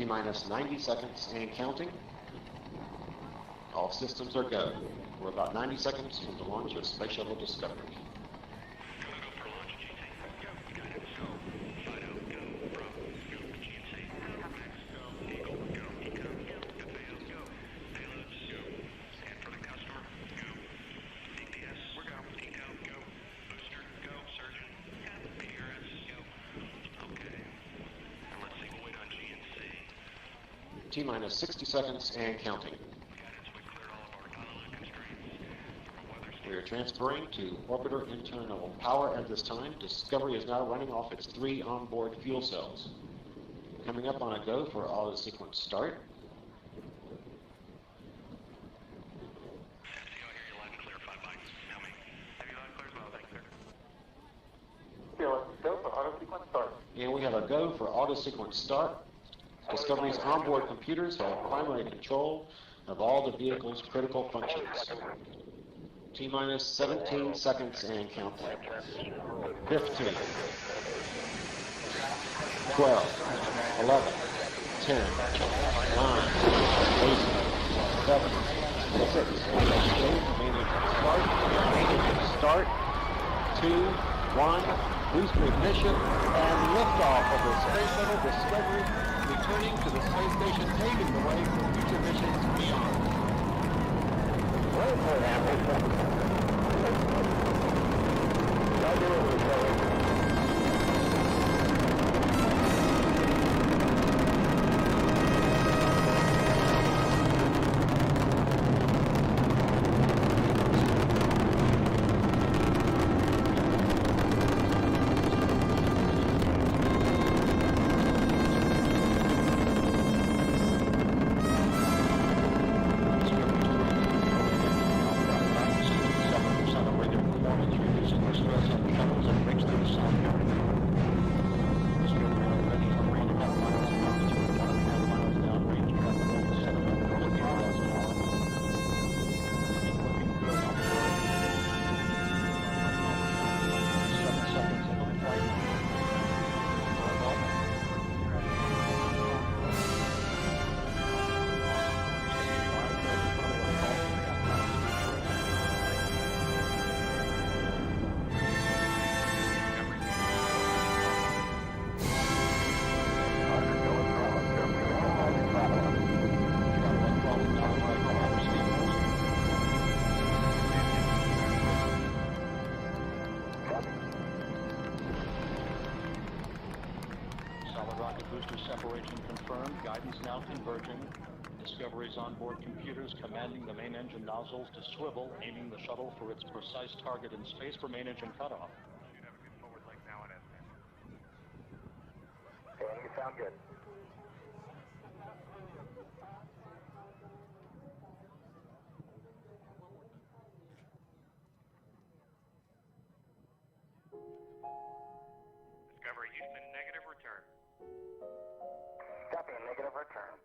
T-minus 90 seconds and counting. All systems are go. We're about 90 seconds from the launch of Space Shuttle Discovery. T-minus 60 seconds and counting. We are transferring to orbiter internal power at this time. Discovery is now running off its 3 onboard fuel cells. Coming up on a go for auto sequence start. And we have a go for auto sequence start. Discovery's onboard computers have primary control of all the vehicle's critical functions. T-minus 17 seconds and counting. 15, 12, 11, 10, 9, 8, 7, 6, start, 2, 1, booster ignition, and liftoff of the Space Shuttle Discovery, returning to the space station, paving the way for future missions beyond. Separation confirmed. Guidance now converging. Discovery's onboard computers commanding the main engine nozzles to swivel, aiming the shuttle for its precise target in space for main engine cutoff. Should have a good forward leg now and okay, you sound good. Discovery Houston, negative return. Copy, negative return.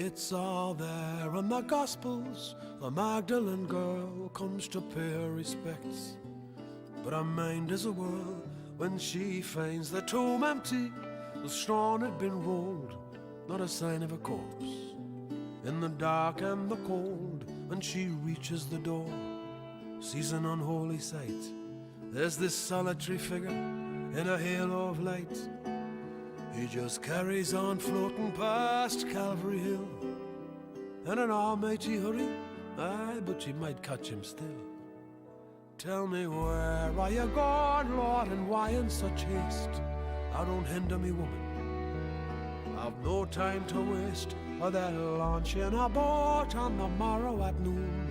It's all there in the Gospels. The Magdalene girl comes to pay her respects, but her mind is a whirl when she finds the tomb empty. The stone had been rolled, not a sign of a corpse. In the dark and the cold, when she reaches the door, sees an unholy sight. There's this solitary figure in a halo of light. He just carries on floating past Calvary Hill in an almighty hurry, aye, but you might catch him still. Tell me, where are you going, Lord, and why in such haste? I don't hinder me, woman, I've no time to waste. Or they'll launch in a boat on the morrow at noon,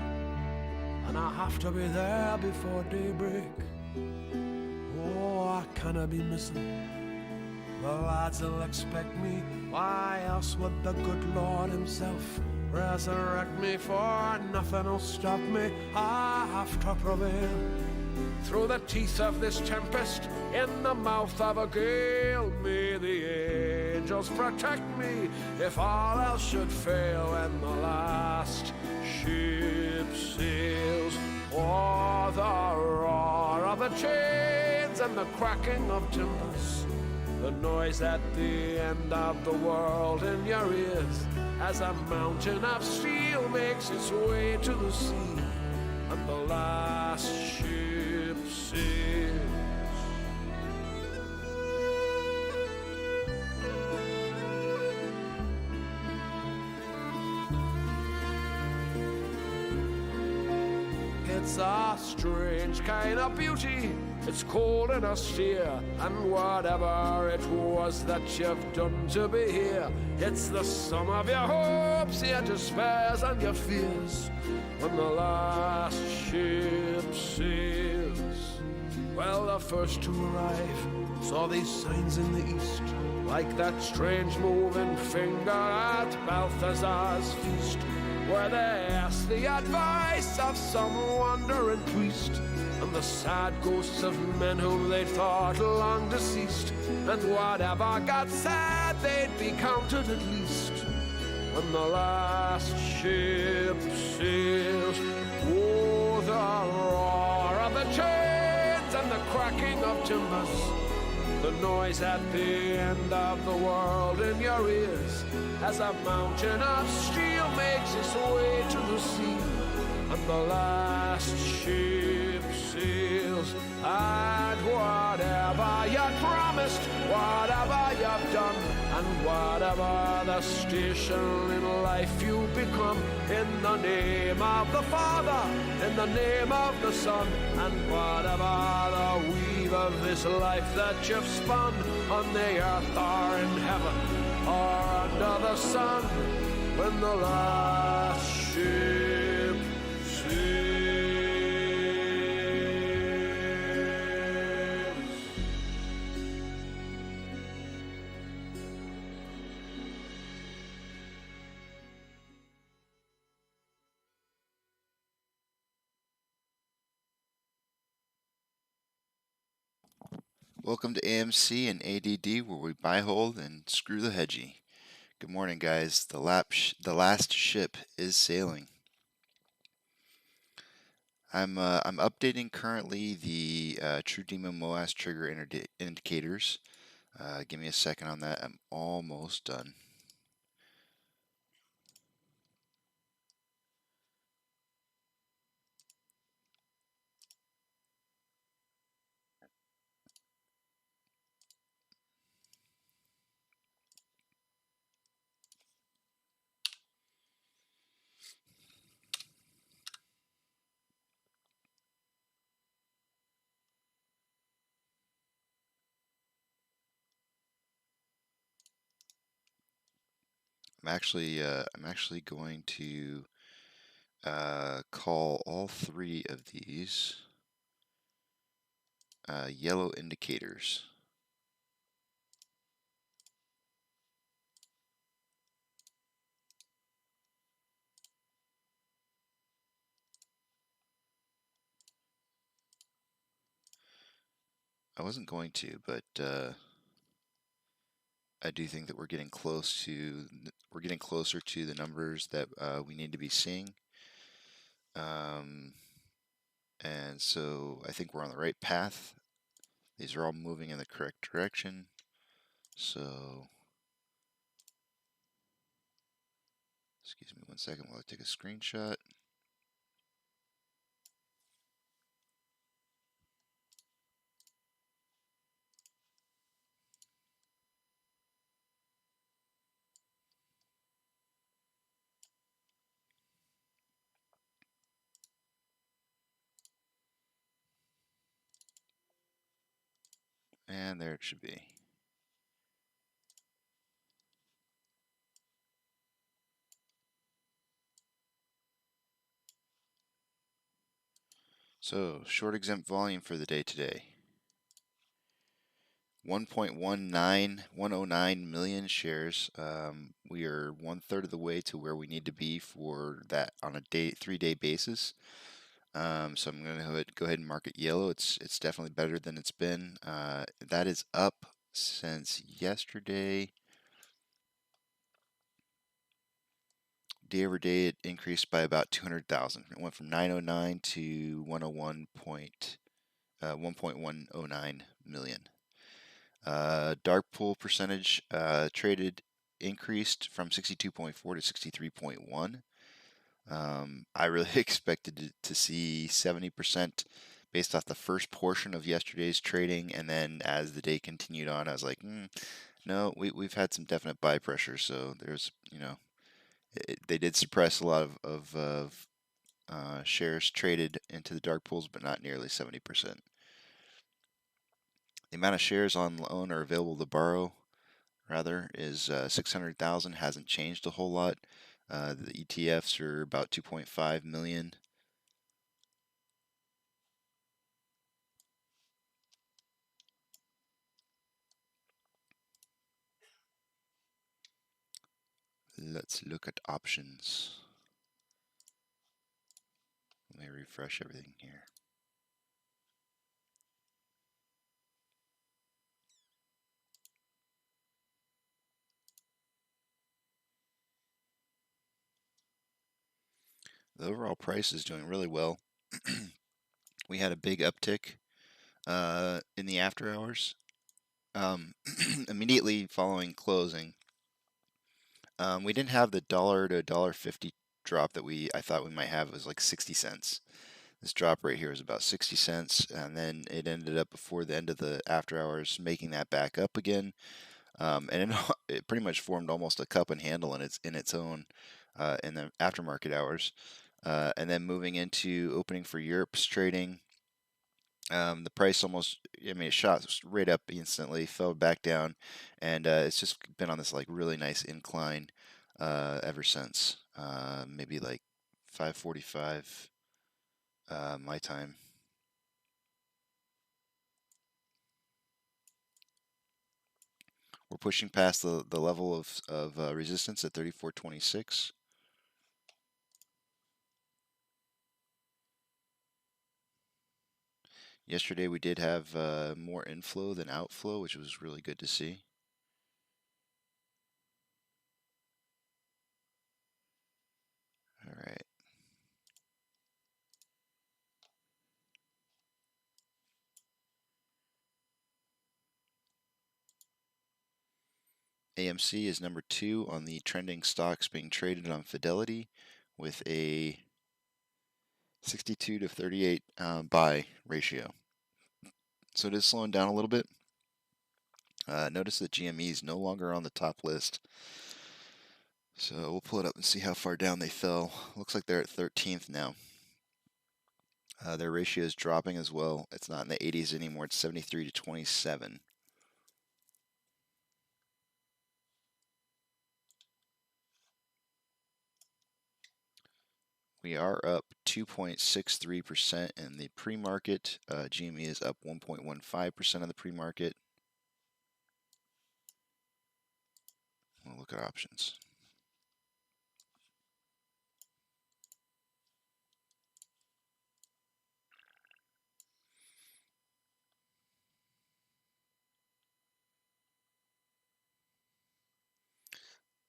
and I have to be there before daybreak. Oh, I cannot be missing. The lads will expect me. Why else would the good Lord himself resurrect me, for nothing will stop me. I have to prevail through the teeth of this tempest, in the mouth of a gale. May the angels protect me if all else should fail, when the last ship sails. Oh, the roar of the chains and the cracking of timbers, the noise at the end of the world in your ears, as a mountain of steel makes its way to the sea, and the last ship sails. It's a strange kind of beauty, it's cold and austere, and whatever it was that you've done to be here, it's the sum of your hopes, your despairs, and your fears, when the last ship sails. Well, the first to arrive saw these signs in the east, like that strange moving finger at Balthazar's feast, where they asked the advice of some wandering priest, and the sad ghosts of men whom they thought long deceased, and whatever God said they'd be counted at least, when the last ship sails. Oh, the roar of the chains and the cracking of timbers, the noise at the end of the world in your ears, as a mountain of steel makes its way to the sea, and the last ship sails. And whatever you promised, whatever you've done, and whatever the station in life you become, in the name of the Father, in the name of the Son, and whatever the weave of this life that you've spun, on the earth or in heaven or under the sun, when the last ship sails. Welcome to AMC and ADD, where we buy, hold, and screw the hedgy. Good morning, guys. The last ship is sailing. I'm updating currently the True Demon MOAS trigger indicators. Give me a second on that. I'm almost done. I'm actually going to call all three of these yellow indicators. I wasn't going to, but I do think that we're getting closer to the numbers that we need to be seeing. And so I think we're on the right path. These are all moving in the correct direction. So, excuse me 1 second while I take a screenshot. And there it should be. So, short exempt volume for the day today. 1.109 million shares. We are 1/3 of the way to where we need to be for that on a 3-day basis. So I'm going to go ahead and mark it yellow. It's definitely better than it's been. That is up since yesterday. Day over day, it increased by about 200,000. It went from 909 to 1.109 million. Dark pool percentage traded increased from 62.4 to 63.1. I really expected to see 70% based off the first portion of yesterday's trading, and then as the day continued on, I was like, no, we've had some definite buy pressure. So there's, they did suppress a lot of shares traded into the dark pools, but not nearly 70%. The amount of shares on loan or available to borrow, rather, is 600,000. Hasn't changed a whole lot. The ETFs are about 2.5 million. Let's look at options. Let me refresh everything here. The overall price is doing really well. We had a big uptick in the after hours. Immediately following closing, we didn't have the $1 to $1.50 drop that I thought we might have. It was like 60 cents. This drop right here is about 60 cents, and then it ended up before the end of the after hours making that back up again. And it pretty much formed almost a cup and handle in its own in the aftermarket hours. And then moving into opening for Europe's trading, the price it shot right up instantly, fell back down, and it's just been on this like really nice incline ever since. Maybe like 5:45 my time. We're pushing past the level of resistance at 34.26. Yesterday we did have more inflow than outflow, which was really good to see. All right. AMC is number 2 on the trending stocks being traded on Fidelity with a 62 to 38 buy ratio. So it is slowing down a little bit. Notice that GME is no longer on the top list. So we'll pull it up and see how far down they fell. Looks like they're at 13th now. Their ratio is dropping as well. It's not in the 80s anymore. It's 73 to 27. We are up 2.63% in the pre-market. GME is up 1.15% of the pre-market. We'll look at options.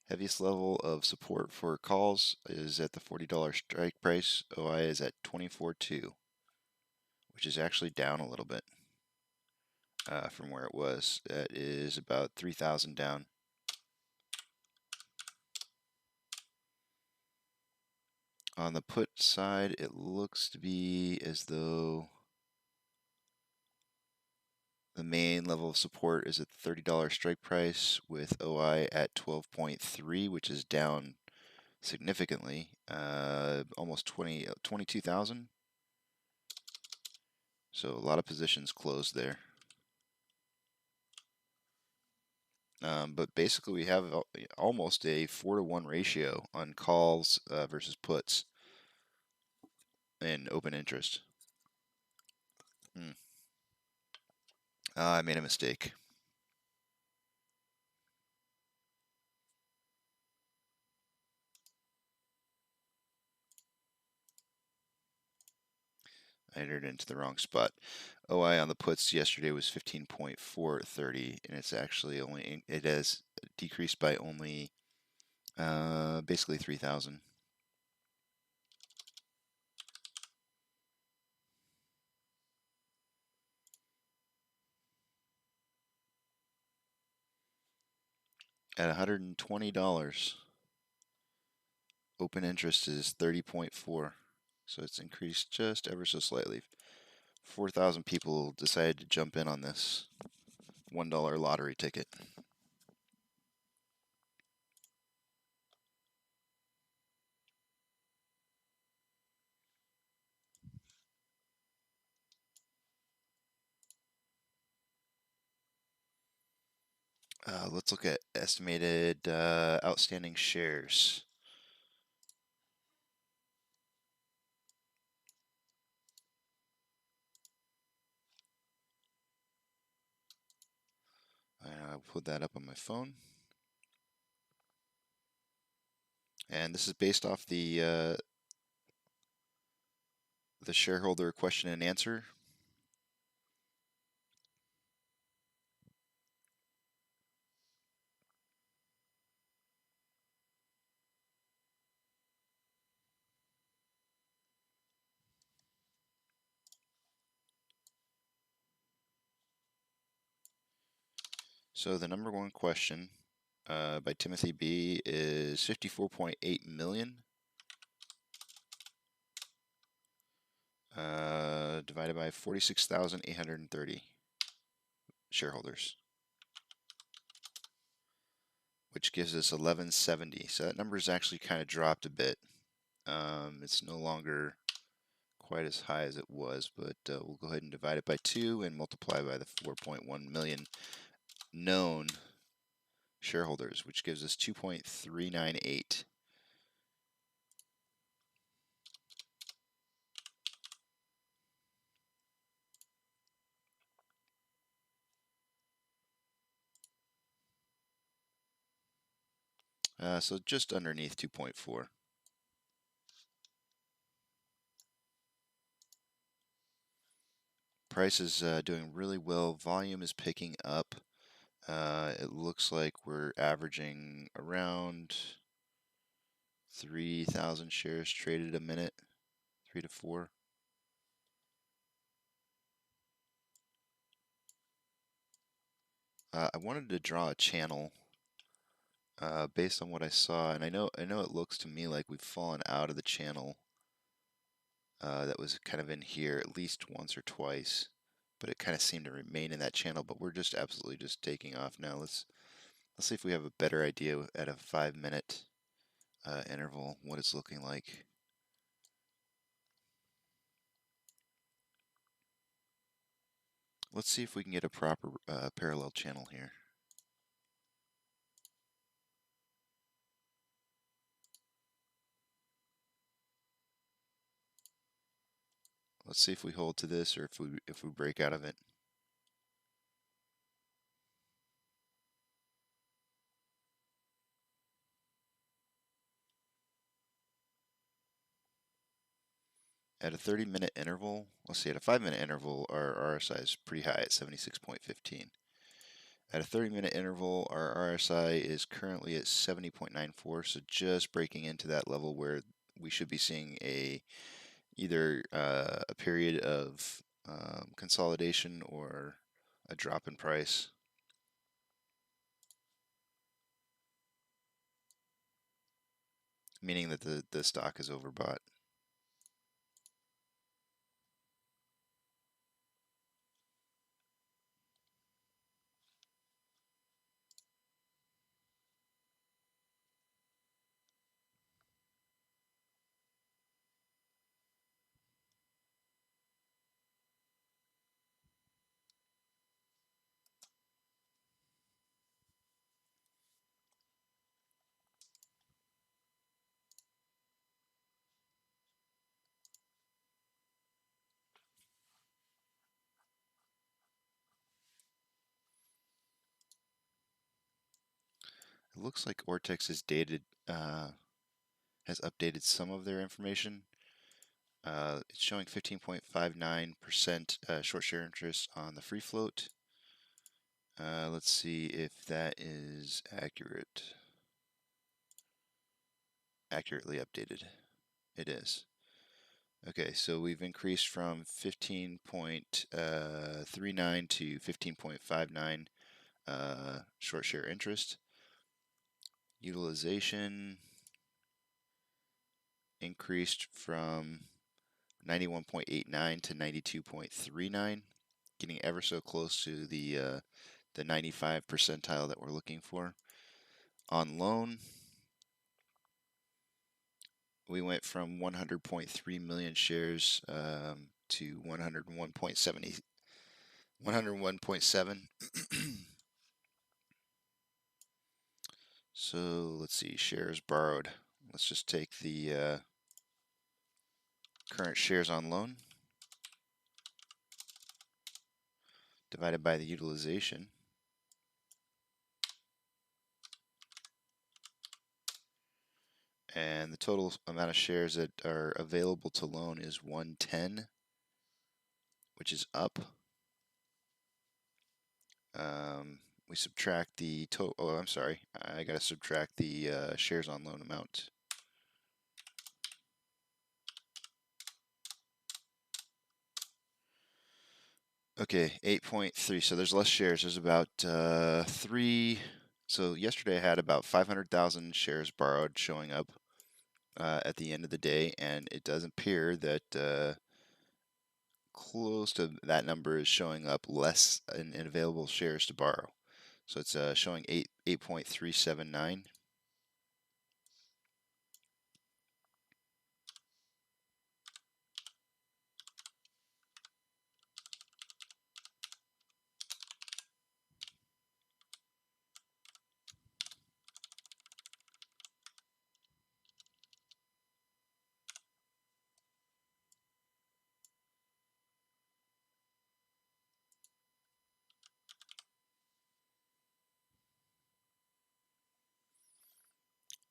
Heaviest level of support for calls is at the $40 strike price. OI is at 24.2, which is actually down a little bit from where it was. That is about 3,000 down. On the put side, it looks to be as though the main level of support is at the $30 strike price with OI at 12.3, which is down significantly, almost 22,000. So a lot of positions closed there. But basically we have almost a 4-to-1 ratio on calls versus puts in open interest. I made a mistake. entered into the wrong spot. OI on the puts yesterday was 15.430, and it's actually only, it has decreased by only basically 3,000. At $120, open interest is 30.4, so it's increased just ever so slightly. 4,000 people decided to jump in on this $1 lottery ticket. Let's look at estimated outstanding shares. I'll put that up on my phone. And this is based off the shareholder question and answer. So the number one question by Timothy B is 54.8 million divided by 46,830 shareholders, which gives us 1170. So that number has actually kind of dropped a bit. It's no longer quite as high as it was, but we'll go ahead and divide it by 2 and multiply by the 4.1 million known shareholders, which gives us 2.398. So just underneath 2.4. Price is doing really well. Volume is picking up. It looks like we're averaging around 3,000 shares traded a minute, 3 to 4. I wanted to draw a channel based on what I saw, and I know it looks to me like we've fallen out of the channel that was kind of in here at least once or twice, but it kind of seemed to remain in that channel. But we're just absolutely just taking off now. Let's see if we have a better idea at a 5-minute interval what it's looking like. Let's see if we can get a proper parallel channel here. Let's see if we hold to this or if we break out of it. At a 30-minute interval, let's see, at a 5-minute interval, our RSI is pretty high at 76.15. At a 30-minute interval, our RSI is currently at 70.94, so just breaking into that level where we should be seeing either a period of consolidation or a drop in price. Meaning that the stock is overbought. It looks like Ortex has updated some of their information. It's showing 15.59% short share interest on the free float. Let's see if that is accurate. Accurately updated. It is. Okay, so we've increased from 15.39 to 15.59 short share interest. Utilization increased from 91.89 to 92.39, getting ever so close to the 95 percentile that we're looking for. On loan, we went from 100.3 million shares to 101.7. So let's see, shares borrowed. Let's just take the current shares on loan divided by the utilization. And the total amount of shares that are available to loan is 110, which is up. We subtract the total. Oh, I'm sorry. I got to subtract the shares on loan amount. Okay, 8.3. So there's less shares. There's about 3. So yesterday I had about 500,000 shares borrowed showing up at the end of the day, and it does appear that close to that number is showing up less in available shares to borrow. So it's showing 8.379.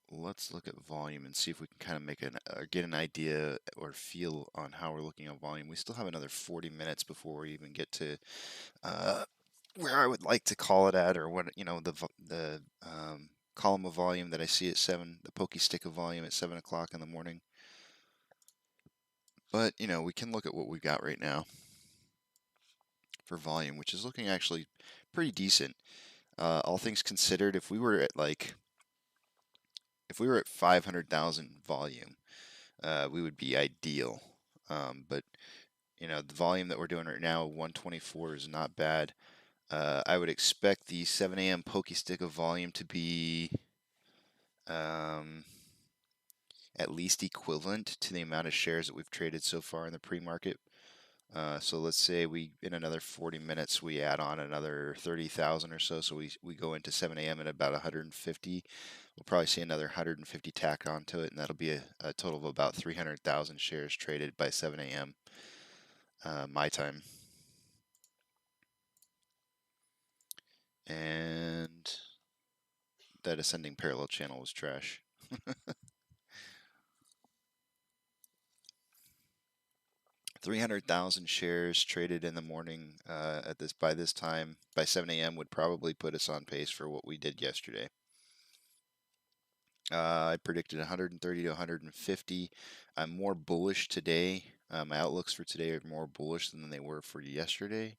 Let's look at volume and see if we can kind of make get an idea or feel on how we're looking at volume. We still have another 40 minutes before we even get to where I would like to call it at, or what the column of volume that I see at 7, the pokey stick of volume at 7 o'clock in the morning. But we can look at what we've got right now for volume, which is looking actually pretty decent. All things considered, if we were at 500,000 volume, we would be ideal. But the volume that we're doing right now, 124, is not bad. I would expect the 7 a.m. pokey stick of volume to be at least equivalent to the amount of shares that we've traded so far in the pre-market. So let's say in another 40 minutes, we add on another 30,000 or so. So we go into 7 a.m. at about 150. We'll probably see another 150 tack onto it, and that'll be a total of about 300,000 shares traded by 7 a.m. My time. And that ascending parallel channel was trash. 300,000 shares traded in the morning by this time, by 7 a.m. would probably put us on pace for what we did yesterday. I predicted 130 to 150. I'm more bullish today. My outlooks for today are more bullish than they were for yesterday.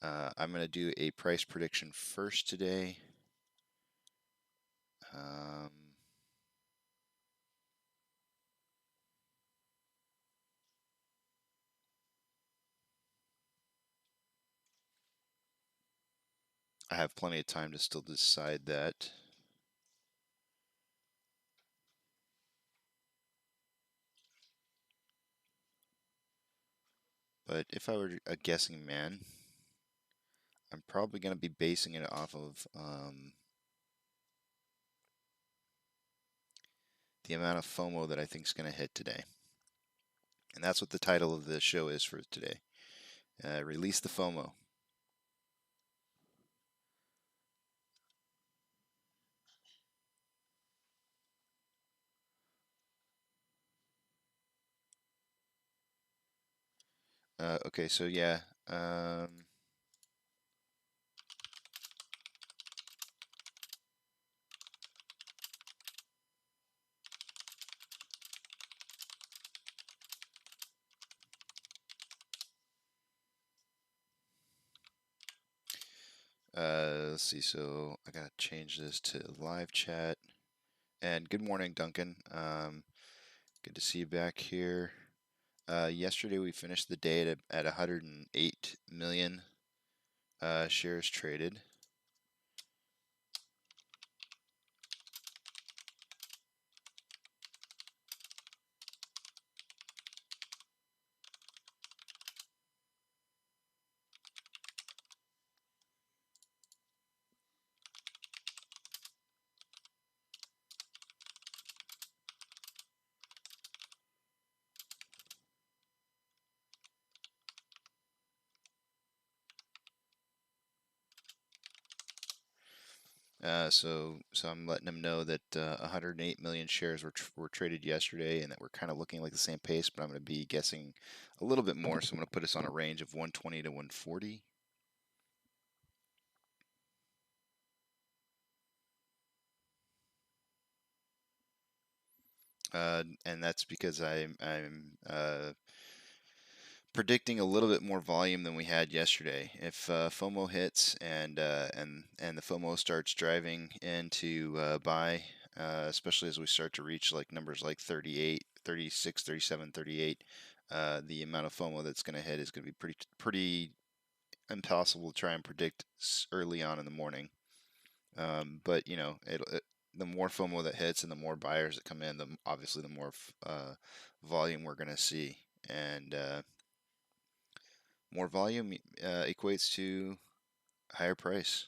I'm going to do a price prediction first today. I have plenty of time to still decide that. But if I were a guessing man, I'm probably going to be basing it off of the amount of FOMO that I think is going to hit today. And that's what the title of the show is for today. Release the FOMO. Okay, so yeah. Let's see. So I gotta change this to live chat. And good morning, Duncan. Good to see you back here. Yesterday we finished the day at 108 million shares traded. So I'm letting them know that 108 million shares were traded yesterday, and that we're kind of looking like the same pace. But I'm going to be guessing a little bit more, so I'm going to put us on a range of 120 to 140. And that's because I'm predicting a little bit more volume than we had yesterday. If FOMO hits and the FOMO starts driving into buy, especially as we start to reach like numbers like 38, 36, 37, 38, the amount of FOMO that's going to hit is going to be pretty impossible to try and predict early on in the morning. But you know, the more FOMO that hits and the more buyers that come in, obviously the more volume we're going to see, and more volume equates to higher price.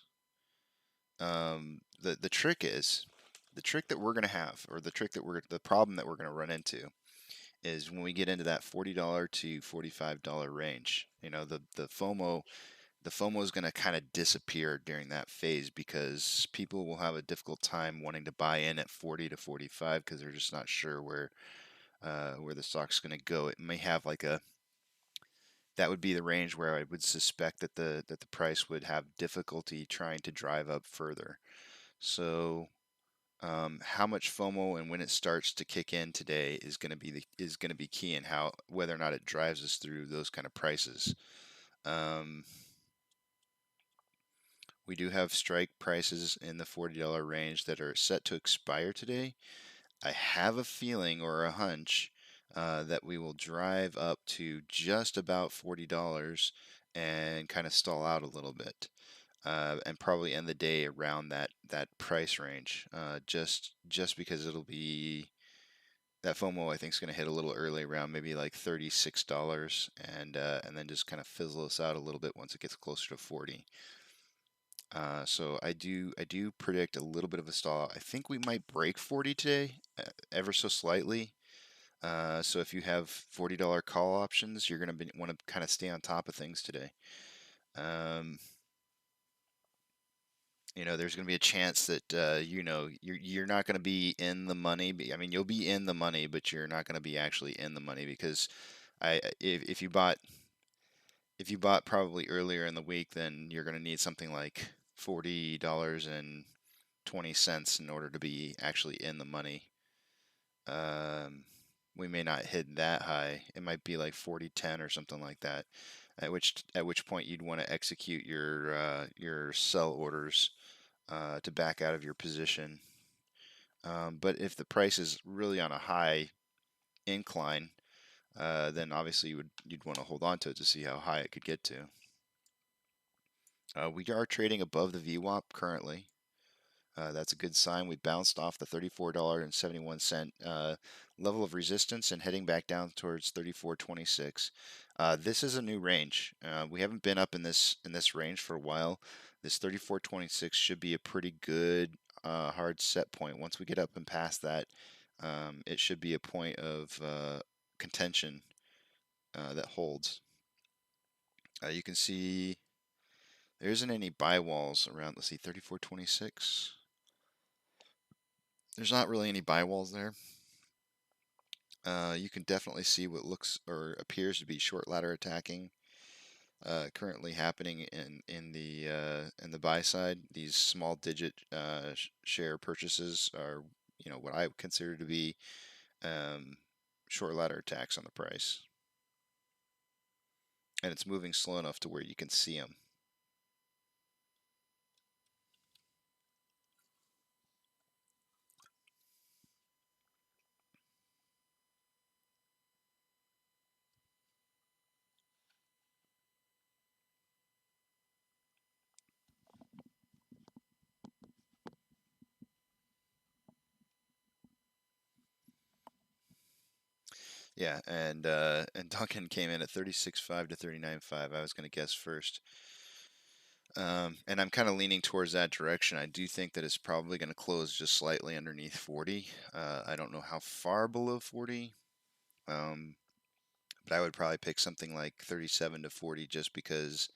The trick is the trick that we're going to have, or the problem that we're going to run into, is when we get into that $40 to $45 range. You know, the FOMO is going to kind of disappear during that phase because people will have a difficult time wanting to buy in at 40 to 45 because they're just not sure where the stock's going to go. It may have like that would be the range where I would suspect that the price would have difficulty trying to drive up further. So how much FOMO and when it starts to kick in today is going to be key in how whether or not it drives us through those kind of prices. Um, we do have strike prices in the $40 range that are set to expire today. I have a feeling or a hunch that we will drive up to just about $40 and kind of stall out a little bit, and probably end the day around that price range. Just because it'll be that FOMO, I think, is going to hit a little early, around maybe like $36, and then just kind of fizzle us out a little bit once it gets closer to 40. So I do predict a little bit of a stall. I think we might break 40 today, ever so slightly. So if you have $40 call options, you're going to want to kind of stay on top of things today. Um, there's going to be a chance that you're not going to be in the money. I mean, you'll be in the money, but you're not going to be actually in the money because if you bought probably earlier in the week, then you're going to need something like $40.20 in order to be actually in the money. We may not hit that high. It might be like 40.10 or something like that. At which point you'd want to execute your sell orders to back out of your position. But if the price is really on a high incline, then obviously you'd want to hold on to it to see how high it could get to. We are trading above the VWAP currently. That's a good sign. We bounced off the $34.71 level of resistance and heading back down towards 34.26. This is a new range. We haven't been up in this range for a while. This 34.26 should be a pretty good hard set point. Once we get up and past that, it should be a point of contention that holds. You can see there isn't any buy walls around. Let's see, 34.26. There's not really any buy walls there. You can definitely see what looks or appears to be short ladder attacking currently happening in the buy side. These small digit share purchases are, what I would consider to be um, short ladder attacks on the price, and it's moving slow enough to where you can see them. Yeah, and Duncan came in at 36.5 to 39.5. I was going to guess first. And I'm kind of leaning towards that direction. I do think that it's probably going to close just slightly underneath 40. I don't know how far below 40, but I would probably pick something like 37 to 40 just because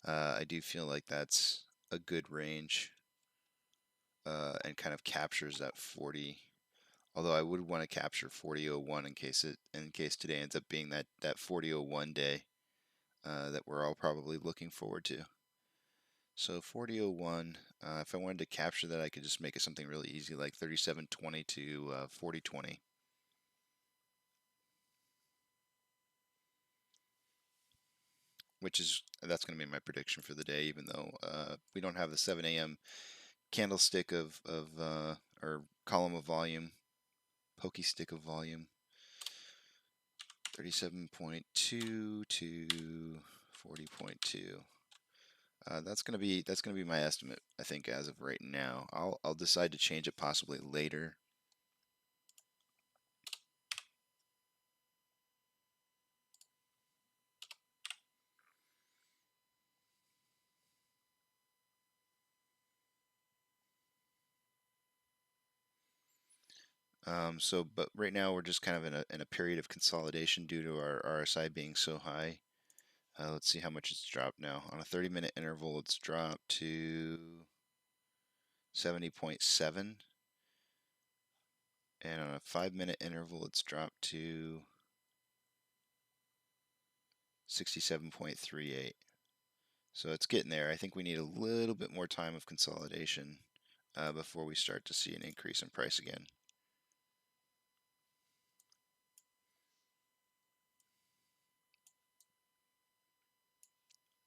I do feel like that's a good range and kind of captures that 40. Although I would want to capture 40.01 in case today ends up being that 40.01 day that we're all probably looking forward to. So 40.01, if I wanted to capture that, I could just make it something really easy, like 37.20 to 40.20. That's going to be my prediction for the day, even though we don't have the 7 a.m. candlestick or column of volume, pokey stick of volume. 37.2 to 40.2. That's gonna be my estimate, I think, as of right now. I'll decide to change it possibly later. But right now we're just kind of in a period of consolidation due to our RSI being so high. Let's see how much it's dropped now. On a 30-minute interval, it's dropped to 70.7, and on a 5-minute interval, it's dropped to 67.38. So it's getting there. I think we need a little bit more time of consolidation before we start to see an increase in price again.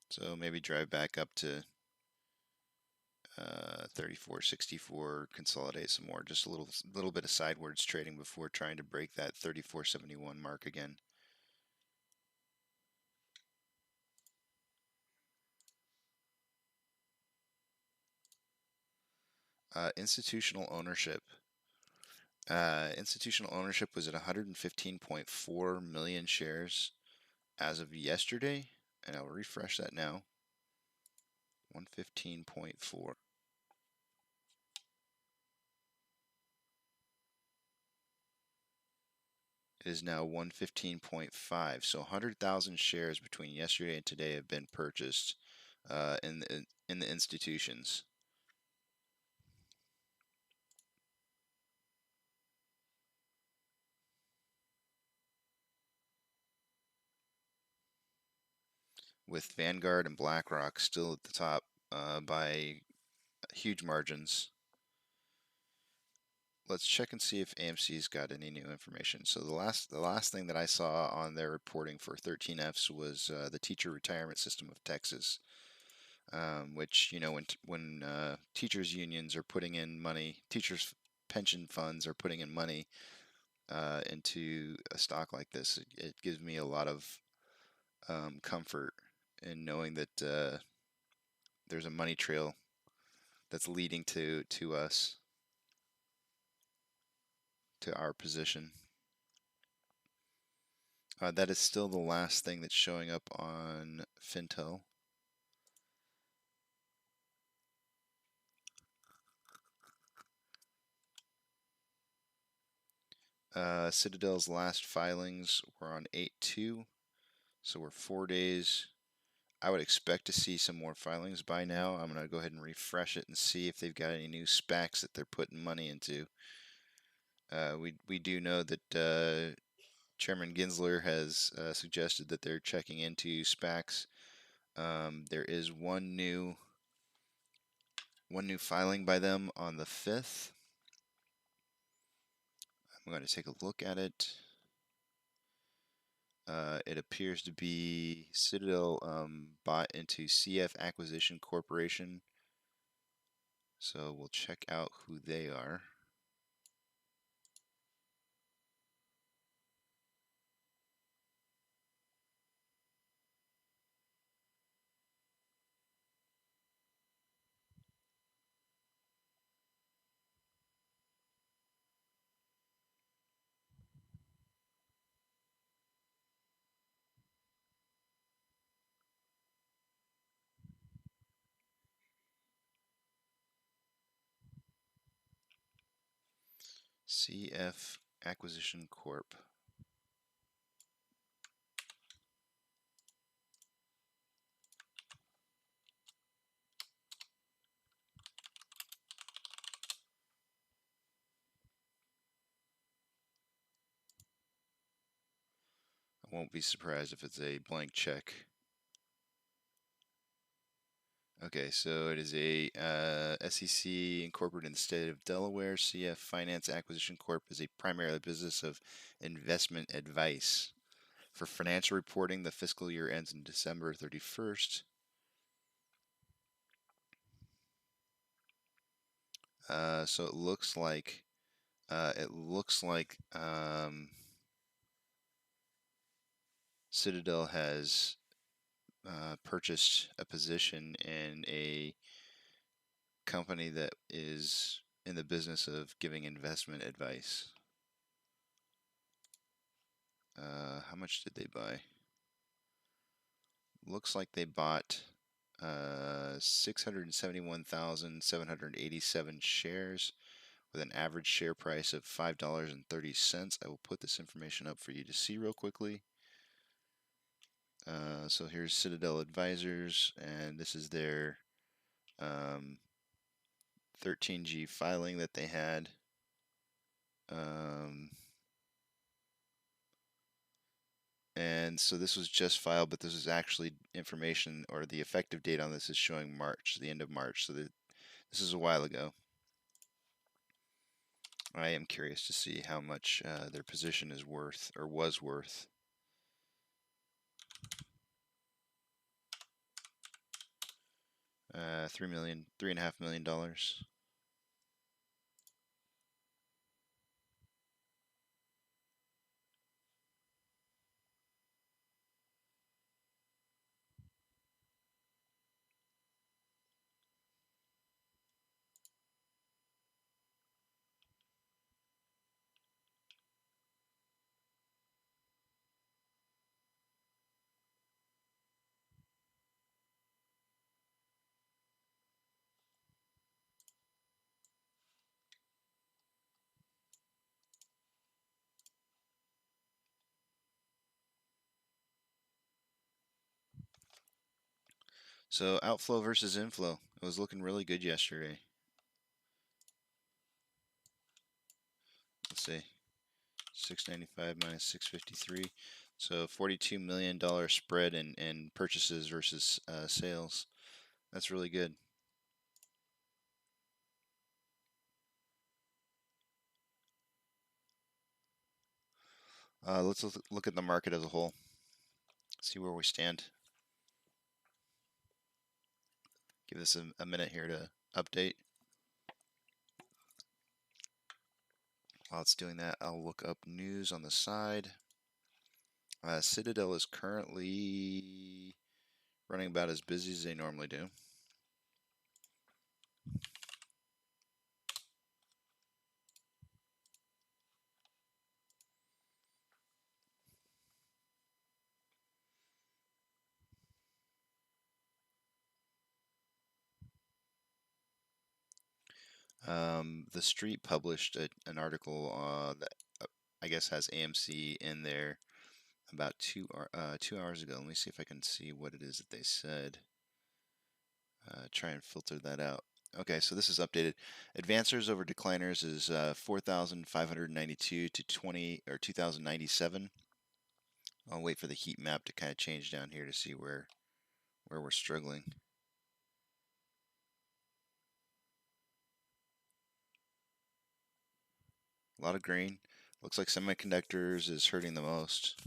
So maybe drive back up to 34.64, consolidate some more, just a little bit of sidewards trading before trying to break that 34.71 mark again. Institutional ownership. Institutional ownership was at 115.4 million shares as of yesterday, and I'll refresh that now. 115.4. It is now 115.5. So 100,000 shares between yesterday and today have been purchased in the institutions. With Vanguard and BlackRock still at the top by huge margins. Let's check and see if AMC's got any new information. So the last thing that I saw on their reporting for 13Fs was the Teacher Retirement System of Texas, which when teachers unions are putting in money, teachers pension funds are putting in money into a stock like this, it gives me a lot of comfort in knowing that there's a money trail that's leading to us, to our position. That is still the last thing that's showing up on Fintel. Citadel's last filings were on 8/2, so we're 4 days. I would expect to see some more filings by now. I'm going to go ahead and refresh it and see if they've got any new SPACs that they're putting money into. We do know that Chairman Gensler has suggested that they're checking into SPACs. There is one new filing by them on the 5th. I'm going to take a look at it. It appears to be Citadel bought into CF Acquisition Corporation. So we'll check out who they are. CF Acquisition Corp. I won't be surprised if it's a blank check. Okay, so it is a SEC incorporated in the state of Delaware. CF Finance Acquisition Corp. is a primarily business of investment advice. For financial reporting, the fiscal year ends in December 31st. So it looks like Citadel has purchased a position in a company that is in the business of giving investment advice. How much did they buy? Looks like they bought 671,787 shares with an average share price of $5.30. I will put this information up for you to see real quickly. So here's Citadel Advisors, and this is their 13G filing that they had. And so this was just filed, but this is actually information, or the effective date on this is showing March, the end of March. So this is a while ago. I am curious to see how much their position is worth, or was worth. $3.5 million. So outflow versus inflow. It was looking really good yesterday. Let's see. 695 minus 653. So $42 million spread in purchases versus sales. That's really good. Let's look at the market as a whole. See where we stand. Give this a minute here to update. While it's doing that, I'll look up news on the side. Citadel is currently running about as busy as they normally do. The Street published an article that I guess has AMC in there about 2 hours ago. Let me see if I can see what it is that they said. Try and filter that out. Okay, so this is updated. Advancers over decliners is 4,592 to 20,097. I'll wait for the heat map to kind of change down here to see where we're struggling. A lot of green. Looks like semiconductors is hurting the most.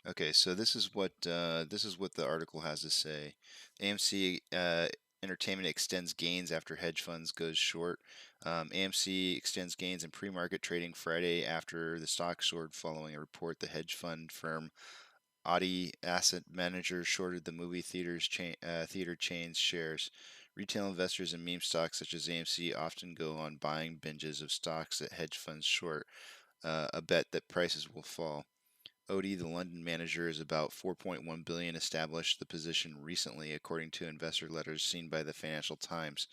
Okay, so this is what the article has to say. AMC Entertainment extends gains after hedge funds goes short. AMC extends gains in pre-market trading Friday after the stock soared following a report the hedge fund firm ADD Asset Managers shorted the movie theater chain's shares. Retail investors in meme stocks such as AMC often go on buying binges of stocks that hedge funds short, a bet that prices will fall. OD, the London manager, is about 4.1 billion established the position recently, according to investor letters seen by the Financial Times.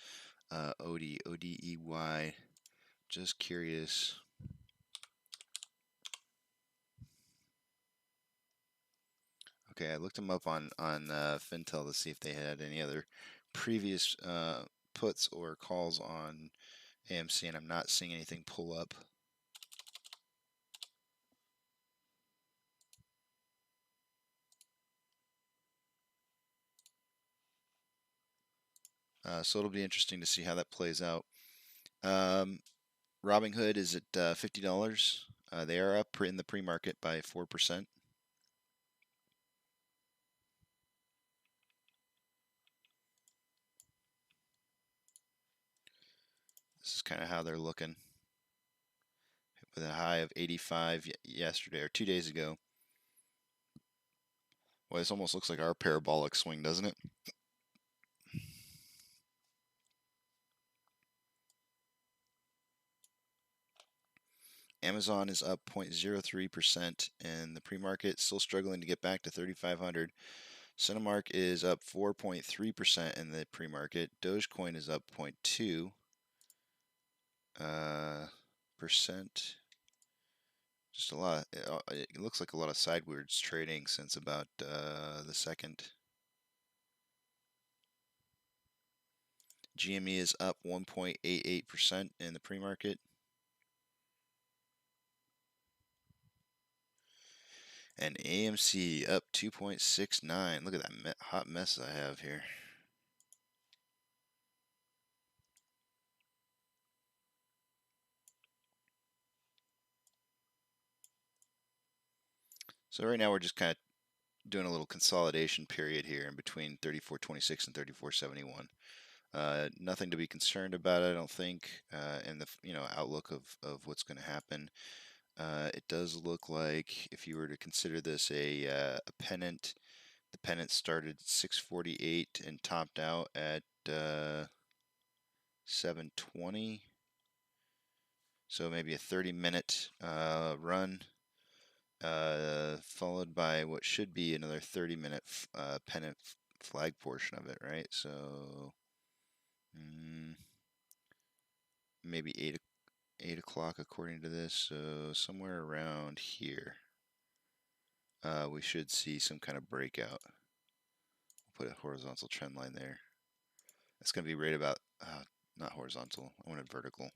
OD, ODEY. Just curious. Okay, I looked them up on Fintel to see if they had any other previous puts or calls on AMC, and I'm not seeing anything pull up. So it'll be interesting to see how that plays out. Robinhood is at $50. They are up in the pre-market by 4%. This is kind of how they're looking. With a high of 85 yesterday or 2 days ago. Well, this almost looks like our parabolic swing, doesn't it? Amazon is up 0.03% in the pre-market, still struggling to get back to 3,500. Cinemark is up 4.3% in the pre-market. Dogecoin is up 0.2%. Just a lot. It looks like a lot of sideways trading since about the second. GME is up 1.88% in the pre-market. And AMC up 2.69. Look at that hot mess I have here. So right now we're just kind of doing a little consolidation period here in between 34.26 and 34.71. Nothing to be concerned about, I don't think, in the outlook of what's going to happen. It does look like if you were to consider this a pennant, the pennant started at 648 and topped out at 720. So maybe a 30-minute run, followed by what should be another 30-minute pennant flag portion of it, right? So maybe 8 o'clock according to this. So somewhere around here, we should see some kind of breakout. We'll put a horizontal trend line there. It's going to be right about, not horizontal, I wanted vertical.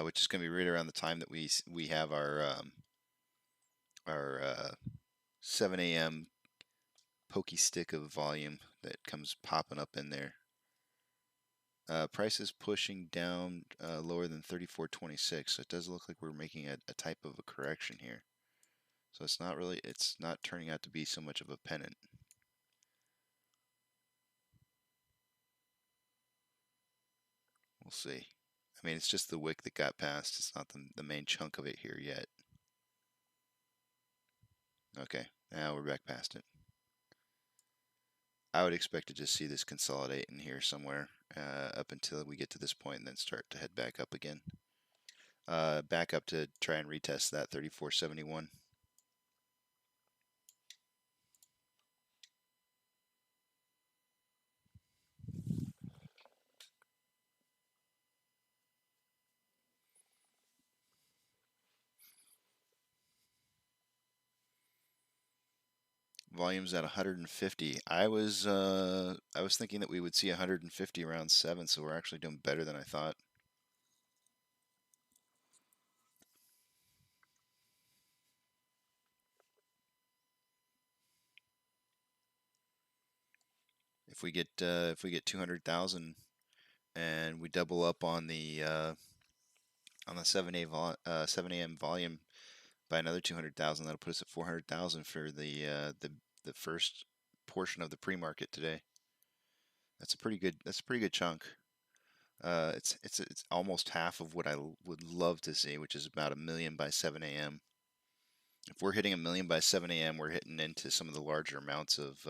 Which is going to be right around the time that we have our 7 a.m. pokey stick of volume that comes popping up in there. Price is pushing down lower than 34.26, so it does look like we're making a type of a correction here. So it's not turning out to be so much of a pennant. We'll see. I mean, it's just the wick that got past. It's not the main chunk of it here yet. Okay, now we're back past it. I would expect to just see this consolidate in here somewhere up until we get to this point and then start to head back up again. Back up to try and retest that 34.71. volume's at 150. I was thinking that we would see 150 around 7, so we're actually doing better than I thought. If we get 200,000 and we double up on the 7 a.m. volume by another 200,000, that'll put us at 400,000 for the first portion of the pre-market today. That's a pretty good chunk. It's almost half of what I would love to see, which is about 1 million by 7 a.m. If we're hitting 1 million by 7 a.m., we're hitting into some of the larger amounts of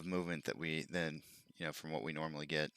movement that we then, from what we normally get.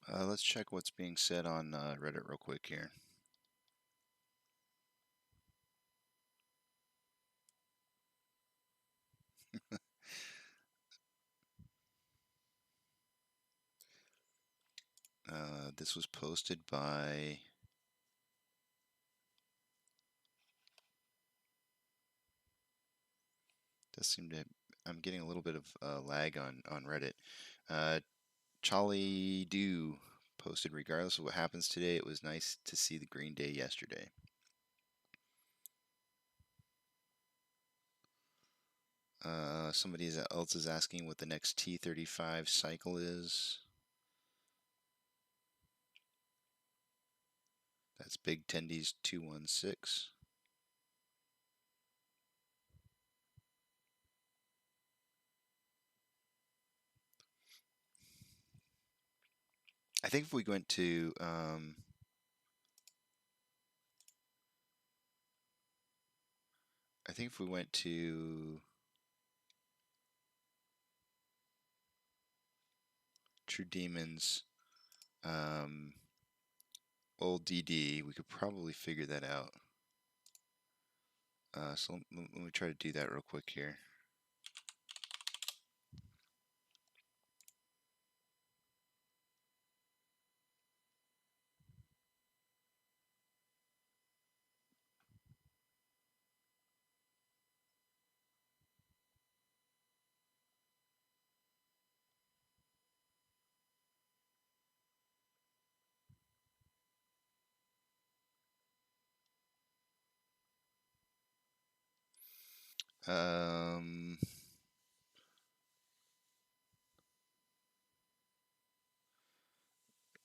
Let's check what's being said on Reddit real quick here. This was posted by does seem to I'm getting a little bit of lag on Reddit. Charlie Do posted, regardless of what happens today, it was nice to see the green day yesterday. Somebody else is asking what the next T35 cycle is. That's Big Tendies 216. I think if we went to True Demons old DD, we could probably figure that out. So let me try to do that real quick here. Um,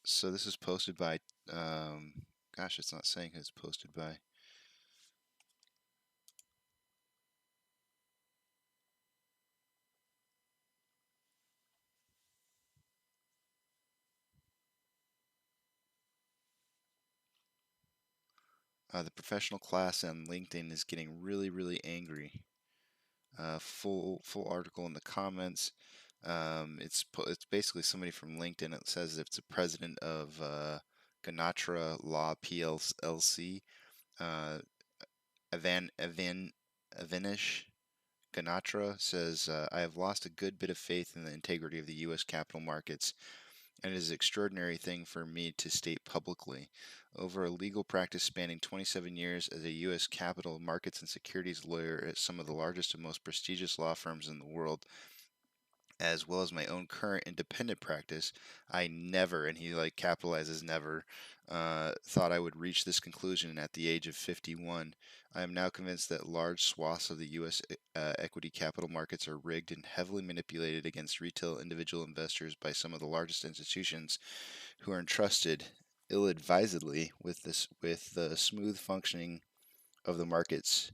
so this is posted by, gosh, it's not saying who it's posted by. The professional class on LinkedIn is getting really, really angry. Full article in the comments. It's basically somebody from LinkedIn. It says it's the president of Ganatra Law PLC, uh, Avinish Ganatra says, I have lost a good bit of faith in the integrity of the U.S. capital markets, and it is an extraordinary thing for me to state publicly. Over a legal practice spanning 27 years as a U.S. capital markets and securities lawyer at some of the largest and most prestigious law firms in the world, as well as my own current independent practice, I never, and he like capitalizes never, thought I would reach this conclusion at the age of 51. I am now convinced that large swaths of the U.S. Equity capital markets are rigged and heavily manipulated against retail individual investors by some of the largest institutions who are entrusted ill-advisedly with the smooth functioning of the markets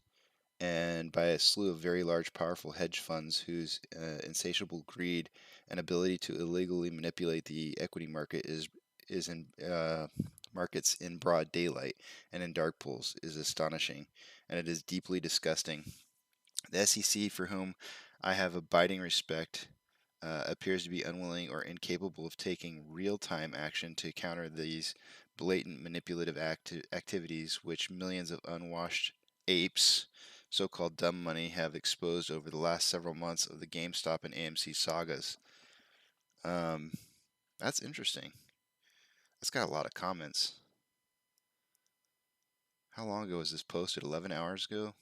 and by a slew of very large, powerful hedge funds whose insatiable greed and ability to illegally manipulate the equity market is in markets in broad daylight and in dark pools is astonishing, and it is deeply disgusting. The SEC, for whom I have abiding respect, appears to be unwilling or incapable of taking real-time action to counter these blatant manipulative activities which millions of unwashed apes, so-called dumb money, have exposed over the last several months of the GameStop and AMC sagas. Um, that's interesting. That's got a lot of comments. How long ago was this posted? 11 hours ago?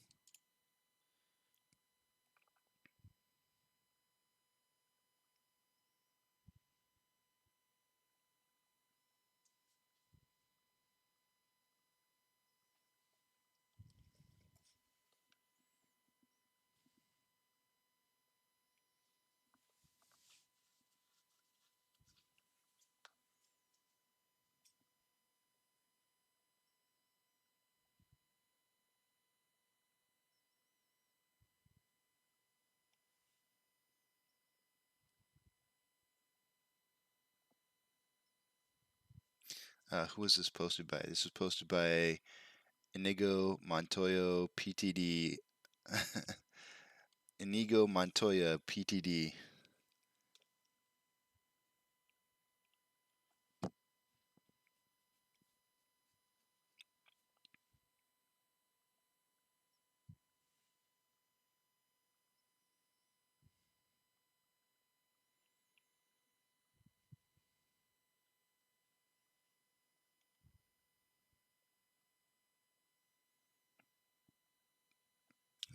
Who was this posted by? This was posted by Inigo Montoya PTD. Inigo Montoya PTD.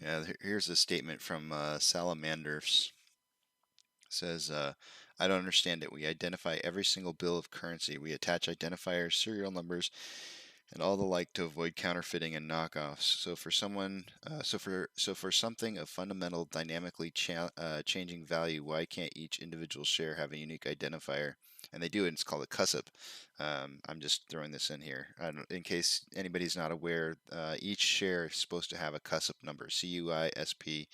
Yeah, here's a statement from Salamanders. It says, I don't understand it. We identify every single bill of currency. We attach identifiers, serial numbers, and all the like to avoid counterfeiting and knockoffs. So for something of fundamental, dynamically changing value, why can't each individual share have a unique identifier? And they do, and it's called a CUSP. I'm just throwing this in here, in case anybody's not aware. Each share is supposed to have a CUSP number. CUISP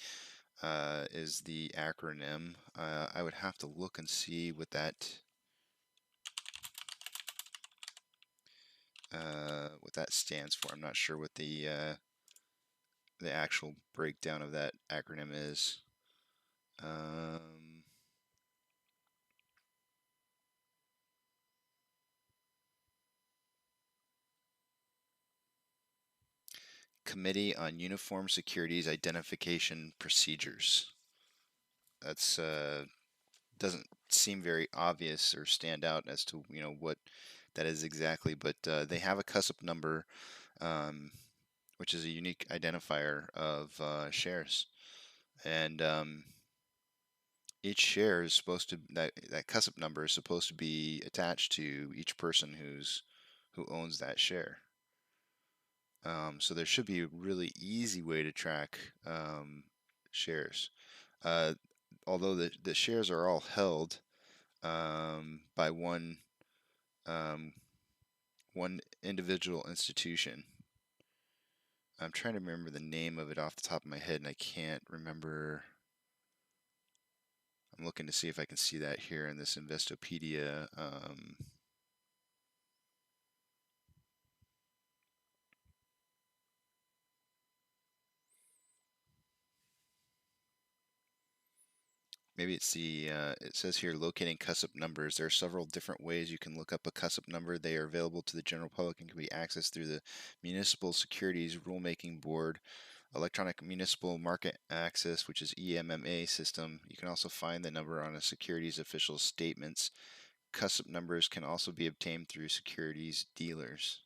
is the acronym. I would have to look and see what that stands for. I'm not sure what the actual breakdown of that acronym is. Committee on Uniform Securities Identification Procedures. That's doesn't seem very obvious or stand out as to what that is exactly, but they have a CUSP number, which is a unique identifier of shares, and each share is supposed to that CUSP number is supposed to be attached to each person who owns that share. So there should be a really easy way to track shares. Although the shares are all held by um, one individual institution. I'm trying to remember the name of it off the top of my head, and I can't remember. I'm looking to see if I can see that here in this Investopedia. Maybe it's it says here locating CUSIP numbers. There are several different ways you can look up a CUSIP number. They are available to the general public and can be accessed through the Municipal Securities Rulemaking Board, Electronic Municipal Market Access, which is EMMA system. You can also find the number on a securities official statements. CUSIP numbers can also be obtained through securities dealers.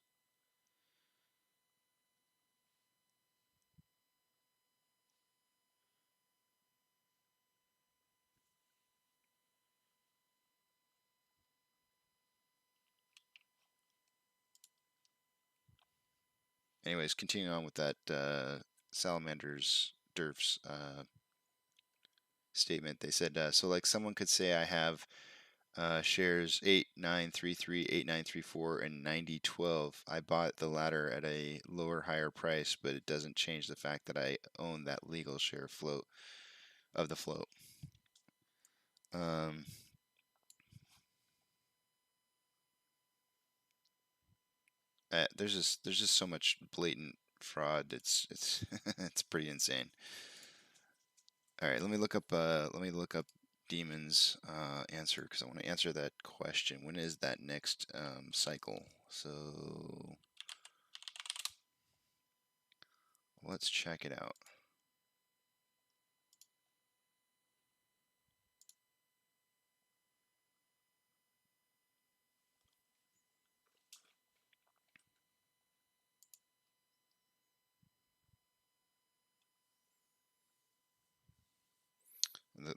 Anyways, continuing on with that Salamander's DERF's statement, they said, so like someone could say I have shares 8933, 8934, and 9012. I bought the latter at a lower, higher price, but it doesn't change the fact that I own that legal share float of the float. There's just so much blatant fraud. It's it's pretty insane. All right, let me look up Demon's answer because I want to answer that question. When is that next cycle? So let's check it out.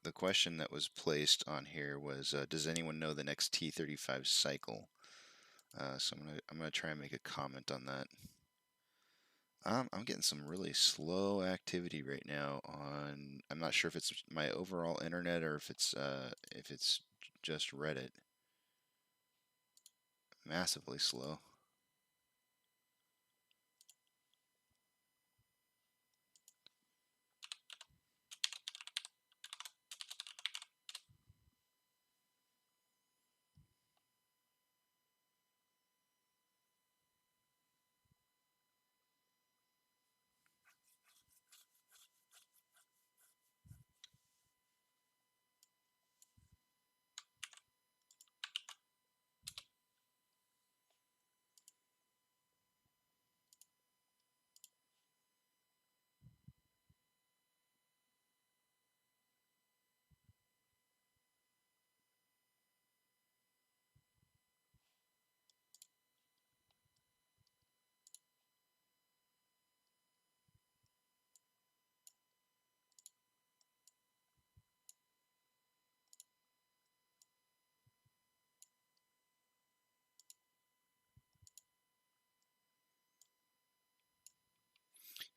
The question that was placed on here was, does anyone know the next T35 cycle? So I'm gonna try and make a comment on that. I'm getting some really slow activity right now on. I'm not sure if it's my overall internet or if it's just Reddit. Massively slow.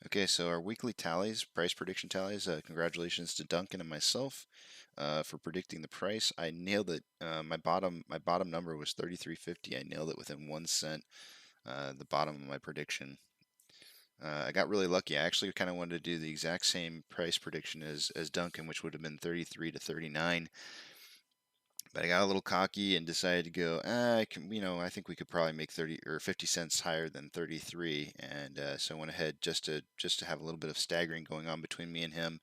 Okay, so our weekly tallies, price prediction tallies. Congratulations to Duncan and myself for predicting the price. I nailed it. My bottom number was 33.50. I nailed it within 1 cent. The bottom of my prediction. I got really lucky. I actually kind of wanted to do the exact same price prediction as Duncan, which would have been 33 to 39. But I got a little cocky and decided to go. I think we could probably make 30 or 50 cents higher than 33, and so I went ahead just to have a little bit of staggering going on between me and him.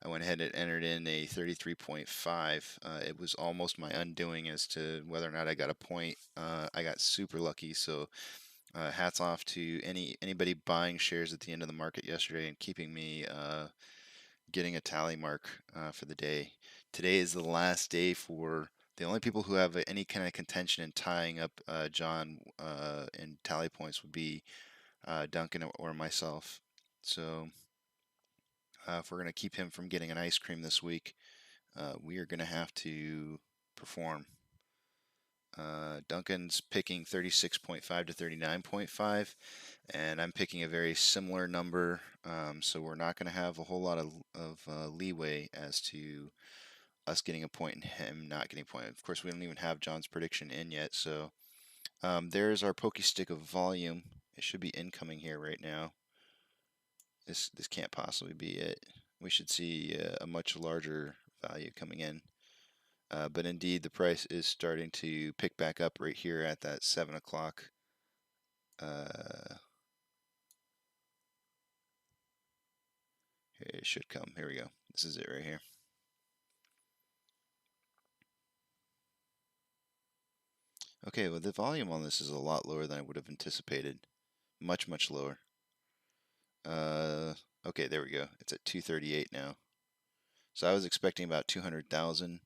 I went ahead and entered in a 33.5. It was almost my undoing as to whether or not I got a point. I got super lucky, so hats off to anybody buying shares at the end of the market yesterday and keeping me getting a tally mark for the day. Today is the last day for the only people who have any kind of contention in tying up John in tally points would be Duncan or myself. So if we're going to keep him from getting an ice cream this week, we are going to have to perform. Duncan's picking 36.5 to 39.5, and I'm picking a very similar number. So we're not going to have a whole lot of leeway as to us getting a point and him not getting a point. Of course, we don't even have John's prediction in yet. So there's our pokey stick of volume. It should be incoming here right now. This can't possibly be it. We should see a much larger value coming in. But indeed, the price is starting to pick back up right here at that 7 o'clock. It should come. Here we go. This is it right here. Okay, well, the volume on this is a lot lower than I would have anticipated. Much, much lower. Okay, there we go. It's at 238 now. So I was expecting about 200,000.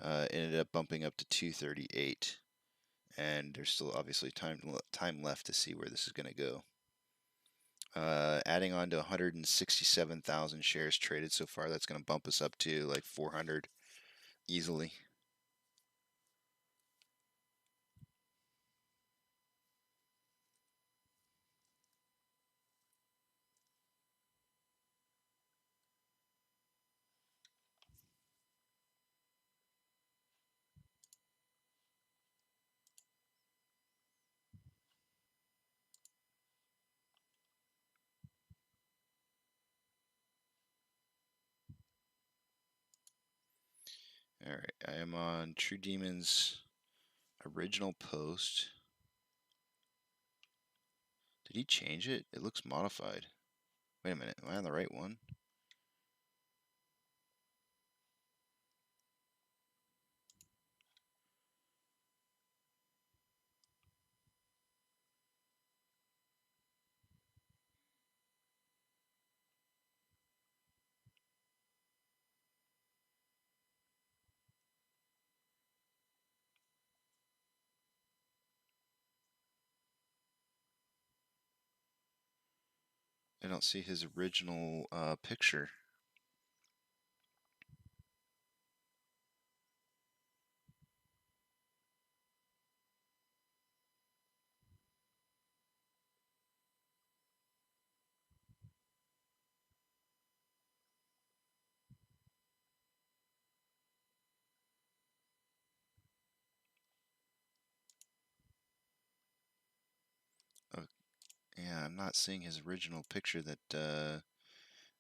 Ended up bumping up to 238. And there's still obviously time left to see where this is going to go. Adding on to 167,000 shares traded so far, that's going to bump us up to like 400 easily. All right, I am on True Demon's original post. Did he change it? It looks modified. Wait a minute, am I on the right one? I don't see his original picture. Oh, yeah, I'm not seeing his original picture that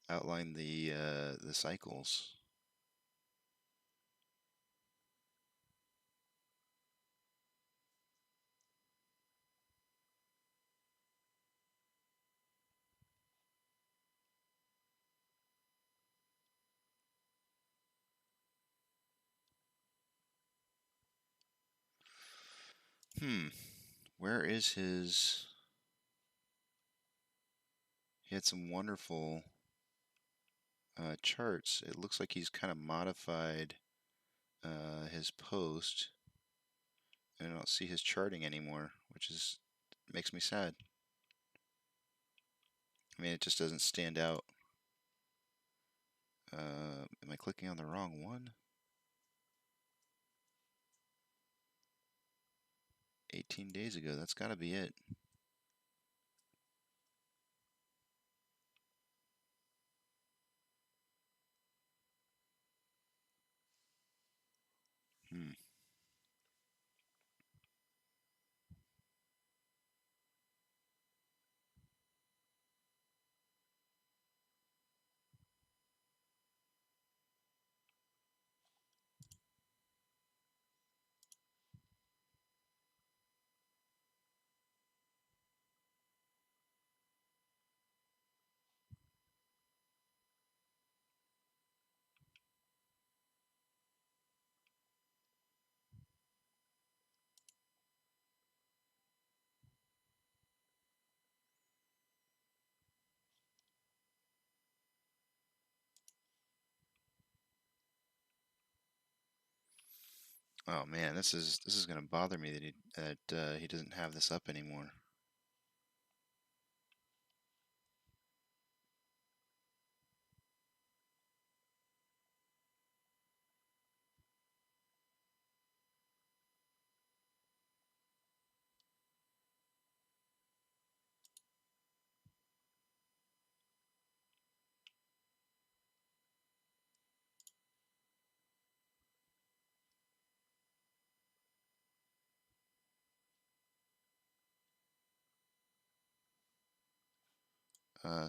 outlined the cycles. Where is his? He had some wonderful charts. It looks like he's kind of modified his post. I don't see his charting anymore, which makes me sad. I mean, it just doesn't stand out. Am I clicking on the wrong one? 18 days ago, that's got to be it. Oh man, this is gonna bother me that he doesn't have this up anymore.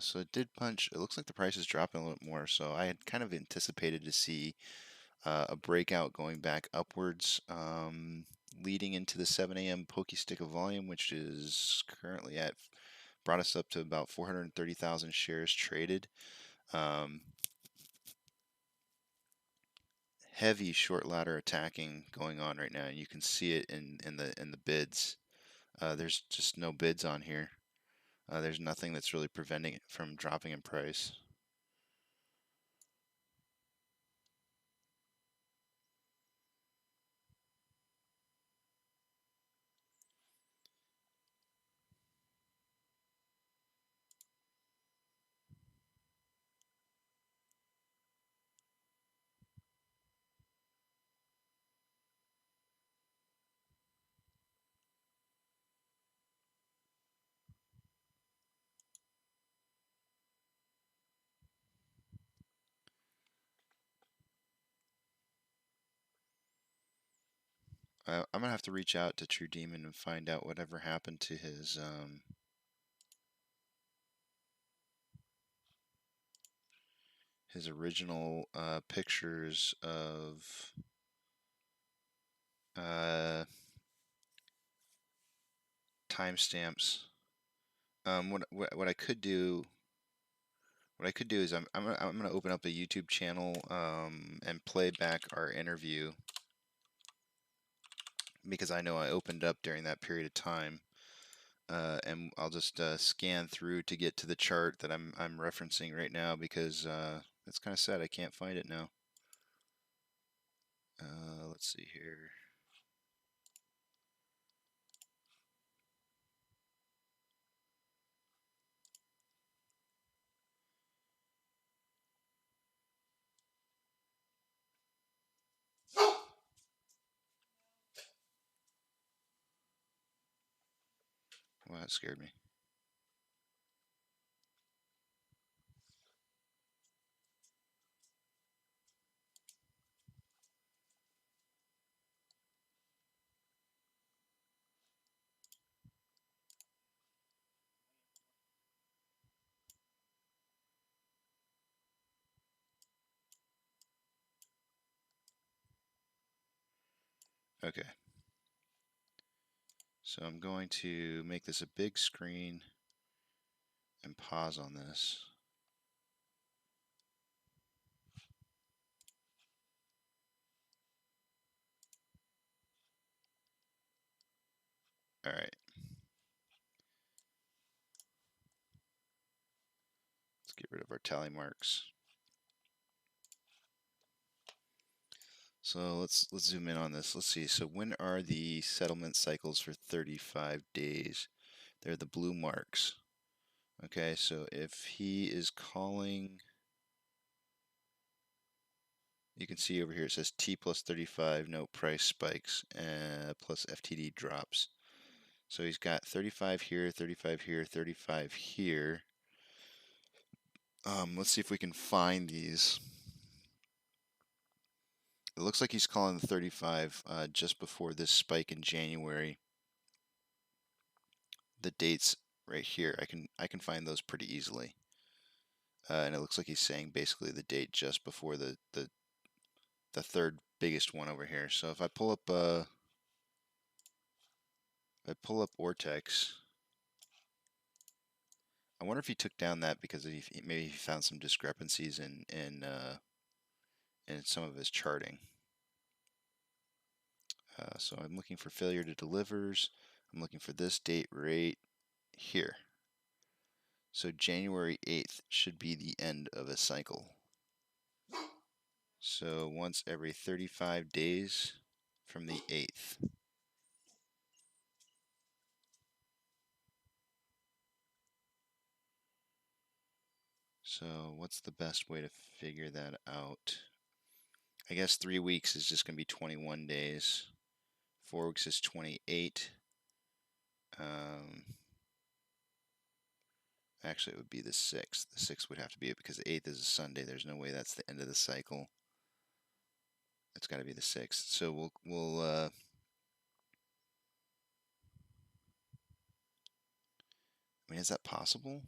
So it did punch. It looks like the price is dropping a little more. So I had kind of anticipated to see a breakout going back upwards, leading into the 7 a.m. pokey stick of volume, which is currently brought us up to about 430,000 shares traded. Heavy short ladder attacking going on right now, and you can see it in the bids. There's just no bids on here. There's nothing that's really preventing it from dropping in price. I'm gonna have to reach out to True Demon and find out whatever happened to his original pictures of timestamps. What I could do. What I could do is I'm gonna open up a YouTube channel and play back our interview, because I know I opened up during that period of time, and I'll just scan through to get to the chart that I'm referencing right now, because it's kind of sad I can't find it now. Let's see here. Well, that scared me. Okay. So I'm going to make this a big screen and pause on this. All right. Let's get rid of our tally marks. So let's zoom in on this. Let's see. So when are the settlement cycles for 35 days? They're the blue marks. Okay, so if he is calling, you can see over here it says T plus 35, no price spikes, plus FTD drops. So he's got 35 here, 35 here, 35 here. Let's see if we can find these. It looks like he's calling the 35 just before this spike in January. The dates right here, I can find those pretty easily. And it looks like he's saying basically the date just before the third biggest one over here. So if I pull up Ortex, I wonder if he took down that because maybe he found some discrepancies in some of his charting. So I'm looking for failure to delivers. I'm looking for this date right here. So January 8th should be the end of a cycle. So once every 35 days from the 8th. So what's the best way to figure that out? I guess 3 weeks is just going to be 21 days. 4 weeks is 28. Actually, it would be the 6th. The 6th would have to be it because the 8th is a Sunday. There's no way that's the end of the cycle. It's got to be the 6th. So we'll I mean, is that possible?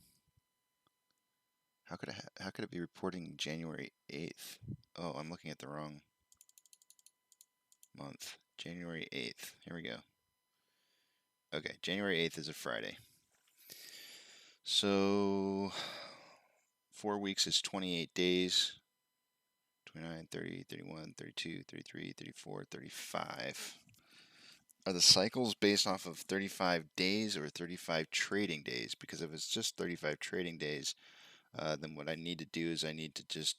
how could it be reporting January 8th? Oh, I'm looking at the wrong month. January 8th. Here we go. Okay, January 8th is a Friday. So 4 weeks is 28 days. 29, 30, 31, 32, 33, 34, 35. Are the cycles based off of 35 days or 35 trading days? Because if it's just 35 trading days, then what I need to do is I need to just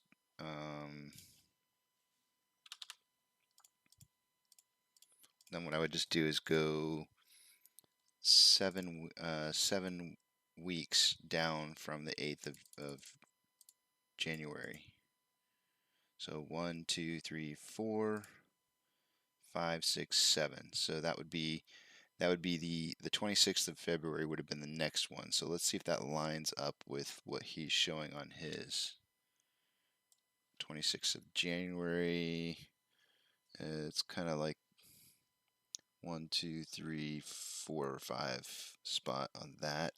then what I would just do is go 7 weeks down from the 8th of January. So 1, 2, 3, 4, 5, 6, 7. So that would be the 26th of February would have been the next one. So let's see if that lines up with what he's showing on his. 26th of January. It's kind of like 1, 2, 3, 4, 5 spot on that.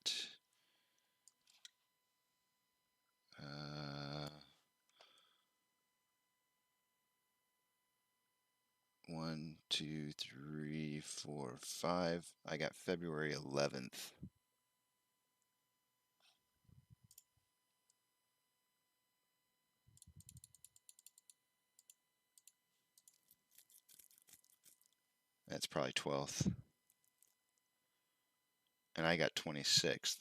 1, 2, 3, 4, 5. I got February 11th. That's probably 12th. And I got 26th.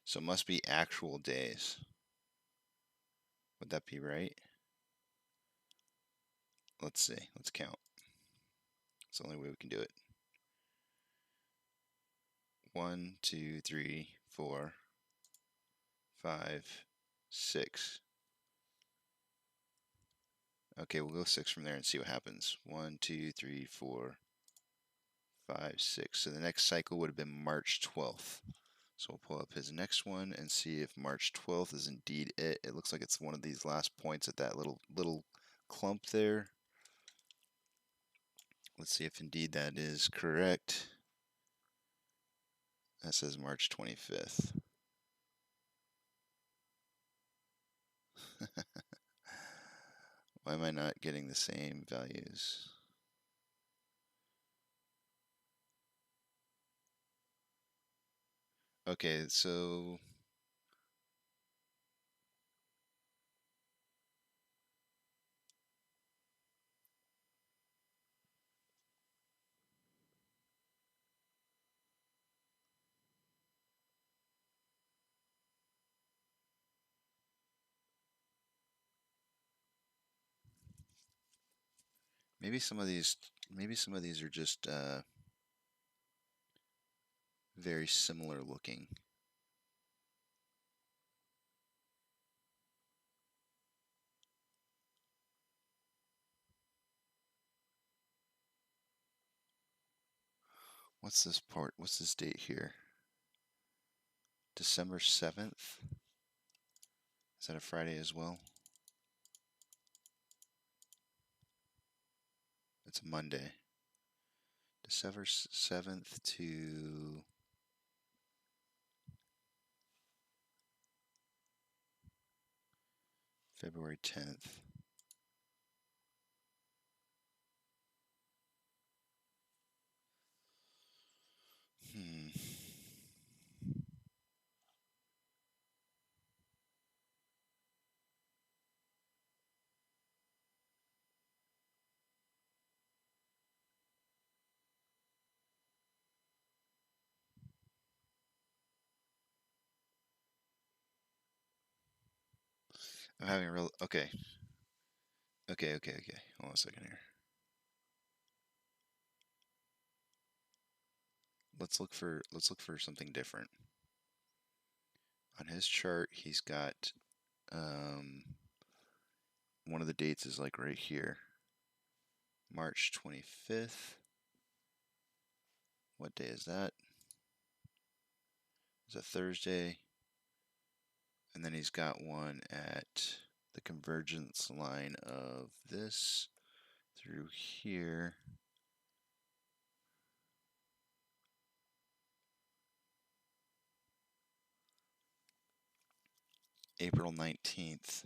So it must be actual days. Would that be right? Let's see. Let's count. It's the only way we can do it. 1, 2, 3, 4, 5, 6. Okay, we'll go 6 from there and see what happens. 1, 2, 3, 4, 5, 6. So the next cycle would have been March 12th. So we'll pull up his next one and see if March 12th is indeed it. It looks like it's one of these last points at that little clump there. Let's see if indeed that is correct. That says March 25th. Why am I not getting the same values? Okay, so maybe some of these are just very similar looking. What's this part? What's this date here? December 7th? Is that a Friday as well? It's a Monday. December 7th to February 10th. I'm having a real okay. Okay. Hold on a second here. Let's look for something different. On his chart, he's got one of the dates is like right here. March 25th. What day is that? It's a Thursday. And then he's got one at the convergence line of this through here. April 19th.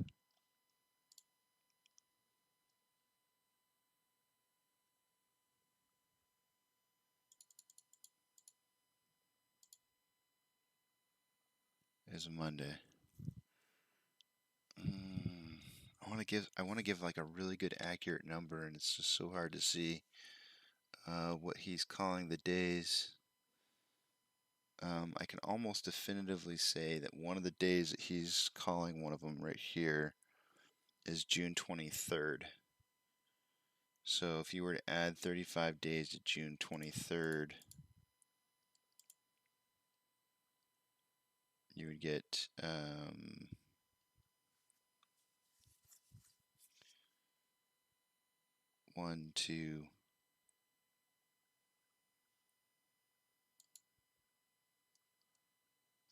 Is a Monday. I want to give like a really good accurate number, and it's just so hard to see what he's calling the days. I can almost definitively say that one of the days that he's calling, one of them right here, is June 23rd. So if you were to add 35 days to June 23rd, you would get 1, 2,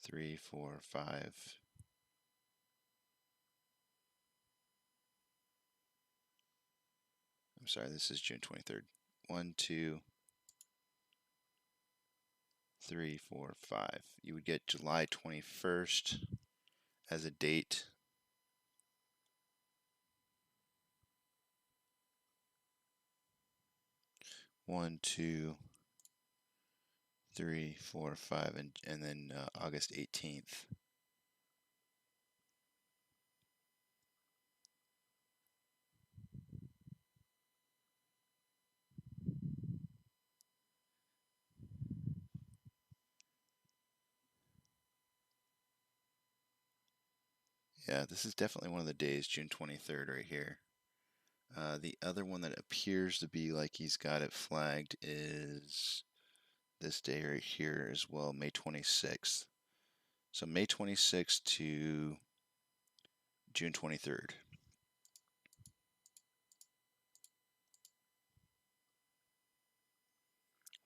3, 4, 5. I'm sorry, this is June 23rd. 1, 2, 3, 4, 5. You would get July 21st as a date. One, 2, 3, 4, 5, and then August 18th. Yeah, this is definitely one of the days, June 23rd right here. The other one that appears to be like he's got it flagged is this day right here as well, May 26th. So May 26th to June 23rd.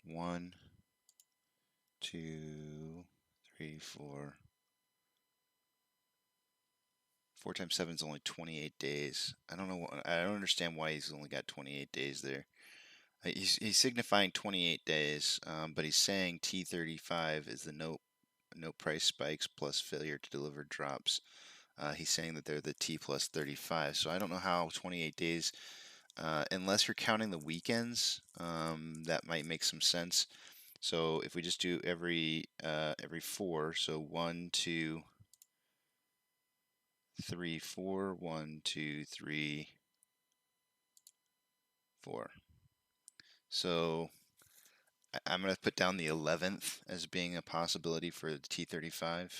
One, 2, 3, 4. 4 times 7 is only 28 days. I don't know. I don't understand why he's only got 28 days there. He's signifying 28 days, but he's saying T35 is the note price spikes plus failure to deliver drops. He's saying that they're the T plus 35. So I don't know how 28 days, unless you're counting the weekends, that might make some sense. So if we just do every 4, so 1, 2, 3, 4, 1, 2, 3, 4. So I'm going to put down the 11th as being a possibility for the T35.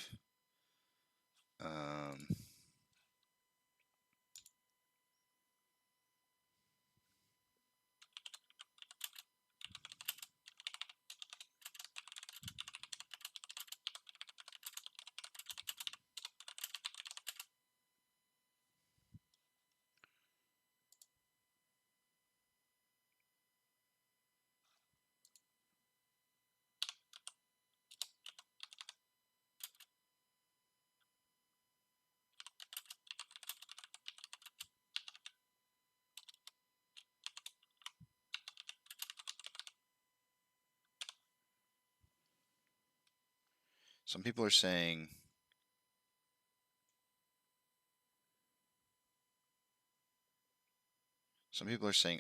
Some people are saying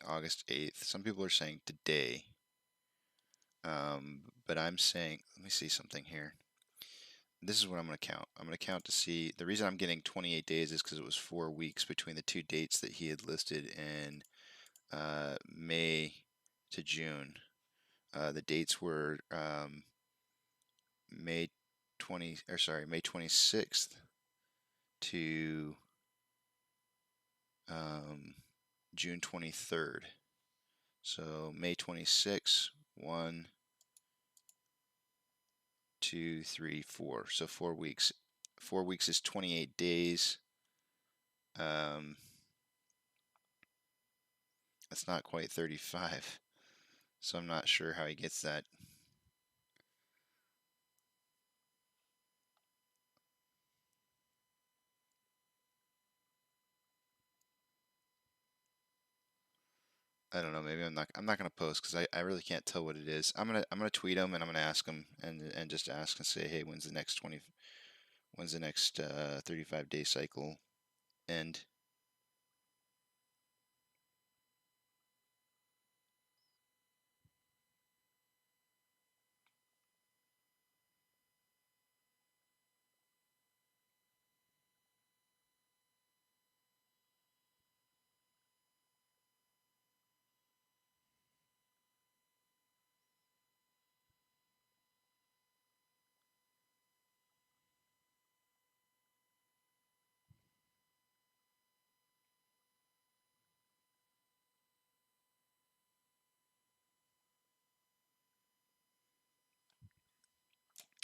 August 8th. Some people are saying today. But I'm saying, let me see something here. This is what I'm going to count. I'm going to count to see. The reason I'm getting 28 days is because it was 4 weeks between the two dates that he had listed in May to June. The dates were May 26th to June 23rd. So May 26th, 1, 2, 3, 4. So 4 weeks. 4 weeks is 28 days. That's not quite 35. So I'm not sure how he gets that. I don't know. Maybe I'm not gonna post because I really can't tell what it is. I'm gonna tweet him and I'm gonna ask him and just ask and say, hey, when's the next When's the next 35-day cycle end?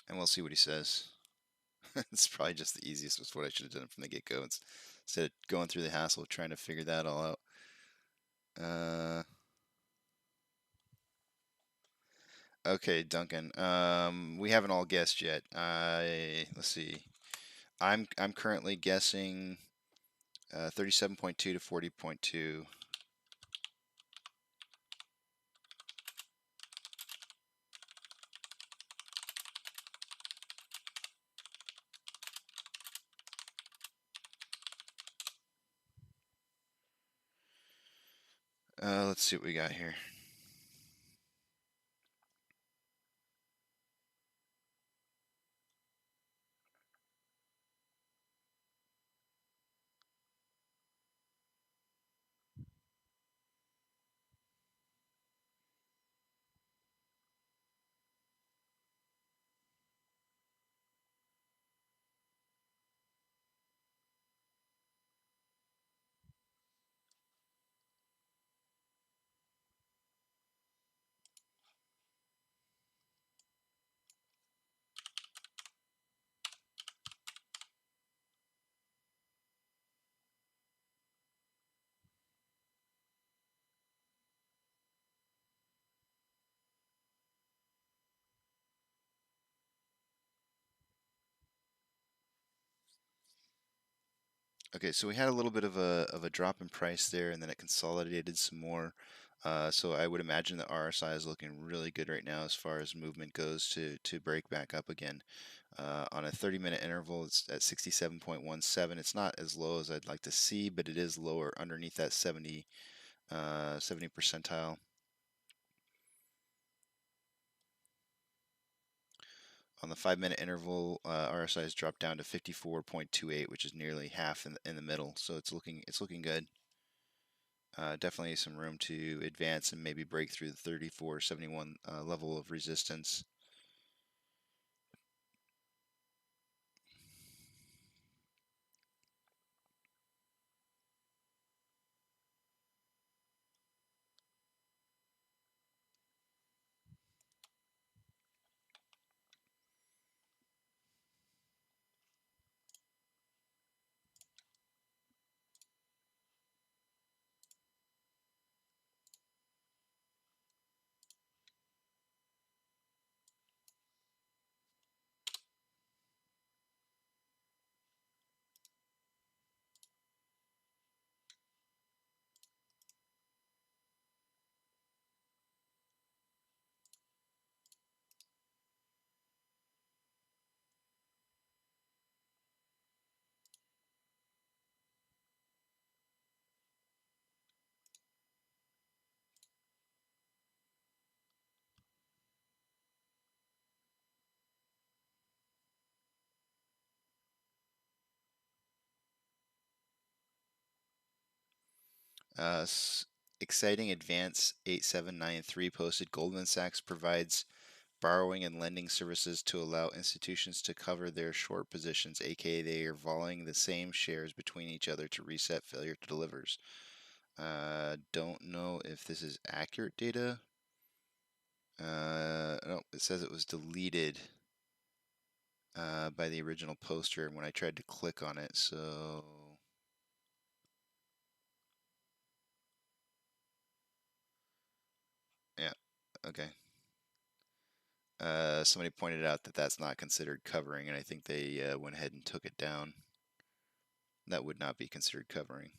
And we'll see what he says. It's probably just the easiest. Was what I should have done from the get-go instead of going through the hassle of trying to figure that all out. Okay, Duncan. We haven't all guessed yet. Let's see. I'm currently guessing 37.2 to 40.2. Let's see what we got here. Okay, so we had a little bit of a drop in price there, and then it consolidated some more. So I would imagine the RSI is looking really good right now as far as movement goes to break back up again. On a 30-minute interval, it's at 67.17. It's not as low as I'd like to see, but it is lower underneath that 70 percentile. On the 5-minute interval, RSI has dropped down to 54.28, which is nearly half in the middle. So it's looking good. Definitely some room to advance and maybe break through the 34.71 level of resistance. Uh, Exciting Advance 8793 posted Goldman Sachs provides borrowing and lending services to allow institutions to cover their short positions, aka they are volleying the same shares between each other to reset failure to delivers. Don't know if this is accurate data. No, it says it was deleted by the original poster when I tried to click on it, so yeah, okay. Somebody pointed out that that's not considered covering, and I think they went ahead and took it down. That would not be considered covering.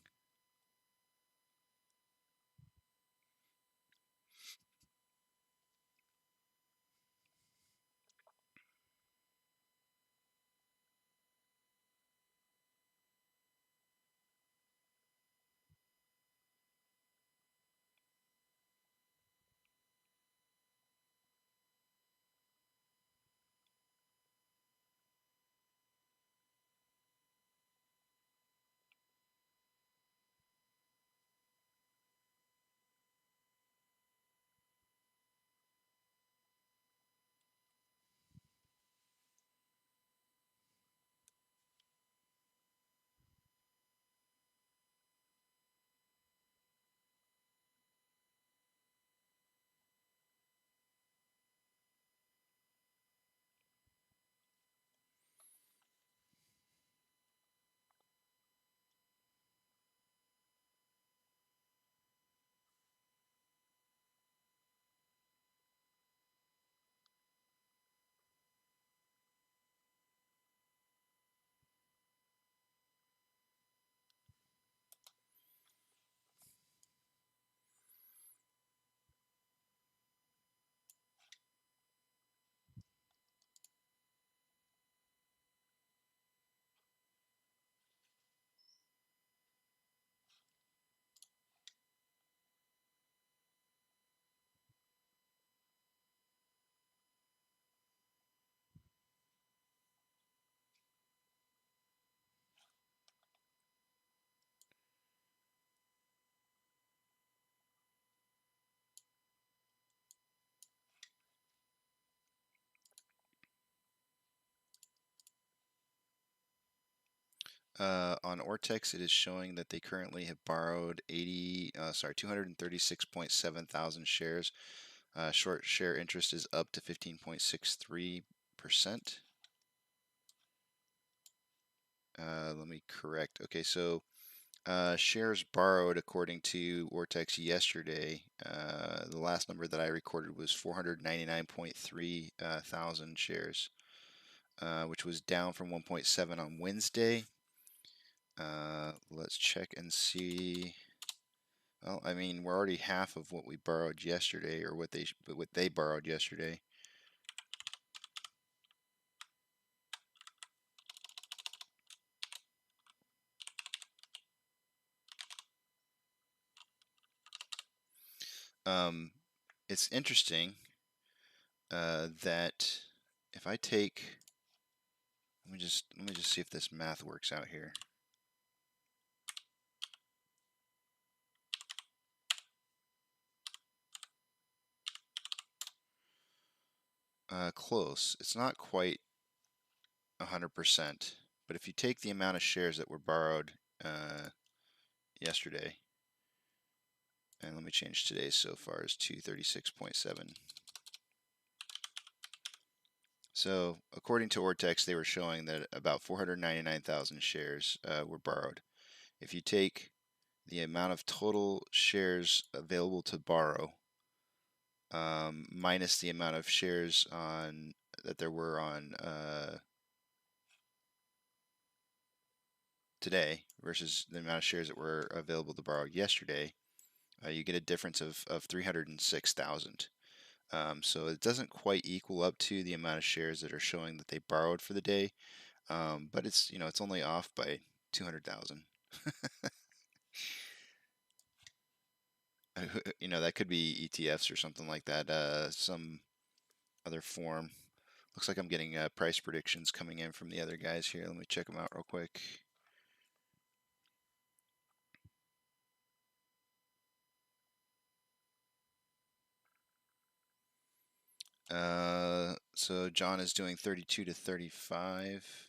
On Ortex, it is showing that they currently have borrowed 236.7 thousand shares. Short share interest is up to 15.63%. Let me correct. Okay, so shares borrowed according to Ortex yesterday, the last number that I recorded was 499.3 thousand shares, which was down from 1.7 on Wednesday. Let's check and see. Well, I mean, we're already half of what we borrowed yesterday, or what they borrowed yesterday. It's interesting that if I take, let me just see if this math works out here. Close. It's not quite 100%, but if you take the amount of shares that were borrowed yesterday, and let me change today so far as 236.7. So according to Ortex, they were showing that about 499,000 shares were borrowed. If you take the amount of total shares available to borrow minus the amount of shares that there were on today versus the amount of shares that were available to borrow yesterday, you get a difference of 306,000. So it doesn't quite equal up to the amount of shares that are showing that they borrowed for the day, but it's it's only off by 200,000. That could be ETFs or something like that, some other form. Looks like I'm getting price predictions coming in from the other guys here. Let me check them out real quick. So John is doing 32 to 35.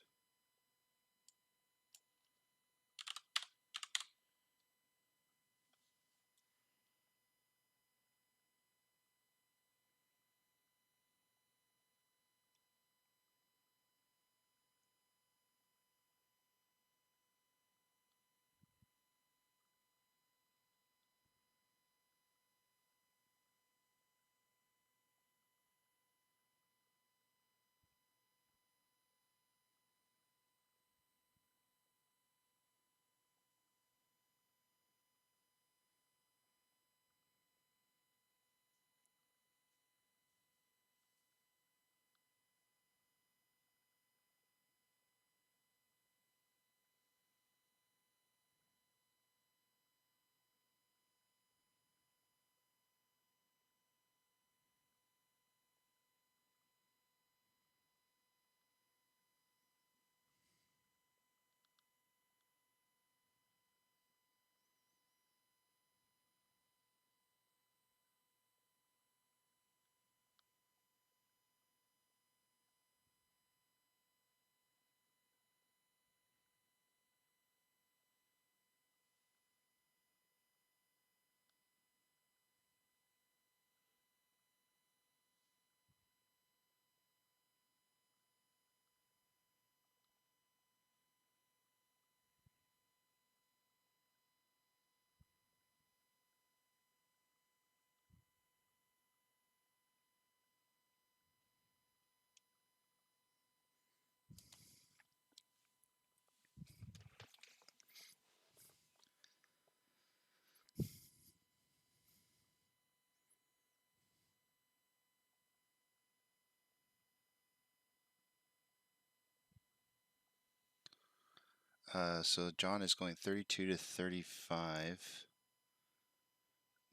So John is going 32 to 35.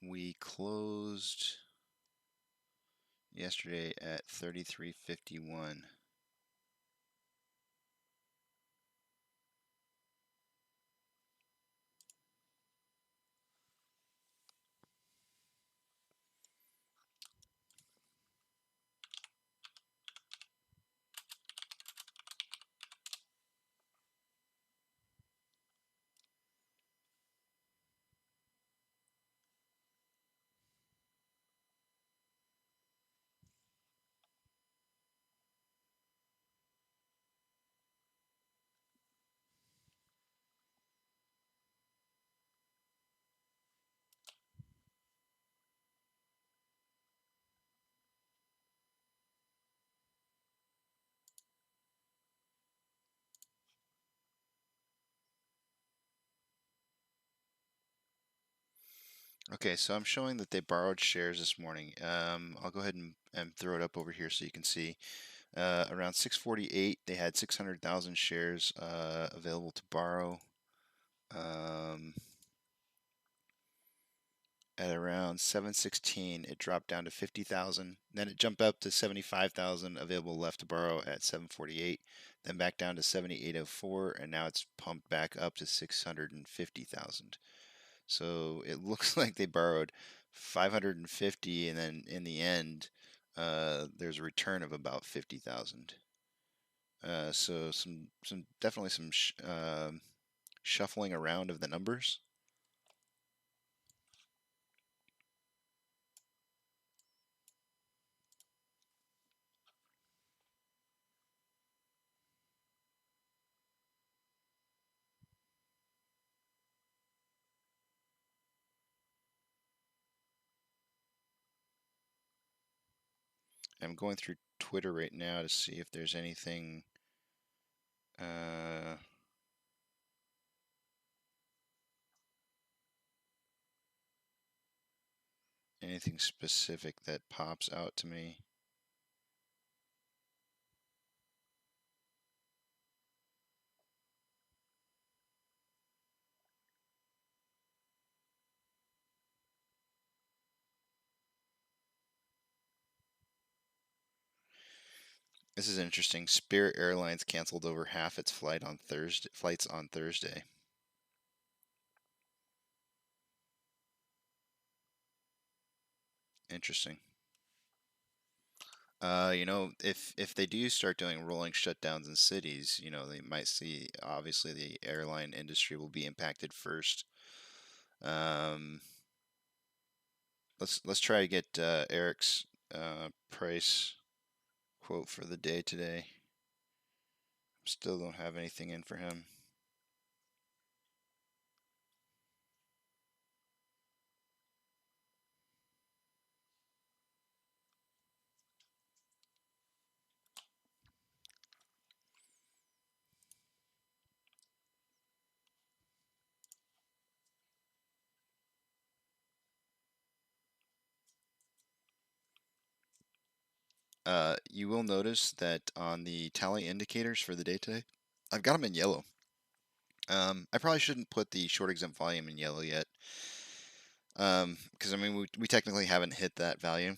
We closed yesterday at 33.51. Okay, so I'm showing that they borrowed shares this morning. I'll go ahead and throw it up over here so you can see. Around 6:48, they had 600,000 shares available to borrow. At around 7:16, it dropped down to 50,000. Then it jumped up to 75,000 available left to borrow at 7:48. Then back down to 7804, and now it's pumped back up to 650,000. So it looks like they borrowed 550, and then in the end, there's a return of about 50,000. So some definitely some shuffling around of the numbers. I'm going through Twitter right now to see if there's anything anything specific that pops out to me. This is interesting. Spirit Airlines canceled over half its flights on Thursday. Interesting. If they do start doing rolling shutdowns in cities, they might see, obviously the airline industry will be impacted first. Let's try to get Eric's price quote for the day today. Still don't have anything in for him. You will notice that on the tally indicators for the day today, I've got them in yellow. I probably shouldn't put the short exempt volume in yellow yet, because I mean we technically haven't hit that value.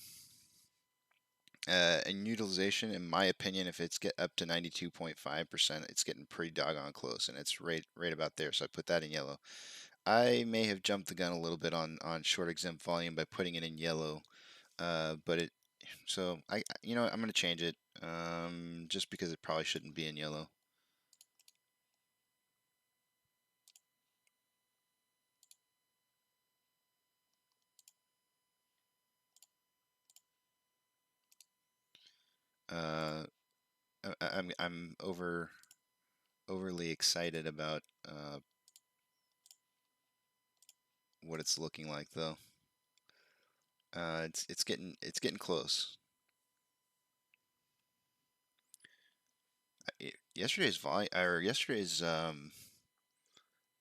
And utilization, in my opinion, if it's get up to 92.5%, it's getting pretty doggone close, and it's right about there. So I put that in yellow. I may have jumped the gun a little bit on short exempt volume by putting it in yellow, but it. So I'm gonna change it, just because it probably shouldn't be in yellow. I'm overly excited about what it's looking like though. It's getting close. Yesterday's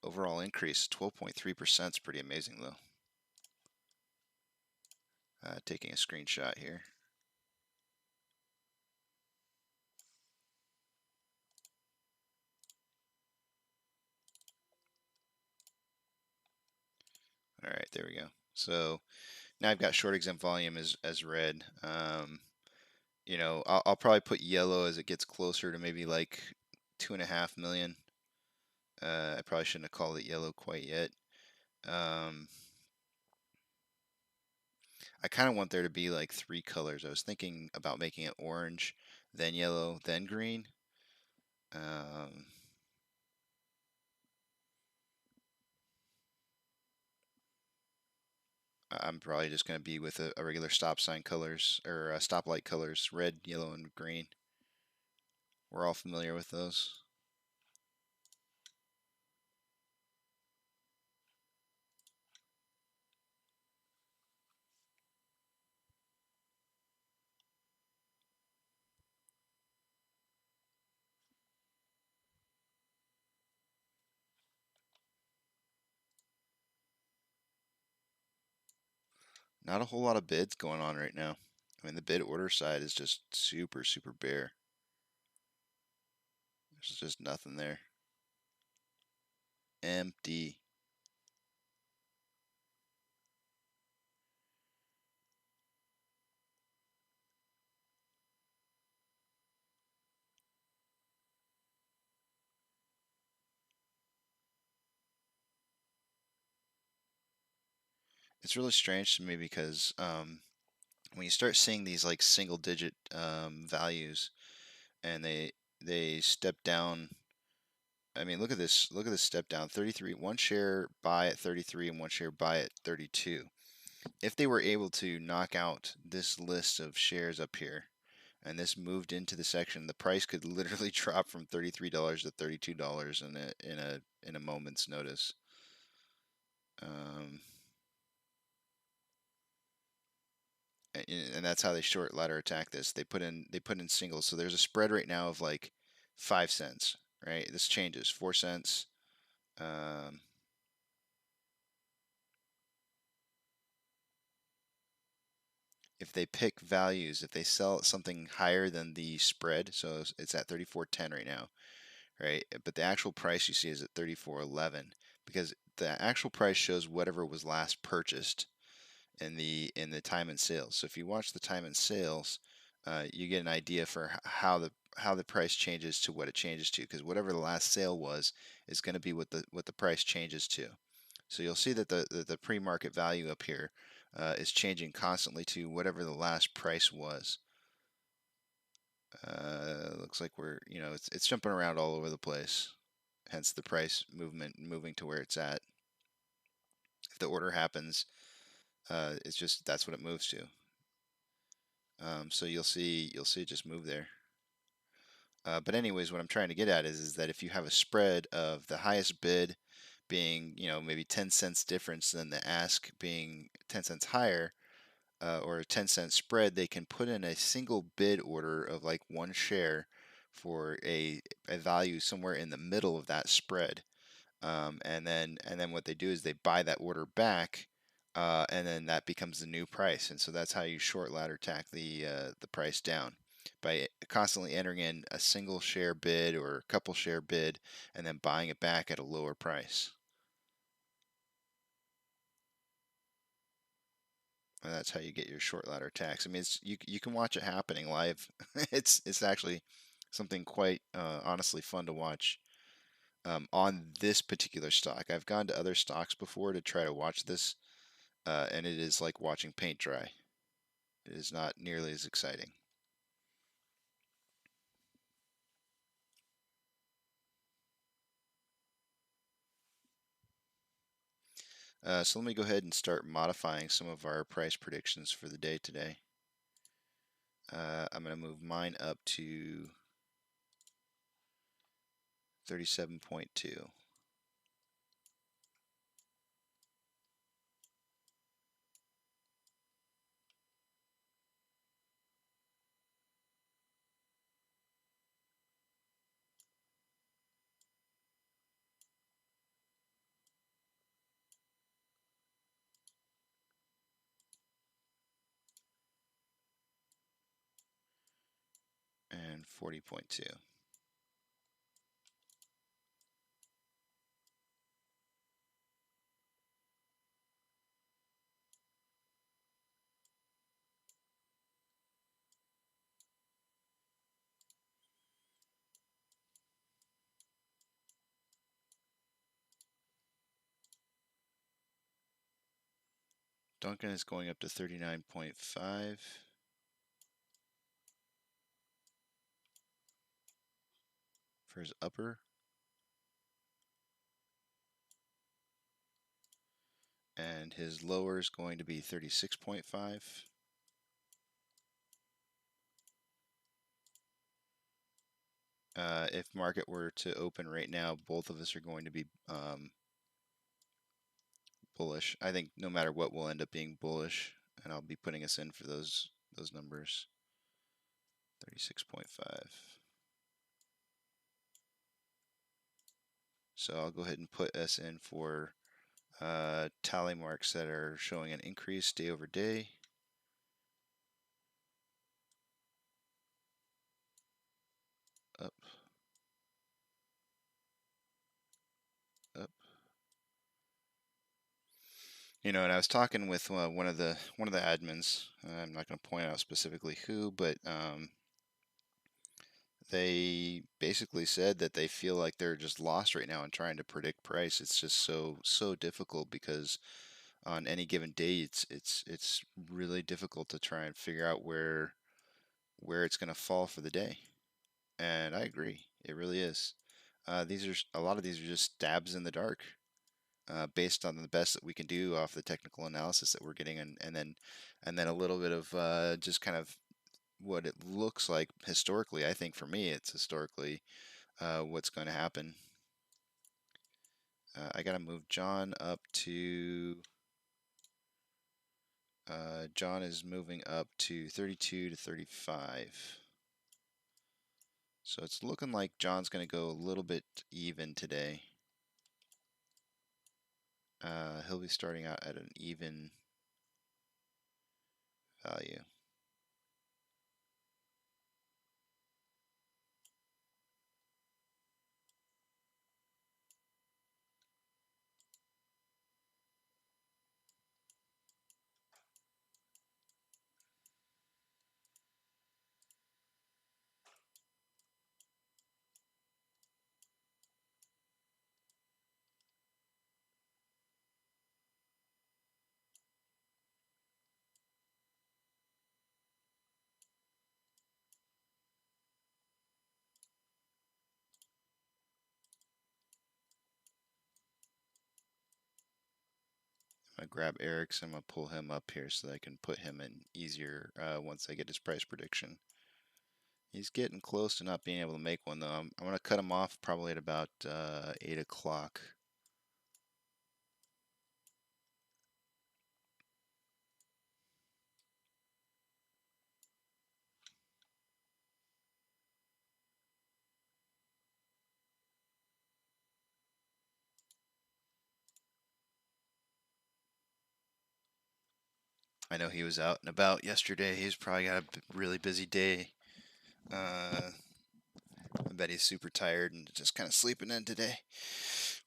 overall increase 12.3% is pretty amazing though. Taking a screenshot here. All right, there we go. So now I've got short exempt volume as red. I'll probably put yellow as it gets closer to maybe like 2.5 million. I probably shouldn't have called it yellow quite yet. I kind of want there to be like 3 colors. I was thinking about making it orange, then yellow, then green. I'm probably just going to be with a regular stop sign colors, or stoplight colors, red, yellow, and green. We're all familiar with those. Not a whole lot of bids going on right now. I mean, the bid order side is just super, super bare. There's just nothing there. Empty. It's really strange to me because when you start seeing these like single digit values and they step down. I mean, look at this. Look at this step down. 33. One share buy at 33 and one share buy at 32. If they were able to knock out this list of shares up here and this moved into the section, the price could literally drop from $33 to $32 in a moment's notice. Um, and that's how they short ladder attack this. They put in singles. So there's a spread right now of like 5 cents. Right. This changes 4 cents. Um, if they pick values, if they sell something higher than the spread, so it's at 34.10 right now, right? But the actual price you see is at 34.11 because the actual price shows whatever was last purchased in the time and sales. So if you watch the time and sales, you get an idea for how the price changes to what it changes to, because whatever the last sale was is going to be what the price changes to. So you'll see that the pre-market value up here is changing constantly to whatever the last price was. Looks like it's jumping around all over the place. Hence the price movement moving to where it's at. If the order happens, it's just that's what it moves to. So you'll see it just move there. But anyways, what I'm trying to get at is that if you have a spread of the highest bid being maybe 10 cents difference than the ask being 10 cents higher, or a 10-cent spread, they can put in a single bid order of like one share for a value somewhere in the middle of that spread. And then what they do is they buy that order back, and then that becomes the new price. And so that's how you short ladder tack the price down by constantly entering in a single share bid or a couple share bid and then buying it back at a lower price. And that's how you get your short ladder attacks. I mean, you can watch it happening live. It's actually something quite honestly fun to watch on this particular stock. I've gone to other stocks before to try to watch this, and it is like watching paint dry. It is not nearly as exciting. So let me go ahead and start modifying some of our price predictions for the day today. I'm going to move mine up to 37.2. And 40.2. Duncan is going up to 39.5 for his upper. And his lower is going to be 36.5. If market were to open right now, both of us are going to be bullish. I think no matter what, we'll end up being bullish, and I'll be putting us in for those numbers. 36.5. So I'll go ahead and put us in for tally marks that are showing an increase day over day. Up, up. You know, and I was talking with one of the admins. I'm not going to point out specifically who, but they basically said that they feel like they're just lost right now in trying to predict price. It's just so difficult because on any given day, it's really difficult to try and figure out where it's going to fall for the day. And I agree, it really is. These are a lot of these are just stabs in the dark, based on the best that we can do off the technical analysis that we're getting, and then a little bit of just kind of what it looks like historically. I think for me, it's historically what's going to happen. I got to move John up to. John is moving up to 32 to 35. So it's looking like John's going to go a little bit even today. He'll be starting out at an even value. I'm going to grab Eric's. I'm going to pull him up here so that I can put him in easier once I get his price prediction. He's getting close to not being able to make one, though. I'm going to cut him off probably at about 8 o'clock. I know he was out and about yesterday. He's probably got a really busy day. I bet he's super tired and just kind of sleeping in today,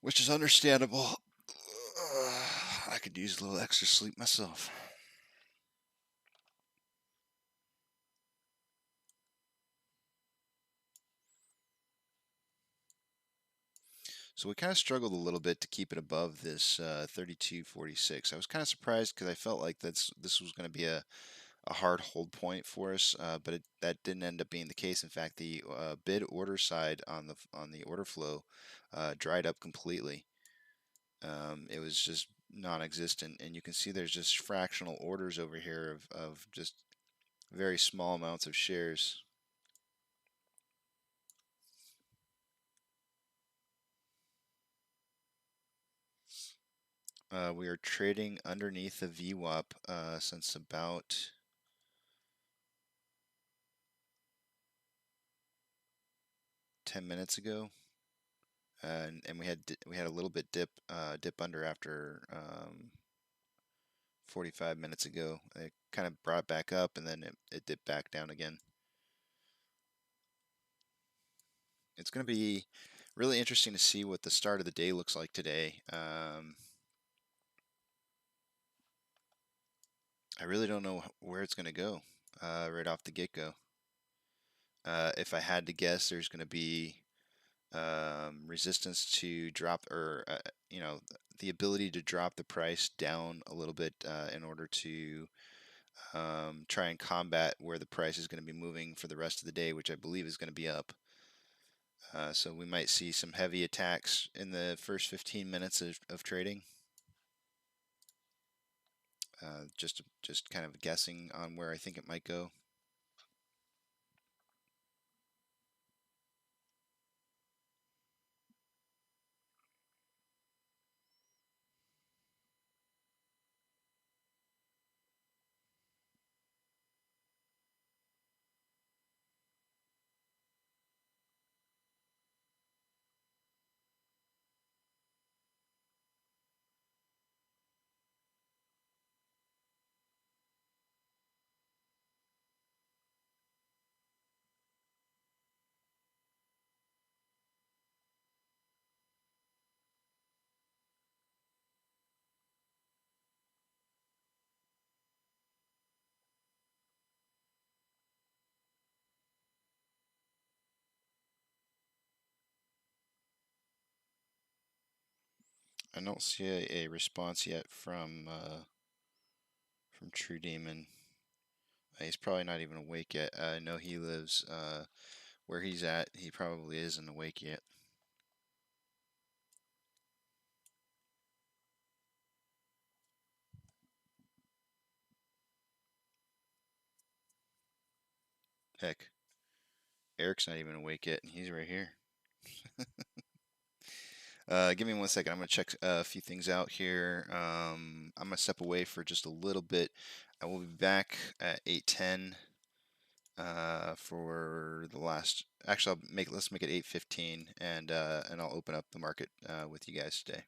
which is understandable. I could use a little extra sleep myself. So we kind of struggled a little bit to keep it above this 32.46. I was kind of surprised because I felt like this was going to be a hard hold point for us, but that didn't end up being the case. In fact, the bid order side on the order flow dried up completely. It was just non-existent, and you can see there's just fractional orders over here of just very small amounts of shares. We are trading underneath the VWAP since about 10 minutes ago, and we had a little bit dip under after 45 minutes ago. It kind of brought back up, and then it dipped back down again. It's going to be really interesting to see what the start of the day looks like today. I really don't know where it's going to go right off the get-go. If I had to guess, there's going to be resistance to drop, or the ability to drop the price down a little bit in order to try and combat where the price is going to be moving for the rest of the day, which I believe is going to be up. So we might see some heavy attacks in the first 15 minutes of trading. Just kind of guessing on where I think it might go. I don't see a response yet from True Demon. He's probably not even awake yet. I know he lives where he's at. He probably isn't awake yet. Heck, Eric's not even awake yet, and he's right here. Give me 1 second. I'm going to check a few things out here. I'm going to step away for just a little bit. I will be back at 8:10 for the last. Actually, let's make it 8:15, and I'll open up the market with you guys today.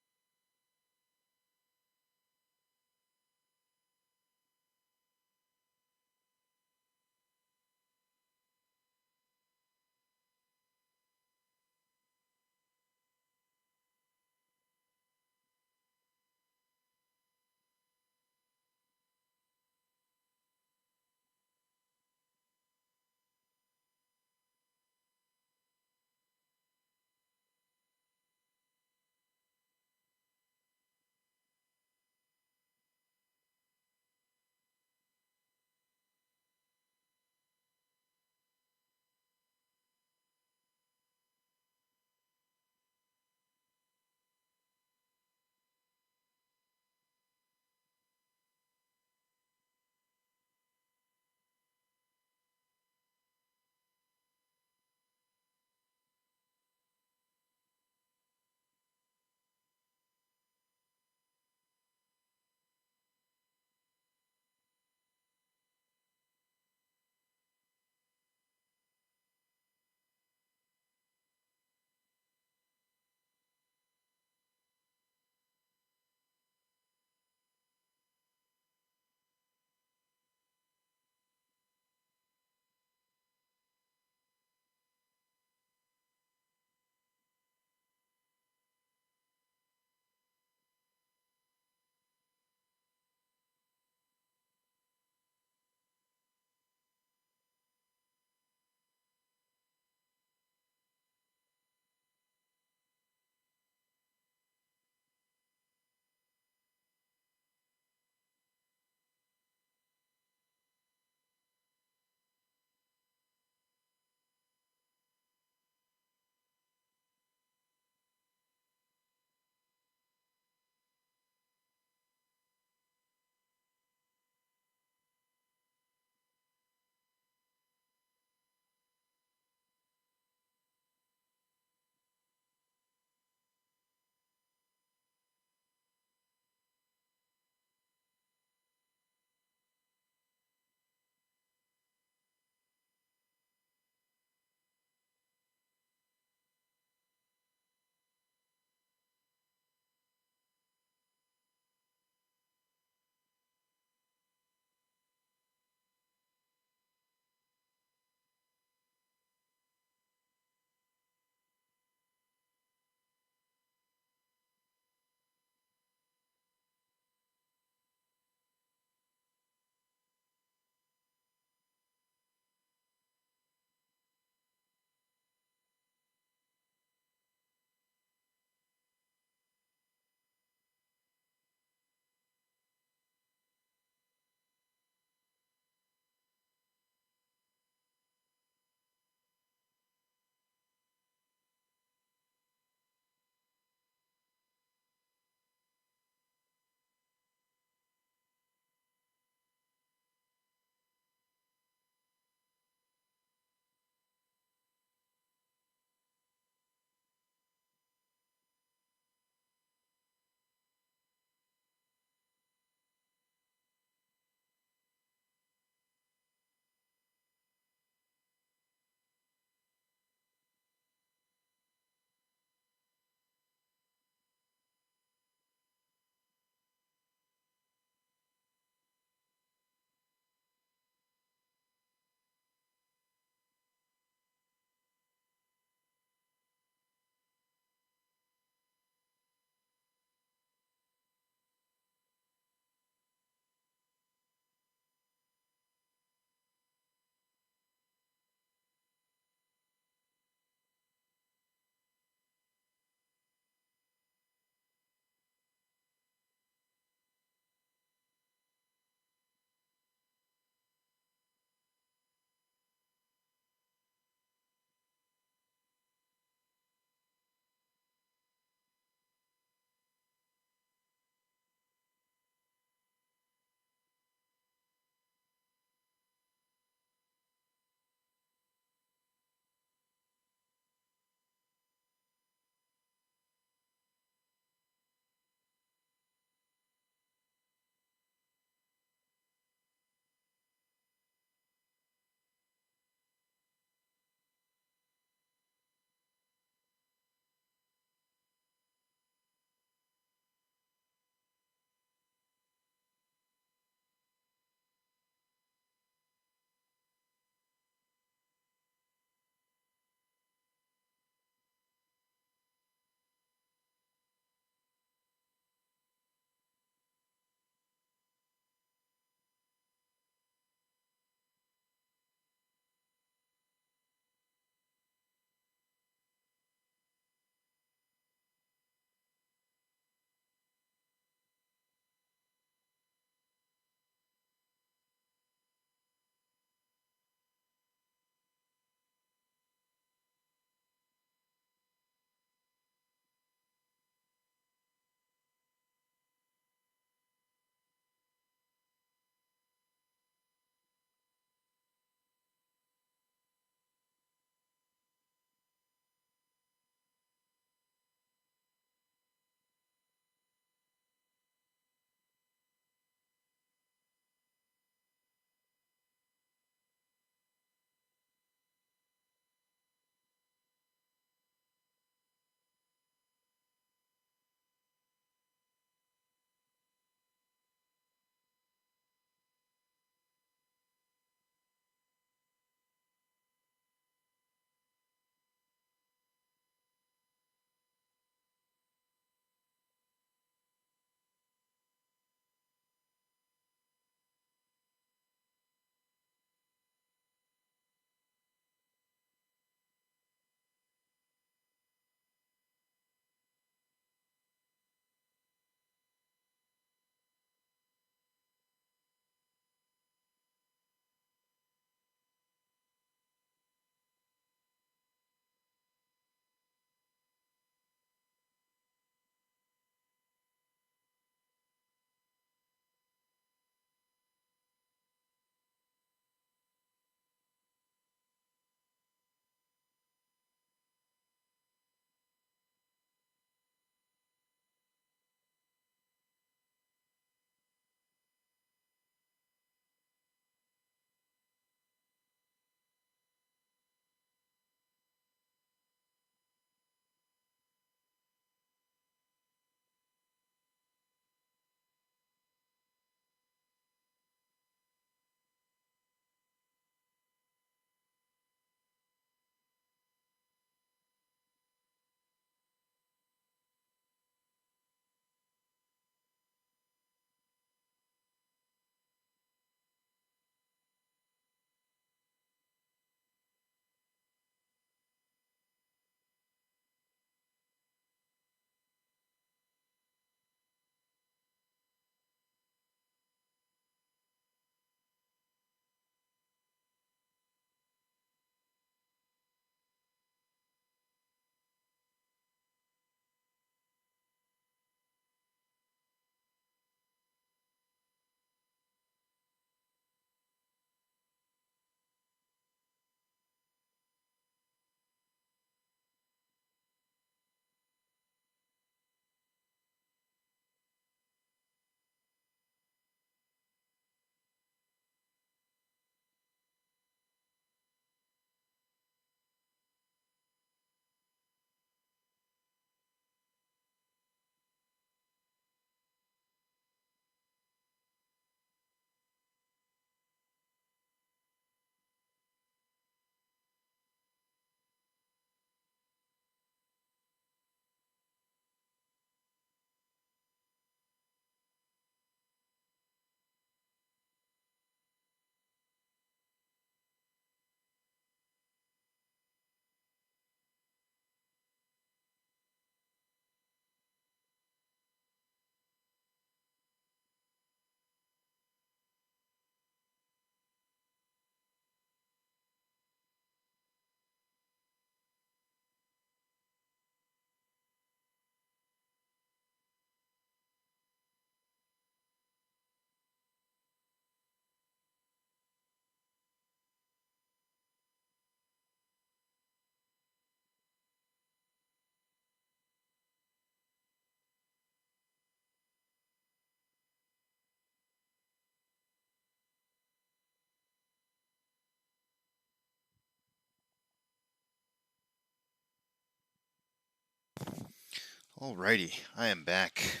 Alrighty, I am back.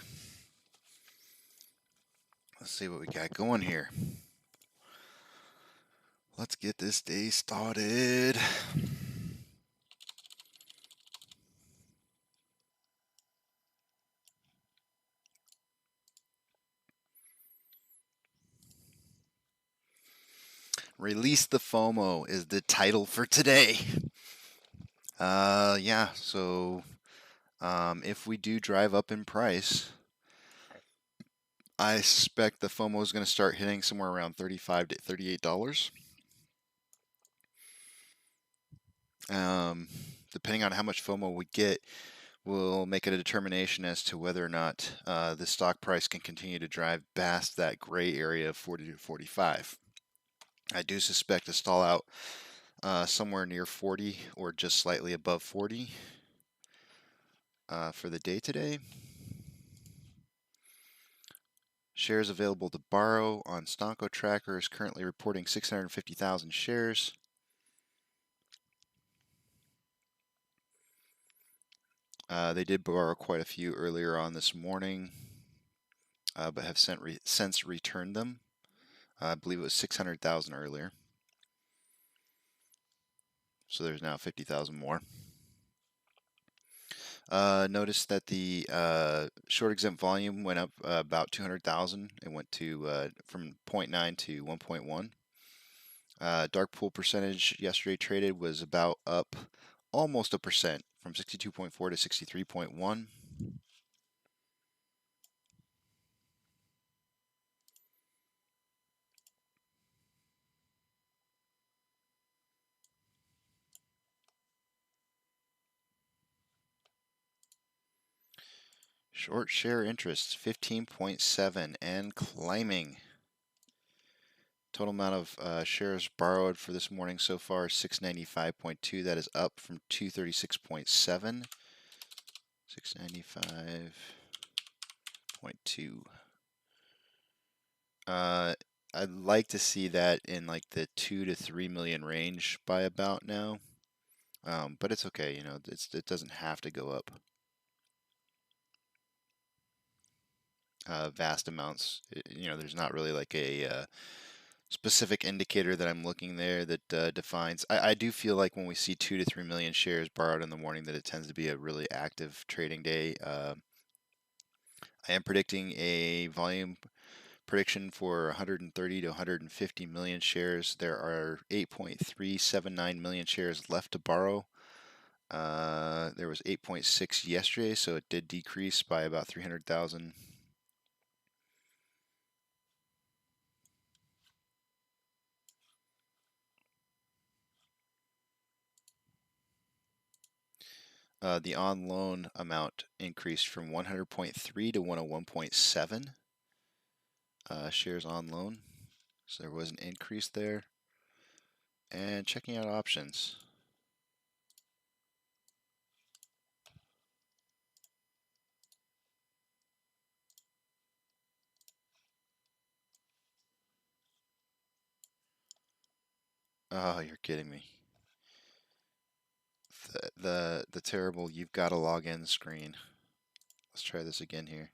Let's see what we got going here. Let's get this day started. Release the FOMO is the title for today. Yeah, so if we do drive up in price, I suspect the FOMO is going to start hitting somewhere around $35 to $38. Depending on how much FOMO we get, we'll make it a determination as to whether or not the stock price can continue to drive past that gray area of 40 to 45. I do suspect a stall out somewhere near 40 or just slightly above 40 for the day today. Shares available to borrow on Stonko Tracker is currently reporting 650,000 shares. They did borrow quite a few earlier on this morning, but have since returned them. I believe it was 600,000 earlier. So there's now 50,000 more. Notice that the short exempt volume went up about 200,000. It went to from 0.9 to 1.1. Dark pool percentage yesterday traded was about up almost a percent from 62.4 to 63.1. Short share interest 15.7 and climbing. Total amount of shares borrowed for this morning so far 695.2. That is up from 236.7. 695.2. I'd like to see that in like the 2 to 3 million range by about now. But it's okay, you know, it doesn't have to go up vast amounts. You know, there's not really like a specific indicator that I'm looking there that defines. I do feel like when we see 2 to 3 million shares borrowed in the morning that it tends to be a really active trading day. I am predicting a volume prediction for 130 to 150 million shares. There are 8.379 million shares left to borrow. There was 8.6 yesterday, so it did decrease by about 300,000. The on loan amount increased from 100.3 to 101.7 shares on loan. So there was an increase there. And checking out options. Oh, you're kidding me. The terrible you've got to log in screen. Let's try this again here.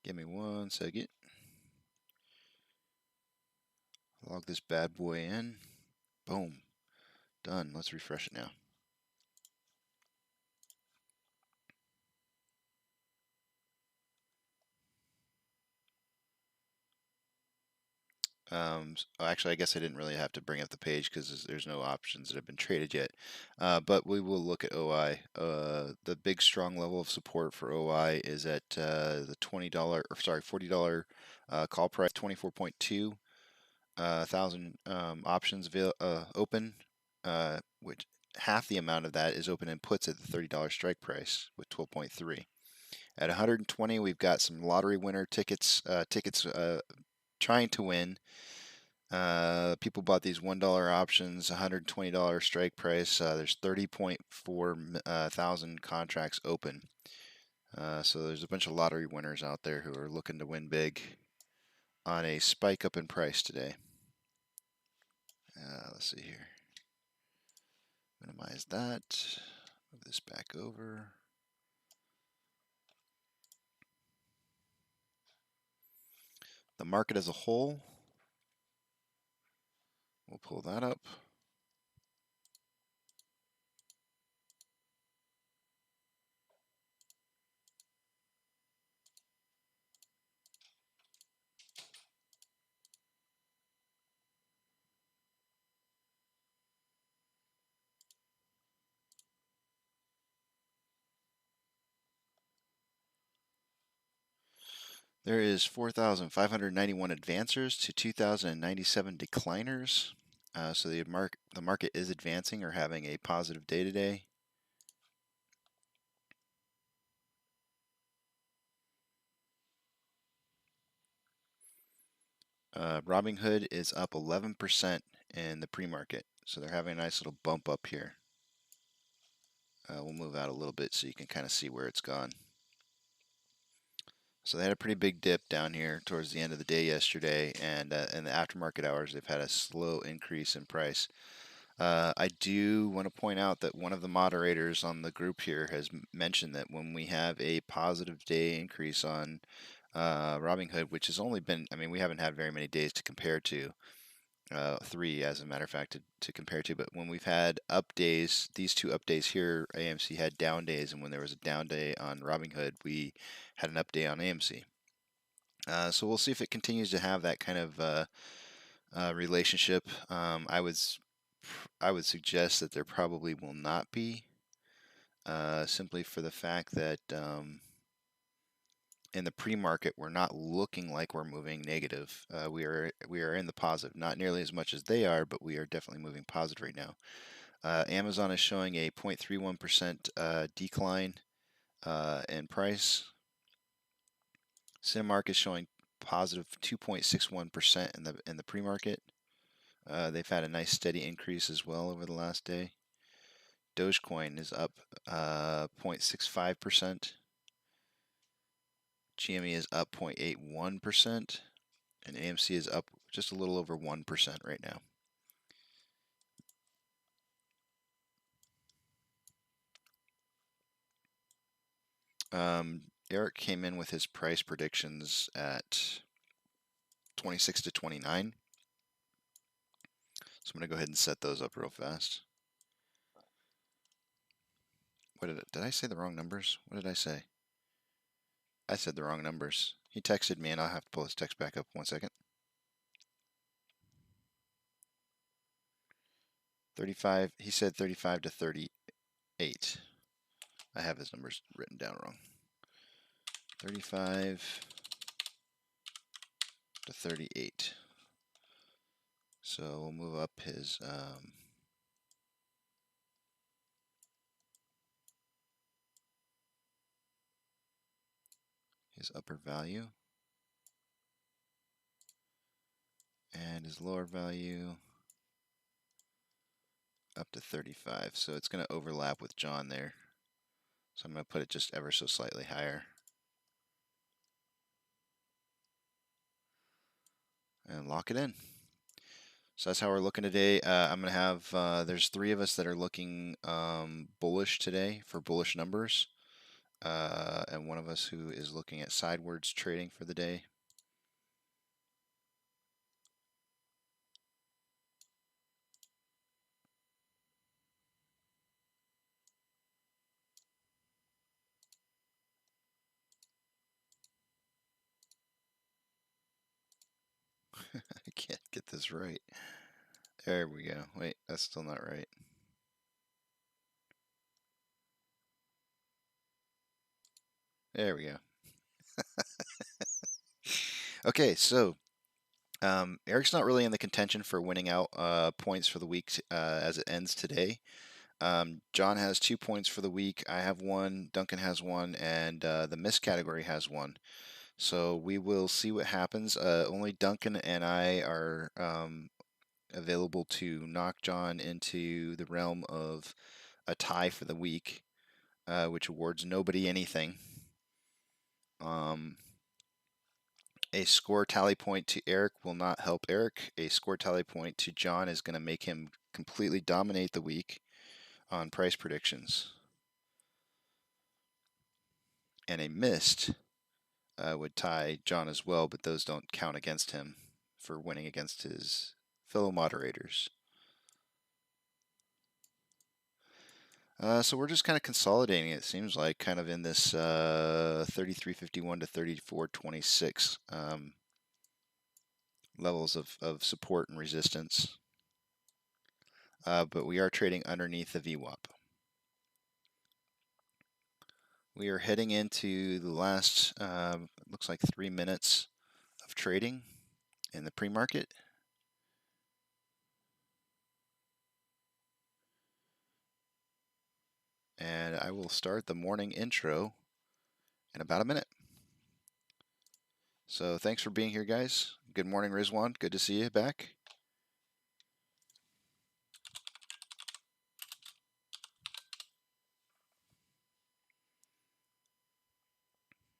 Give me 1 second. Log this bad boy in. Boom. Done. Let's refresh it now. Actually, I guess I didn't really have to bring up the page because there's no options that have been traded yet. But we will look at OI. The big strong level of support for OI is at the $40 call price, 24.2 thousand options open, which half the amount of that is open in puts at the $30 strike price with 12.3. At 120, we've got some lottery winner tickets trying to win. People bought these $1 options, $120 strike price. There's 30.4 thousand contracts open. So there's a bunch of lottery winners out there who are looking to win big on a spike up in price today. Let's see here. Minimize that. Move this back over. The market as a whole, we'll pull that up. There is 4,591 advancers to 2,097 decliners. So the market is advancing or having a positive day today. Robinhood is up 11% in the pre-market, so they're having a nice little bump up here. We'll move out a little bit so you can kind of see where it's gone. So they had a pretty big dip down here towards the end of the day yesterday, and in the aftermarket hours, they've had a slow increase in price. I do want to point out that one of the moderators on the group here has mentioned that when we have a positive day increase on Robinhood, which has only been, I mean, we haven't had very many days to compare to, 3 as a matter of fact to compare to, but when we've had up days, these 2 up days here, AMC had down days, and when there was a down day on Robinhood, we had an up day on AMC. So we'll see if it continues to have that kind of relationship. I would suggest that there probably will not be, simply for the fact that in the pre-market we're not looking like we're moving negative. We are in the positive, not nearly as much as they are, but we are definitely moving positive right now. Amazon is showing a 0.31% decline in price. Cinemark is showing positive 2.61% in the pre-market. They've had a nice steady increase as well over the last day. Dogecoin is up 0.65%. GME is up 0.81%. And AMC is up just a little over 1% right now. Eric came in with his price predictions at 26 to 29. So I'm going to go ahead and set those up real fast. Did I say the wrong numbers? What did I say? I said the wrong numbers. He texted me, and I'll have to pull his text back up 1 second. 35. He said 35 to 38. I have his numbers written down wrong. 35 to 38. So we'll move up his upper value and his lower value up to 35. So it's going to overlap with John there. So I'm going to put it just ever so slightly higher. And lock it in. So that's how we're looking today. I'm going to have, there's 3 of us that are looking bullish today for bullish numbers. And one of us who is looking at sidewards trading for the day. I can't get this right. There we go. Wait, that's still not right. There we go. Okay, so Eric's not really in the contention for winning out points for the week as it ends today. John has 2 points for the week. I have 1. Duncan has 1, and the miss category has 1. So we will see what happens. Only Duncan and I are available to knock John into the realm of a tie for the week, which awards nobody anything. A score tally point to Eric will not help Eric. A score tally point to John is going to make him completely dominate the week. on price predictions. And a missed would tie John as well, but those don't count against him for winning against his fellow moderators. So we're just kind of consolidating, it seems like, kind of in this 33.51 to 34.26 levels of support and resistance. But we are trading underneath the VWAP. We are heading into the last, looks like 3 minutes of trading in the pre-market. And I will start the morning intro in about a minute. So thanks for being here, guys. Good morning, Rizwan. Good to see you back.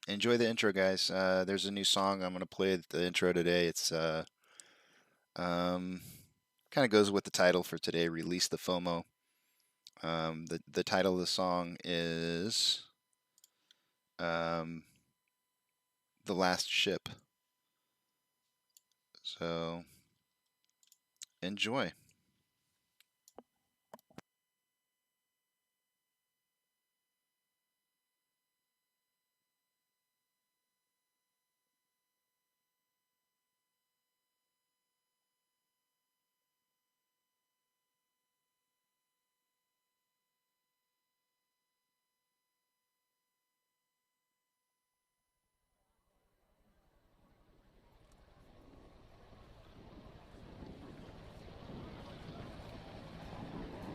Enjoy the intro, guys. There's a new song I'm going to play at the intro today. It's kind of goes with the title for today, Release the FOMO. The title of the song is The Last Ship. So enjoy.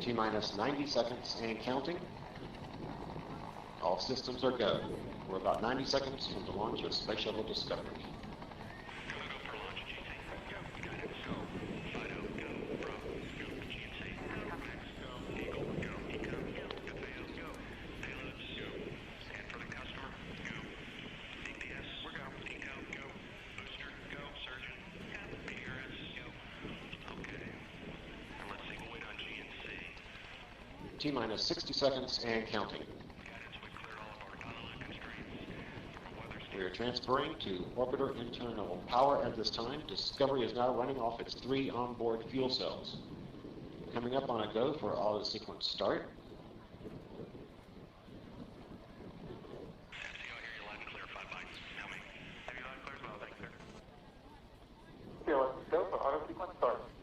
T-minus 90 seconds and counting. All systems are go. We're about 90 seconds from the launch of Space Shuttle Discovery. T-minus 60 seconds and counting. We are transferring to orbiter internal power at this time. Discovery is now running off its 3 onboard fuel cells. Coming up on a go for auto sequence start.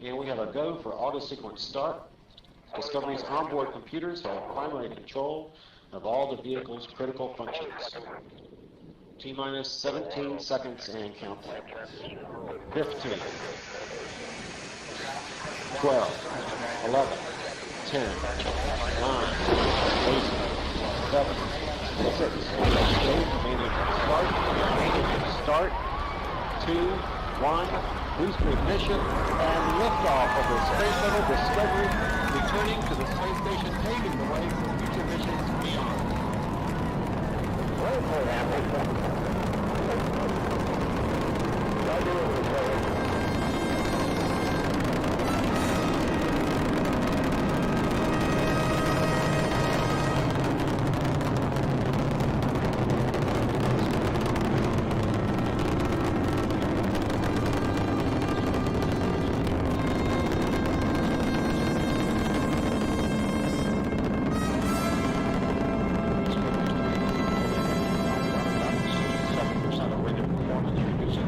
And we have a go for auto sequence start. Discovery's onboard computers have primary control of all the vehicle's critical functions. T-minus 17 seconds and counting. 15, 12, 11, 10, 9, 8, 7, 6, 5, start, 2, 1, booster ignition, and liftoff of the Space Shuttle Discovery, returning to the space station, paving the way for future missions beyond.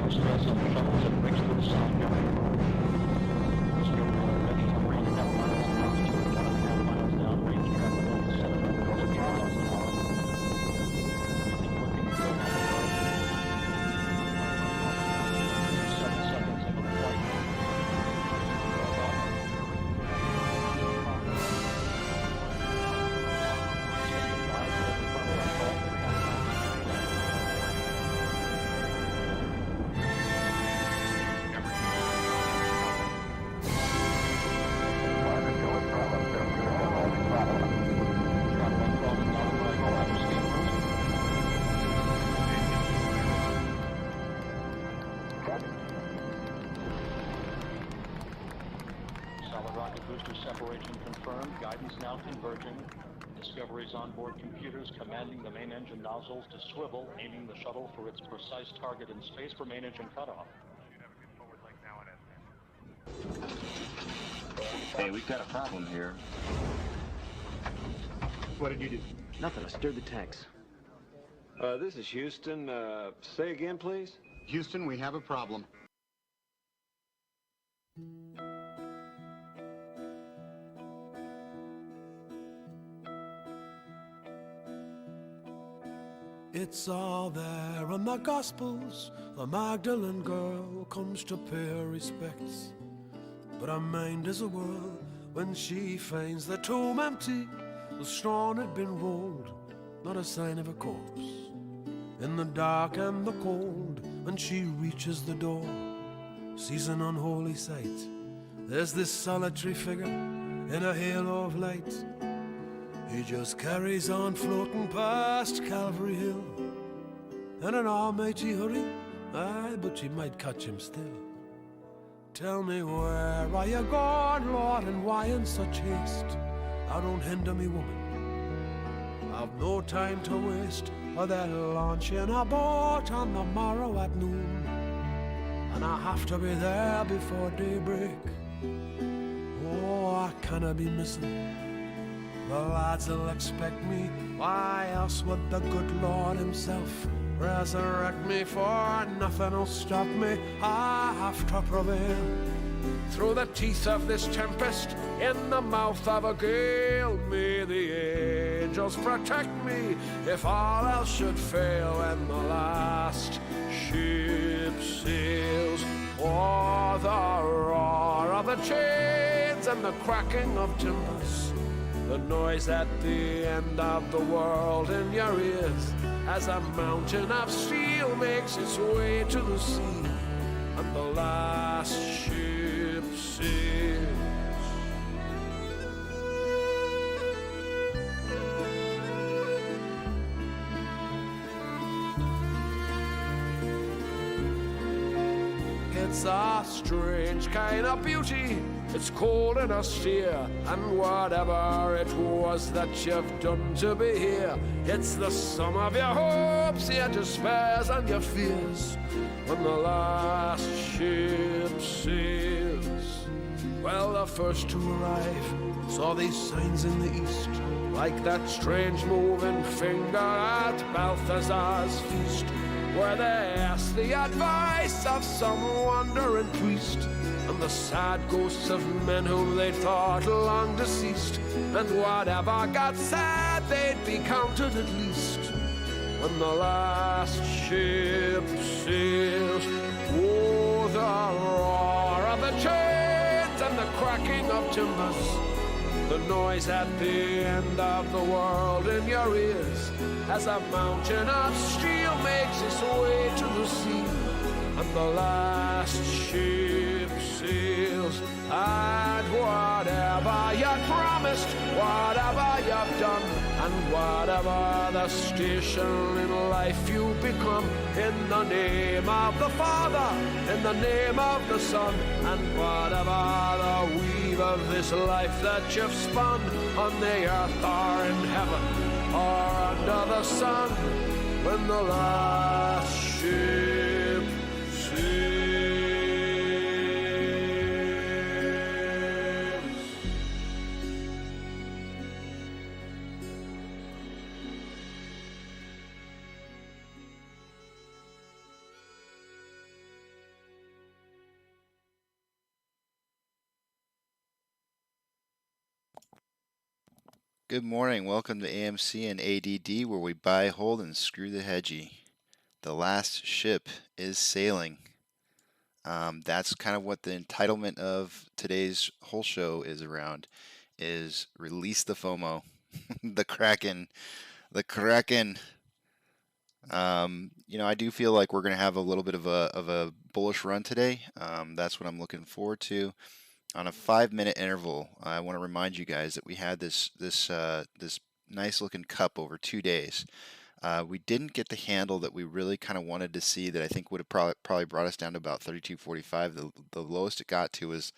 Stress on the shuttles and brings the Guidance now converging. Discovery's onboard computers commanding the main engine nozzles to swivel, aiming the shuttle for its precise target in space for main engine cutoff. Should have a good forward leg now and Hey, we've got a problem here. What did you do? Nothing. I stirred the tanks. This is Houston. Say again, please. Houston, we have a problem. It's all there in the Gospels. The Magdalene girl comes to pay her respects, but her mind is a whirl when she finds the tomb empty. The stone had been rolled, not a sign of a corpse. In the dark and the cold, when she reaches the door, sees an unholy sight. There's this solitary figure in a halo of light. He just carries on floating past Calvary Hill in an almighty hurry. Aye, but you might catch him still. Tell me, where are you going, Lord, and why in such haste? Now don't hinder me, woman. I've no time to waste, or they'll launch in a boat on the morrow at noon, and I have to be there before daybreak. Oh, I cannot be missing. The lads will expect me. Why else would the good Lord himself resurrect me? For nothing will stop me. I have to prevail through the teeth of this tempest, in the mouth of a gale. May the angels protect me if all else should fail, and the last ship sails. Oh, the roar of the chains and the cracking of timbers, the noise at the end of the world in your ears, as a mountain of steel makes its way to the sea, and the last ship sails. It's a strange kind of beauty. It's cold and austere, and whatever it was that you've done to be here, it's the sum of your hopes, your despairs, and your fears, when the last ship sails. Well, the first to arrive saw these signs in the east, like that strange moving finger at Balthazar's feast, where they asked the advice of some wandering priest, and the sad ghosts of men whom they thought long deceased, and whatever God said, they'd be counted at least, when the last ship sails. Oh, the roar of the chains and the cracking of timbers, the noise at the end of the world in your ears, as a mountain of steel makes its way to the sea, and the last ship sails. And whatever you promised, whatever you've done, and whatever the station in life you become, in the name of the Father, in the name of the Son, and whatever the weave of this life that you've spun, on the earth or in heaven or under the sun, when the last ship sails. Good morning. Welcome to AMC and ADD, where we buy, hold, and screw the hedgie. The last ship is sailing. That's kind of what the entitlement of today's whole show is around, is release the FOMO, the Kraken, the Kraken. I do feel like we're going to have a little bit of a bullish run today. That's what I'm looking forward to. On a 5-minute interval, I want to remind you guys that we had this nice looking cup over 2 days. We didn't get the handle that we really kind of wanted to see, that I think would have probably brought us down to about 32.45. The lowest it got to was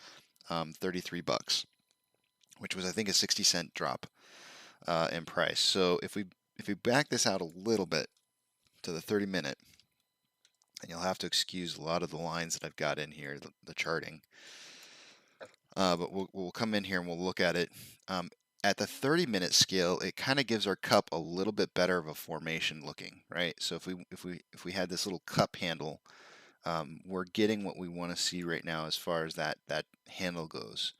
$33. which was I think a 60-cent drop in price. So if we back this out a little bit to the 30-minute, and you'll have to excuse a lot of the lines that I've got in here, the charting. But we'll come in here and we'll look at it. At the 30-minute scale, it kind of gives our cup a little bit better of a formation looking, right? So if we had this little cup handle, we're getting what we want to see right now as far as that handle goes.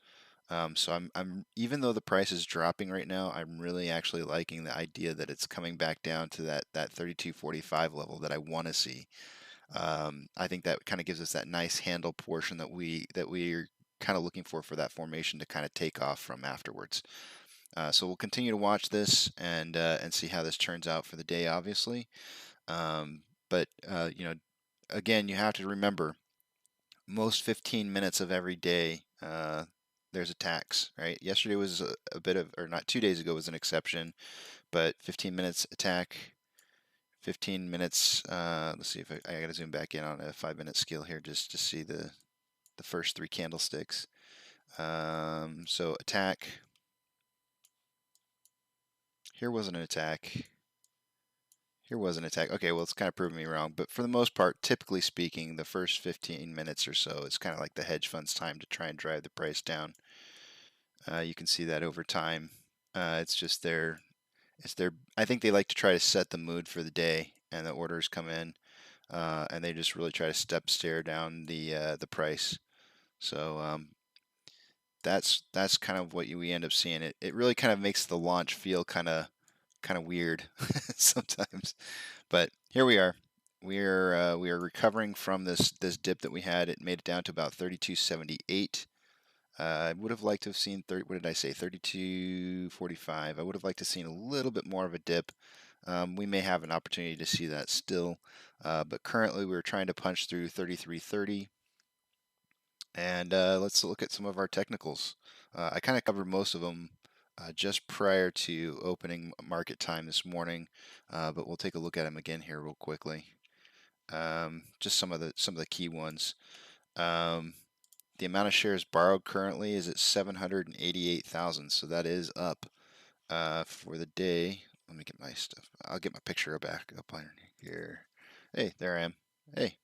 So I'm even though the price is dropping right now, I'm really actually liking the idea that it's coming back down to that 32.45 level that I want to see. I think that kind of gives us that nice handle portion that we're kind of looking for that formation to kind of take off from afterwards. So we'll continue to watch this and see how this turns out for the day, obviously. But you know, again, you have to remember, most 15 minutes of every day, there's attacks, right? Yesterday was a bit of, or not, 2 days ago was an exception, but 15 minutes attack. 15 minutes, let's see if I got to zoom back in on a 5-minute scale here just to see the first 3 candlesticks. So attack. Here wasn't an attack. Here was an attack. Okay, well, it's kind of proving me wrong. But for the most part, typically speaking, the first 15 minutes or so is kind of like the hedge fund's time to try and drive the price down. You can see that over time. It's just I think they like to try to set the mood for the day, and the orders come in, and they just really try to stare down the price. So that's kind of what we end up seeing. It really kind of makes the launch feel kind of weird sometimes. But here we are. We are recovering from this dip that we had. It made it down to about 32.78. I would have liked to have seen what did I say? 32.45. I would have liked to have seen a little bit more of a dip. We may have an opportunity to see that still, but currently we're trying to punch through 33.30. And let's look at some of our technicals. I kind of covered most of them just prior to opening market time this morning, but we'll take a look at them again here real quickly. Just some of the key ones. The amount of shares borrowed currently is at 788,000, so that is up for the day. Let me get my stuff. I'll get my picture back up on here. Hey, there I am. Hey.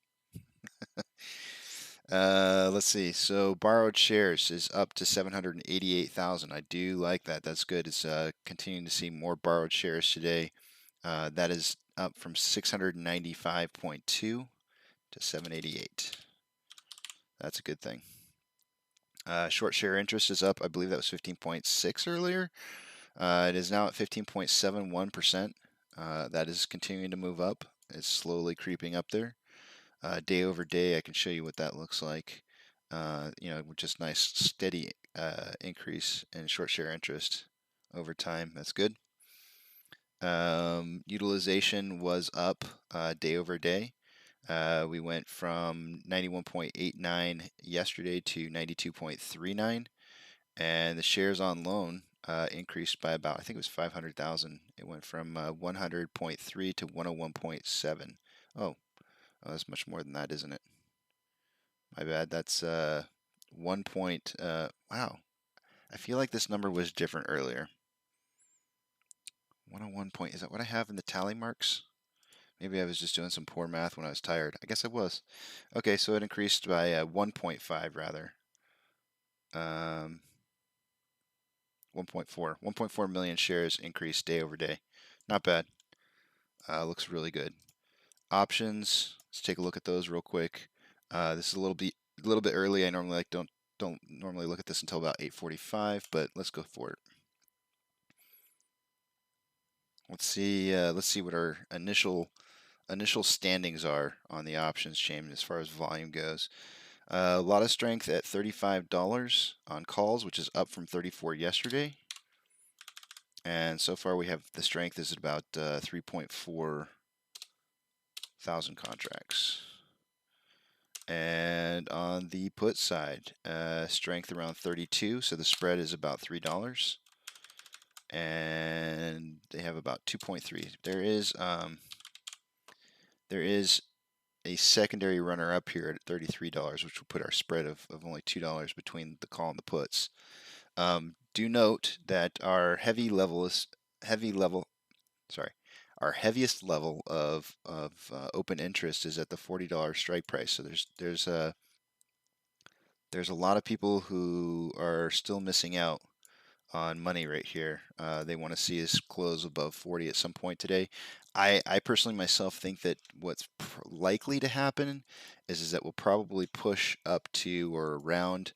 Let's see. So borrowed shares is up to 788,000. I do like that. That's good. It's continuing to see more borrowed shares today. That is up from 695.2 to 788. That's a good thing. Short share interest is up. I believe that was 15.6 earlier. It is now at 15.71%. That is continuing to move up. It's slowly creeping up there. Day over day, I can show you what that looks like. You know, just nice steady increase in short share interest over time. That's good. Utilization was up day over day. We went from 91.89 yesterday to 92.39, and the shares on loan increased by about, I think it was 500,000. It went from 100.3 to 101.7. Oh, that's much more than that, isn't it? My bad. That's 1 point. Wow. I feel like this number was different earlier. 101 point. Is that what I have in the tally marks? Maybe I was just doing some poor math when I was tired. I guess I was. Okay, so it increased by 1.5 rather. 1.4. 1.4 million shares increased day over day. Not bad. Looks really good. Options. Let's take a look at those real quick. This is a little bit early. I normally don't normally look at this until about 8:45, but let's go for it. Let's see what our initial standings are on the options chain as far as volume goes. A lot of strength at $35 on calls, which is up from 34 yesterday. And so far we have the strength is at about 3.4 thousand contracts. And on the put side, strength around 32, so the spread is about $3. And they have about 2.3. There is a secondary runner up here at $33, which will put our spread of only $2 between the call and the puts. do note that our our heaviest level of open interest is at the $40 strike price. So there's a lot of people who are still missing out on money right here. They want to see us close above 40 at some point today. I personally myself think that what's likely to happen is that we'll probably push up to or around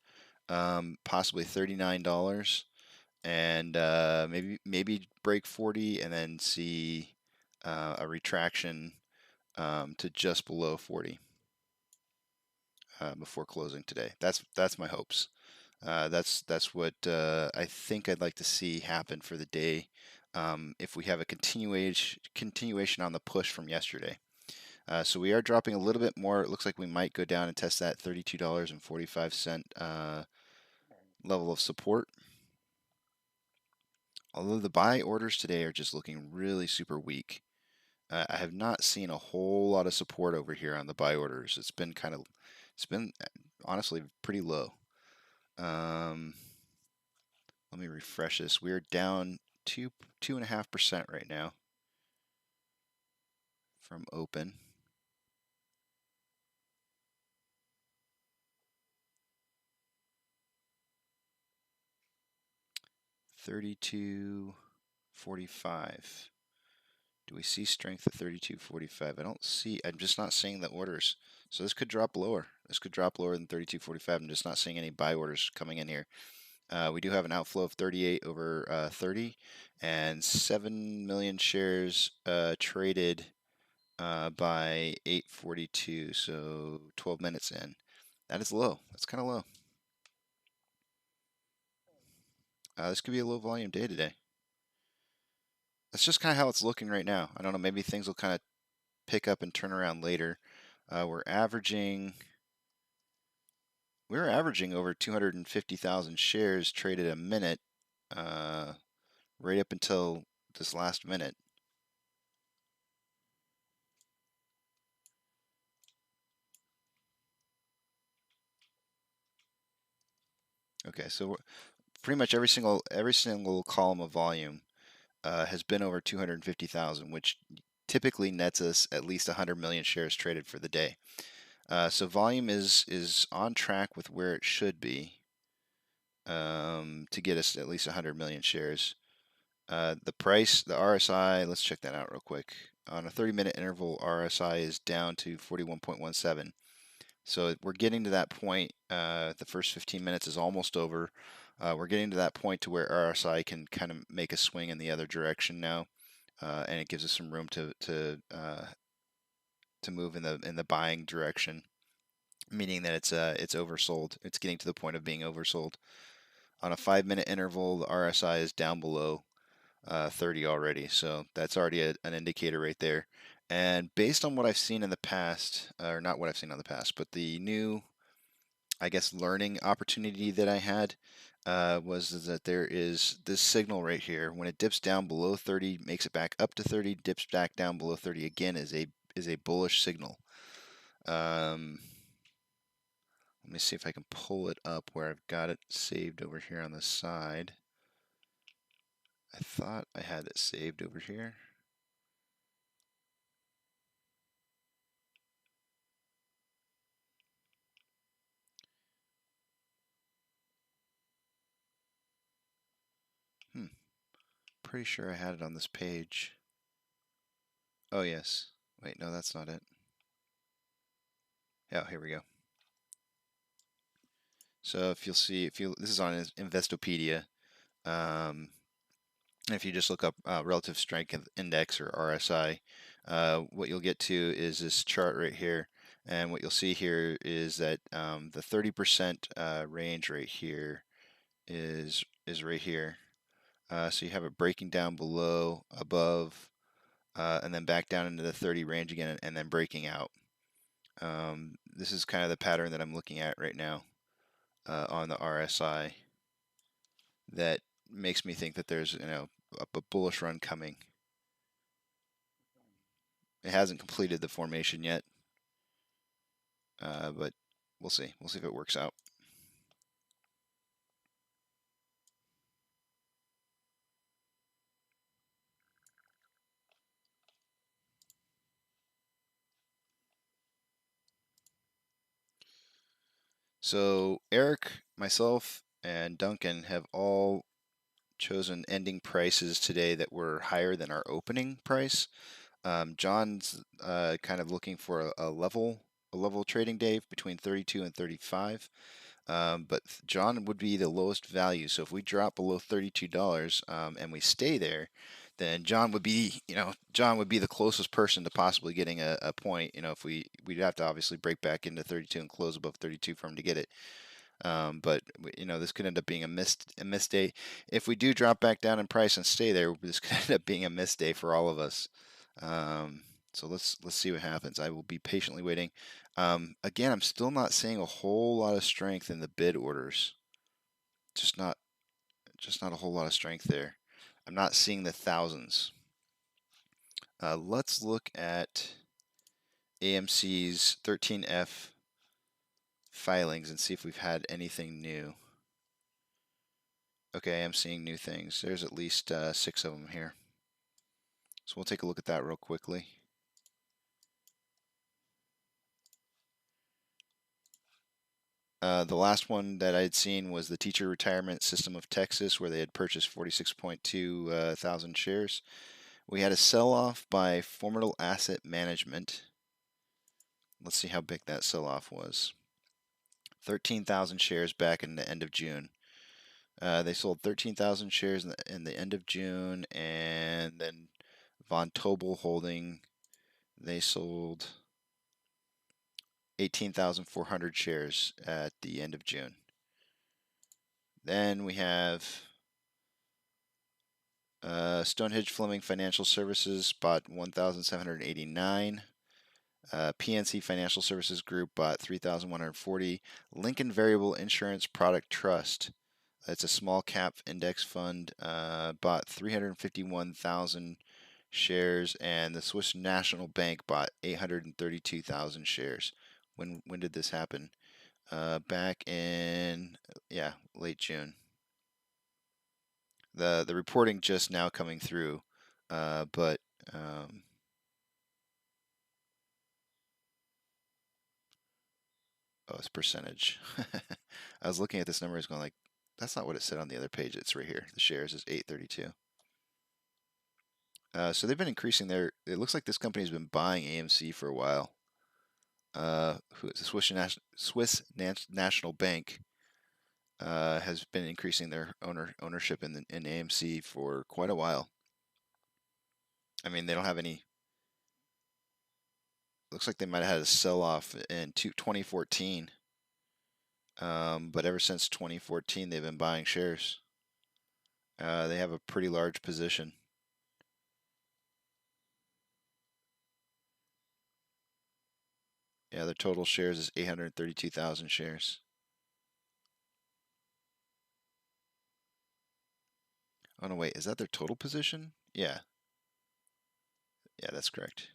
possibly $39 and maybe break 40 and then see a retraction to just below 40 before closing today. That's my hopes. That's what I think I'd like to see happen for the day. If we have a continuation on the push from yesterday. So we are dropping a little bit more. It looks like we might go down and test that $32.45 level of support. Although the buy orders today are just looking really super weak. I have not seen a whole lot of support over here on the buy orders. It's been honestly pretty low. Let me refresh this. We're down 2.5% right now from open. $32.45. Do we see strength at $32.45? I don't see. I'm just not seeing the orders. So this could drop lower. This could drop lower than $32.45. I'm just not seeing any buy orders coming in here. We do have an outflow of 38 over 30 and 7 million shares traded by 8:42, so 12 minutes in. That is low. That's kind of low. This could be a low volume day today. That's just kind of how it's looking right now. I don't know. Maybe things will kind of pick up and turn around later. We're averaging over 250,000 shares traded a minute, right up until this last minute. Okay, so pretty much every single column of volume has been over 250,000, which typically nets us at least 100 million shares traded for the day. So volume is on track with where it should be to get us at least 100 million shares. The price, the RSI, let's check that out real quick. On a 30-minute interval, RSI is down to 41.17. So we're getting to that point. The first 15 minutes is almost over. We're getting to that point to where RSI can kind of make a swing in the other direction now, and it gives us some room to move in the buying direction, meaning that it's oversold. It's getting to the point of being oversold. On a 5-minute interval, the RSI is down below 30 already, so that's already an indicator right there. And based on what I've seen in the past, or not what I've seen in the past, but the new, I guess, learning opportunity that I had was that there is this signal right here. When it dips down below 30, makes it back up to 30, dips back down below 30 again, is a bullish signal. Let me see if I can pull it up where I've got it saved over here on the side. I thought I had it saved over here. Pretty sure I had it on this page. Oh yes. Wait, no, that's not it. Yeah, here we go. So if you'll see, this is on Investopedia. If you just look up relative strength index or RSI, what you'll get to is this chart right here. And what you'll see here is that the 30% range right here is right here. So you have it breaking down below, above, and then back down into the 30 range again, and then breaking out. This is kind of the pattern that I'm looking at right now on the RSI that makes me think that there's a bullish run coming. It hasn't completed the formation yet, but we'll see. We'll see if it works out. So Eric, myself, and Duncan have all chosen ending prices today that were higher than our opening price. John's kind of looking for a level trading day between 32 and 35. But John would be the lowest value. So if we drop below $32 and we stay there, then John would be, John would be the closest person to possibly getting a point. If we'd have to obviously break back into 32 and close above 32 for him to get it. But this could end up being a missed day. If we do drop back down in price and stay there, this could end up being a missed day for all of us. So let's see what happens. I will be patiently waiting. Again, I'm still not seeing a whole lot of strength in the bid orders. Just not a whole lot of strength there. I'm not seeing the thousands. Let's look at AMC's 13F filings and see if we've had anything new. Okay, I'm seeing new things. There's at least 6 of them here. So we'll take a look at that real quickly. The last one that I had seen was the Teacher Retirement System of Texas, where they had purchased 46.2 thousand shares. We had a sell-off by Formidable Asset Management. Let's see how big that sell-off was. 13,000 shares back in the end of June. They sold 13,000 shares in the end of June, and then Von Tobel Holding, they sold 18,400 shares at the end of June. Then we have Stonehenge Fleming Financial Services bought 1,789. PNC Financial Services Group bought 3,140. Lincoln Variable Insurance Product Trust, it's a small cap index fund, bought 351,000 shares, and the Swiss National Bank bought 832,000 shares. When did this happen? Back in late June. The reporting just now coming through, but oh, it's percentage. I was looking at this number, it's going like, that's not what it said on the other page. It's right here. The shares is 832. So they've been increasing their. It looks like this company's been buying AMC for a while. The Swiss National Bank has been increasing their ownership in AMC for quite a while. I mean, they don't have any. Looks like they might have had a sell-off in 2014. But ever since 2014, they've been buying shares. They have a pretty large position. Yeah, their total shares is 832,000 shares. Oh no, wait, is that their total position? Yeah. Yeah, that's correct.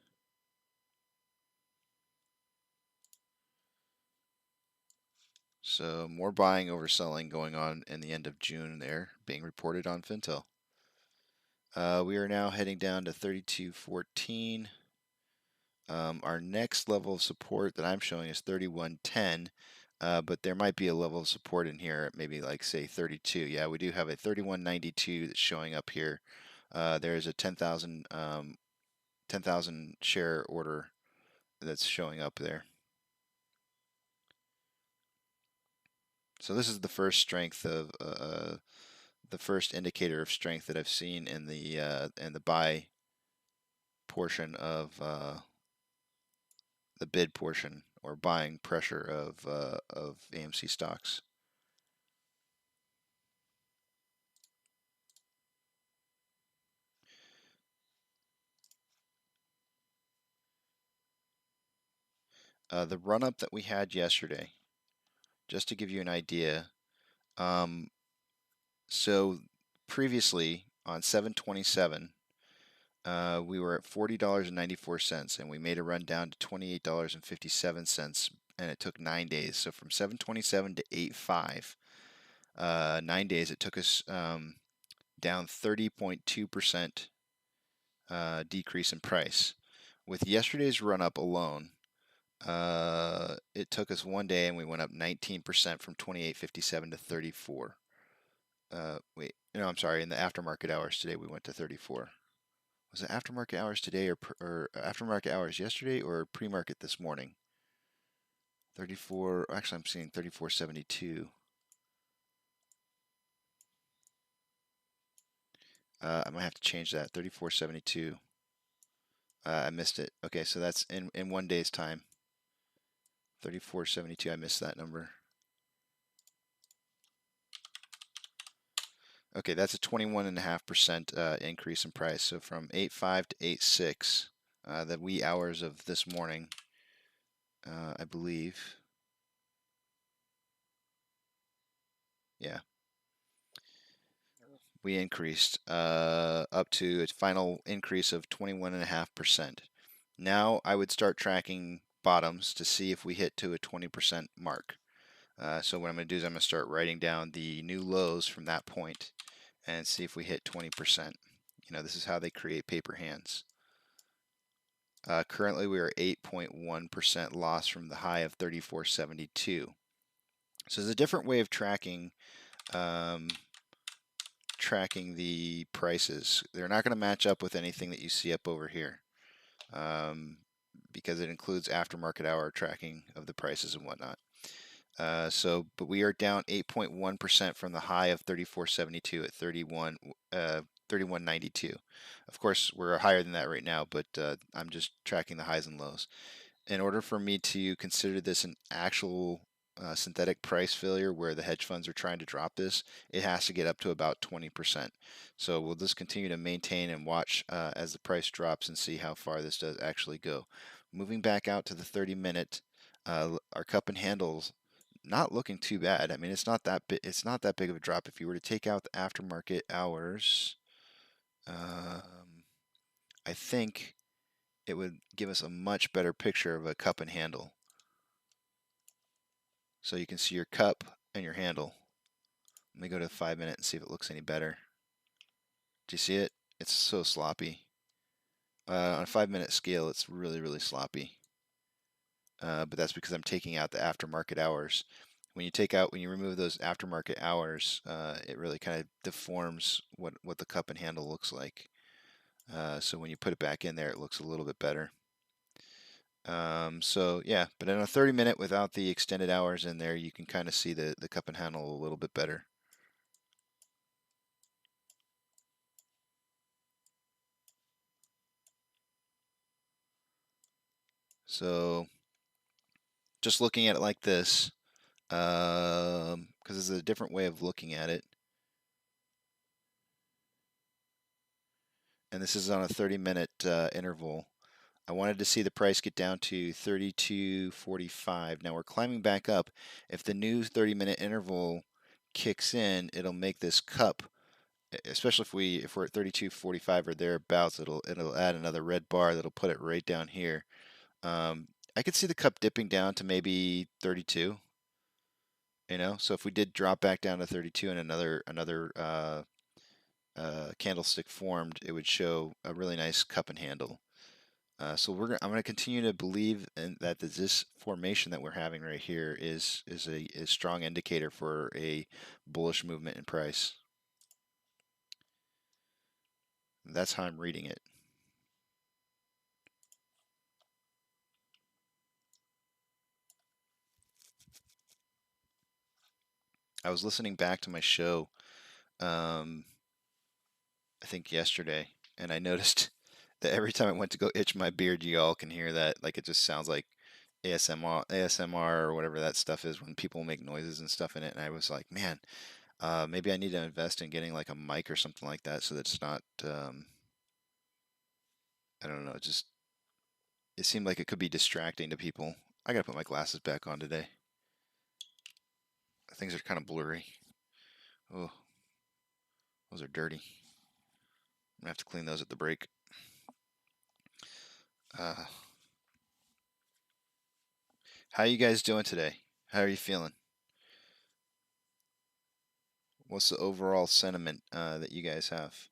So more buying over selling going on in the end of June there, being reported on Fintel. We are now heading down to 32.14. Our next level of support that I'm showing is 31.10, but there might be a level of support in here at maybe like say 32. Yeah, we do have a 31.92 that's showing up here. There's a 10,000 share order that's showing up there. So this is the first strength of the first indicator of strength that I've seen in the buy portion of the bid portion or buying pressure of AMC stocks. The run up that we had yesterday, just to give you an idea. So previously on 7/27, we were at $40.94, and we made a run down to $28.57, and it took 9 days. So from 7/27 to 8/5, 9 days, it took us down 30.2% decrease in price. With yesterday's run up alone, It took us 1 day and we went up 19% from 28.57 to 34. Wait, no, I'm sorry. In the aftermarket hours today, we went to 34. Was it aftermarket hours today or aftermarket hours yesterday or pre-market this morning? 34. Actually, I'm seeing 34.72. I might have to change that. 34.72. I missed it. Okay, so that's in 1 day's time. 34.72. I missed that number. Okay, that's a 21.5% increase in price. So from 8.5 to 8.6, the wee hours of this morning, I believe. Yeah. We increased up to a final increase of 21.5%. Now I would start tracking bottoms to see if we hit to a 20% mark. So what I'm going to do is I'm going to start writing down the new lows from that point and see if we hit 20%. You know, this is how they create paper hands. Currently, we are 8.1% loss from the high of 34.72. So there's a different way of tracking tracking the prices. They're not going to match up with anything that you see up over here because it includes aftermarket hour tracking of the prices and whatnot. But we are down 8.1% from the high of 34.72 at 31.92. Of course, we're higher than that right now, but I'm just tracking the highs and lows. In order for me to consider this an actual synthetic price failure where the hedge funds are trying to drop this, it has to get up to about 20%. So we'll just continue to maintain and watch as the price drops and see how far this does actually go. Moving back out to the 30-minute, our cup and handles not looking too bad. I mean, it's not that big of a drop. If you were to take out the aftermarket hours, I think it would give us a much better picture of a cup and handle. So you can see your cup and your handle. Let me go to 5-minute and see if it looks any better. Do you see it? It's so sloppy. On a 5-minute scale, it's really, really sloppy. But that's because I'm taking out the aftermarket hours. When you remove those aftermarket hours, it really kind of deforms what the cup and handle looks like. So when you put it back in there, it looks a little bit better. So yeah, but in a 30-minute without the extended hours in there, you can kind of see the cup and handle a little bit better. So just looking at it like this, because it's a different way of looking at it. And this is on a 30-minute interval. I wanted to see the price get down to 32.45. Now we're climbing back up. If the new 30-minute interval kicks in, it'll make this cup, especially if we're at 32.45 or thereabouts, it'll add another red bar that'll put it right down here. I could see the cup dipping down to maybe 32. You know, so if we did drop back down to 32 and another candlestick formed, it would show a really nice cup and handle. So I'm going to continue to believe that this formation that we're having right here is a strong indicator for a bullish movement in price. That's how I'm reading it. I was listening back to my show, I think yesterday, and I noticed that every time I went to go itch my beard, you all can hear that. Like it just sounds like ASMR or whatever that stuff is when people make noises and stuff in it. And I was like, man, maybe I need to invest in getting like a mic or something like that so that it's not, I don't know, it seemed like it could be distracting to people. I gotta put my glasses back on today. Things are kind of blurry. Oh, those are dirty. I'm gonna have to clean those at the break. How you guys doing today? How are you feeling? What's the overall sentiment that you guys have?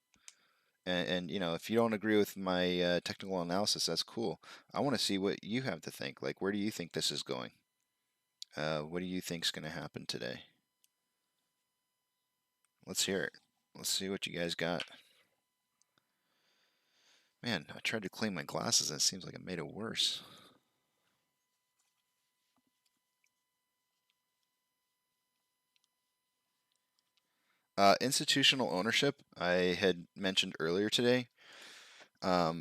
And you know, if you don't agree with my technical analysis, that's cool. I want to see what you have to think. Like, where do you think this is going? What do you think's going to happen today? Let's hear it. Let's see what you guys got. Man, I tried to clean my glasses and it seems like it made it worse. Institutional ownership, I had mentioned earlier today that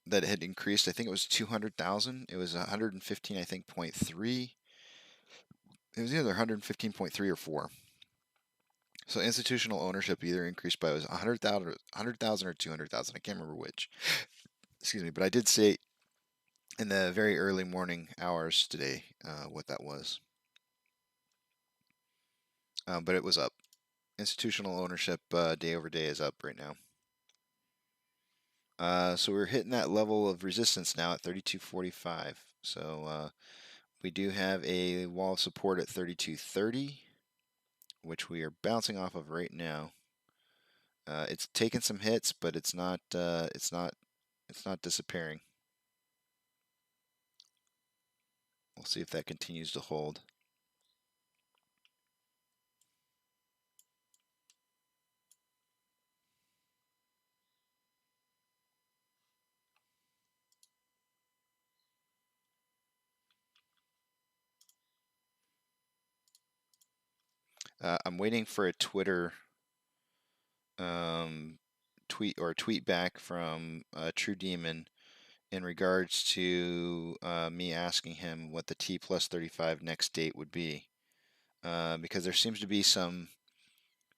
it had increased. I think it was 200,000. It was 115, I think, 0.3. It was either 115.3 or 4. So institutional ownership either increased by, it was 100,000 or 200,000. I can't remember which. Excuse me, but I did say in the very early morning hours today what that was. But it was up. Institutional ownership day over day is up right now. So we're hitting that level of resistance now at 32.45. So we do have a wall of support at 32.30, which we are bouncing off of right now. It's taken some hits, but it's not disappearing. We'll see if that continues to hold. I'm waiting for a Twitter tweet back from True Demon in regards to me asking him what the T plus 35 next date would be, because there seems to be some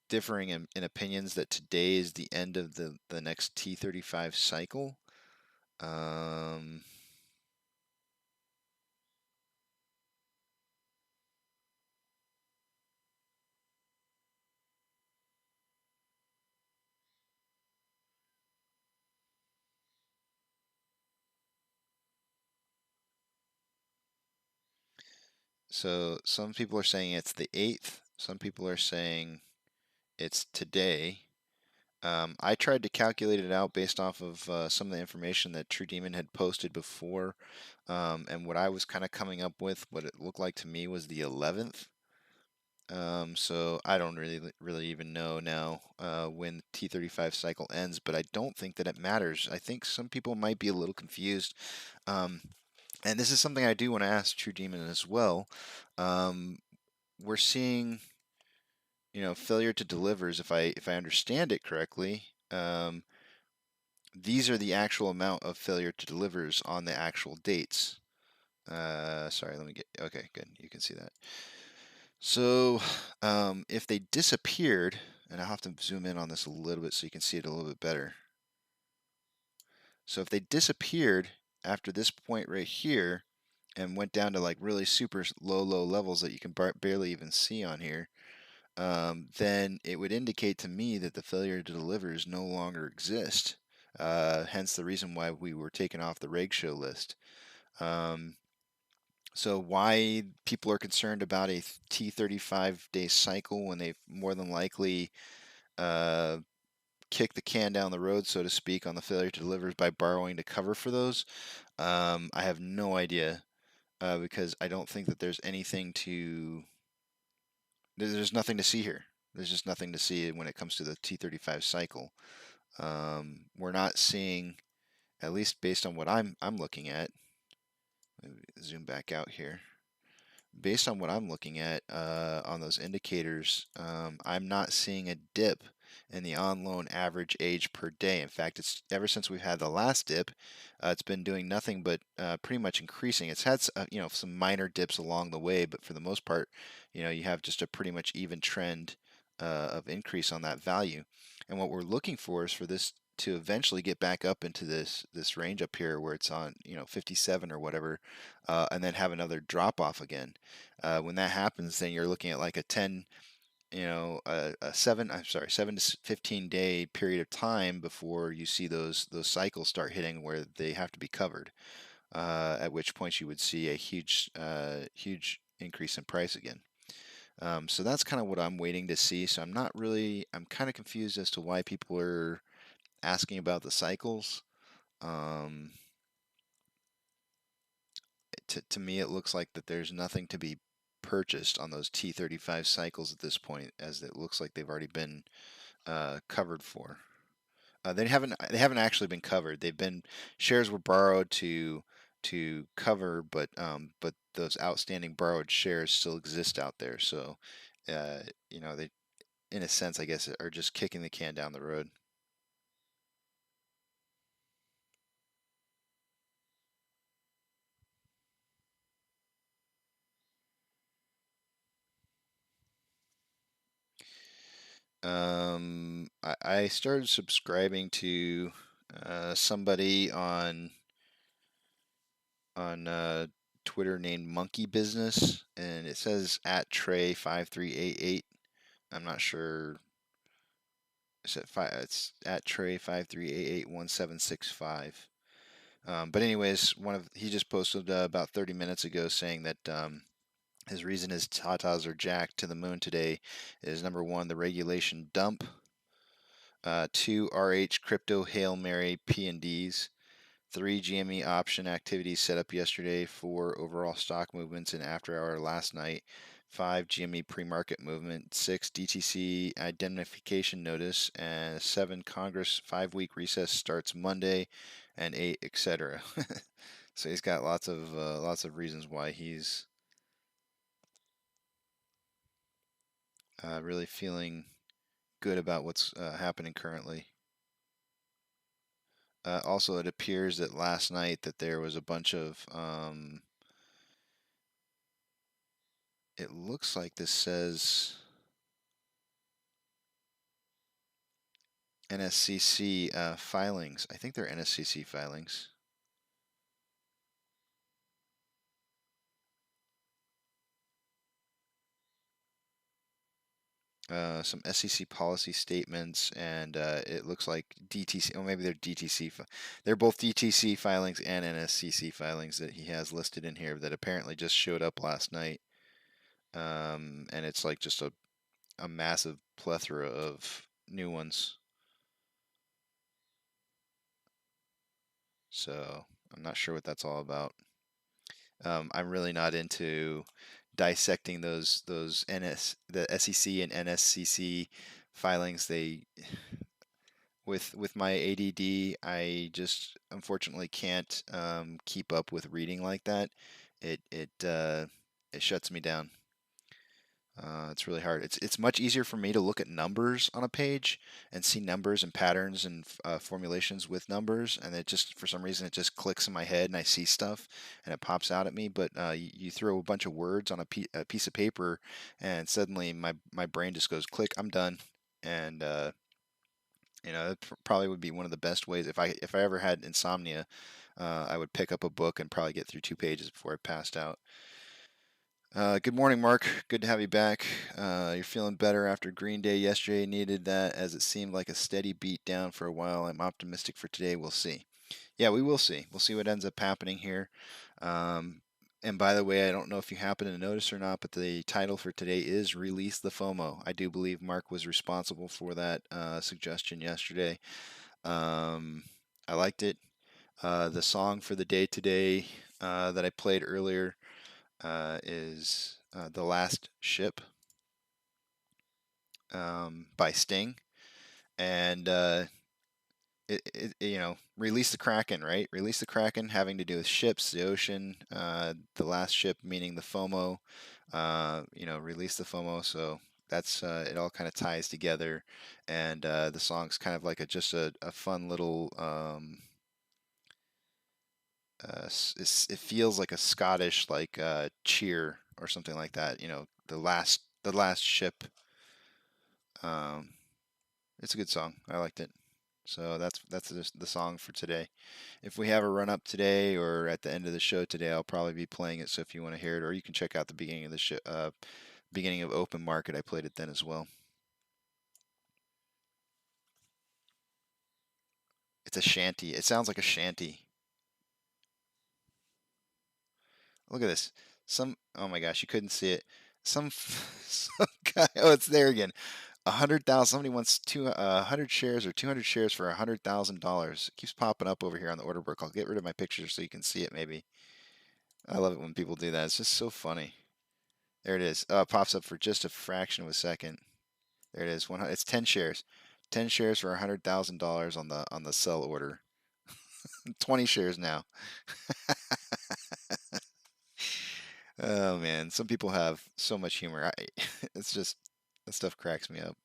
differing in opinions that today is the end of the next T35 cycle. So some people are saying it's the 8th. Some people are saying it's today. I tried to calculate it out based off of some of the information that True Demon had posted before, and what I was kind of coming up with, what it looked like to me was the 11th. So I don't really even know now when the T35 cycle ends, but I don't think that it matters. I think some people might be a little confused. And this is something I do want to ask True Demon as well. We're seeing, you know, failure to delivers. If I understand it correctly, these are the actual amount of failure to delivers on the actual dates. Sorry, let me get. Okay, good. You can see that. So if they disappeared, and I'll have to zoom in on this a little bit so you can see it a little bit better. So if they disappeared after this point right here and went down to like really super low levels that you can barely even see on here, then it would indicate to me that the failure to delivers no longer exist. Hence the reason why we were taken off the reg show list. So why people are concerned about a T35 day cycle when they've more than likely kicked the can down the road, so to speak, on the failure to deliver by borrowing to cover for those, I have no idea, because I don't think that there's anything to. There's nothing to see here. There's just nothing to see when it comes to the T35 cycle. We're not seeing, at least based on what I'm looking at. Zoom back out here. Based on what I'm looking at on those indicators, I'm not seeing a dip in the on-loan average age per day. In fact, it's ever since we've had the last dip, it's been doing nothing but pretty much increasing. It's had you know, some minor dips along the way, but for the most part, you know, you have just a pretty much even trend of increase on that value. And what we're looking for is for this to eventually get back up into this range up here where it's on, you know, 57 or whatever, and then have another drop off again. When that happens, then you're looking at like a 10, you know, a 7 to 15 day period of time before you see those cycles start hitting where they have to be covered. At which point you would see a huge increase in price again. So that's kind of what I'm waiting to see. So I'm kind of confused as to why people are asking about the cycles. Um, to me, it looks like that there's nothing to be purchased on those T35 cycles at this point, as it looks like they've already been covered for. They haven't actually been covered. They've been shares were borrowed to cover, but those outstanding borrowed shares still exist out there. So, uh, they in a sense, I guess, are just kicking the can down the road. I started subscribing to somebody on Twitter named Monkey Business, and it says at Trey5388. I'm not sure. It's at Trey53881765. But anyways, he just posted about 30 minutes ago saying that his reason his tatas are jacked to the moon today is number one, the regulation dump. Two, RH crypto Hail Mary P&Ds. 3, GME option activities set up yesterday. 4, overall stock movements in after hour last night. 5, GME pre-market movement. 6, DTC identification notice. And 7, Congress 5-week recess starts Monday. And 8, etc. So he's got lots of reasons why he's really feeling good about what's happening currently. Also, it appears that last night that there was a bunch of it looks like this says NSCC filings. I think they're NSCC filings. Some SEC policy statements, and it looks like DTC. Oh, maybe they're DTC. They're both DTC filings and NSCC filings that he has listed in here that apparently just showed up last night. And it's like just a massive plethora of new ones. So I'm not sure what that's all about. I'm really not into dissecting the SEC and NSCC filings. With my ADD, I just unfortunately can't keep up with reading like that. It shuts me down. It's really hard. It's much easier for me to look at numbers on a page and see numbers and patterns and formulations with numbers, and it just for some reason it just clicks in my head and I see stuff and it pops out at me. But you throw a bunch of words on a piece of paper, and suddenly my brain just goes click. I'm done, and that probably would be one of the best ways if I ever had insomnia. I would pick up a book and probably get through 2 pages before I passed out. Good morning, Mark. Good to have you back. You're feeling better after Green Day yesterday. Needed that as it seemed like a steady beat down for a while. I'm optimistic for today. We'll see. Yeah, we will see. We'll see what ends up happening here. And by the way, I don't know if you happen to notice or not, but the title for today is Release the FOMO. I do believe Mark was responsible for that suggestion yesterday. I liked it. The song for the day today that I played earlier is The Last Ship by Sting. And release the Kraken, right? Release the Kraken, having to do with ships, the ocean, the last ship meaning the FOMO. Release the FOMO. So that's it all kind of ties together, and the song's kind of like just a fun little. It feels like a Scottish cheer or something like that. The last ship. Um, it's a good song. I liked it. So that's the song for today. If we have a run up today or at the end of the show today, I'll probably be playing it. So if you want to hear it, or you can check out the beginning of the show, beginning of Open Market, I played it then as well. It's a shanty. It sounds like a shanty. Look at this. Oh my gosh, you couldn't see it. some guy. Oh, it's there again. 100,000. Somebody wants 100 shares or 200 shares for $100,000. It keeps popping up over here on the order book. I'll get rid of my picture so you can see it. Maybe. I love it when people do that. It's just so funny. There it is. It pops up for just a fraction of a second. There it is. It's 10 shares. 10 shares for $100,000 on the sell order. 20 shares now. Oh man, some people have so much humor. It's just that stuff cracks me up.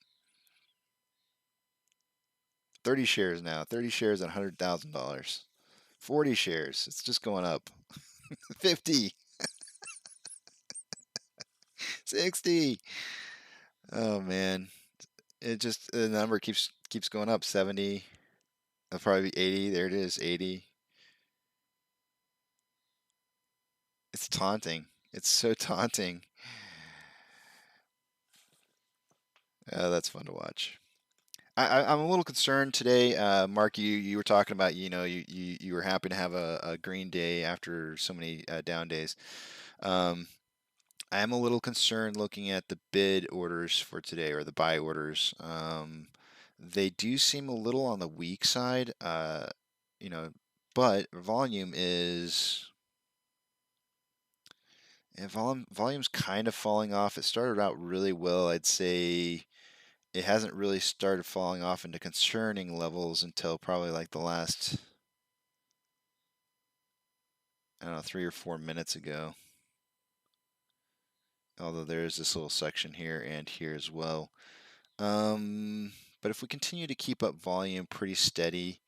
30 shares now. 30 shares at $100,000. 40 shares. It's just going up. 50. 60. Oh man. The number keeps going up. 70. That'll probably be 80. There it is. 80. It's taunting. It's so taunting. That's fun to watch. I'm a little concerned today, Mark. You were talking about you were happy to have a green day after so many down days. I am a little concerned looking at the bid orders for today or the buy orders. They do seem a little on the weak side, you know, but volume's kind of falling off. It started out really well. I'd say it hasn't really started falling off into concerning levels until probably like the last, I don't know, 3 or 4 minutes ago. Although there is this little section here and here as well. But if we continue to keep up volume pretty steady,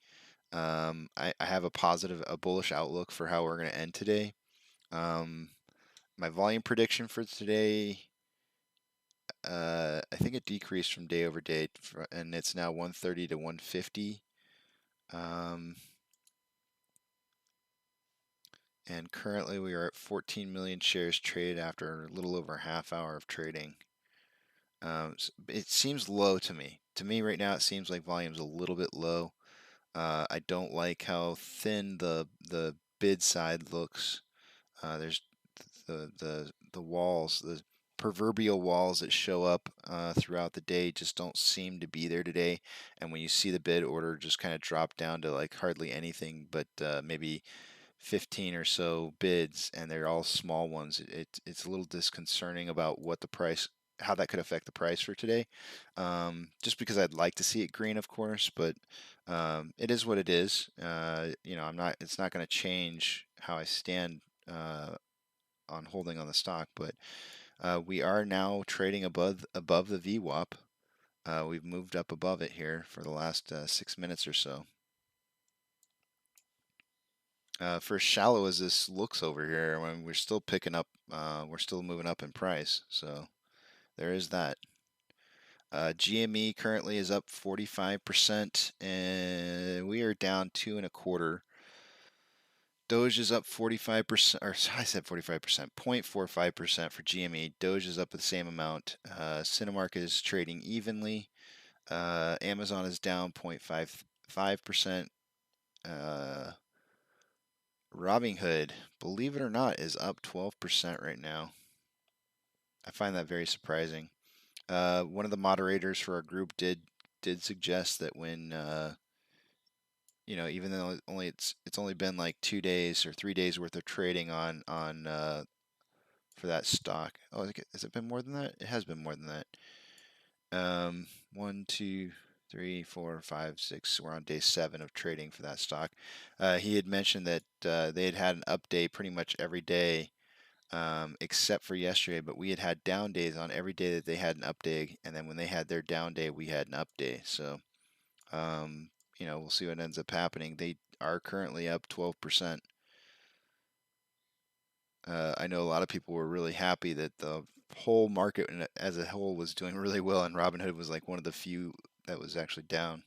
I have a bullish outlook for how we're going to end today. My volume prediction for today, I think it decreased from day over day, and it's now 130 to 150. And currently we are at 14 million shares traded after a little over a half hour of trading. It seems low to me. To me right now, it seems like volume's a little bit low. I don't like how thin the bid side looks. There's the walls, the proverbial walls that show up throughout the day just don't seem to be there today. And when you see the bid order just kind of drop down to like hardly anything but maybe 15 or so bids, and they're all small ones, it's a little disconcerting about what the price, how that could affect the price for today. Just because I'd like to see it green, of course, but it is what it is. It's not going to change how I stand on holding on the stock, but we are now trading above the VWAP. We've moved up above it here for the last 6 minutes or so. For as shallow as this looks over here, I mean, we're still picking up, we're still moving up in price, so there is that. GME currently is up 45%, and we are down 2.25. Doge is up 45%, or I said 45%, 0.45% for GME. Doge is up the same amount. Cinemark is trading evenly. Amazon is down 0.55%. Robinhood, believe it or not, is up 12% right now. I find that very surprising. One of the moderators for our group did suggest that when even though it's only been like 2 days or 3 days worth of trading on for that stock. Oh, has it been more than that? It has been more than that. 1, 2, 3, 4, 5, 6. We're on day 7 of trading for that stock. He had mentioned that they had an update pretty much every day, except for yesterday. But we had down days on every day that they had an update, and then when they had their down day, we had an update. So, we'll see what ends up happening. They are currently up 12%. I know a lot of people were really happy that the whole market as a whole was doing really well, and Robinhood was like one of the few that was actually down.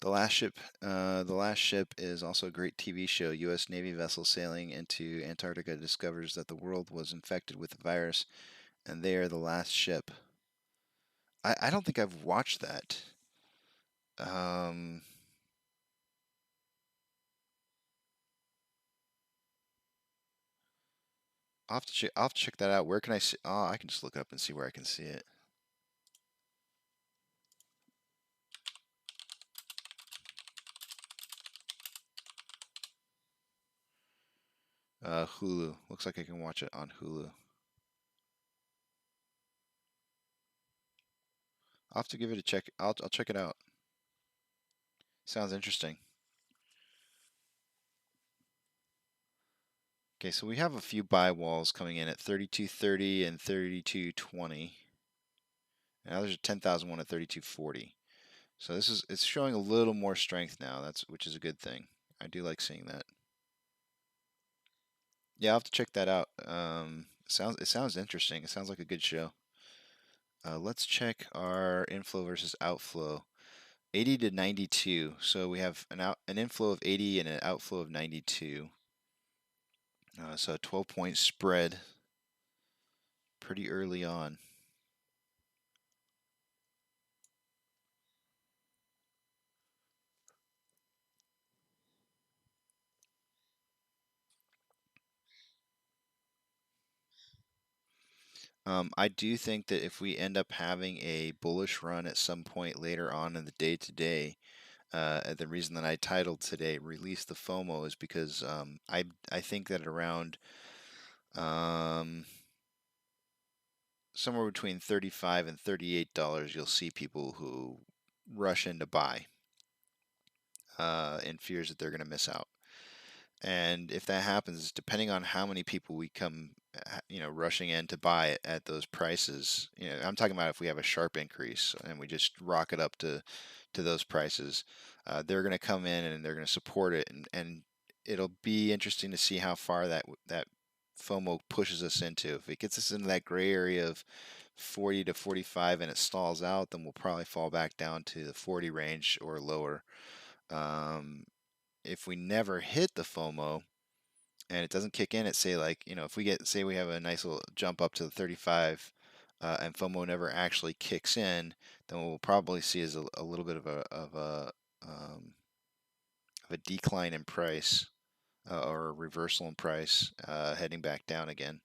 The Last Ship is also a great TV show. U.S. Navy vessel sailing into Antarctica discovers that the world was infected with the virus and they are the last ship. I don't think I've watched that. I'll have to check that out. Where can I see? Oh, I can just look up and see where I can see it. Hulu. Looks like I can watch it on Hulu. I'll have to give it a check. I'll check it out. Sounds interesting. Okay, so we have a few buy walls coming in at 32.30 and 32.20. Now there's a 10,000 one at 32.40. So it's showing a little more strength now. Which is a good thing. I do like seeing that. Yeah, I'll have to check that out. It sounds interesting. It sounds like a good show. Let's check our inflow versus outflow. 80 to 92. So we have an inflow of 80 and an outflow of 92. So a 12-point spread pretty early on. I do think that if we end up having a bullish run at some point later on in the day today, the reason that I titled today "Release the FOMO" is because I think that around somewhere between $35 and $38, you'll see people who rush in to buy in fears that they're going to miss out. And if that happens, depending on how many people we come, rushing in to buy it at those prices, I'm talking about if we have a sharp increase and we just rock it up to those prices, they're going to come in and they're going to support it, and it'll be interesting to see how far that FOMO pushes us into. If it gets us into that gray area of 40 to 45 and it stalls out, then we'll probably fall back down to the 40 range or lower. If we never hit the FOMO and it doesn't kick in at, say, like, if we have a nice little jump up to the 35, and FOMO never actually kicks in, then what we'll probably see is a little bit of a decline in price, or a reversal in price, heading back down again.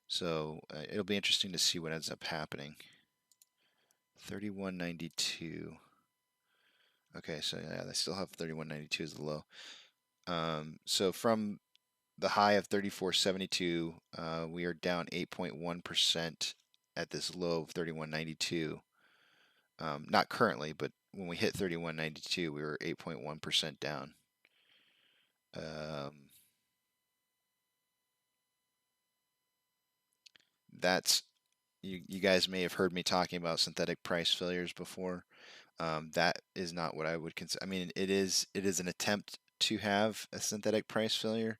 So it'll be interesting to see what ends up happening. 31.92. Okay, so yeah, they still have 31.92 as the low. So from the high of 34.72, we are down 8.1% at this low of 31.92. Not currently, but when we hit 31.92, we were 8.1% down. That's you guys may have heard me talking about synthetic price failures before. That is not what I would consider. I mean, it is an attempt to have a synthetic price failure,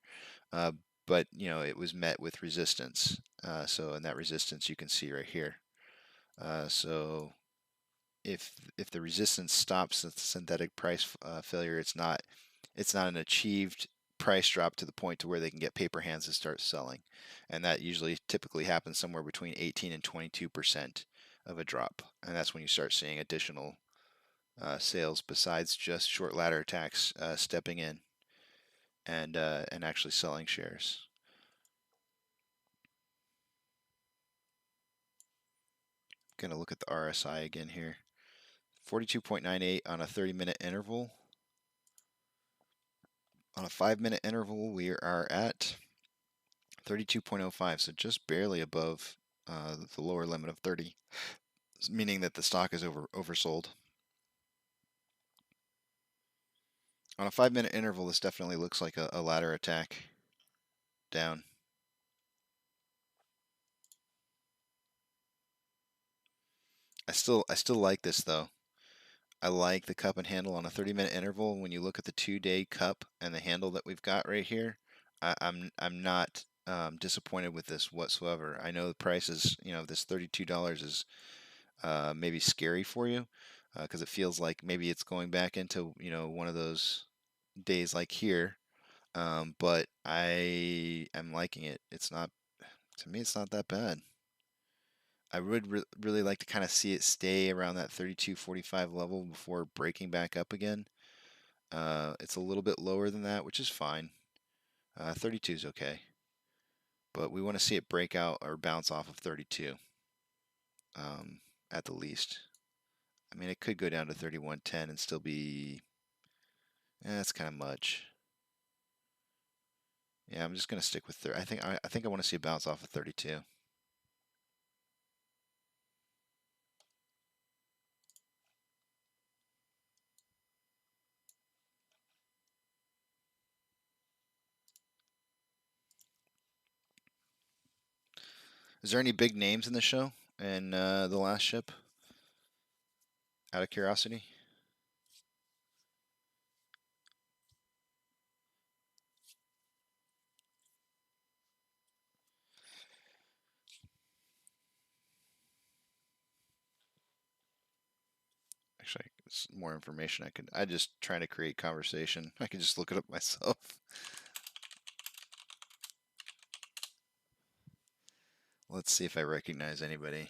but it was met with resistance. So in that resistance, you can see right here. So if the resistance stops the synthetic price failure, it's not an achieved price drop to the point to where they can get paper hands and start selling, and that usually typically happens somewhere between 18 and 22% of a drop, and that's when you start seeing additional sales besides just short ladder attacks stepping in and actually selling shares. I'm gonna look at the RSI again here. 42.98 on a 30-minute interval. On a 5-minute interval, we are at 32.05, so just barely above the lower limit of 30, meaning that the stock is oversold. On a 5-minute interval, this definitely looks like a ladder attack down. I still like this though. I like the cup and handle on a 30-minute interval. When you look at the 2-day cup and the handle that we've got right here, I'm not disappointed with this whatsoever. I know the price is, this $32 is maybe scary for you, because it feels like maybe it's going back into one of those days like here, but I am liking it. To me, it's not that bad. I would really like to kind of see it stay around that 32.45 level before breaking back up again. It's a little bit lower than that, which is fine. 32 is okay, but we want to see it break out or bounce off of 32 at the least. I mean, it could go down to 31.10 and still be. That's kind of much. Yeah, I'm just gonna stick with 30. I think I want to see a bounce off of 32. Is there any big names in the show and the last ship? Out of curiosity. Actually, it's more information I just trying to create conversation. I can just look it up myself. Let's see if I recognize anybody.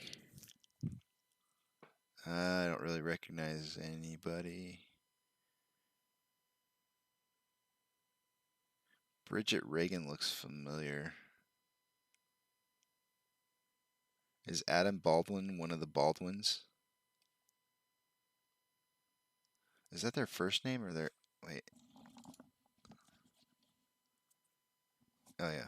I don't really recognize anybody. Bridget Reagan looks familiar. Is Adam Baldwin one of the Baldwins? Is that their first name or their... Wait. Oh, yeah.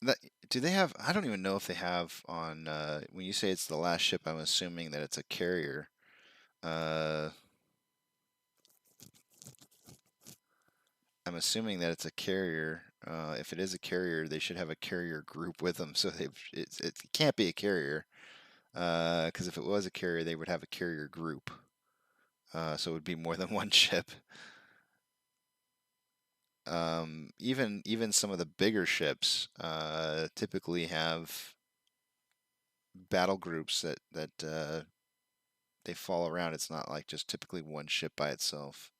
That, do they have... I don't even know if they have on... when you say it's the last ship, I'm assuming that it's a carrier. I'm assuming that it's a carrier. If it is a carrier, they should have a carrier group with them. So it can't be a carrier. Because if it was a carrier, they would have a carrier group. So it would be more than one ship. Even some of the bigger ships typically have battle groups that they fall around. It's not like just typically one ship by itself.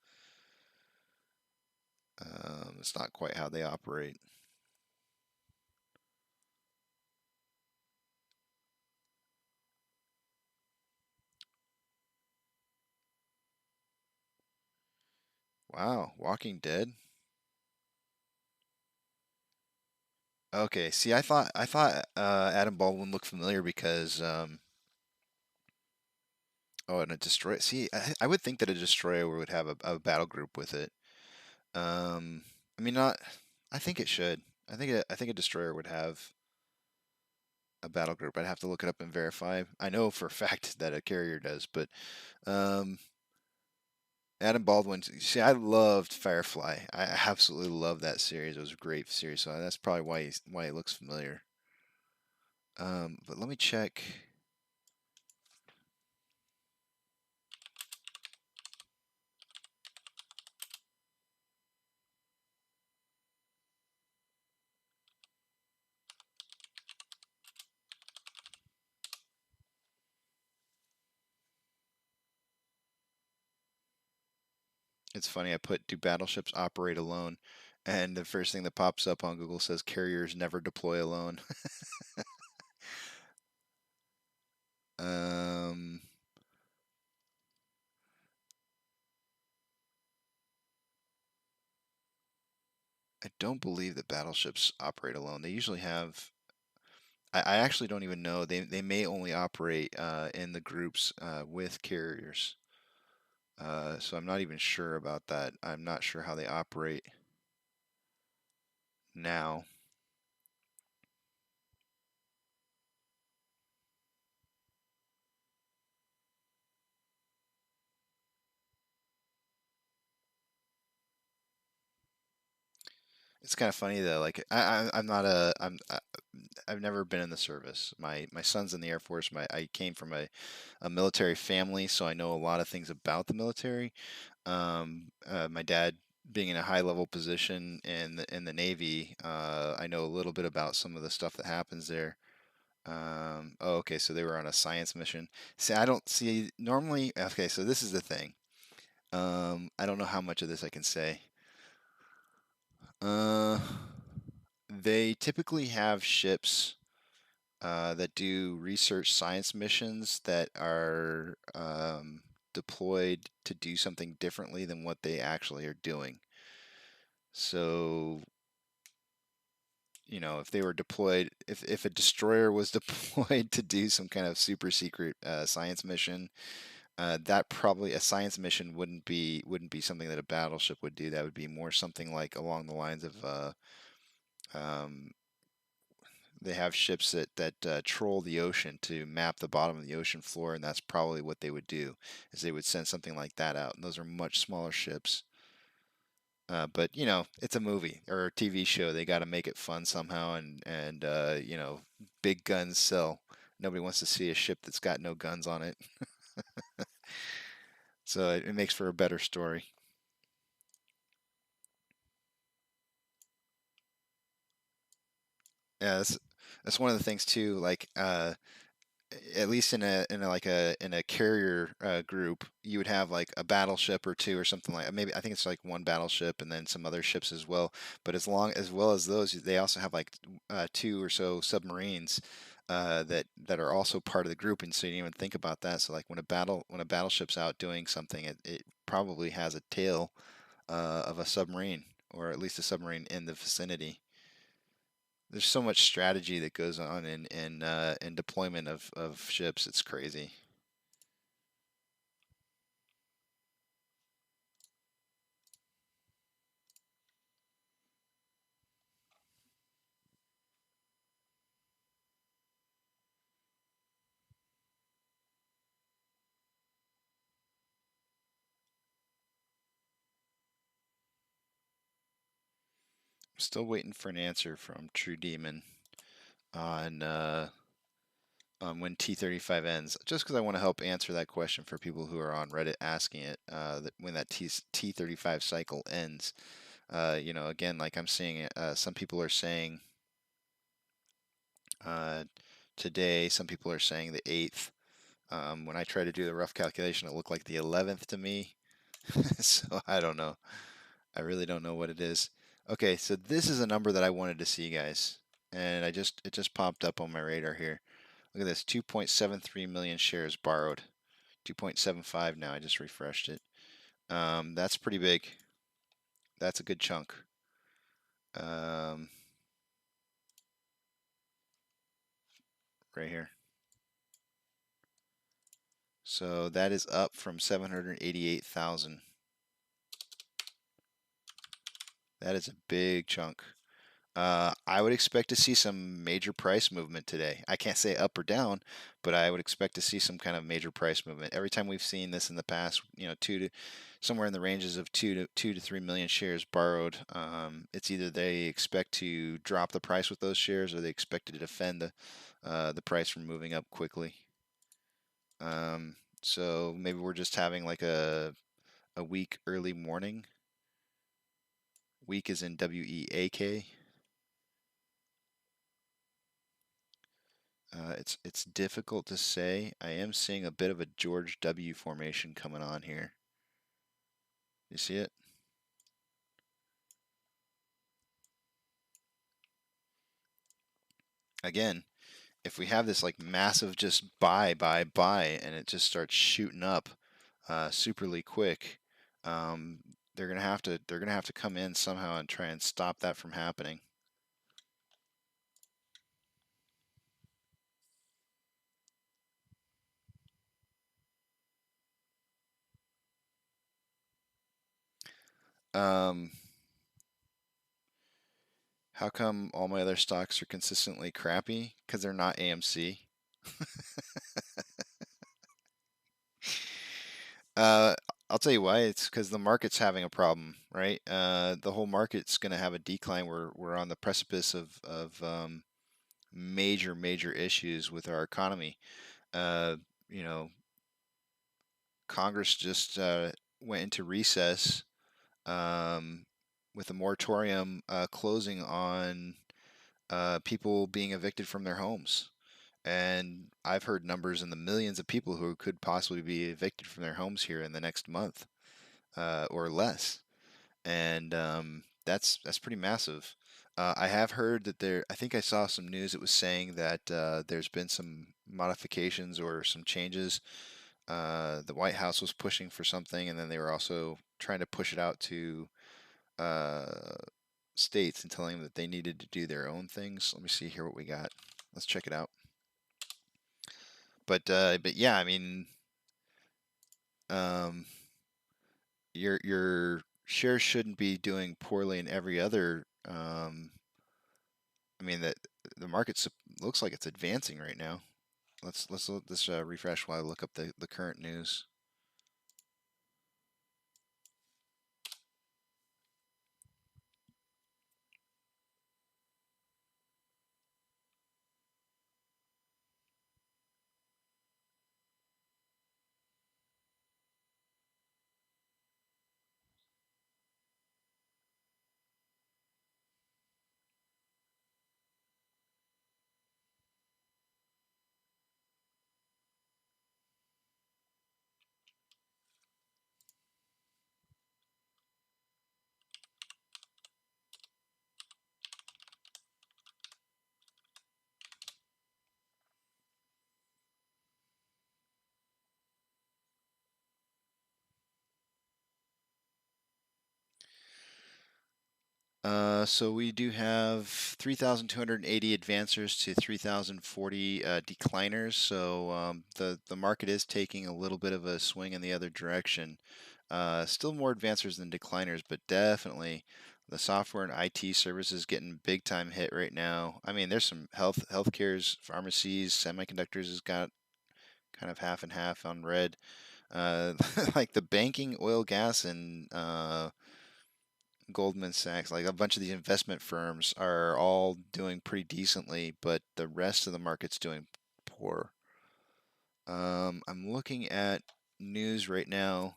It's not quite how they operate. Wow, Walking Dead. Okay, see, I thought Adam Baldwin looked familiar because oh, and a destroyer. See, I would think that a destroyer would have a battle group with it. Um, I mean, not. I think it should. I think a destroyer would have a battle group. I'd have to look it up and verify. I know for a fact that a carrier does, but um, Adam Baldwin. See, I loved Firefly. I absolutely love that series. It was a great series, so that's probably why he looks familiar. But let me check. It's funny. I put, do battleships operate alone? And the first thing that pops up on Google says carriers never deploy alone. um, I don't believe that battleships operate alone. They usually have. I actually don't even know. They may only operate in the groups with carriers. So I'm not even sure about that. I'm not sure how they operate now. It's kind of funny though. Like I'm not a I've never been in the service. My son's in the Air Force. I came from a military family, so I know a lot of things about the military. My dad being in a high level position in the Navy, I know a little bit about some of the stuff that happens there. Oh, okay, so they were on a science mission. See, I don't see normally. Okay, so this is the thing. I don't know how much of this I can say. Uh, they typically have ships that do research science missions that are deployed to do something differently than what they actually are doing. So, if they were deployed, if a destroyer was deployed to do some kind of super secret science mission, that probably a science mission wouldn't be something that a battleship would do. That would be more something like along the lines of um, they have ships that troll the ocean to map the bottom of the ocean floor, and that's probably what they would do, is they would send something like that out. And those are much smaller ships. But it's a movie or a TV show. They got to make it fun somehow, and big guns sell. Nobody wants to see a ship that's got no guns on it. So it makes for a better story. Yeah, that's one of the things too. Like, at least in a carrier group, you would have like a battleship or two or something like maybe I think it's like one battleship and then some other ships as well. But as well as those, they also have like two or so submarines that are also part of the group, and so you didn't even think about that. So like when a battleship's out doing something, it probably has a tail of a submarine, or at least a submarine in the vicinity. There's so much strategy that goes on in deployment of ships. It's crazy. Still waiting for an answer from True Demon on when T35 ends. Just because I want to help answer that question for people who are on Reddit asking it. That when that T35 cycle ends. Again, like I'm seeing it. Some people are saying uh, today. Some people are saying the 8th. When I try to do the rough calculation, it looked like the 11th to me. So I don't know. I really don't know what it is. Okay, so this is a number that I wanted to see, guys, and it just popped up on my radar here. Look at this, 2.73 million shares borrowed. 2.75 now. I just refreshed it. That's pretty big. That's a good chunk. Um, right here. So that is up from 788,000. That is a big chunk. I would expect to see some major price movement today. I can't say up or down, but I would expect to see some kind of major price movement. Every time we've seen this in the past, somewhere in the ranges of 2 to 3 million shares borrowed. It's either they expect to drop the price with those shares, or they expect to defend the price from moving up quickly. So maybe we're just having like a weak early morning. Weak is in WEAK. It's difficult to say. I am seeing a bit of a George W formation coming on here. You see it? Again, if we have this like massive just buy, and it just starts shooting up superly quick, they're gonna have to come in somehow and try and stop that from happening. Um, how come all my other stocks are consistently crappy? Because they're not AMC. Uh, I'll tell you why. It's because the market's having a problem, right? The whole market's going to have a decline. We're on the precipice of major issues with our economy. Uh, you know, Congress just went into recess um, with a moratorium closing on people being evicted from their homes. And I've heard numbers in the millions of people who could possibly be evicted from their homes here in the next month, or less. And that's pretty massive. I have heard that there. I think I saw some news that was saying that there's been some modifications or some changes. The White House was pushing for something, and then they were also trying to push it out to uh, states and telling them that they needed to do their own things. Let me see here what we got. Let's check it out. But yeah, I mean, um, your shares shouldn't be doing poorly in every other. I mean that the market looks like it's advancing right now. Let's refresh while I look up the current news. So we do have 3,280 advancers to 3,040 decliners. So the market is taking a little bit of a swing in the other direction. Still more advancers than decliners, but definitely the software and IT services getting big time hit right now. I mean, there's some healthcare's, pharmacies, semiconductors has got kind of half and half on red. Like the banking, oil, gas, and Goldman Sachs, like a bunch of these investment firms are all doing pretty decently, but the rest of the market's doing poor. I'm looking at news right now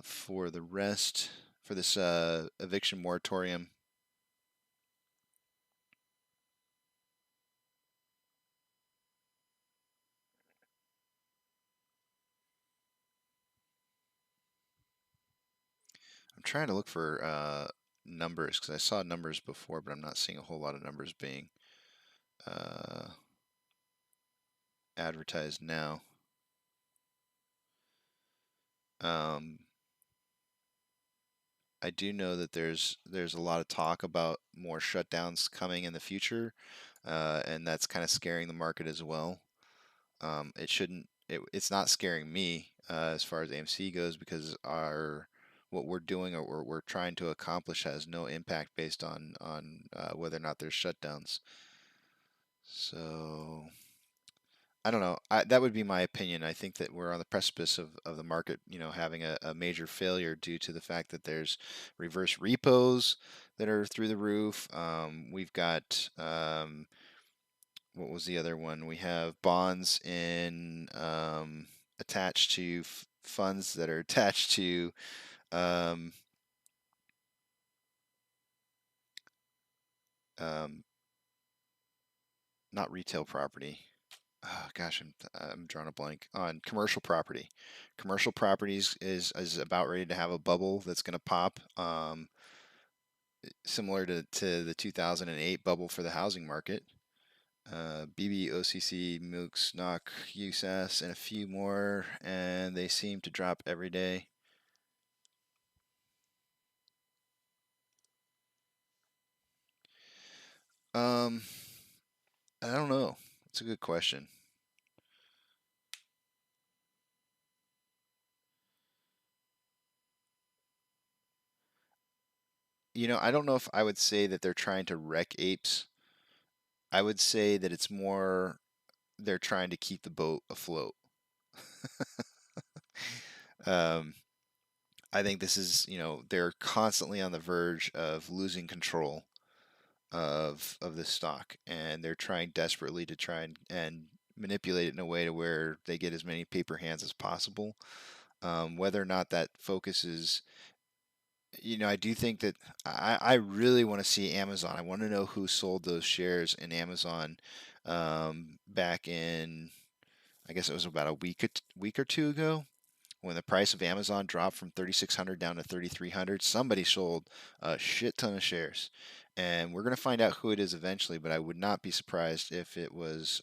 for the rest for this eviction moratorium. I'm trying to look for numbers because I saw numbers before, but I'm not seeing a whole lot of numbers being uh, advertised now. Um, I do know that there's a lot of talk about more shutdowns coming in the future, and that's kind of scaring the market as well. It shouldn't. It's not scaring me as far as AMC goes because our what we're doing or we're trying to accomplish has no impact based on whether or not there's shutdowns. So I don't know. That would be my opinion. I think that we're on the precipice of the market, having a major failure due to the fact that there's reverse repos that are through the roof. We've got what was the other one? We have bonds in attached to funds that are attached to um, um, not retail property. Oh, gosh, I'm drawing a blank on commercial property. Commercial properties is about ready to have a bubble that's going to pop, similar to the 2008 bubble for the housing market. BB, OCC, MOOCs, NOC, USAS, and a few more, and they seem to drop every day. Um, I don't know. It's a good question. I don't know if I would say that they're trying to wreck apes. I would say that it's more they're trying to keep the boat afloat. um, I think this is, they're constantly on the verge of losing control of this stock, and they're trying desperately to try and manipulate it in a way to where they get as many paper hands as possible. Whether or not that focuses I do think that I really want to see Amazon. I want to know who sold those shares in Amazon back in, I guess it was about a week or two ago, when the price of Amazon dropped from 3,600 down to 3,300. Somebody sold a shit ton of shares, and we're going to find out who it is eventually. But I would not be surprised if it was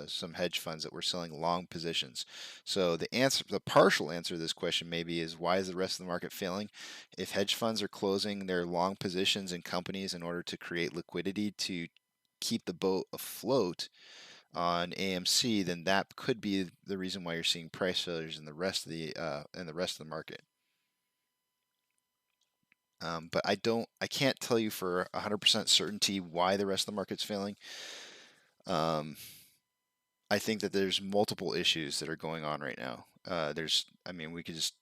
some hedge funds that were selling long positions. So the partial answer to this question maybe is, why is the rest of the market failing? If hedge funds are closing their long positions in companies in order to create liquidity to keep the boat afloat on AMC, then that could be the reason why you're seeing price failures in the rest of the market. But I can't tell you for 100% certainty why the rest of the market's failing. I think that there's multiple issues that are going on right now. We could just,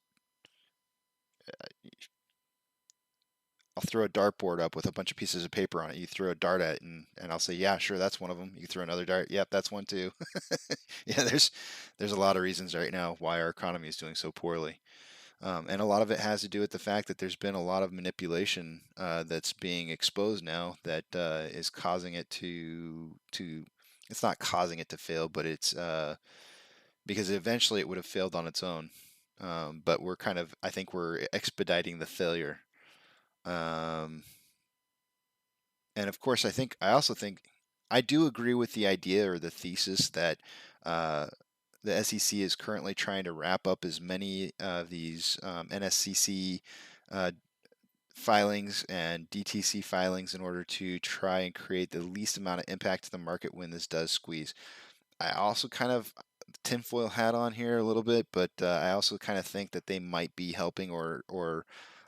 I'll throw a dartboard up with a bunch of pieces of paper on it. You throw a dart at it, and I'll say, yeah, sure, that's one of them. You throw another dart, yep, that's one too. Yeah, there's a lot of reasons right now why our economy is doing so poorly. And a lot of it has to do with the fact that there's been a lot of manipulation that's being exposed now that is causing it to. It's not causing it to fail, but it's because eventually it would have failed on its own. But I think we're expediting the failure. Um, and of course, I also think I do agree with the idea or the thesis that uh, the SEC is currently trying to wrap up as many of these NSCC uh, filings and DTC filings in order to try and create the least amount of impact to the market when this does squeeze. I also kind of tinfoil hat on here a little bit, but I also kind of think that they might be helping or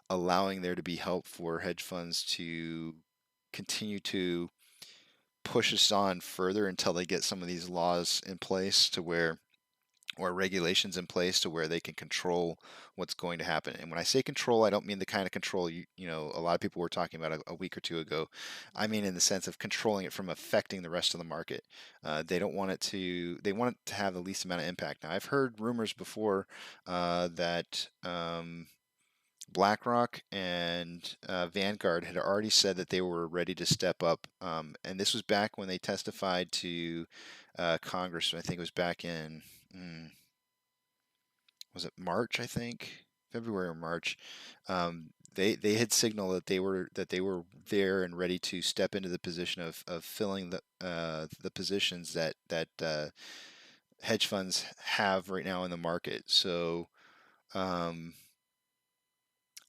allowing there to be help for hedge funds to continue to push us on further until they get some of these laws in place to where or regulations in place to where they can control what's going to happen. And when I say control, I don't mean the kind of control a lot of people were talking about a week or two ago. I mean in the sense of controlling it from affecting the rest of the market. They don't want it to. They want it to have the least amount of impact. Now, I've heard rumors before that. BlackRock and Vanguard had already said that they were ready to step up, and this was back when they testified to Congress. I think it was back in was it March? I think February or March. They had signaled that they were there and ready to step into the position of filling the positions that hedge funds have right now in the market. So.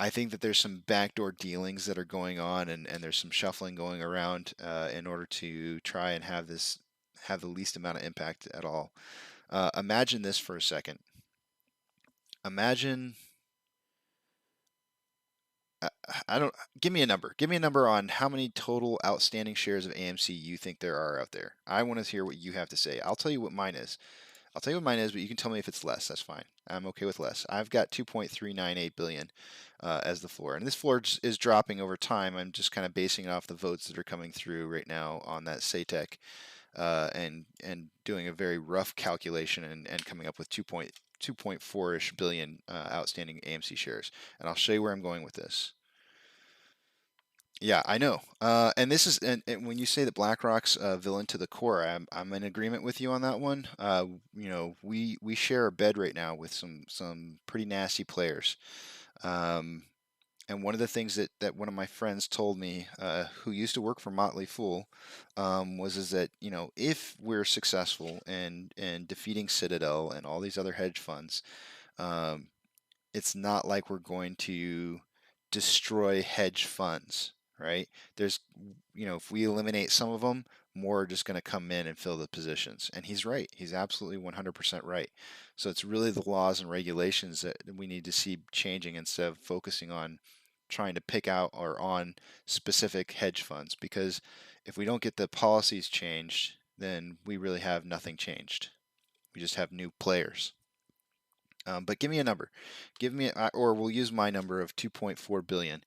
I think that there's some backdoor dealings that are going on, and there's some shuffling going around in order to try and have the least amount of impact at all. Imagine this for a second. Imagine I don't give me a number. Give me a number on how many total outstanding shares of AMC you think there are out there. I want to hear what you have to say. I'll tell you what mine is. But you can tell me if it's less. That's fine. I'm okay with less. I've got 2.398 billion as the floor, and this floor is dropping over time. I'm just kind of basing it off the votes that are coming through right now on that SATEC, and doing a very rough calculation and coming up with 2.4-ish billion outstanding AMC shares. And I'll show you where I'm going with this. Yeah, I know. And this is and when you say that BlackRock's villain to the core, I'm in agreement with you on that one. We share a bed right now with some pretty nasty players. Um, and one of the things that one of my friends told me, who used to work for Motley Fool, is that if we're successful in defeating Citadel and all these other hedge funds, um, it's not like we're going to destroy hedge funds, right? If we eliminate some of them, more are just going to come in and fill the positions. And he's right. He's absolutely 100% right. So it's really the laws and regulations that we need to see changing instead of focusing on trying to pick out or on specific hedge funds. Because if we don't get the policies changed, then we really have nothing changed. We just have new players. But give me a number. Or we'll use my number of 2.4 billion,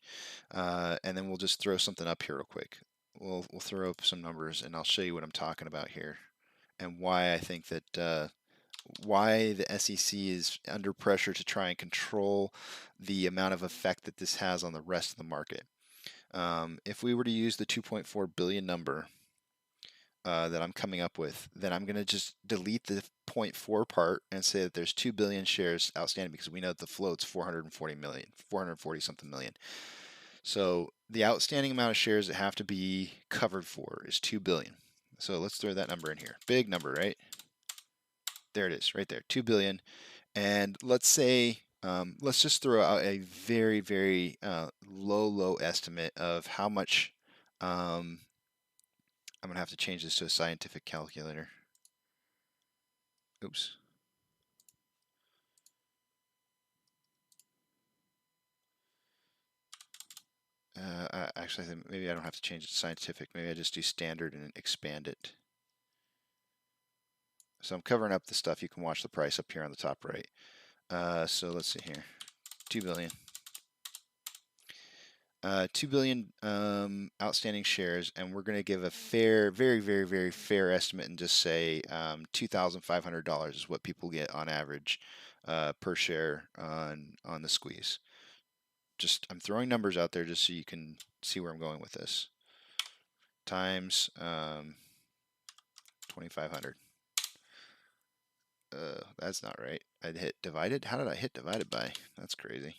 and then we'll just throw something up here real quick. We'll throw up some numbers, and I'll show you what I'm talking about here, and why I think that why the SEC is under pressure to try and control the amount of effect that this has on the rest of the market. If we were to use the 2.4 billion number that I'm coming up with, then I'm going to just delete the 0.4 part and say that there's 2 billion shares outstanding because we know that the float's 440 million, 440 something million. So the outstanding amount of shares that have to be covered for is 2 billion. So let's throw that number in here. Big number, right? There it is, right there, 2 billion. And let's say, let's just throw out a very, very low estimate of how much. I'm going to have to change this to a scientific calculator. Oops. Actually, maybe I don't have to change it to scientific. Maybe I just do standard and expand it. So I'm covering up the stuff. You can watch the price up here on the top right. So let's see here. 2 billion. 2 billion outstanding shares, and we're going to give a fair, very, very, very fair estimate and just say $2,500 is what people get on average per share on the squeeze. Just I'm throwing numbers out there just so you can see where I'm going with this. Times 2,500. That's not right. I hit divided. How did I hit divided by? That's crazy.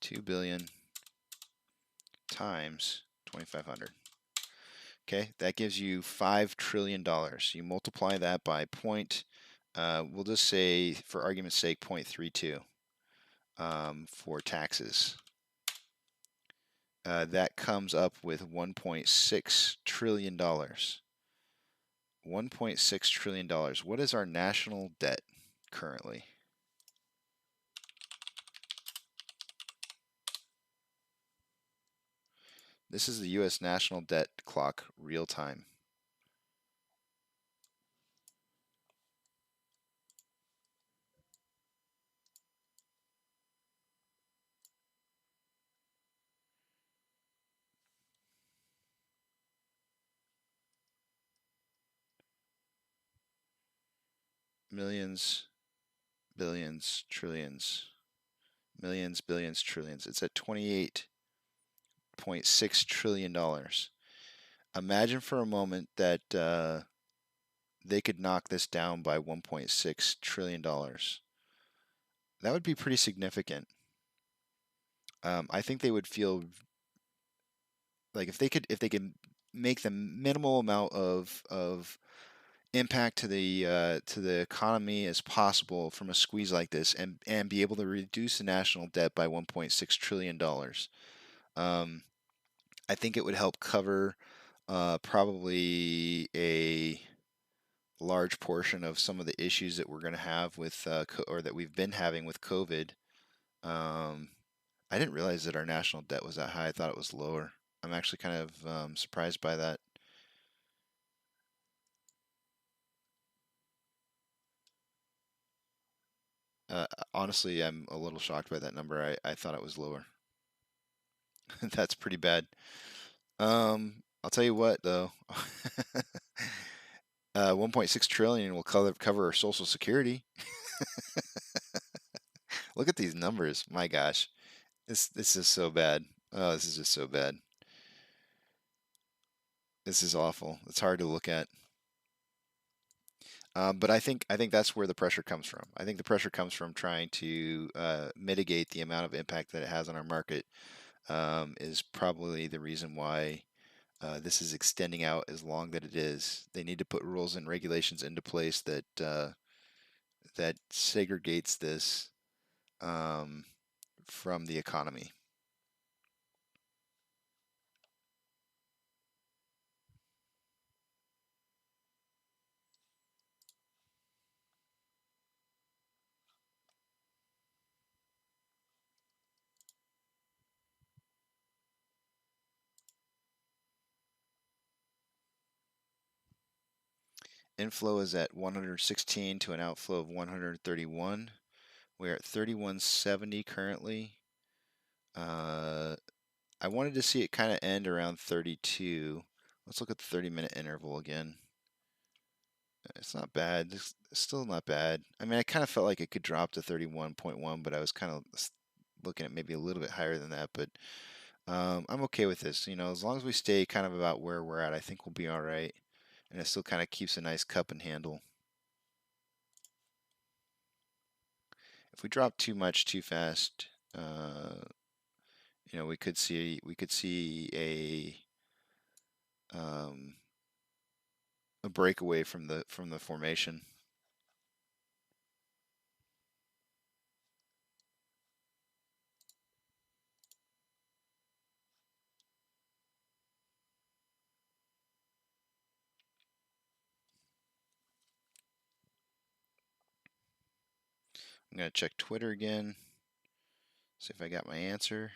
2 billion times 2,500. Okay, that gives you $5 trillion. You multiply that by we'll just say, for argument's sake, 0.32 for taxes. That comes up with $1.6 trillion. $1.6 trillion. What is our national debt currently? This is the U.S. national debt clock, real time. Millions, billions, trillions. Millions, billions, trillions. It's at $28.6 trillion. Imagine for a moment that they could knock this down by $1.6 trillion. That would be pretty significant. I think they would feel like if they could make the minimal amount of impact to the economy as possible from a squeeze like this, and be able to reduce the national debt by $1.6 trillion. I think it would help cover probably a large portion of some of the issues that we're going to have with or that we've been having with COVID. I didn't realize that our national debt was that high. I thought it was lower. I'm actually kind of surprised by that. Honestly, I'm a little shocked by that number. I thought it was lower. That's pretty bad. I'll tell you what, though. 1.6 trillion will cover our Social Security. Look at these numbers. My gosh, this is so bad. Oh, this is just so bad. This is awful. It's hard to look at. But I think that's where the pressure comes from. I think the pressure comes from trying to mitigate the amount of impact that it has on our market. Is probably the reason why this is extending out as long that it is. They need to put rules and regulations into place that that segregates this from the economy. Inflow is at 116 to an outflow of 131. We're at 3170 currently. I wanted to see it kind of end around 32. Let's look at the 30-minute interval again. It's not bad. It's still not bad. I mean, I kind of felt like it could drop to 31.1, but I was kind of looking at maybe a little bit higher than that. But I'm okay with this. As long as we stay kind of about where we're at, I think we'll be all right. And it still kind of keeps a nice cup and handle. If we drop too much too fast, we could see a breakaway from the formation. I'm going to check Twitter again, see if I got my answer.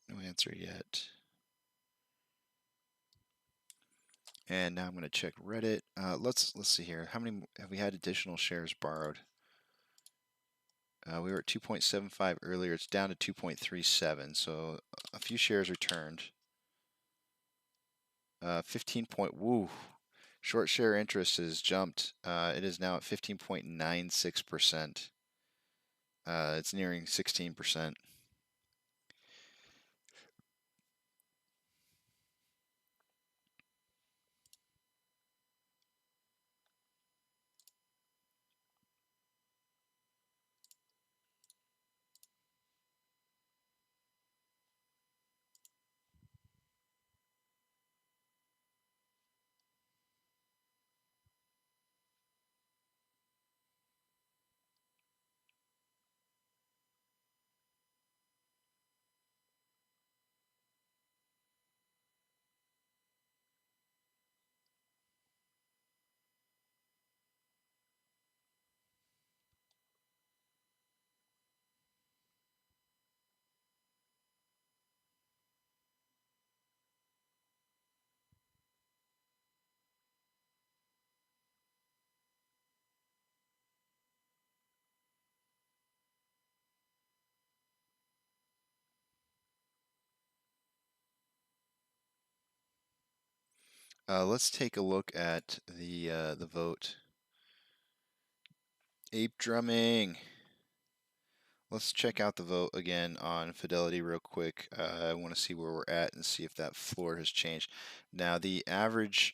No answer yet. And now I'm going to check Reddit. Let's see here. How many have we had additional shares borrowed? We were at 2.75 earlier. It's down to 2.37. So a few shares returned. 15 point. Woo. Short share interest has jumped. It is now at 15.96%. It's nearing 16%. Let's take a look at the vote. Ape drumming. Let's check out the vote again on Fidelity real quick. I want to see where we're at and see if that floor has changed. Now the average,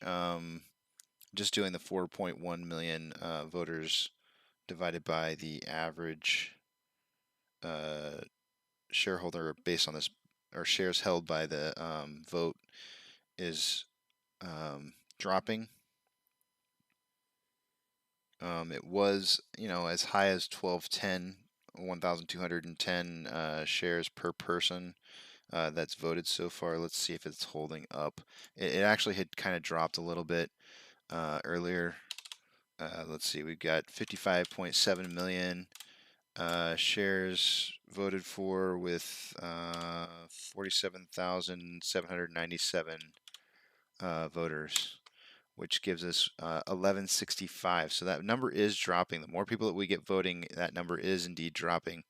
just doing the 4.1 million voters divided by the average shareholder based on this, or shares held by the vote, is dropping. It was, as high as 1,210 shares per person that's voted so far. Let's see if it's holding up. It actually had kind of dropped a little bit earlier. Let's see, we've got 55.7 million shares voted for with 47,797 voters, which gives us 1165. So that number is dropping. The more people that we get voting, that number is indeed dropping.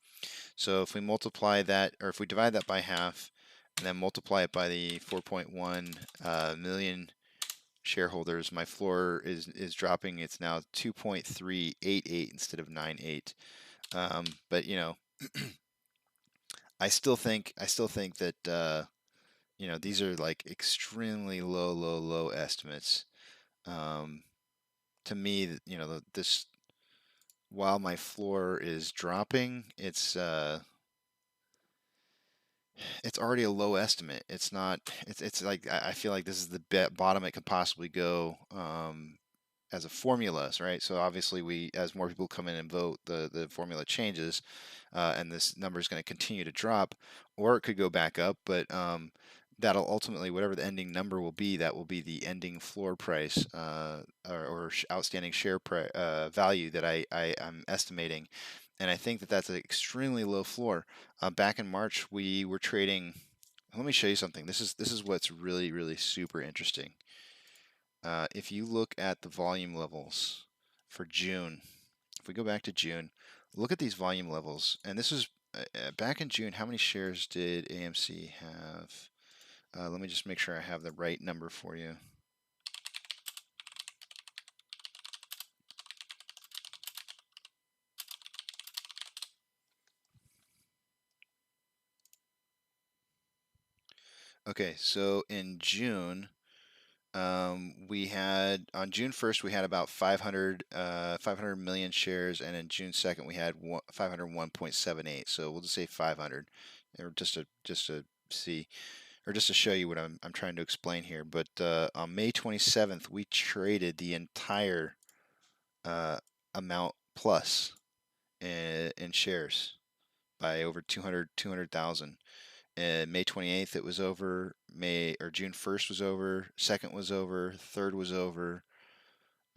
So if we multiply that, or if we divide that by half, and then multiply it by the 4.1 million shareholders, my floor is dropping. It's now 2.388 instead of 98. But I still think that these are like extremely low estimates. To me, this, while my floor is dropping, it's already a low estimate. It's not. It's like I feel like this is the bottom it could possibly go as a formula, right? So obviously, as more people come in and vote, the formula changes, and this number is going to continue to drop, or it could go back up. But that'll ultimately, whatever the ending number will be, that will be the ending floor price or outstanding share value that I'm estimating. And I think that that's an extremely low floor. Back in March, we were trading. Let me show you something. This is what's really super interesting. If you look at the volume levels for June, if we go back to June, look at these volume levels. And this is back in June. How many shares did AMC have? Let me just make sure I have the right number for you. Okay, so in June, we had on June 1st we had about 500 million shares, and in June 2nd we had 501.78. So we'll just say 500, or just to see, or just to show you what I'm trying to explain here. But on May 27th we traded the entire amount plus in shares by over 200,000. And May 28th it was over. June 1st was over. 2nd was over. 3rd was over.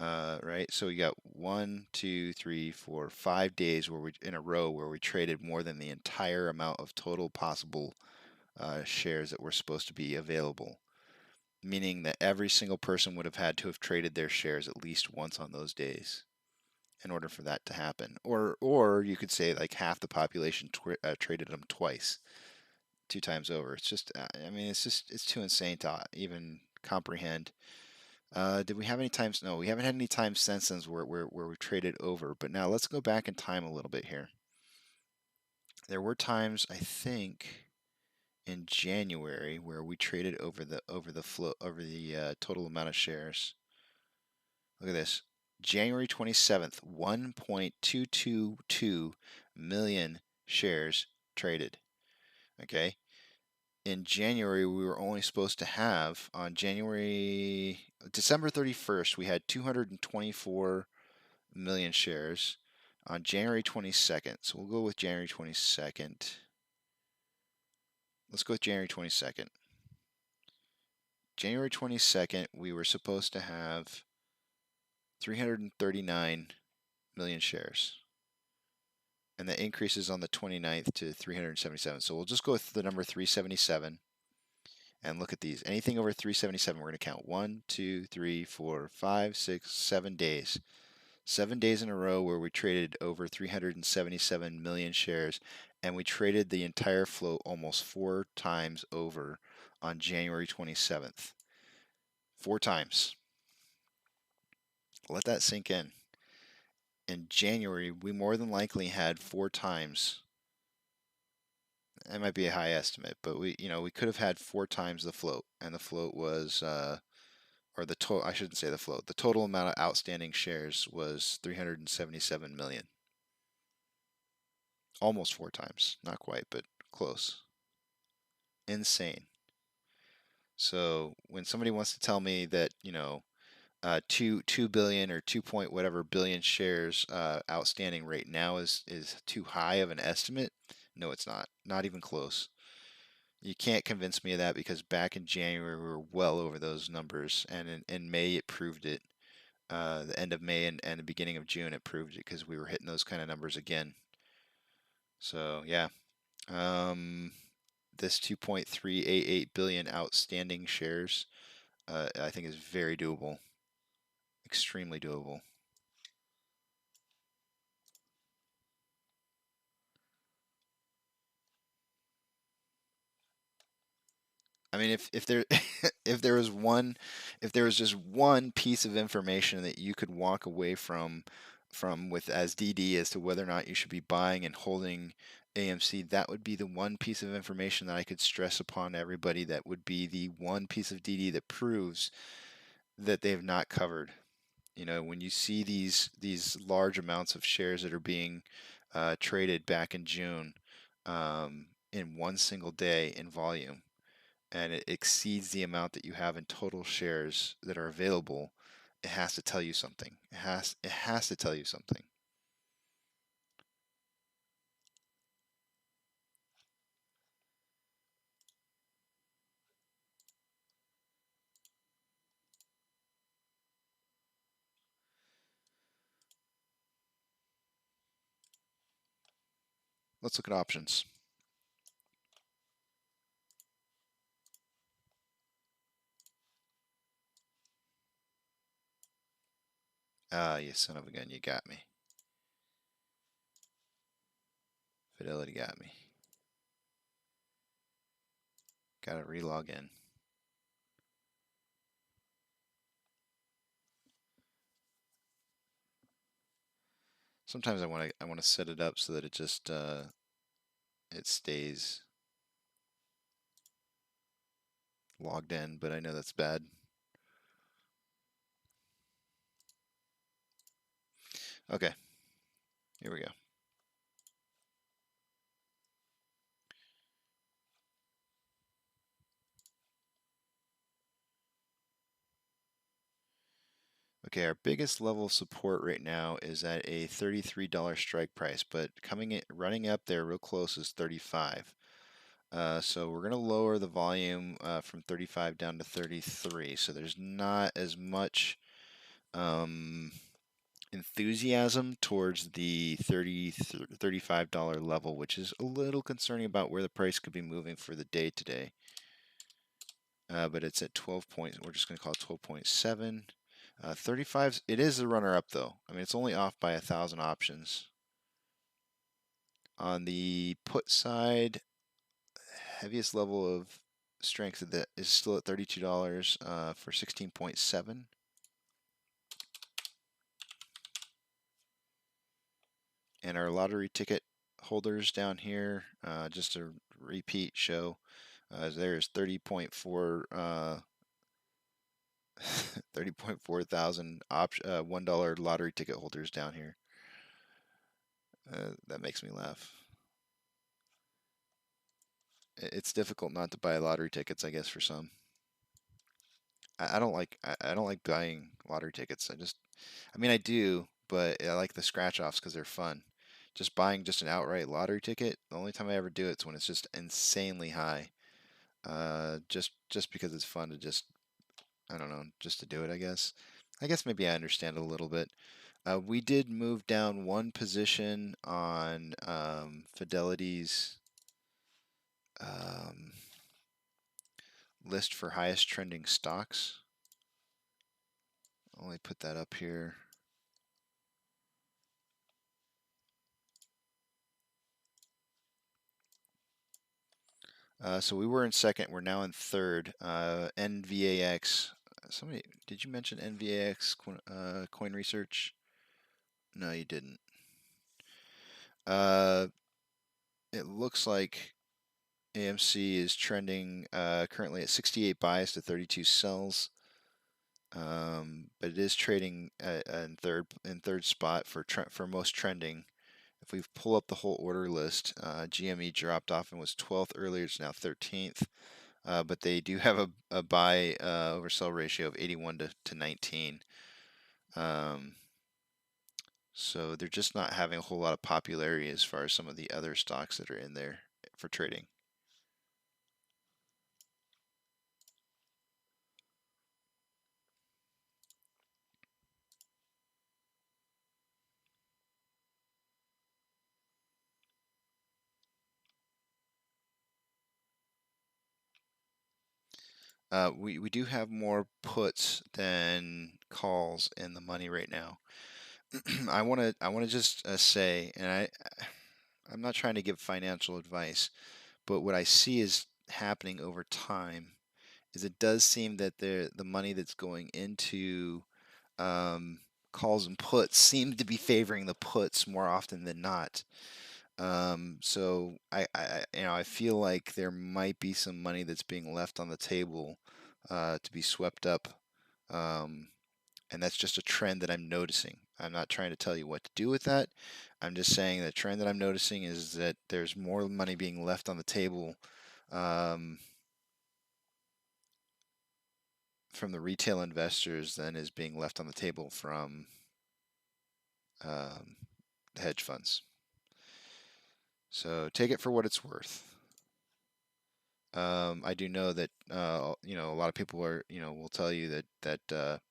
Right. So we got 1, 2, 3, 4, 5 days where we in a row where we traded more than the entire amount of total possible shares that were supposed to be available. Meaning that every single person would have had to have traded their shares at least once on those days in order for that to happen. Or you could say like half the population traded them twice. 2 times over. It's just, I mean, it's too insane to even comprehend. Did we have any times? No, we haven't had any times since then where we traded over. But now let's go back in time a little bit here. There were times, I think, in January where we traded over the total amount of shares. Look at this. January 27th, 1.222 million shares traded. Okay. In January, we were only supposed to have on December 31st, we had 224 million shares. On January 22nd, so we'll go with January 22nd. Let's go with January 22nd. January 22nd, we were supposed to have 339 million shares. And that increases on the 29th to 377. So we'll just go with the number 377 and look at these. Anything over 377, we're going to count 1, 2, 3, 4, 5, 6, 7 days. 7 days in a row where we traded over 377 million shares, and we traded the entire float almost 4 times over on January 27th. 4 times. Let that sink in. In January, we more than likely had 4 times. That might be a high estimate, but we could have had 4 times the float, and the float was, or the total. I shouldn't say the float. The total amount of outstanding shares was 377 million. Almost 4 times, not quite, but close. Insane. So when somebody wants to tell me that 2 billion or 2 point whatever billion shares outstanding right now is too high of an estimate, no, it's not. Not even close. You can't convince me of that because back in January we were well over those numbers, and in May it proved it. The end of May and the beginning of June it proved it because we were hitting those kind of numbers again. So yeah, this 2.388 billion outstanding shares, I think is very doable. Extremely doable. I mean, if there if there was just one piece of information that you could walk away from with as DD as to whether or not you should be buying and holding AMC, that would be the one piece of information that I could stress upon everybody. That would be the one piece of DD that proves that they have not covered. When you see these large amounts of shares that are being traded back in June in one single day in volume, and it exceeds the amount that you have in total shares that are available, it has to tell you something. It has to tell you something. let's look at options. Ah, you son of a gun, you got me. Fidelity got me. Gotta relog in. Sometimes I want to set it up so that it just it stays logged in, but I know that's bad. Okay, here we go. Okay, our biggest level of support right now is at a $33 strike price, but running up there real close is 35. So we're going to lower the volume from 35 down to 33. So there's not as much enthusiasm towards the $35 level, which is a little concerning about where the price could be moving for the day today. But it's at 12 points. We're just going to call it 12.7. 35, it is the runner up though. I mean, it's only off by 1,000 options. On the put side, heaviest level of strength of that is still at $32 for 16.7. And our lottery ticket holders down here, just a repeat show, there's 30.4 30.4 thousand $1 lottery ticket holders down here. That makes me laugh. It's difficult not to buy lottery tickets, I guess, for some. I don't like buying lottery tickets. I mean, I do, but I like the scratch offs because they're fun. Just buying just an outright lottery ticket, the only time I ever do it is when it's just insanely high. Just because it's fun to just, I don't know, just to do it, I guess. I guess maybe I understand it a little bit. We did move down one position on Fidelity's list for highest trending stocks. I'll only put that up here. So we were in second. We're now in third. NVAX. Somebody, did you mention NVAX coin research? No, you didn't. It looks like AMC is trending currently at 68 buys to 32 sells. But it is trading in third spot for most trending. If we pull up the whole order list, GME dropped off and was 12th earlier. It's now 13th. But they do have a buy oversell ratio of 81 to 19. So they're just not having a whole lot of popularity as far as some of the other stocks that are in there for trading. We do have more puts than calls in the money right now. I want to just say, and I'm not trying to give financial advice, but what I see is happening over time is it does seem that the money that's going into calls and puts seem to be favoring the puts more often than not. So I feel like there might be some money that's being left on the table to be swept up, and that's just a trend that I'm noticing. I'm not trying to tell you what to do with that. I'm just saying the trend that I'm noticing is that there's more money being left on the table from the retail investors than is being left on the table from the hedge funds. So take it for what it's worth. I do know that a lot of people will tell you that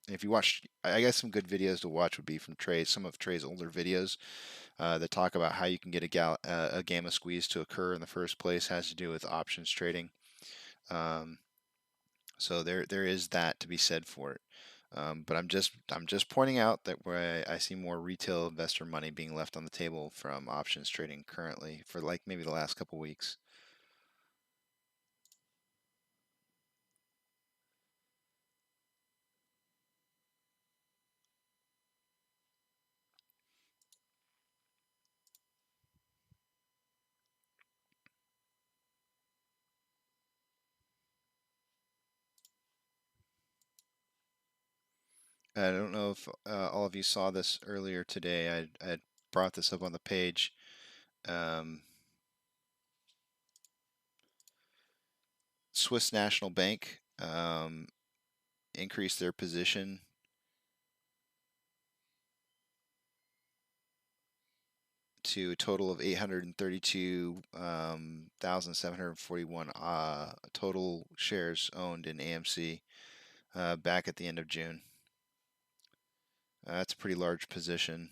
if you watch, I guess some good videos to watch would be from Trey, some of Trey's older videos. that talk about how you can get a gamma squeeze to occur in the first place has to do with options trading. So there is that to be said for it. But I'm just pointing out that where I see more retail investor money being left on the table from options trading currently for like maybe the last couple weeks. I don't know if all of you saw this earlier today. I brought this up on the page. Swiss National Bank increased their position to a total of 832,741 total shares owned in AMC back at the end of June. That's a pretty large position.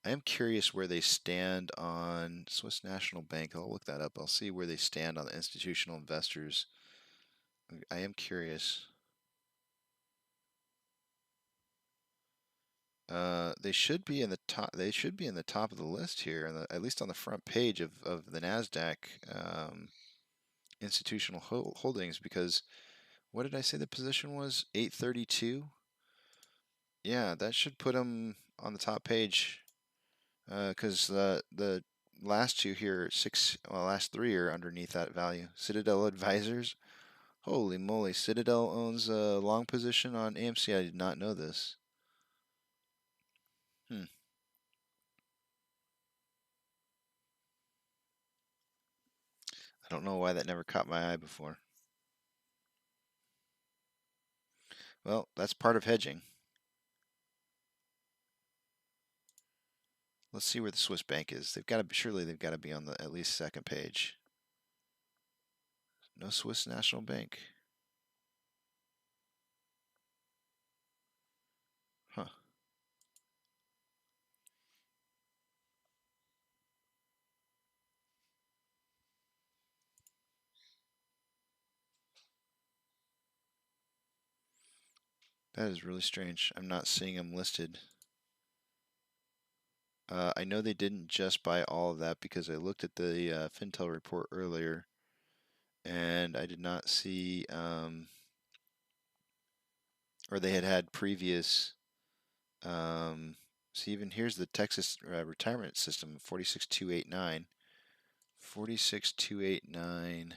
I am curious where they stand on Swiss National Bank. I'll look that up. I'll see where they stand on the institutional investors. I am curious. They should be in the top. They should be in the top of the list here, at least on the front page of the Nasdaq institutional holdings. Because what did I say the position was? 832. Yeah, that should put them on the top page. Because the last two here, last three are underneath that value. Citadel Advisors. Holy moly, Citadel owns a long position on AMC. I did not know this. I don't know why that never caught my eye before. Well, that's part of hedging. Let's see where the Swiss bank is. Surely they've got to be on the at least second page. No Swiss National Bank. Huh. That is really strange. I'm not seeing them listed. I know they didn't just buy all of that because I looked at the Fintel report earlier, and I did not see, or they had previous. See, even here's the Texas retirement system, 46289. 46289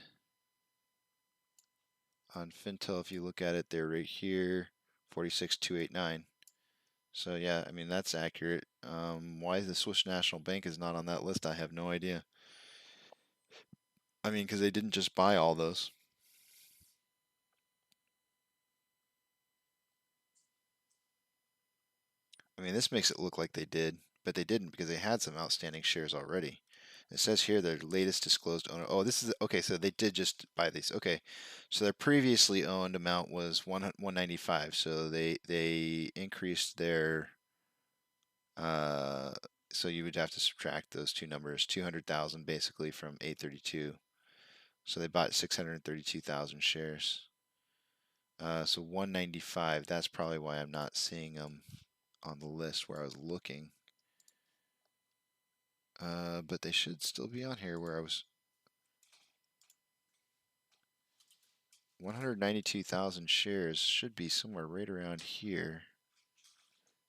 on Fintel. If you look at it, they're right here, 46289. So yeah, I mean that's accurate. Why the Swiss National Bank is not on that list, I have no idea. I mean, because they didn't just buy all those. I mean, this makes it look like they did, but they didn't because they had some outstanding shares already. It says here their latest disclosed owner. Oh, this is okay. So they did just buy these. Okay, so their previously owned amount was 195. So they increased their. So you would have to subtract those two numbers, 200,000 basically from 832. So they bought 632,000 shares. So 195. That's probably why I'm not seeing them on the list where I was looking. But they should still be on here where I was. 192,000 shares should be somewhere right around here.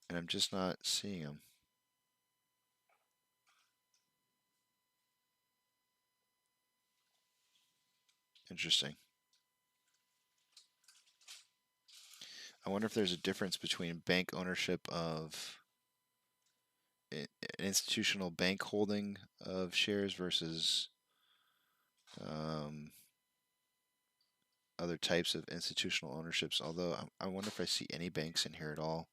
And I'm just not seeing them. Interesting. I wonder if there's a difference between bank ownership of an institutional bank holding of shares versus other types of institutional ownerships. Although I wonder if I see any banks in here at all.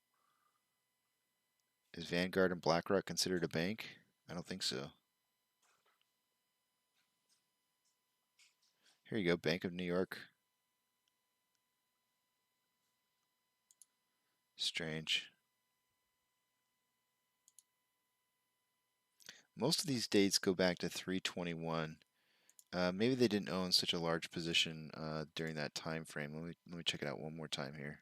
Is Vanguard and BlackRock considered a bank? I don't think so. Here you go, Bank of New York. Strange. Most of these dates go back to 321. Maybe they didn't own such a large position during that time frame. Let me check it out one more time here.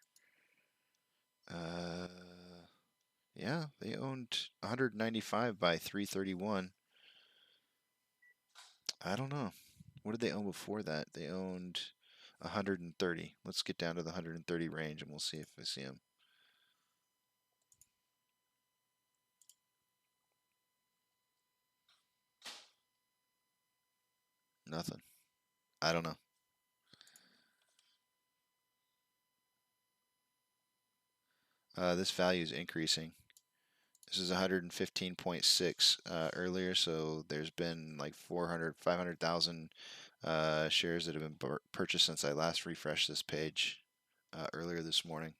Yeah, they owned 195 by 331. I don't know. What did they own before that? They owned 130. Let's get down to the 130 range and we'll see if I see them. Nothing. I don't know. This value is increasing. This is 115.6 earlier, so there's been like 400, 500,000 shares that have been purchased since I last refreshed this page earlier this morning.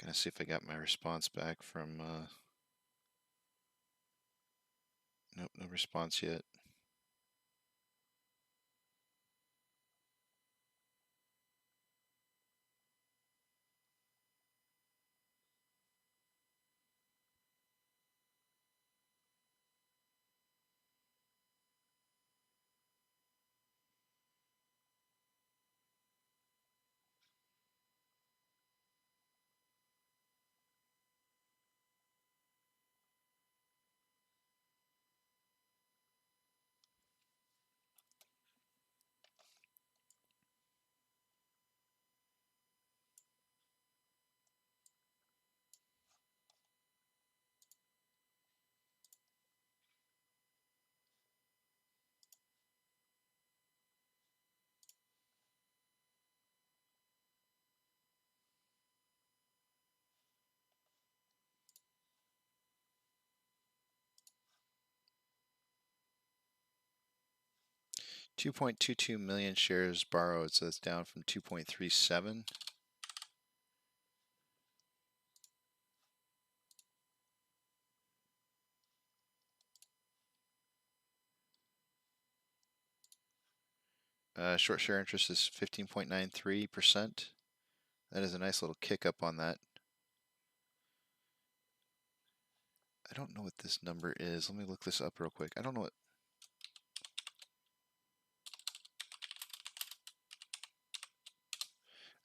Gonna see if I got my response back from. Nope, no response yet. $2.22 million shares borrowed, so that's down from 2.37. Short share interest is 15.93%. That is a nice little kick up on that. I don't know what this number is. Let me look this up real quick. I don't know what.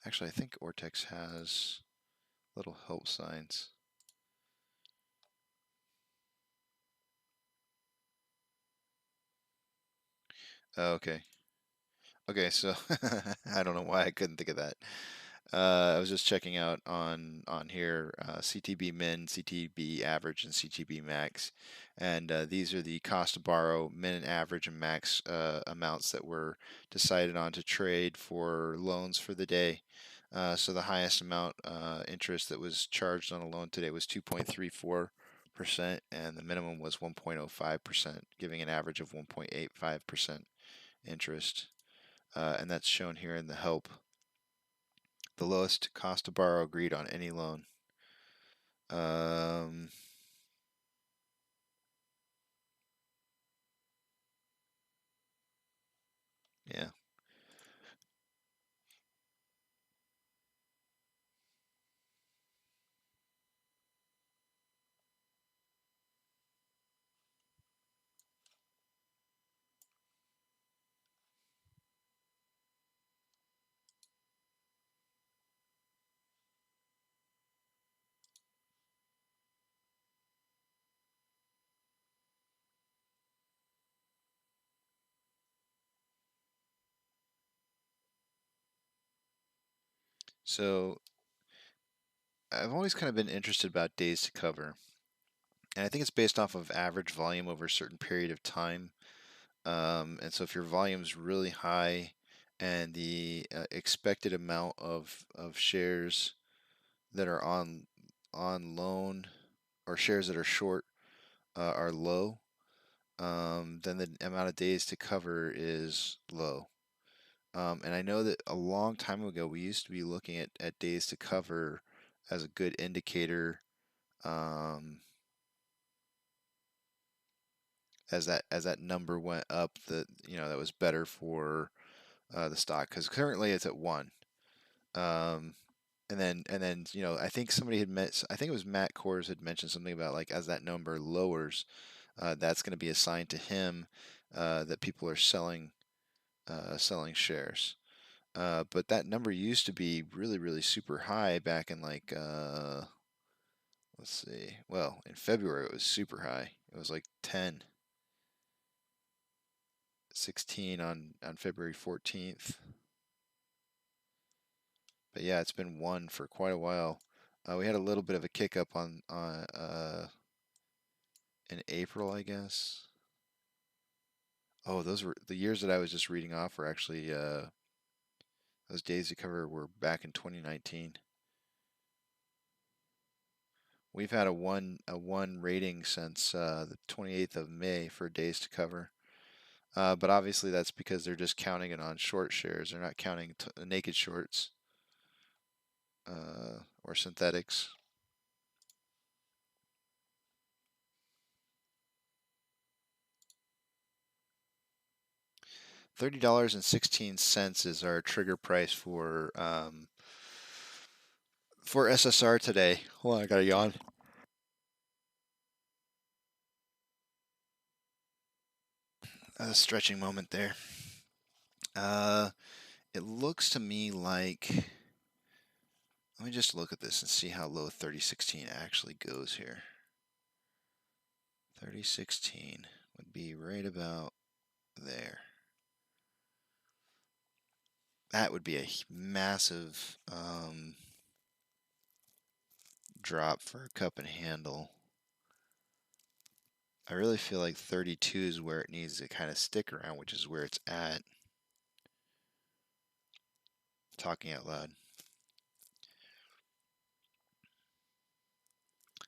Actually, I think Ortex has little help signs. Oh, okay. Okay, so I don't know why I couldn't think of that. I was just checking out on here CTB min, CTB average, and CTB max, and these are the cost to borrow, min, average, and max amounts that were decided on to trade for loans for the day. So the highest amount interest that was charged on a loan today was 2.34%, and the minimum was 1.05%, giving an average of 1.85% interest. And that's shown here in the help. The lowest cost to borrow agreed on any loan. Yeah. So I've always kind of been interested about days to cover. And I think it's based off of average volume over a certain period of time. And so if your volume is really high and the expected amount of shares that are on loan or shares that are short are low, then the amount of days to cover is low. And I know that a long time ago we used to be looking at days to cover as a good indicator, as that number went up, that that was better for the stock, because currently it's at 1. Um, and then I think somebody had I think it was Matt Kors had mentioned something about, like, as that number lowers, that's going to be a sign to him that people are selling shares. But that number used to be really, really super high back in, like, let's see. Well, in February it was super high. It was like 10, 16 on February 14th. But yeah, it's been 1 for quite a while. We had a little bit of a kick up on in April, I guess. Oh, those were the years that I was just reading off, were actually those days to cover were back in 2019. We've had a one rating since the 28th of May for days to cover. But obviously that's because they're just counting it on short shares. They're not counting naked shorts or synthetics. $30.16 is our trigger price for SSR today. Hold on, I got a yawn. A stretching moment there. It looks to me like, let me just look at this and see how low 3016 actually goes here. 3016 would be right about there. That would be a massive drop for a cup and handle. I really feel like 32 is where it needs to kind of stick around, which is where it's at. Talking out loud.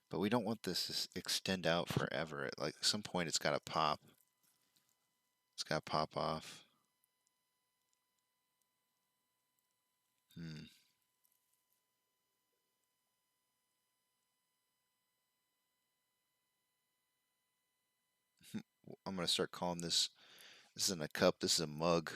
But we don't want this to extend out forever. At some point it's got to pop. It's got to pop off. I'm going to start calling this isn't a cup, this is a mug.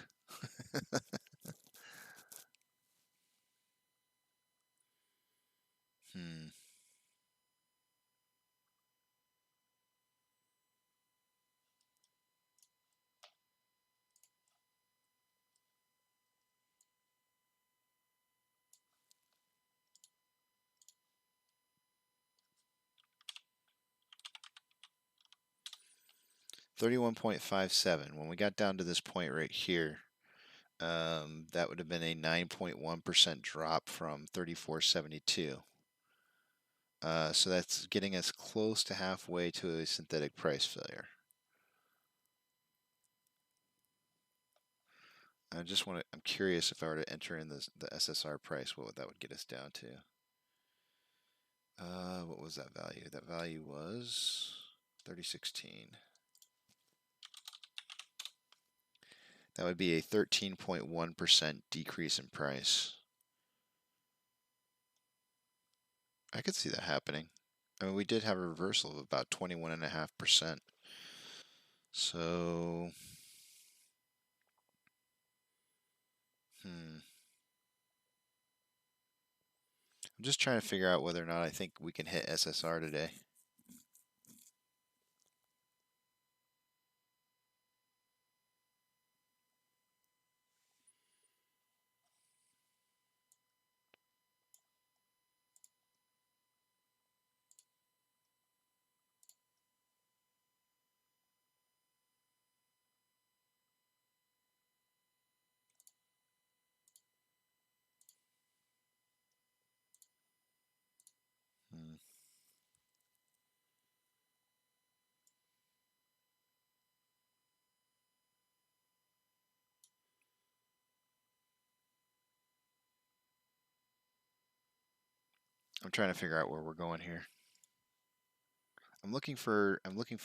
31.57. When we got down to this point right here, that would have been a 9.1% drop from 34.72. So that's getting us close to halfway to a synthetic price failure. I'm curious, if I were to enter in the SSR price, what that would get us down to. What was that value? That value was 3016. That would be a 13.1% decrease in price. I could see that happening. I mean, we did have a reversal of about 21.5%. So, I'm just trying to figure out whether or not I think we can hit SSR today. I'm trying to figure out where we're going here. I'm looking for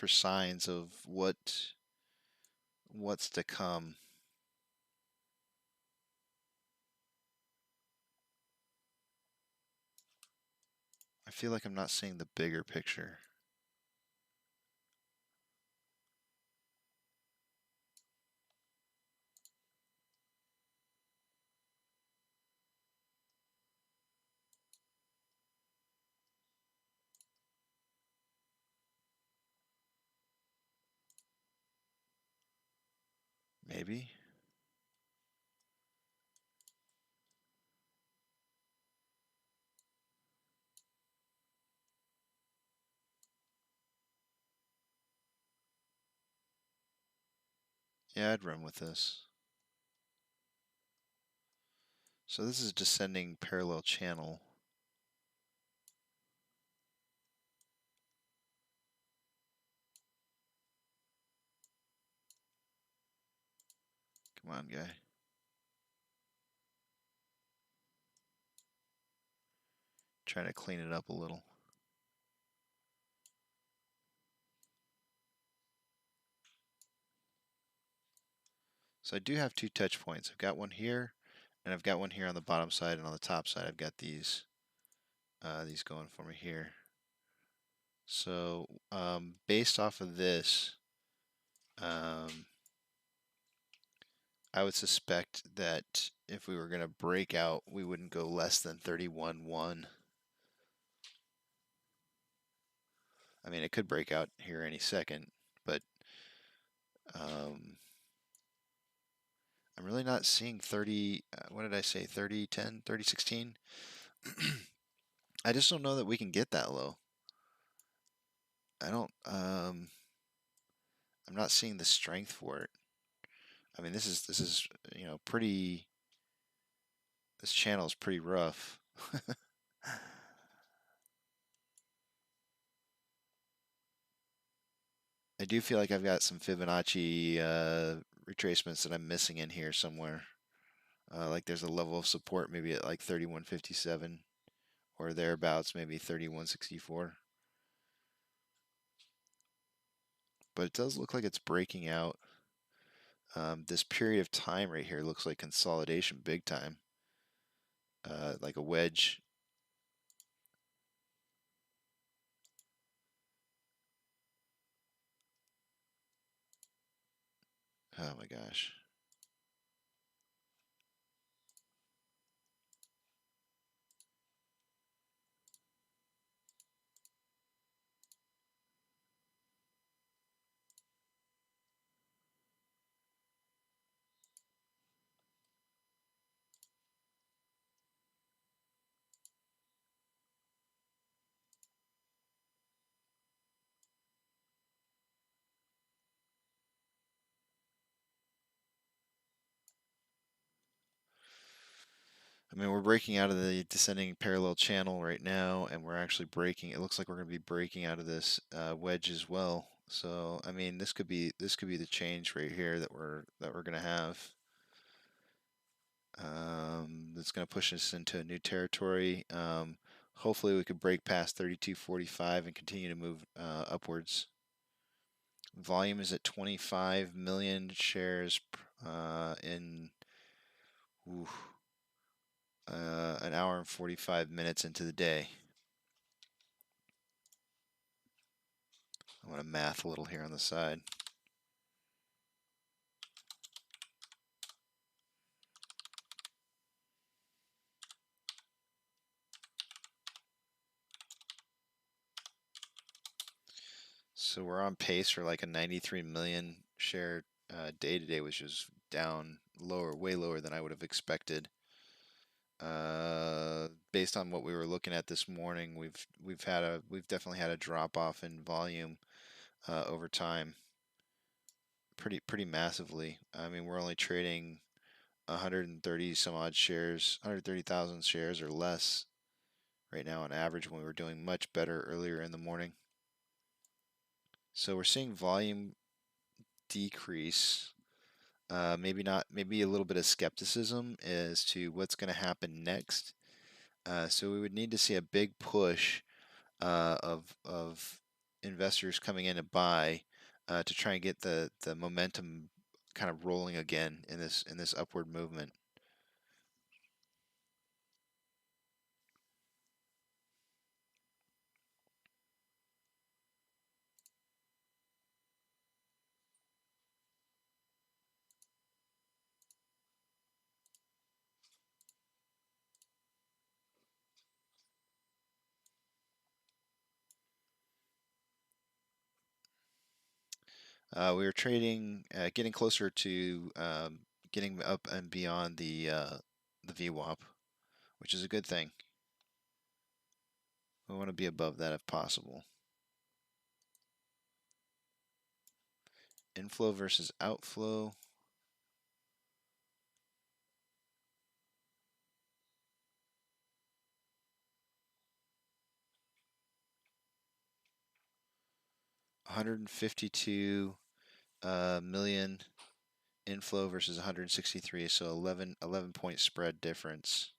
signs of what's to come. I feel like I'm not seeing the bigger picture. Maybe. Yeah, I'd run with this. So this is descending parallel channel. Come on, guy. Trying to clean it up a little. So I do have two touch points. I've got one here, and I've got one here on the bottom side, and on the top side I've got these going for me here. So based off of this, I would suspect that if we were going to break out, we wouldn't go less than 31.1. I mean, it could break out here any second, but I'm really not seeing 30, what did I say, 30.10, 30.16? I just don't know that we can get that low. I don't, I'm not seeing the strength for it. I mean, this is, you know, pretty, this channel is pretty rough. I do feel like I've got some Fibonacci retracements that I'm missing in here somewhere. Like there's a level of support maybe at like 31.57 or thereabouts, maybe 31.64. But it does look like it's breaking out. This period of time right here looks like consolidation big time. Like a wedge. Oh my gosh. I mean, we're breaking out of the descending parallel channel right now, and we're actually breaking. It looks like we're going to be breaking out of this wedge as well. So, I mean, this could be the change right here that we're going to have. That's going to push us into a new territory. Hopefully, we could break past 32.45 and continue to move upwards. Volume is at 25 million shares in. Oof, an hour and 45 minutes into the day. I want to math a little here on the side. So we're on pace for like a 93 million share day today, which is down lower, way lower than I would have expected. Based on what we were looking at this morning, we've definitely had a drop off in volume over time, pretty massively. I mean, we're only trading 130 some odd shares, 130,000 shares or less right now on average, when we were doing much better earlier in the morning. So we're seeing volume decrease. Maybe not. Maybe a little bit of skepticism as to what's going to happen next. So we would need to see a big push of investors coming in to buy to try and get the momentum kind of rolling again in this upward movement. We were trading, getting closer to getting up and beyond the VWAP, which is a good thing. We want to be above that if possible. Inflow versus outflow. $152 million inflow versus 163, so 11 point spread difference.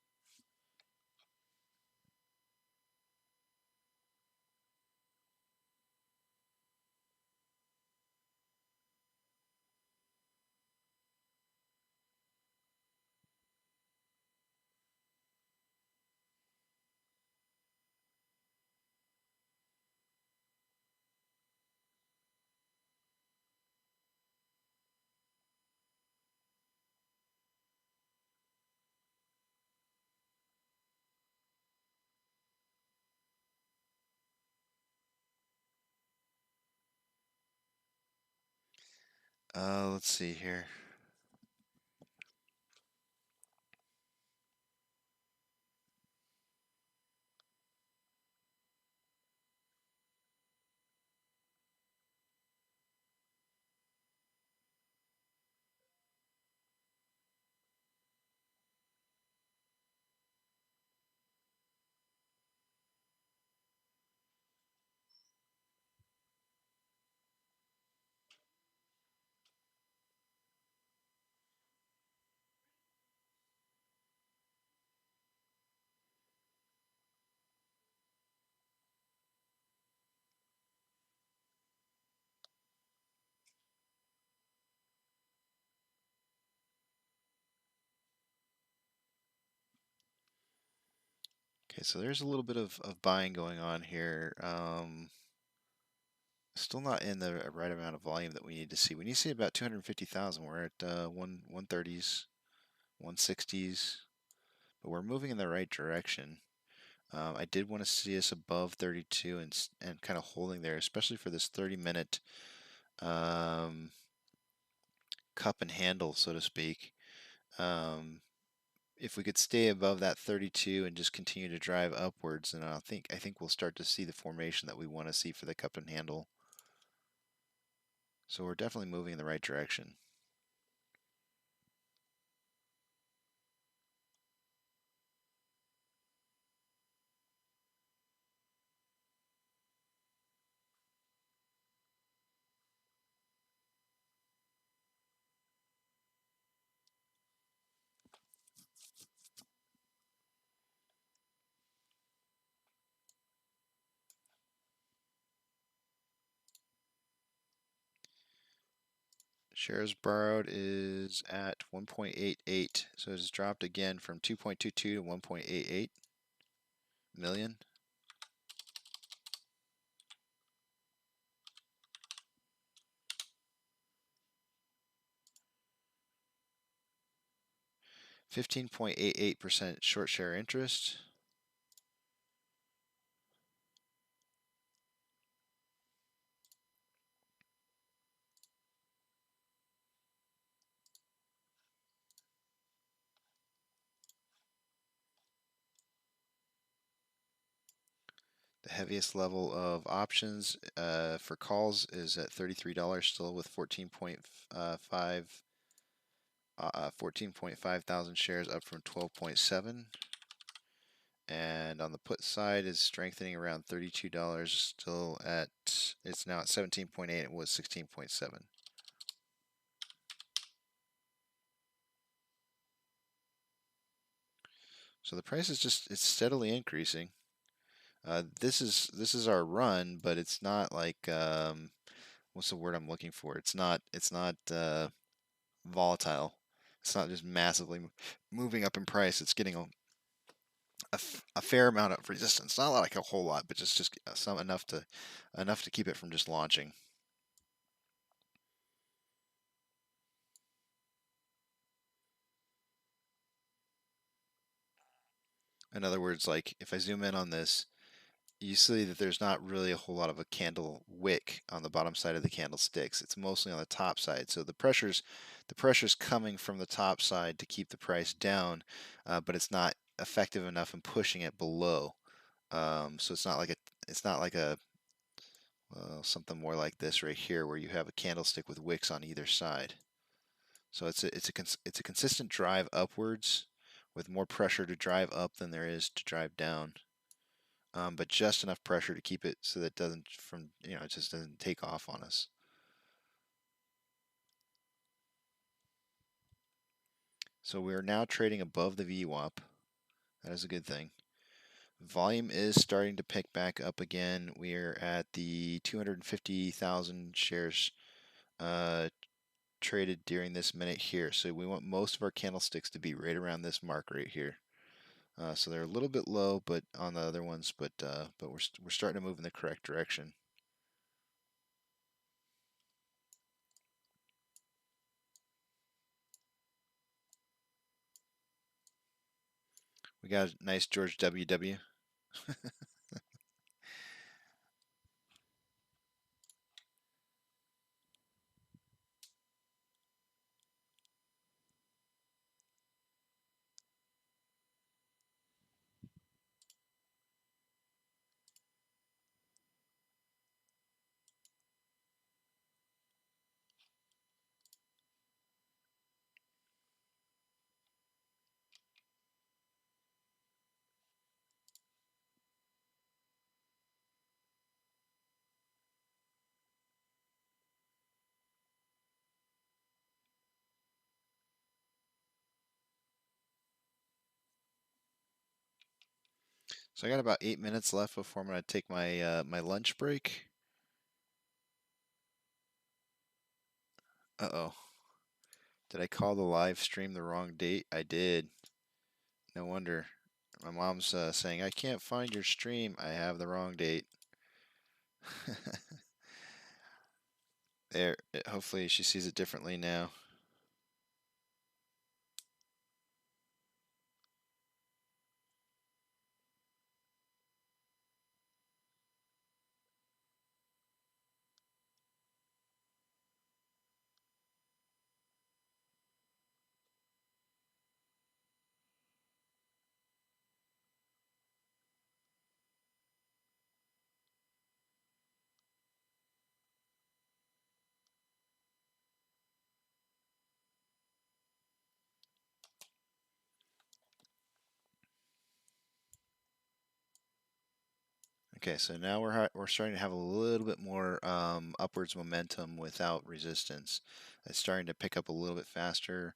Let's see here. Okay, so there's a little bit of buying going on here. Still not in the right amount of volume that we need to see. We need to see about 250,000. We're at 130s, 160s, but we're moving in the right direction. I did want to see us above 32 and kind of holding there, especially for this 30-minute cup and handle, so to speak. If we could stay above that 32 and just continue to drive upwards, then I think we'll start to see the formation that we want to see for the cup and handle. So we're definitely moving in the right direction. Shares borrowed is at 1.88, so it's dropped again from 2.22 to 1.88 million. .88% short share interest. The heaviest level of options for calls is at $33, still with 14.5 thousand shares, up from 12.7. And on the put side is strengthening around $32, still at, it's now at 17.8, it was 16.7. So the price is just, it's steadily increasing. This is our run, but it's not like what's the word I'm looking for? It's not volatile. It's not just massively moving up in price. It's getting a fair amount of resistance. Not like a whole lot, but just some enough to keep it from just launching. In other words, like if I zoom in on this, you see that there's not really a whole lot of a candle wick on the bottom side of the candlesticks. It's mostly on the top side. So the pressure's coming from the top side to keep the price down, but it's not effective enough in pushing it below. So it's not like a well, something more like this right here, where you have a candlestick with wicks on either side. So it's a consistent drive upwards, with more pressure to drive up than there is to drive down. But just enough pressure to keep it so that it doesn't it just doesn't take off on us. So we are now trading above the VWAP. That is a good thing. Volume is starting to pick back up again. We are at the 250,000 shares traded during this minute here. So we want most of our candlesticks to be right around this mark right here. So they're a little bit low, but on the other ones, but we're starting to move in the correct direction. We got a nice George W. So I got about 8 minutes left before I'm going to take my my lunch break. Uh-oh. Did I call the live stream the wrong date? I did. No wonder. My mom's saying, I can't find your stream. I have the wrong date. There. Hopefully she sees it differently now. Okay, so now we're starting to have a little bit more upwards momentum without resistance. It's starting to pick up a little bit faster.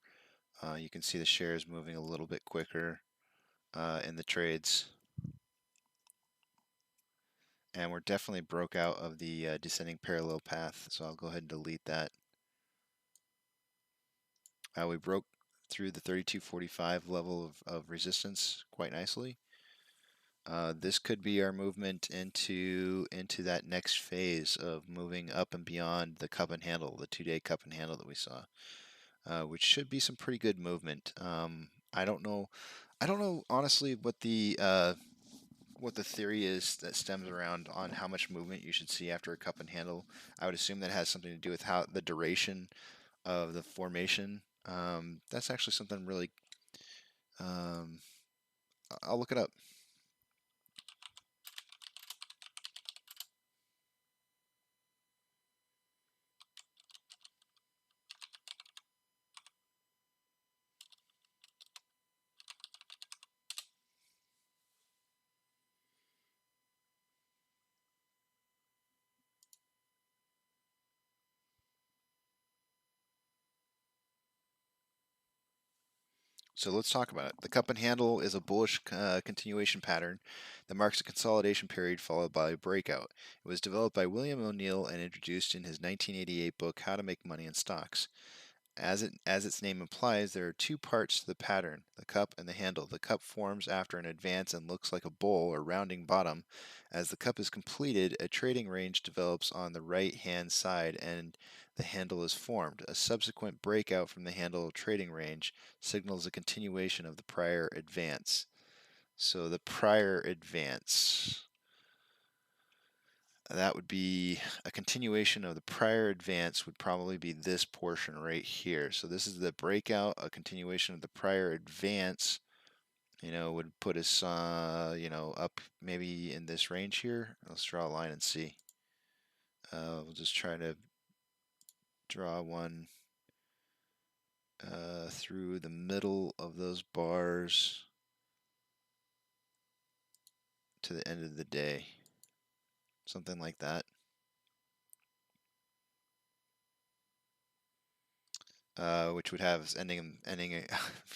You can see the shares moving a little bit quicker in the trades. And we're definitely broke out of the descending parallel path, so I'll go ahead and delete that. We broke through the 32.45 level of resistance quite nicely. This could be our movement into that next phase of moving up and beyond the cup and handle, the 2-day cup and handle that we saw, which should be some pretty good movement. I don't know honestly what the theory is that stems around on how much movement you should see after a cup and handle. I would assume that has something to do with how the duration of the formation. That's actually something really. I'll look it up. So let's talk about it. The cup and handle is a bullish continuation pattern that marks a consolidation period followed by a breakout. It was developed by William O'Neill and introduced in his 1988 book, How to Make Money in Stocks. As its name implies, there are two parts to the pattern, the cup and the handle. The cup forms after an advance and looks like a bowl or rounding bottom. As the cup is completed, a trading range develops on the right-hand side and the handle is formed. A subsequent breakout from the handle trading range signals a continuation of the prior advance. So the prior advance. that would be a continuation of the prior advance would probably be this portion right here. So this is the breakout, a continuation of the prior advance, would put us, up maybe in this range here. Let's draw a line and see. We'll just try to draw one through the middle of those bars to the end of the day. Something like that. Which would have us ending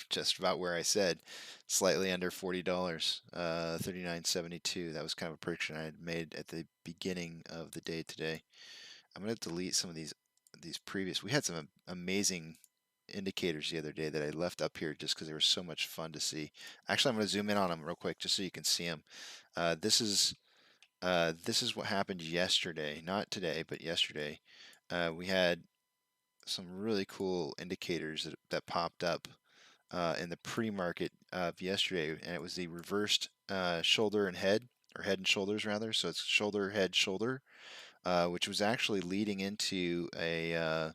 just about where I said, slightly under $40, 39.72. That was kind of a prediction I had made at the beginning of the day today. I'm gonna delete some of these previous. We had some amazing indicators the other day that I left up here just because they were so much fun to see. Actually, I'm gonna zoom in on them real quick just so you can see them. This is what happened yesterday, not today, but yesterday. We had some really cool indicators that popped up in the pre-market of yesterday, and it was the reversed shoulder and head, or head and shoulders rather. So it's shoulder, head, shoulder, which was actually leading into a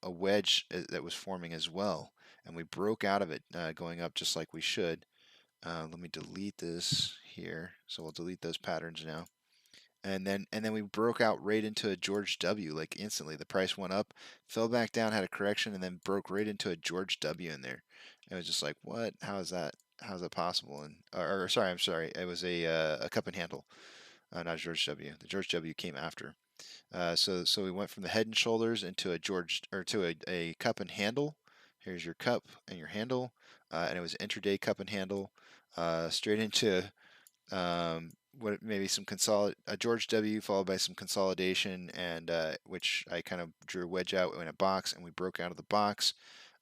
wedge that was forming as well, and we broke out of it, going up just like we should. Let me delete this here. So we'll delete those patterns now. And then we broke out right into a George W. like instantly. The price went up, fell back down, had a correction, and then broke right into a George W. in there. It was just like, what? How is that? How is that possible? And I'm sorry. It was a cup and handle, not George W. The George W. came after. So we went from the head and shoulders into a cup and handle. Here's your cup and your handle, and it was intraday cup and handle, straight into what maybe some a George W followed by some consolidation, and which I kind of drew a wedge out in a box, and we broke out of the box,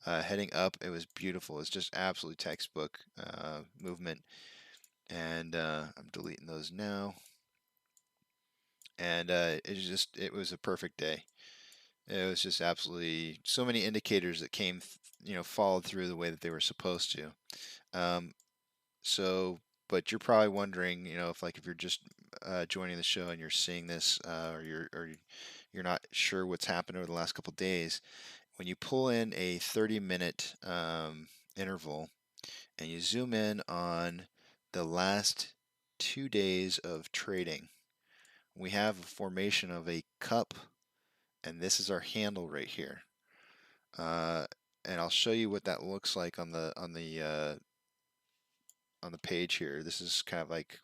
heading up. It was beautiful. It's just absolutely textbook movement, and I'm deleting those now. And it was a perfect day. It was just absolutely so many indicators that came, followed through the way that they were supposed to. But you're probably wondering, if you're just joining the show and you're seeing this, or you're not sure what's happened over the last couple of days, when you pull in a 30-minute interval and you zoom in on the last 2 days of trading, we have a formation of a cup, and this is our handle right here. And I'll show you what that looks like on the page here. This is kind of like,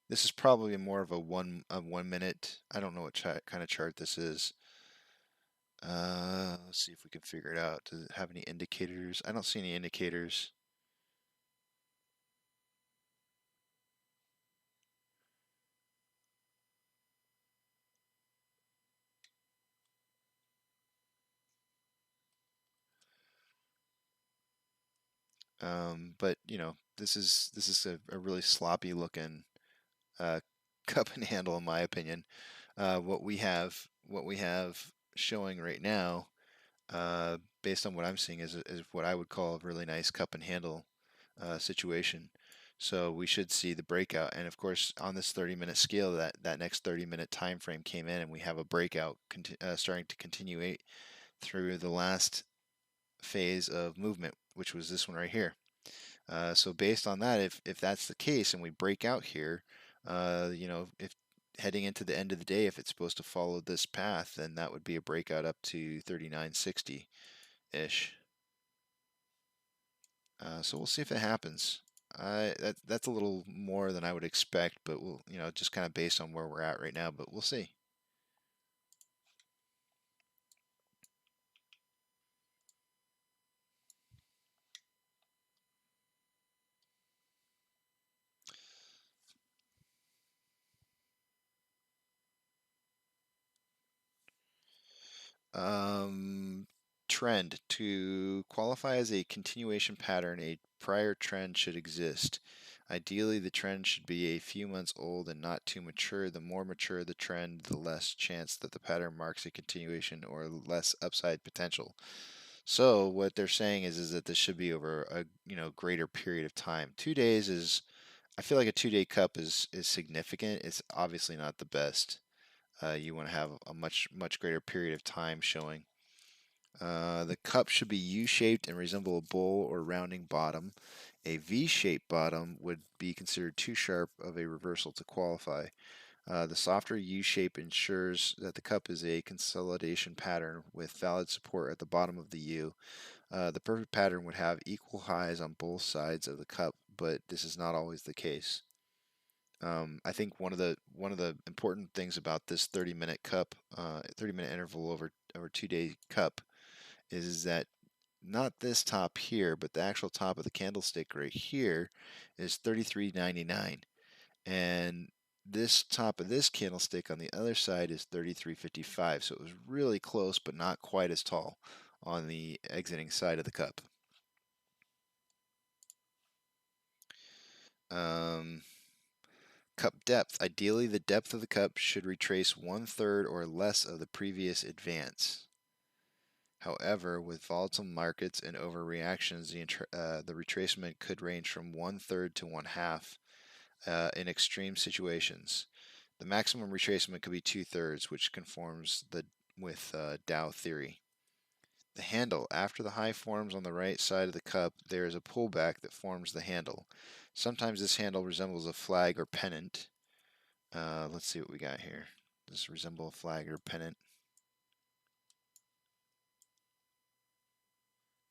this is probably more of a 1 minute. I don't know what kind of chart this is. Let's see if we can figure it out. Does it have any indicators? I don't see any indicators. But this is a really sloppy looking cup and handle, in my opinion. What we have showing right now, based on what I'm seeing, is what I would call a really nice cup and handle situation. So we should see the breakout, and of course on this 30-minute scale, that next 30-minute time frame came in, and we have a breakout starting to continue through the last phase of movement, which was this one right here. So based on that, if that's the case and we break out here, if heading into the end of the day, if it's supposed to follow this path, then that would be a breakout up to 39.60-ish. So we'll see if it happens. That's a little more than I would expect, but we'll, just kind of based on where we're at right now, but we'll see. Trend. To qualify as a continuation pattern, a prior trend should exist. Ideally, the trend should be a few months old and not too mature. The more mature the trend, the less chance that the pattern marks a continuation or less upside potential. So what they're saying is that this should be over a greater period of time. 2 days is I feel like a 2-day cup is significant. It's obviously not the best. You want to have a much greater period of time showing. The cup should be U-shaped and resemble a bowl or rounding bottom. A V-shaped bottom would be considered too sharp of a reversal to qualify. The softer U shape ensures that the cup is a consolidation pattern with valid support at the bottom of the U. The perfect pattern would have equal highs on both sides of the cup, but this is not always the case. I think one of the important things about this 30-minute cup, 30-minute interval over 2-day cup, is that not this top here, but the actual top of the candlestick right here is 33.99, and this top of this candlestick on the other side is 33.55. So it was really close, but not quite as tall on the exiting side of the cup. Cup depth. Ideally, the depth of the cup should retrace 1/3 or less of the previous advance. However, with volatile markets and overreactions, the retracement could range from 1/3 to 1/2 in extreme situations. The maximum retracement could be 2/3, which conforms with Dow theory. The handle. After the high forms on the right side of the cup, there is a pullback that forms the handle. Sometimes this handle resembles a flag or pennant. Let's see what we got here. Does this resemble a flag or pennant?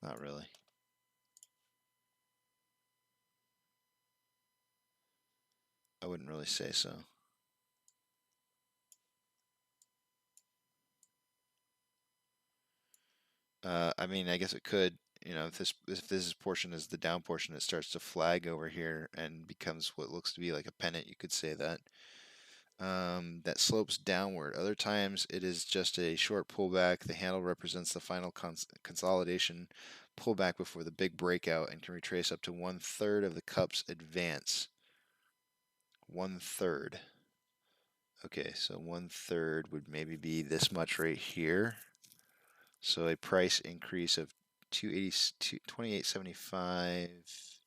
Not really. I wouldn't really say so. I mean, I guess it could. You know, if this portion is the down portion, it starts to flag over here and becomes what looks to be like a pennant. You could say that. That slopes downward. Other times it is just a short pullback. The handle represents the final consolidation pullback before the big breakout and can retrace up to 1/3 of the cup's advance. 1/3. Okay, so 1/3 would maybe be this much right here. So a price increase of 28.75.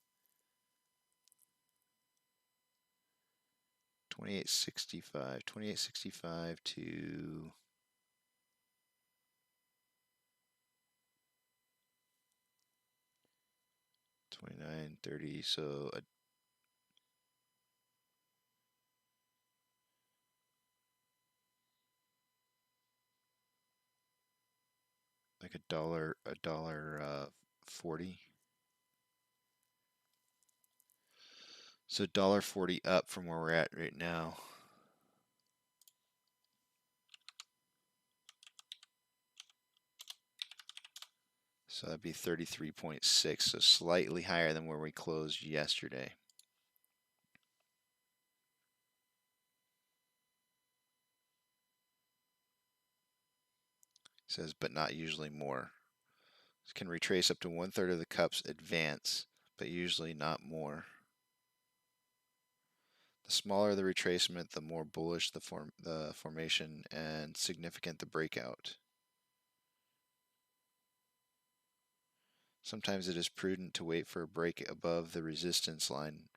28.65 to 29.30. So like $1, $1.40. So $1.40 up from where we're at right now. So that'd be 33.6, so slightly higher than where we closed yesterday. It says, but not usually more. It can retrace up to 1/3 of the cup's advance, but usually not more. The smaller the retracement, the more bullish the formation and significant the breakout. Sometimes it is prudent to wait for a break above the resistance line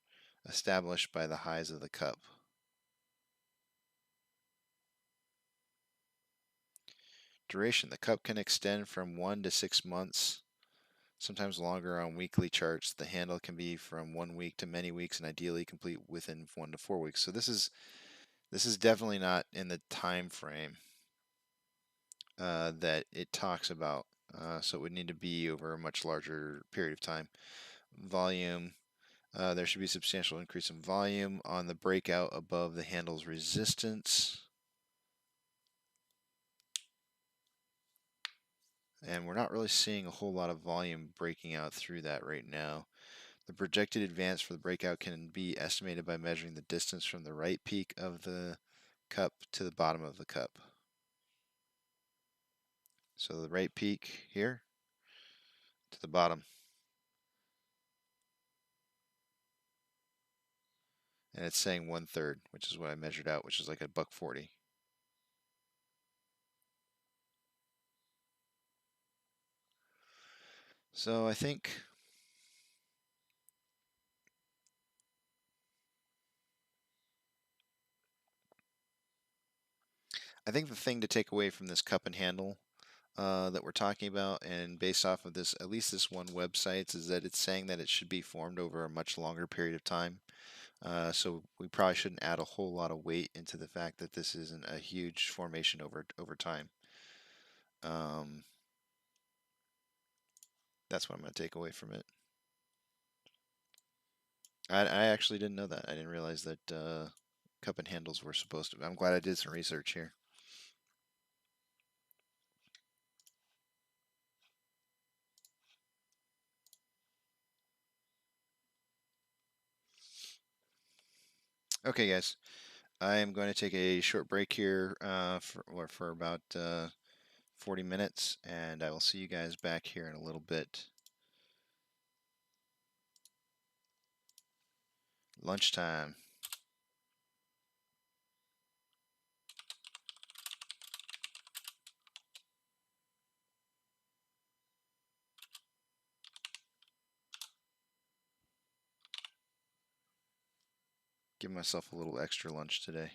established by the highs of the cup. Duration. The cup can extend from 1 to 6 months, sometimes longer on weekly charts. The handle can be from 1 week to many weeks and ideally complete within 1 to 4 weeks. So this is definitely not in the time frame that it talks about. So it would need to be over a much larger period of time. Volume. There should be a substantial increase in volume on the breakout above the handle's resistance. And we're not really seeing a whole lot of volume breaking out through that right now. The projected advance for the breakout can be estimated by measuring the distance from the right peak of the cup to the bottom of the cup. So the right peak here to the bottom. And it's saying 1/3, which is what I measured out, which is like $1.40. So I think I think the thing to take away from this cup and handle that we're talking about, and based off of this, at least this one website, is that it's saying that it should be formed over a much longer period of time. So we probably shouldn't add a whole lot of weight into the fact that this isn't a huge formation over time. That's what I'm going to take away from it. I actually didn't know that. I didn't realize that cup and handles were supposed to. I'm glad I did some research here. Okay, guys. I am going to take a short break here for about 40 minutes, and I will see you guys back here in a little bit. Lunchtime. Give myself a little extra lunch today.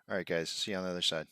All right, guys. See you on the other side.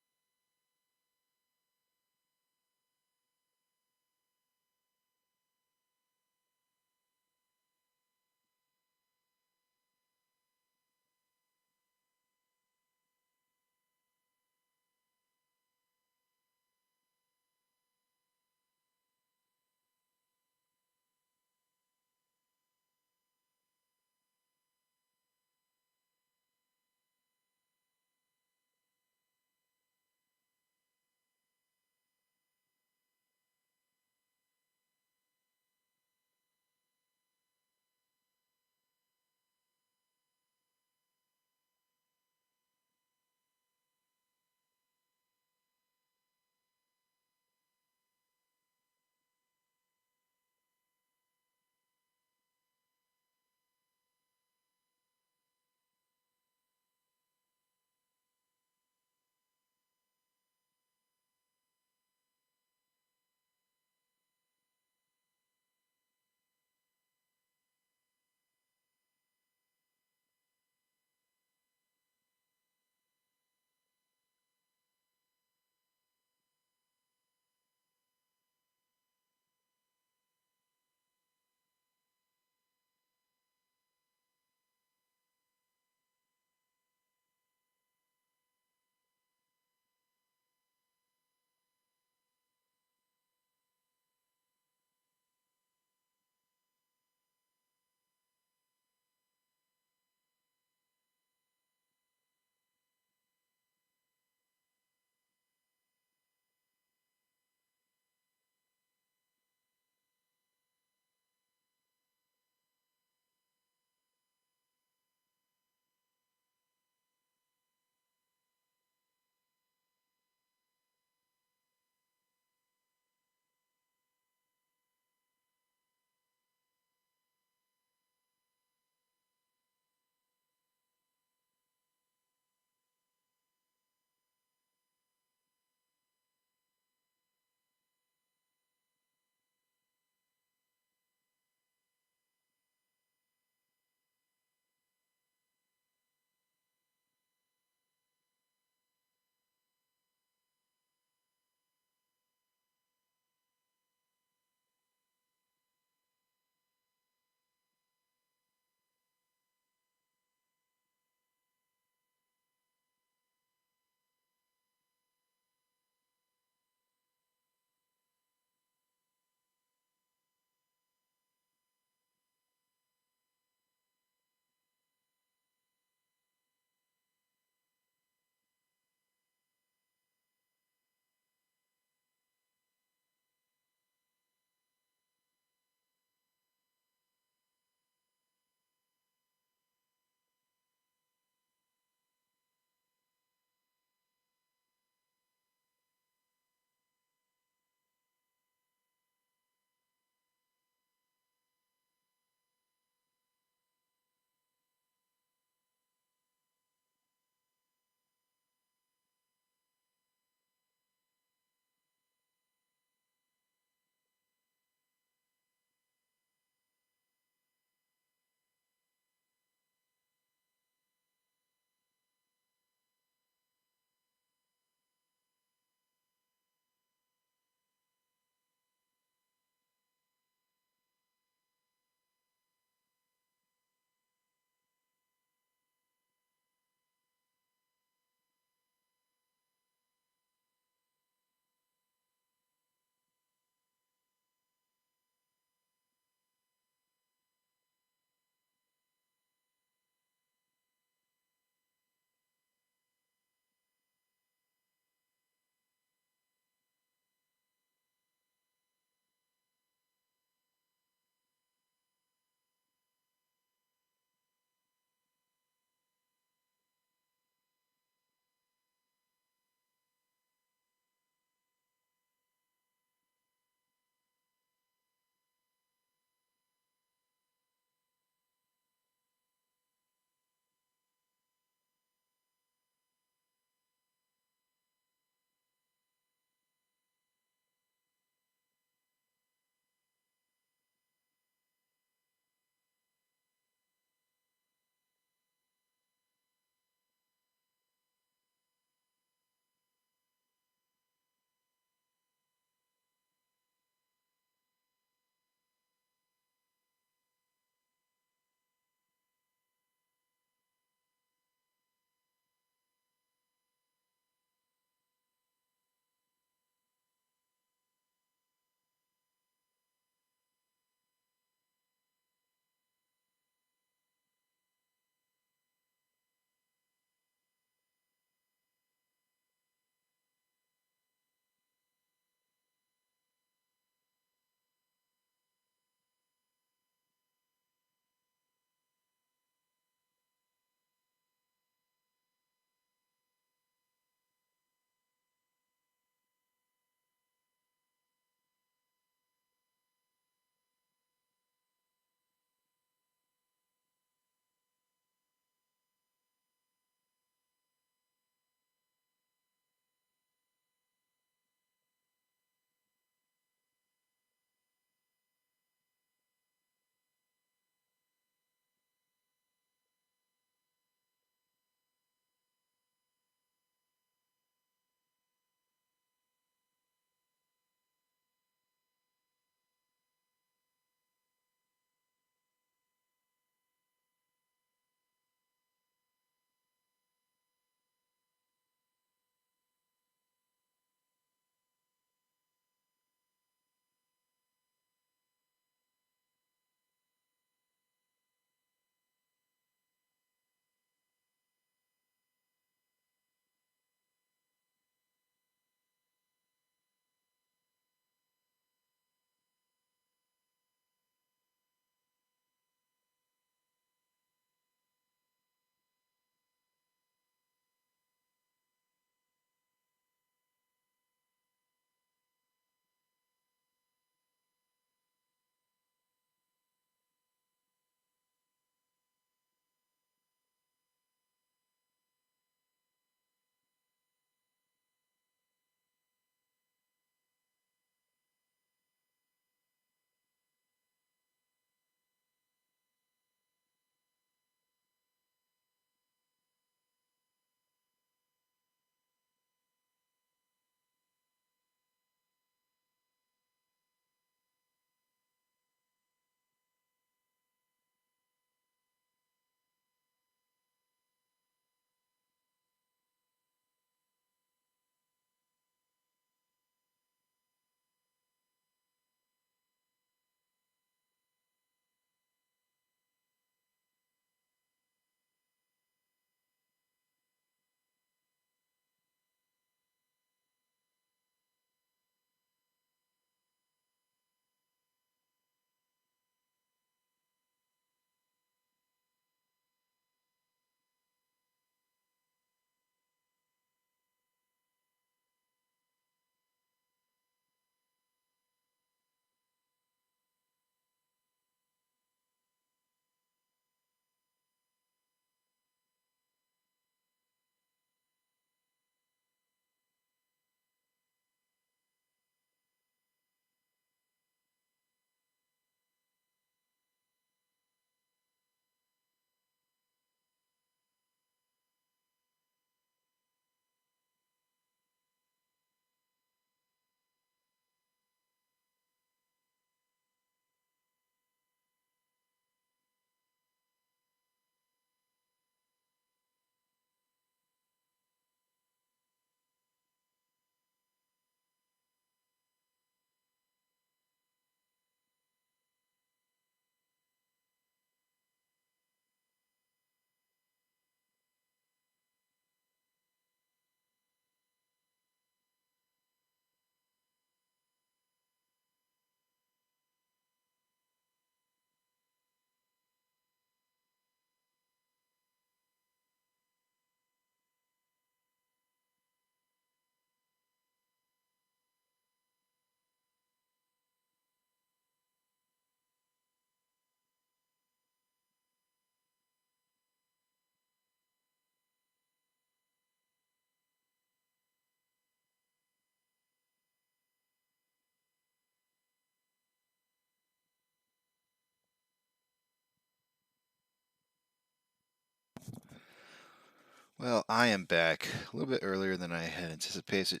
Well, I am back a little bit earlier than I had anticipated.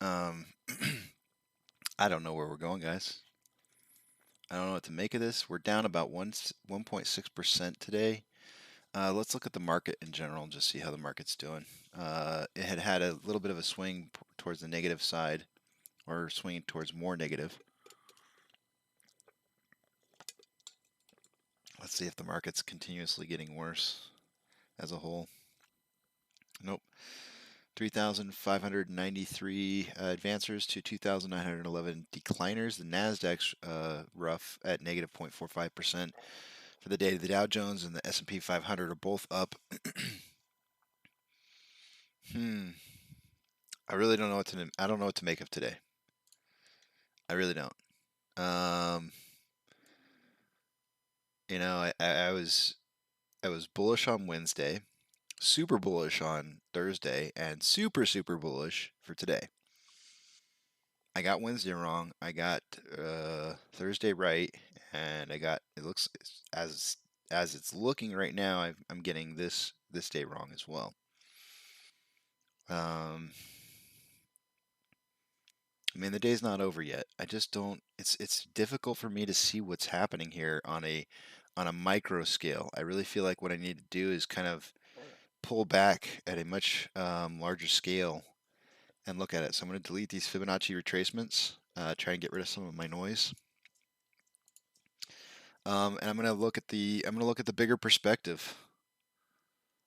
I don't know where we're going, guys. I don't know what to make of this. We're down about 1.6% today. Let's look at the market in general and just see how the market's doing. It had a little bit of a swing towards the negative side, or swinging towards more negative. Let's see if the market's continuously getting worse as a whole. Nope. 3,593 advancers to 2,911 decliners. The Nasdaq's rough at negative 0.45% for the day. The Dow Jones and the S&P 500 are both up. I really don't know what to. I don't know what to make of today. I really don't. You know, I was bullish on Wednesday, super bullish on Thursday, and super bullish for today. I got Wednesday wrong. I got Thursday right, and I got it looks as it's looking right now. I'm getting this day wrong as well. I mean, the day's not over yet. I just don't. It's difficult for me to see what's happening here on a micro scale. I really feel like what I need to do is kind of pull back at a much larger scale and look at it. So I'm going to delete these Fibonacci retracements, try and get rid of some of my noise. And I'm going to look at the bigger perspective.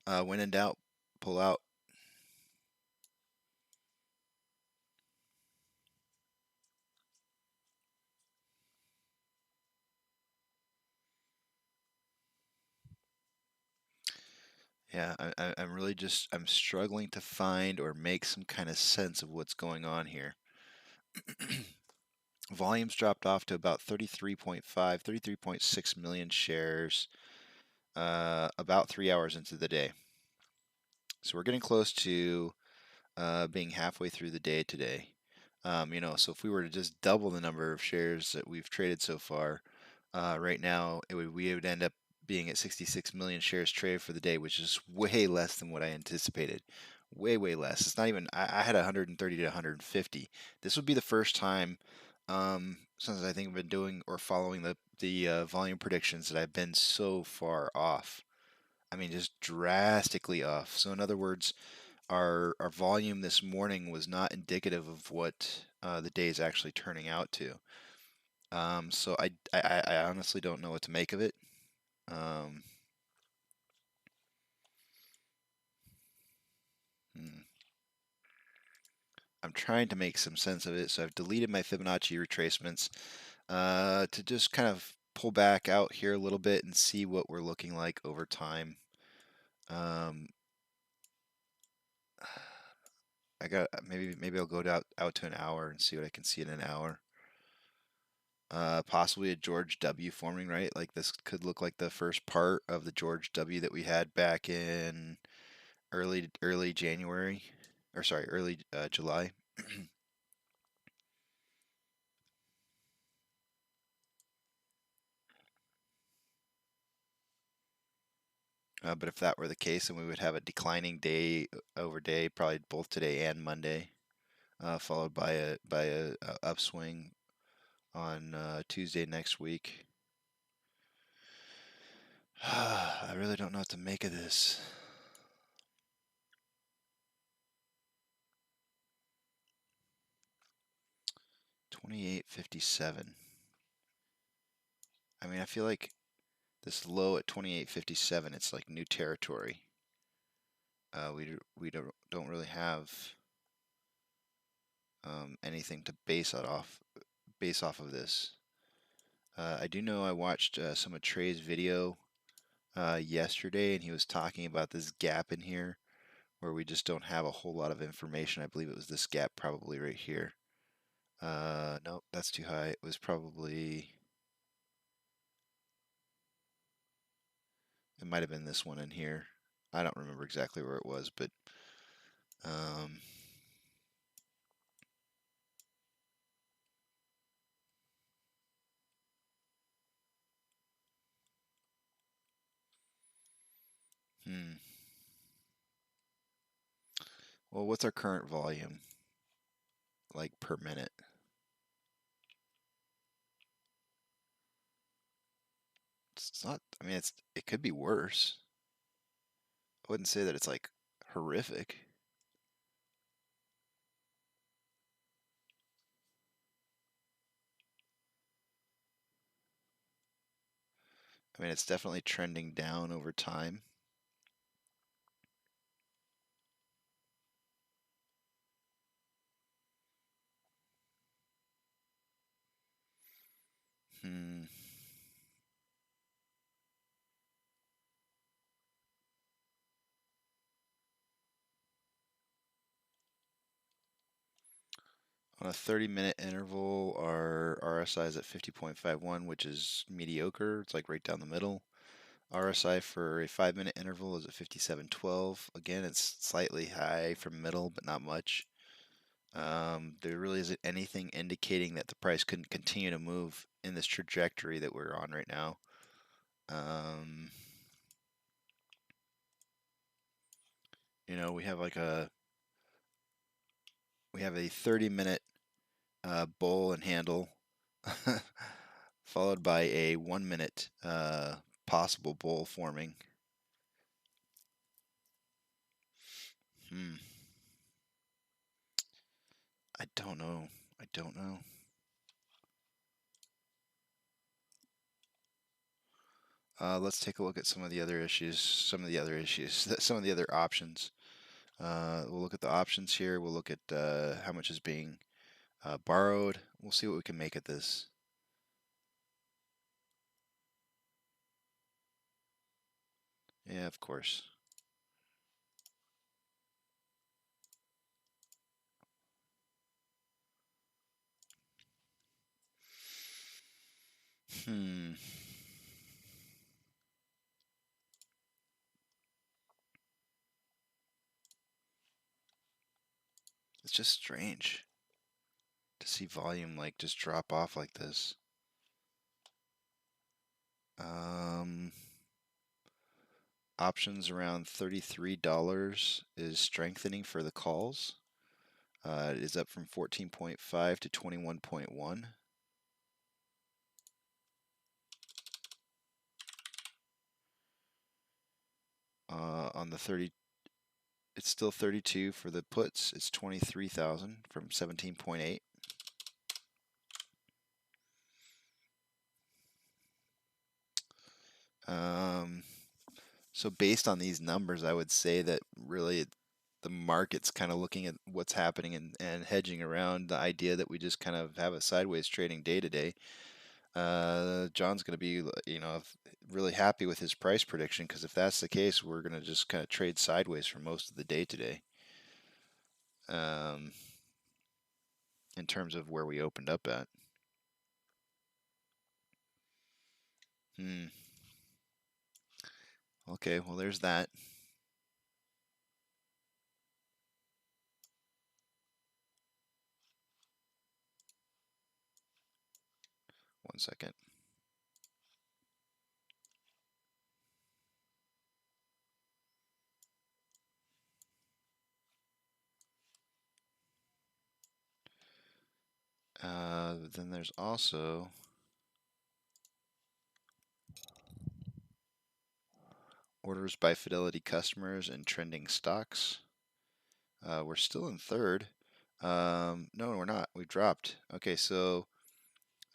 When in doubt, pull out. Yeah, I'm really I'm struggling to find or make some kind of sense of what's going on here. Volumes dropped off to about 33.6 million shares about 3 hours into the day. So we're getting close to being halfway through the day today. So if we were to just double the number of shares that we've traded so far, right now we would end up being at 66 million shares traded for the day, which is way less than what I anticipated. Way less. It's not even. I had 130 to 150. This would be the first time since I think I've been doing or following the volume predictions that I've been so far off. I mean, just drastically off. So in other words, our volume this morning was not indicative of what the day is actually turning out to. So I honestly don't know what to make of it. Um, I'm trying to make some sense of it, so I've deleted my Fibonacci retracements to just kind of pull back out here a little bit and see what we're looking like over time. I got maybe I'll go out to an hour and see what I can see in an hour. Possibly a George W forming, right? Like this could look like the first part of the George W that we had back in early January, or sorry, early July. But if that were the case, then we would have a declining day over day, probably both today and Monday, followed by a upswing on Tuesday next week. I really don't know what to make of this. $28.57. I mean, I feel like this low at 28.57, it's like new territory. We don't really have anything to base off of this. I do know I watched some of Trey's video yesterday, and he was talking about this gap in here where we just don't have a whole lot of information. I believe it was this gap probably right here. Nope, that's too high. It was probably, it might have been this one in here. I don't remember exactly where it was, but um, Well, what's our current volume like per minute? It's not, I mean, it could be worse. I wouldn't say that it's like horrific. I mean, it's definitely trending down over time. Hmm. On a 30-minute interval, our RSI is at 50.51, which is mediocre. It's like right down the middle. RSI for a 5-minute interval is at 57.12. Again, it's slightly high from middle, but not much. There really isn't anything indicating that the price couldn't continue to move in this trajectory that we're on right now. You know, we have a 30-minute bull and handle, followed by a 1-minute possible bull forming. I don't know. I don't know. Let's take a look at some of the other issues. Some of the other options. We'll look at the options here. We'll look at how much is being borrowed. We'll see what we can make at this. Yeah, of course. It's just strange to see volume like just drop off like this. Options around $33 is strengthening for the calls. It is up from 14.5 to 21.1. On the 30, it's still 32 for the puts. It's 23,000 from 17.8. So based on these numbers, I would say that really the market's kind of looking at what's happening and hedging around the idea that we just kind of have a sideways trading day to day. John's going to be, really happy with his price prediction, because if that's the case, we're going to just kind of trade sideways for most of the day today. In terms of where we opened up at. Okay, well, there's that. One second. Then there's also orders by Fidelity customers and trending stocks. We're still in third. No, we're not. We dropped. Okay, so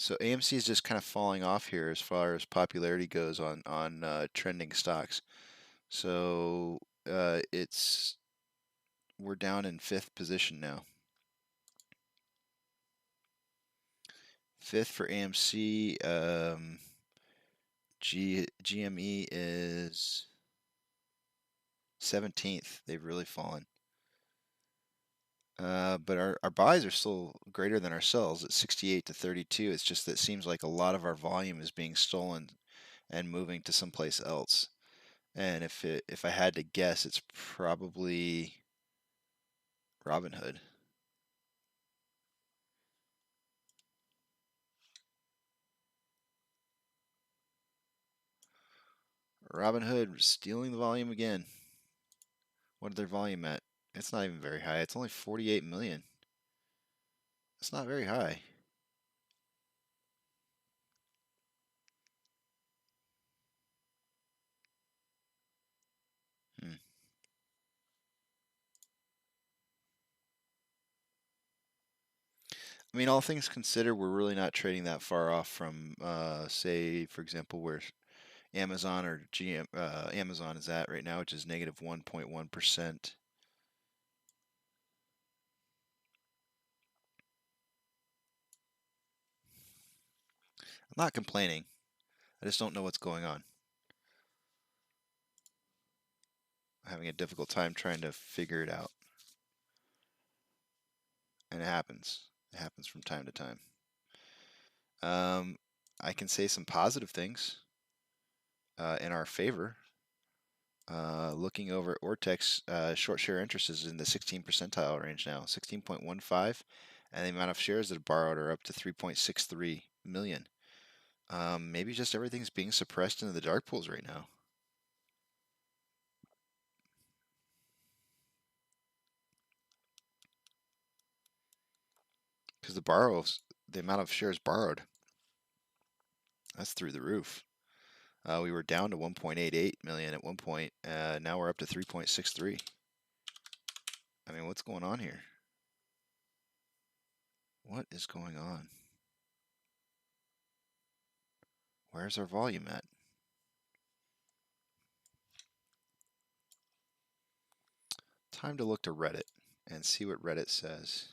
AMC is just kind of falling off here as far as popularity goes on trending stocks. So we're down in 5th position now. 5th for AMC. GME is 17th. They've really fallen. But our buys are still greater than our sells at 68 to 32. It's just that it seems like a lot of our volume is being stolen and moving to someplace else. And if I had to guess, it's probably Robinhood. Robinhood stealing the volume again. What are their volume at? It's not even very high. It's only 48 million. It's not very high. Hmm. I mean, all things considered, we're really not trading that far off from, say, for example, where Amazon or Amazon is at right now, which is negative 1.1%. I'm not complaining. I just don't know what's going on. I'm having a difficult time trying to figure it out. And it happens. It happens from time to time. I can say some positive things in our favor. Looking over at Ortex, short share interest is in the 16 percentile range now, 16.15, and the amount of shares that are borrowed are up to 3.63 million. Maybe just everything's being suppressed into the dark pools right now. Because the amount of shares borrowed, that's through the roof. We were down to 1.88 million at one point. Now we're up to 3.63. I mean, what's going on here? What is going on? Where's our volume at? Time to look to Reddit and see what Reddit says.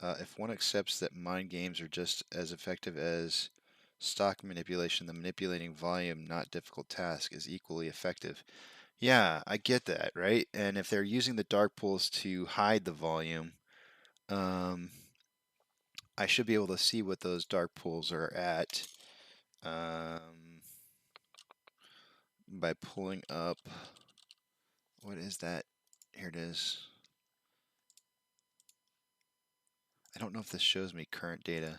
If one accepts that mind games are just as effective as stock manipulation, the manipulating volume, not difficult task, is equally effective. Yeah, I get that, right? And if they're using the dark pools to hide the volume, I should be able to see what those dark pools are at by pulling up. What is that? Here it is. I don't know if this shows me current data.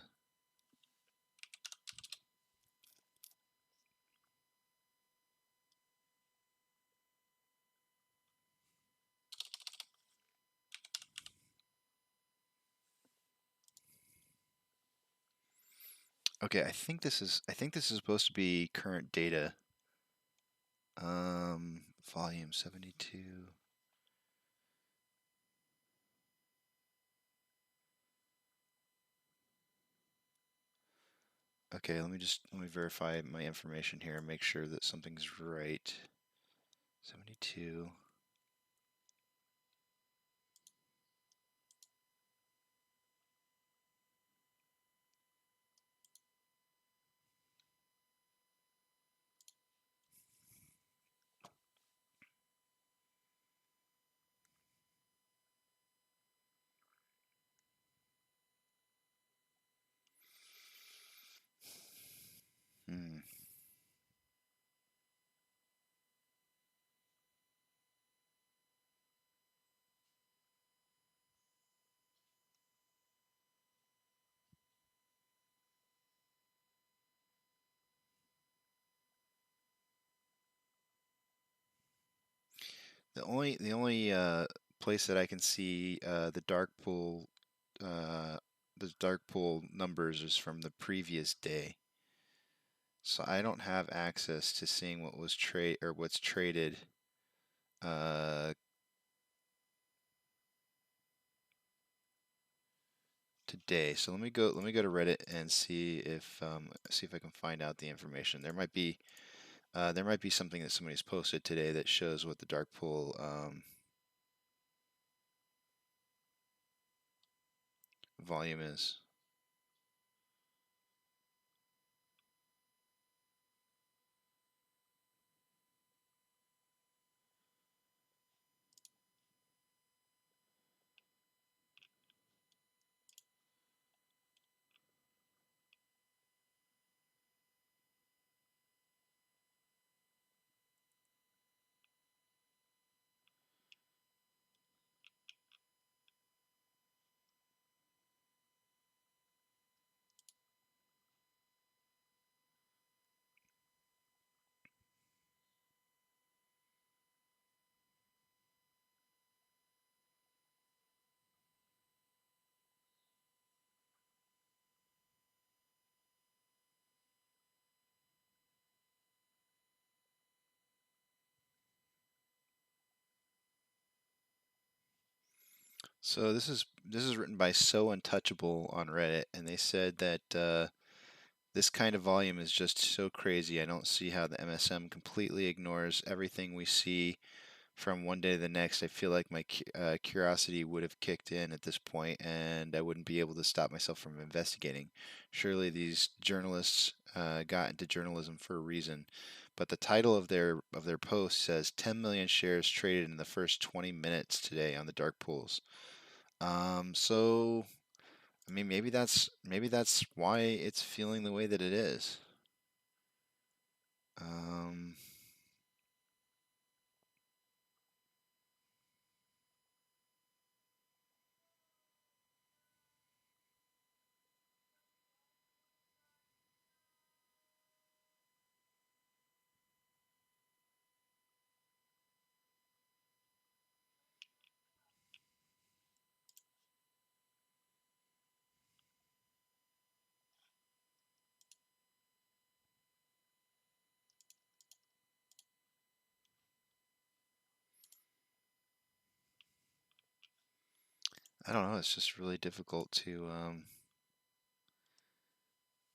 Okay, I think this is supposed to be current data. Volume 72. Okay, let me verify my information here and make sure that something's right. 72. Hmm. The only place that I can see the dark pool numbers is from the previous day. So I don't have access to seeing what was what's traded today. So let me go to Reddit and see if I can find out the information. There might be something that somebody's posted today that shows what the dark pool volume is. So this is written by So Untouchable on Reddit, and they said that this kind of volume is just so crazy. I don't see how the MSM completely ignores everything we see from one day to the next. I feel like my curiosity would have kicked in at this point, and I wouldn't be able to stop myself from investigating. Surely these journalists got into journalism for a reason. But the title of their post says 10 million shares traded in the first 20 minutes today on the dark pools. So I mean, maybe that's why it's feeling the way that it is. Um, I don't know. It's just really difficult to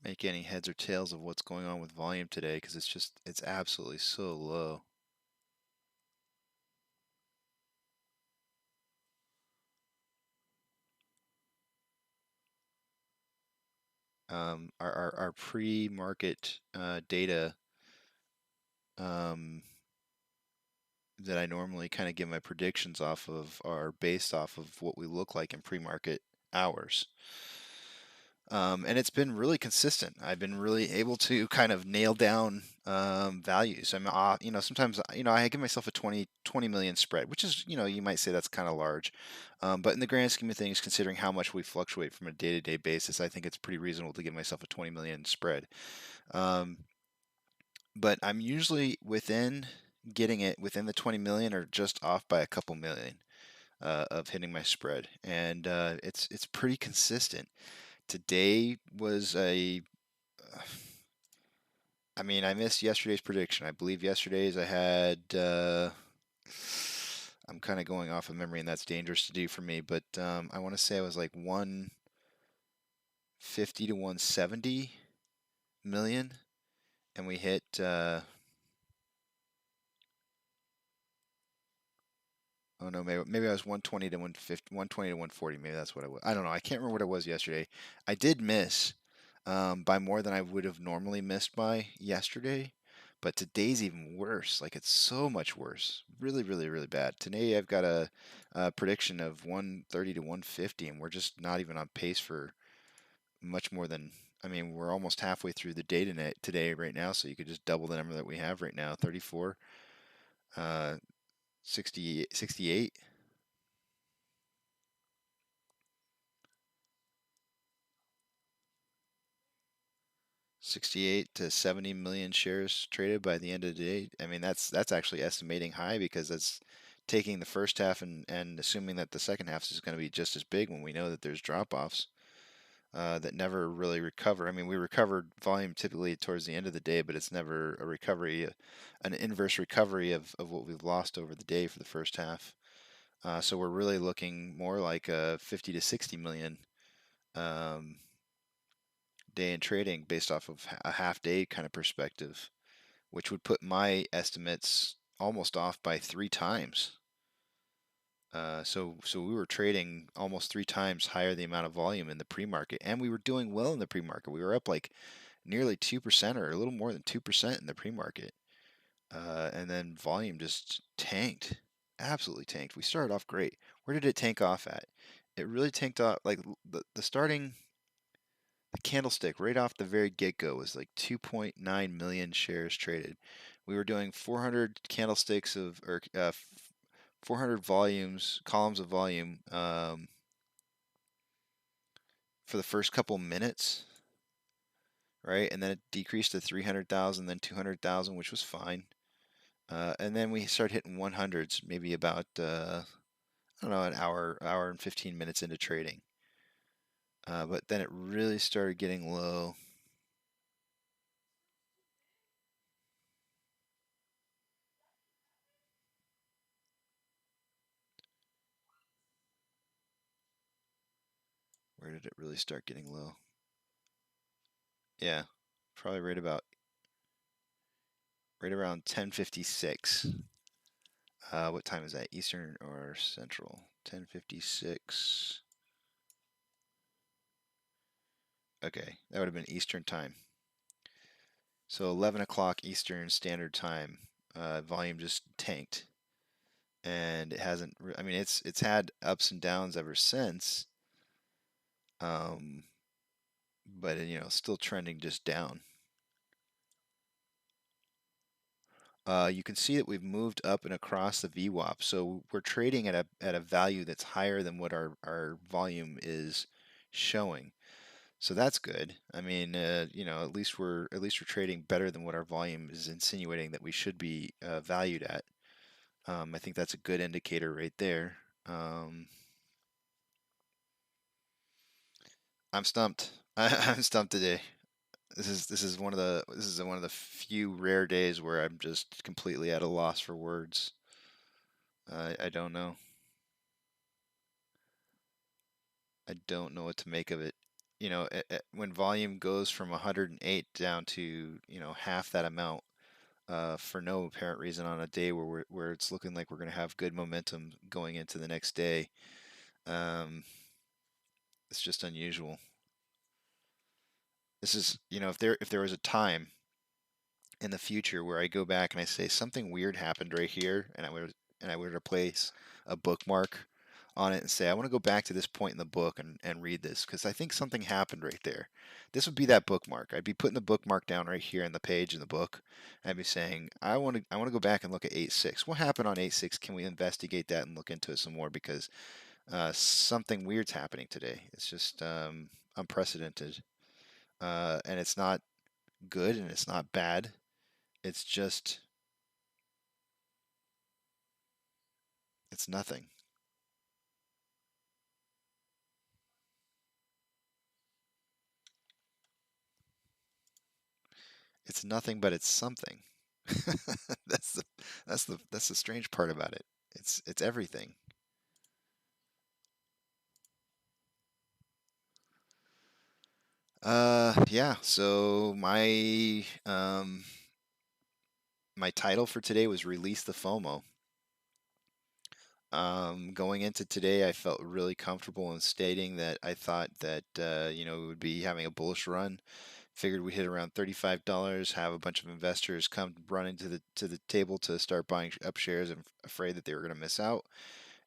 make any heads or tails of what's going on with volume today because it's absolutely so low. Our pre-market data um, that I normally kind of give my predictions off of are based off of what we look like in pre-market hours. And it's been really consistent. I've been really able to kind of nail down values. Sometimes, I give myself a 20 million spread, which is, you might say that's kind of large. But in the grand scheme of things, considering how much we fluctuate from a day-to-day basis, I think it's pretty reasonable to give myself a 20 million spread. Um, but I'm usually getting it within the 20 million or just off by a couple million of hitting my spread. And it's pretty consistent. Today was I missed yesterday's prediction. I believe yesterday's I had, I'm kind of going off of memory and that's dangerous to do for me, but I want to say I was like 150 to 170 million, and we hit, oh no, maybe I was 120 to 150, 120 to 140. Maybe that's what I was. I don't know. I can't remember what it was yesterday. I did miss by more than I would have normally missed by yesterday, but today's even worse. Like it's so much worse. Really, really, really bad. Today I've got a prediction of 130 to 150, and we're just not even on pace for much more than. I mean, we're almost halfway through the day today right now, so you could just double the number that we have right now, 34, uh, 68. 68 to 70 million shares traded by the end of the day. I mean, that's actually estimating high because that's taking the first half and assuming that the second half is going to be just as big when we know that there's drop-offs that never really recover. I mean, we recovered volume typically towards the end of the day, but it's never a recovery, an inverse recovery of what we've lost over the day for the first half. So we're really looking more like a 50 to 60 million um, day in trading based off of a half day kind of perspective, which would put my estimates almost off by 3 times. So we were trading almost 3 times higher the amount of volume in the pre-market, and we were doing well in the pre-market. We were up like nearly 2% or a little more than 2% in the pre-market, and then volume just tanked, absolutely tanked. We started off great. Where did it tank off at? It really tanked off like the starting the candlestick right off the very get-go was like 2.9 million shares traded. We were doing 400 candlesticks of or 400 columns of volume for the first couple minutes, right? And then it decreased to 300,000, then 200,000, which was fine. And then we started hitting 100s, maybe about I don't know, an hour and 15 minutes into trading. But then it really started getting low. Where did it really start getting low? Yeah, probably right around 10:56. What time is that? Eastern or Central? 10:56. Okay, that would have been Eastern time. So 11 o'clock Eastern Standard Time, volume just tanked, and it hasn't. I mean, it's had ups and downs ever since, but still trending just down. You can see that we've moved up and across the VWAP, so we're trading at a value that's higher than what our volume is showing. So that's good. I mean, at least we're trading better than what our volume is insinuating that we should be valued at. I think that's a good indicator right there. I'm stumped. I'm stumped today. This is one of the few rare days where I'm just completely at a loss for words. I don't know. I don't know what to make of it. When volume goes from 108 down to half that amount, for no apparent reason on a day where it's looking like we're going to have good momentum going into the next day. It's just unusual. This is, if there was a time in the future where I go back and I say something weird happened right here, and I were to place a bookmark on it and say I want to go back to this point in the book and read this because I think something happened right there. This would be that bookmark. I'd be putting the bookmark down right here in the page in the book. And I'd be saying I want to go back and look at 8.6. What happened on 8.6? Can we investigate that and look into it some more because something weird's happening today. It's just unprecedented, and it's not good and it's not bad. It's just it's nothing. It's nothing, but it's something. That's the strange part about it. It's everything. Yeah. So my title for today was Release the FOMO. Going into today, I felt really comfortable in stating that I thought that we would be having a bullish run. Figured we'd hit around $35, have a bunch of investors come running to the table to start buying up shares and afraid that they were going to miss out,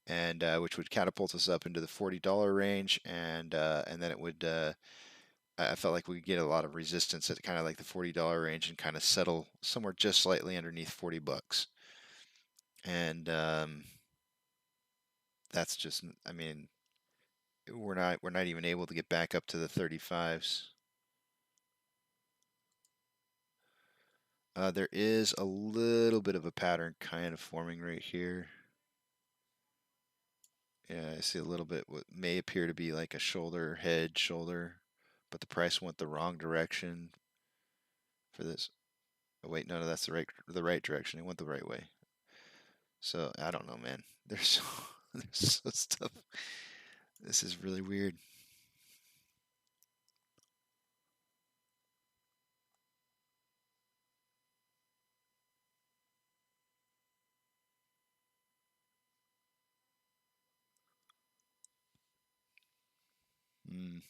and which would catapult us up into the $40 range, and then it would. I felt like we could get a lot of resistance at kind of like the $40 range and kind of settle somewhere just slightly underneath $40. And that's just, I mean, we're not even able to get back up to the 35s. There is a little bit of a pattern kind of forming right here. Yeah, I see a little bit what may appear to be like a shoulder, head, shoulder, but the price went the wrong direction for this. Oh, wait, no, that's the right direction. It went the right way. So I don't know, man. There's so stuff. This is really weird. Mm.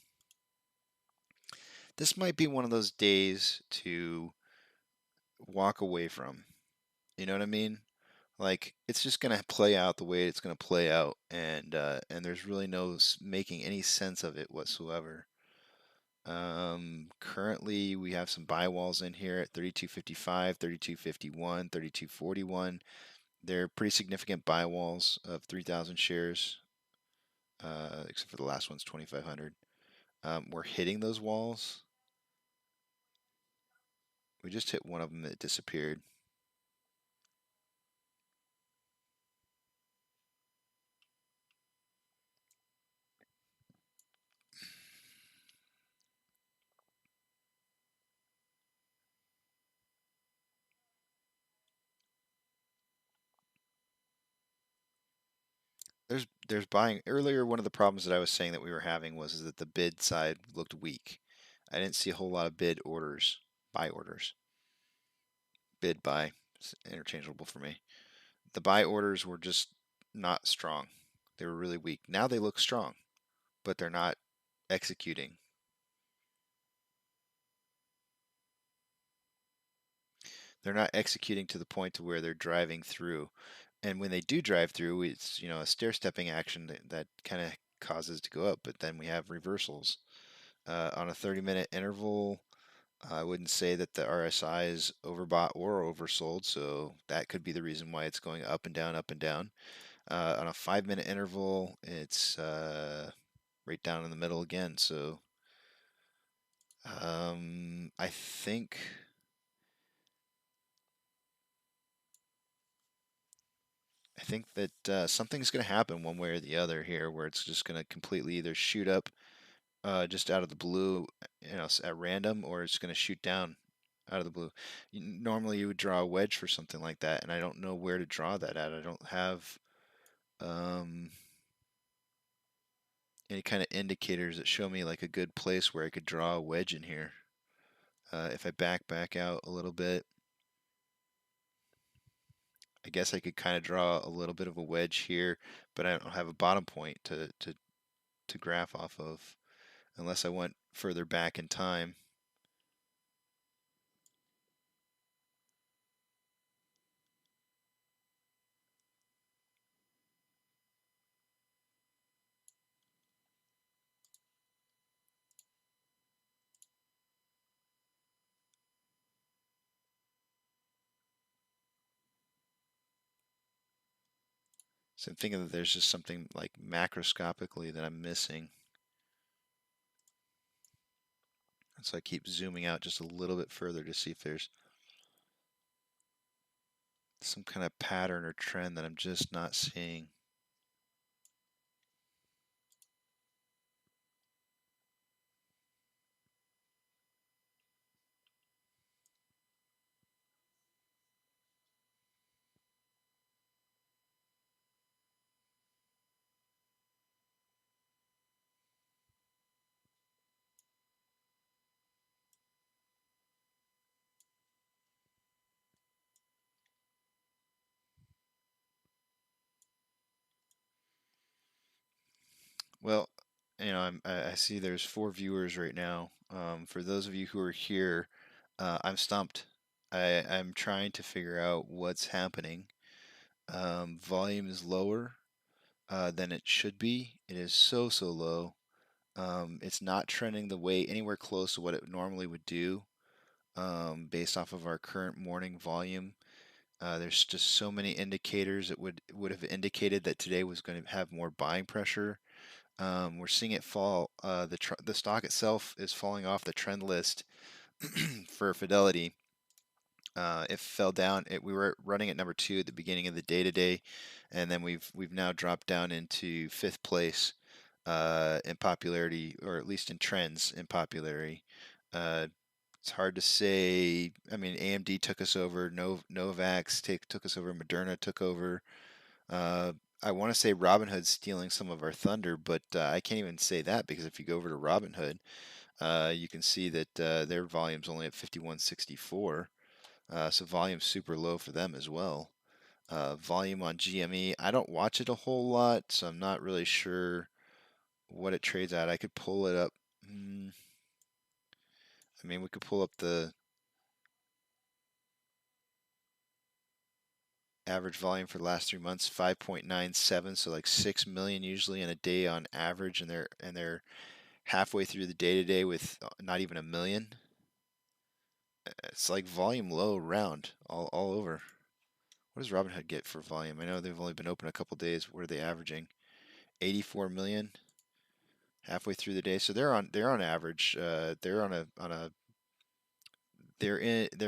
This might be one of those days to walk away from. You know what I mean? Like it's just gonna play out the way it's gonna play out, and there's really no making any sense of it whatsoever. Currently we have some buy walls in here at 32.55, 32.51, 32.41. They're pretty significant buy walls of 3,000 shares, except for the last one's 2,500. We're hitting those walls. We just hit one of them that disappeared. there's buying earlier. One of the problems that I was saying that we were having was that the bid side looked weak. I didn't see a whole lot of buy orders. Bid buy, interchangeable for me. The buy orders were just not strong. They were really weak. Now they look strong, but they're not executing. They're not executing to the point to where they're driving through. And when they do drive through, it's a stair-stepping action that kind of causes to go up, but then we have reversals. On a 30-minute interval, I wouldn't say that the RSI is overbought or oversold, so that could be the reason why it's going up and down, up and down. On a 5-minute interval, it's right down in the middle again. So I think that something's going to happen one way or the other here, where it's just going to completely either shoot up just out of the blue, at random, or it's going to shoot down out of the blue. Normally, you would draw a wedge for something like that, and I don't know where to draw that at. I don't have any kind of indicators that show me like a good place where I could draw a wedge in here. If I back out a little bit, I guess I could kind of draw a little bit of a wedge here, but I don't have a bottom point to graph off of unless I went further back in time. So I'm thinking that there's just something like macroscopically that I'm missing. And so I keep zooming out just a little bit further to see if there's some kind of pattern or trend that I'm just not seeing. Well, I see there's 4 viewers right now. For those of you who are here, I'm stumped. I'm trying to figure out what's happening. Volume is lower than it should be. It is so low. It's not trending the way anywhere close to what it normally would do, based off of our current morning volume. There's just so many indicators that would have indicated that today was going to have more buying pressure. We're seeing it fall. The stock itself is falling off the trend list for Fidelity. It fell down. We were running at number 2 at the beginning of the day today, and then we've now dropped down into 5th place in popularity, or at least in trends in popularity. It's hard to say. I mean, AMD took us over. Novavax took us over. Moderna took over. I want to say Robinhood's stealing some of our thunder, but I can't even say that because if you go over to Robinhood, you can see that their volume's only at 5164. So volume's super low for them as well. Volume on GME, I don't watch it a whole lot, so I'm not really sure what it trades at. I could pull it up. I mean, we could pull up the average volume for the last 3 months, 5.97, so like 6 million usually in a day on average, and they're halfway through the day today with not even a million. It's like volume low round all over. What does Robinhood get for volume? I know they've only been open a couple days. What are they averaging? 84 million halfway through the day. So they're on average. They're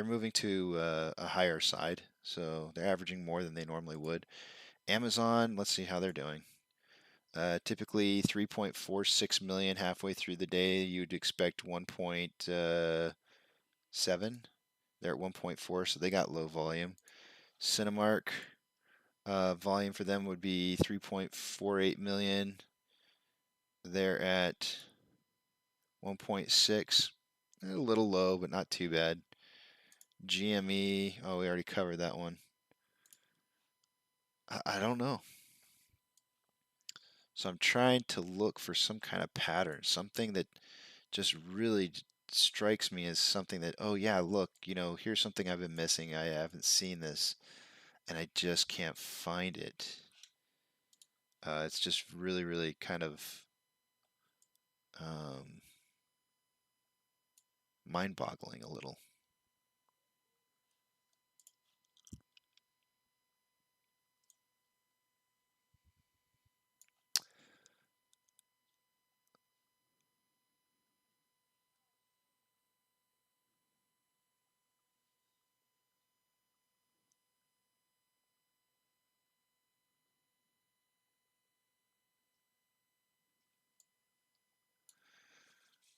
moving to a higher side. So they're averaging more than they normally would. Amazon, let's see how they're doing. Typically 3.46 million halfway through the day. You'd expect 1.7. They're at 1.4, so they got low volume. Cinemark, Volume for them would be 3.48 million. They're at 1.6, a little low, but not too bad. GME, oh, we already covered that one. I don't know. So I'm trying to look for some kind of pattern, something that just really strikes me as something that, oh yeah, look, here's something I've been missing. I haven't seen this, and I just can't find it. It's just really, really kind of mind-boggling a little.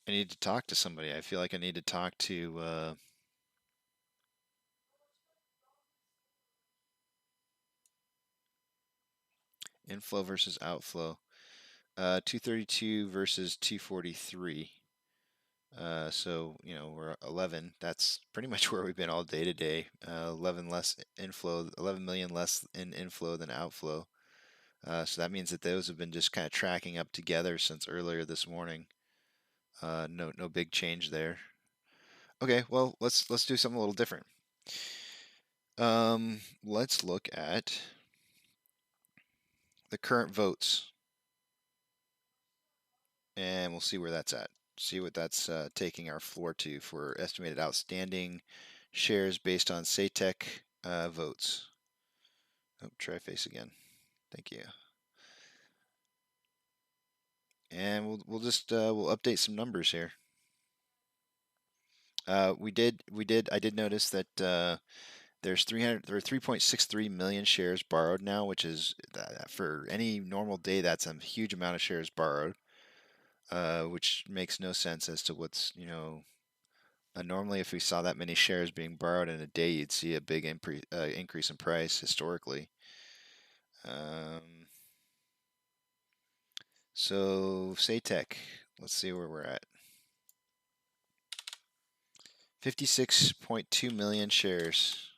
I need to talk to somebody. I feel like I need to talk to inflow versus outflow. 232 versus 243. So, we're 11. That's pretty much where we've been all day today. 11 less inflow, 11 million less in inflow than outflow. So that means that those have been just kind of tracking up together since earlier this morning. No big change there. Okay, well, let's do something a little different. Let's look at the current votes, and we'll see where that's at. See what that's taking our floor to for estimated outstanding shares based on SATEC votes. Oh, try face again. Thank you. And we'll just we'll update some numbers here. I did notice that there's 3.63 million shares borrowed now, which is for any normal day that's a huge amount of shares borrowed, which makes no sense as to what's normally if we saw that many shares being borrowed in a day, you'd see a big increase in price historically. So SATEC, let's see where we're at. 56.2 million shares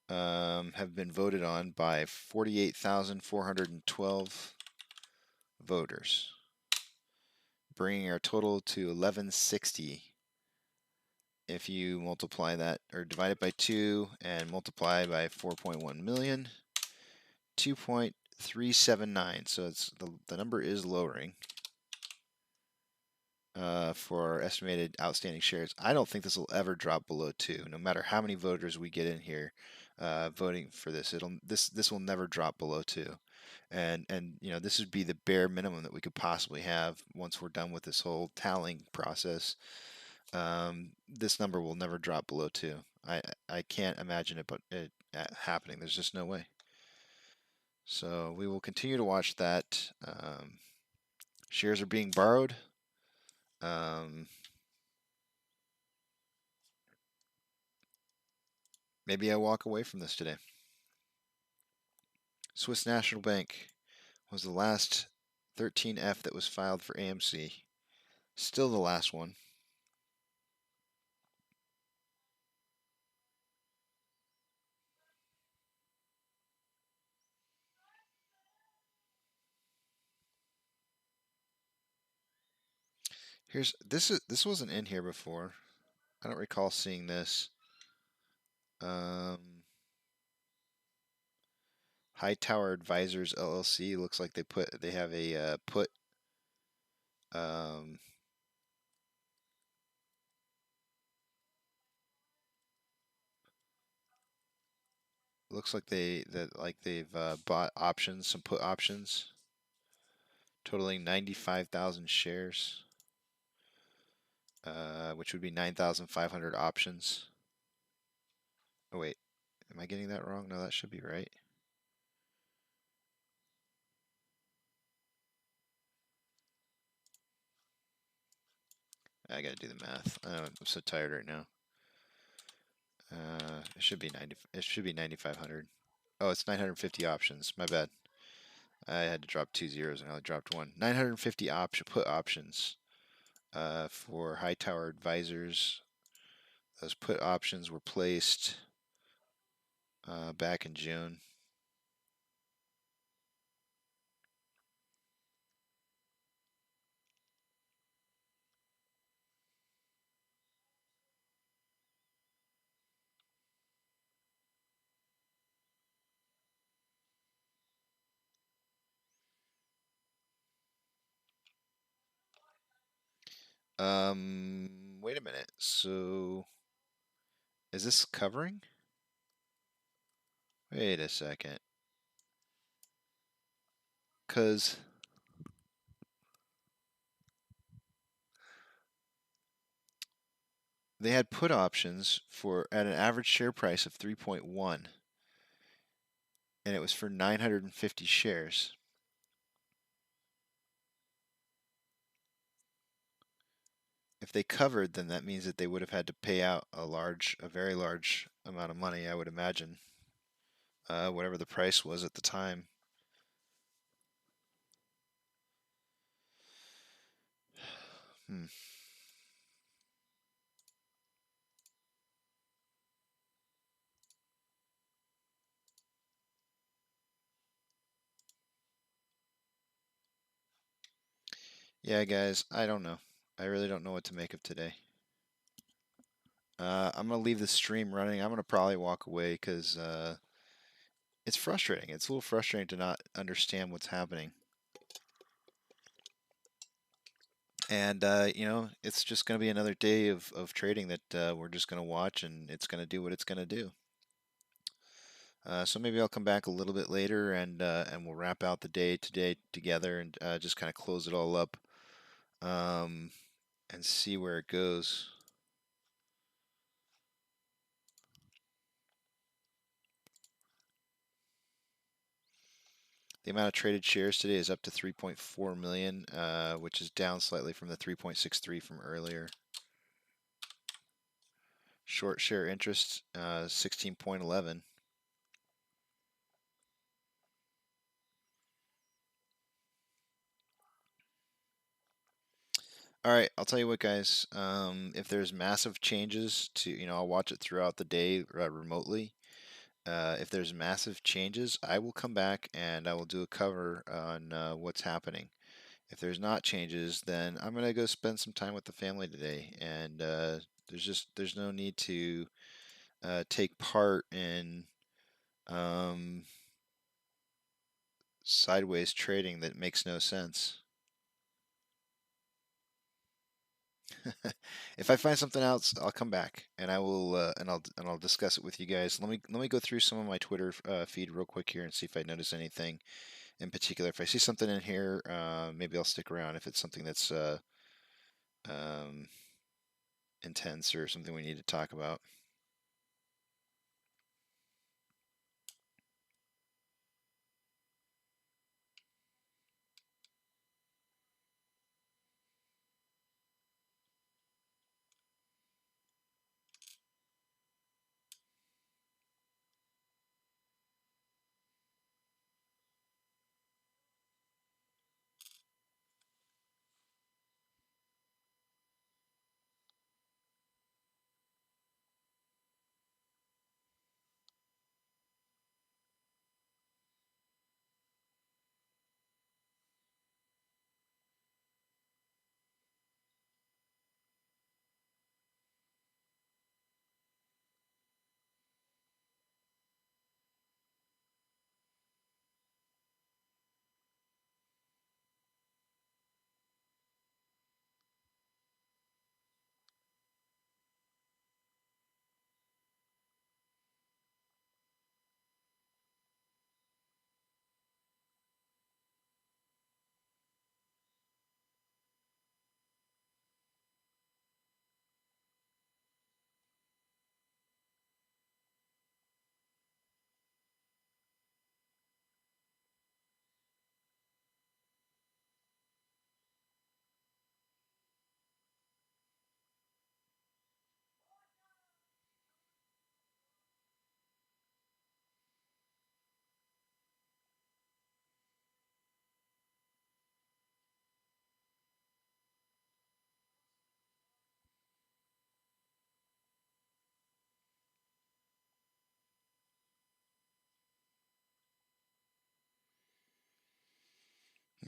have been voted on by 48,412 voters, bringing our total to 1160. If you multiply that or divide it by 2 and multiply by 4.1 million, 2.379. So the number is lowering for our estimated outstanding shares. I don't think this will ever drop below 2, no matter how many voters we get in here voting for this. This will never drop below 2, and this would be the bare minimum that we could possibly have once we're done with this whole tallying process. This number will never drop below 2. I can't imagine it happening. There's just no way. So we will continue to watch that. Shares are being borrowed. Maybe I walk away from this today. Swiss National Bank was the last 13F that was filed for AMC. Still the last one. This wasn't in here before. I don't recall seeing this. Hightower Advisors LLC looks like they have a put. Looks like they've bought options, some put options, totaling 95,000 shares, which would be 9,500 options. Oh wait, am I getting that wrong? No, that should be right. I gotta do the math. I'm so tired right now. It should be 90. It should be 9,500. Oh, it's 950 options. My bad. I had to drop 2 zeros and I only dropped one. 950 put options for Hightower Advisors. Those put options were placed back in June. Wait a minute. So, is this covering? Wait a second. Because they had put options for at an average share price of 3.1, and it was for 950 shares. If they covered, then that means that they would have had to pay out a very large amount of money, I would imagine. Whatever the price was at the time. Hmm. Yeah, guys, I don't know. I really don't know what to make of today. I'm gonna leave the stream running. I'm gonna probably walk away because it's frustrating. It's a little frustrating to not understand what's happening. And it's just gonna be another day of trading that we're just gonna watch, and it's gonna do what it's gonna do. So maybe I'll come back a little bit later, and we'll wrap out the day today together, and just kind of close it all up, um, and see where it goes. The amount of traded shares today is up to 3.4 million, which is down slightly from the 3.63 from earlier. Short share interest, 16.11. All right, I'll tell you what, guys. If there's massive changes to, I'll watch it throughout the day remotely. If there's massive changes, I will come back and I will do a cover on what's happening. If there's not changes, then I'm gonna go spend some time with the family today, and there's no need to take part in sideways trading that makes no sense. If I find something else, I'll come back and I will and I'll discuss it with you guys. Let me go through some of my Twitter feed real quick here and see if I notice anything in particular. If I see something in here, maybe I'll stick around. If it's something that's um, intense or something we need to talk about.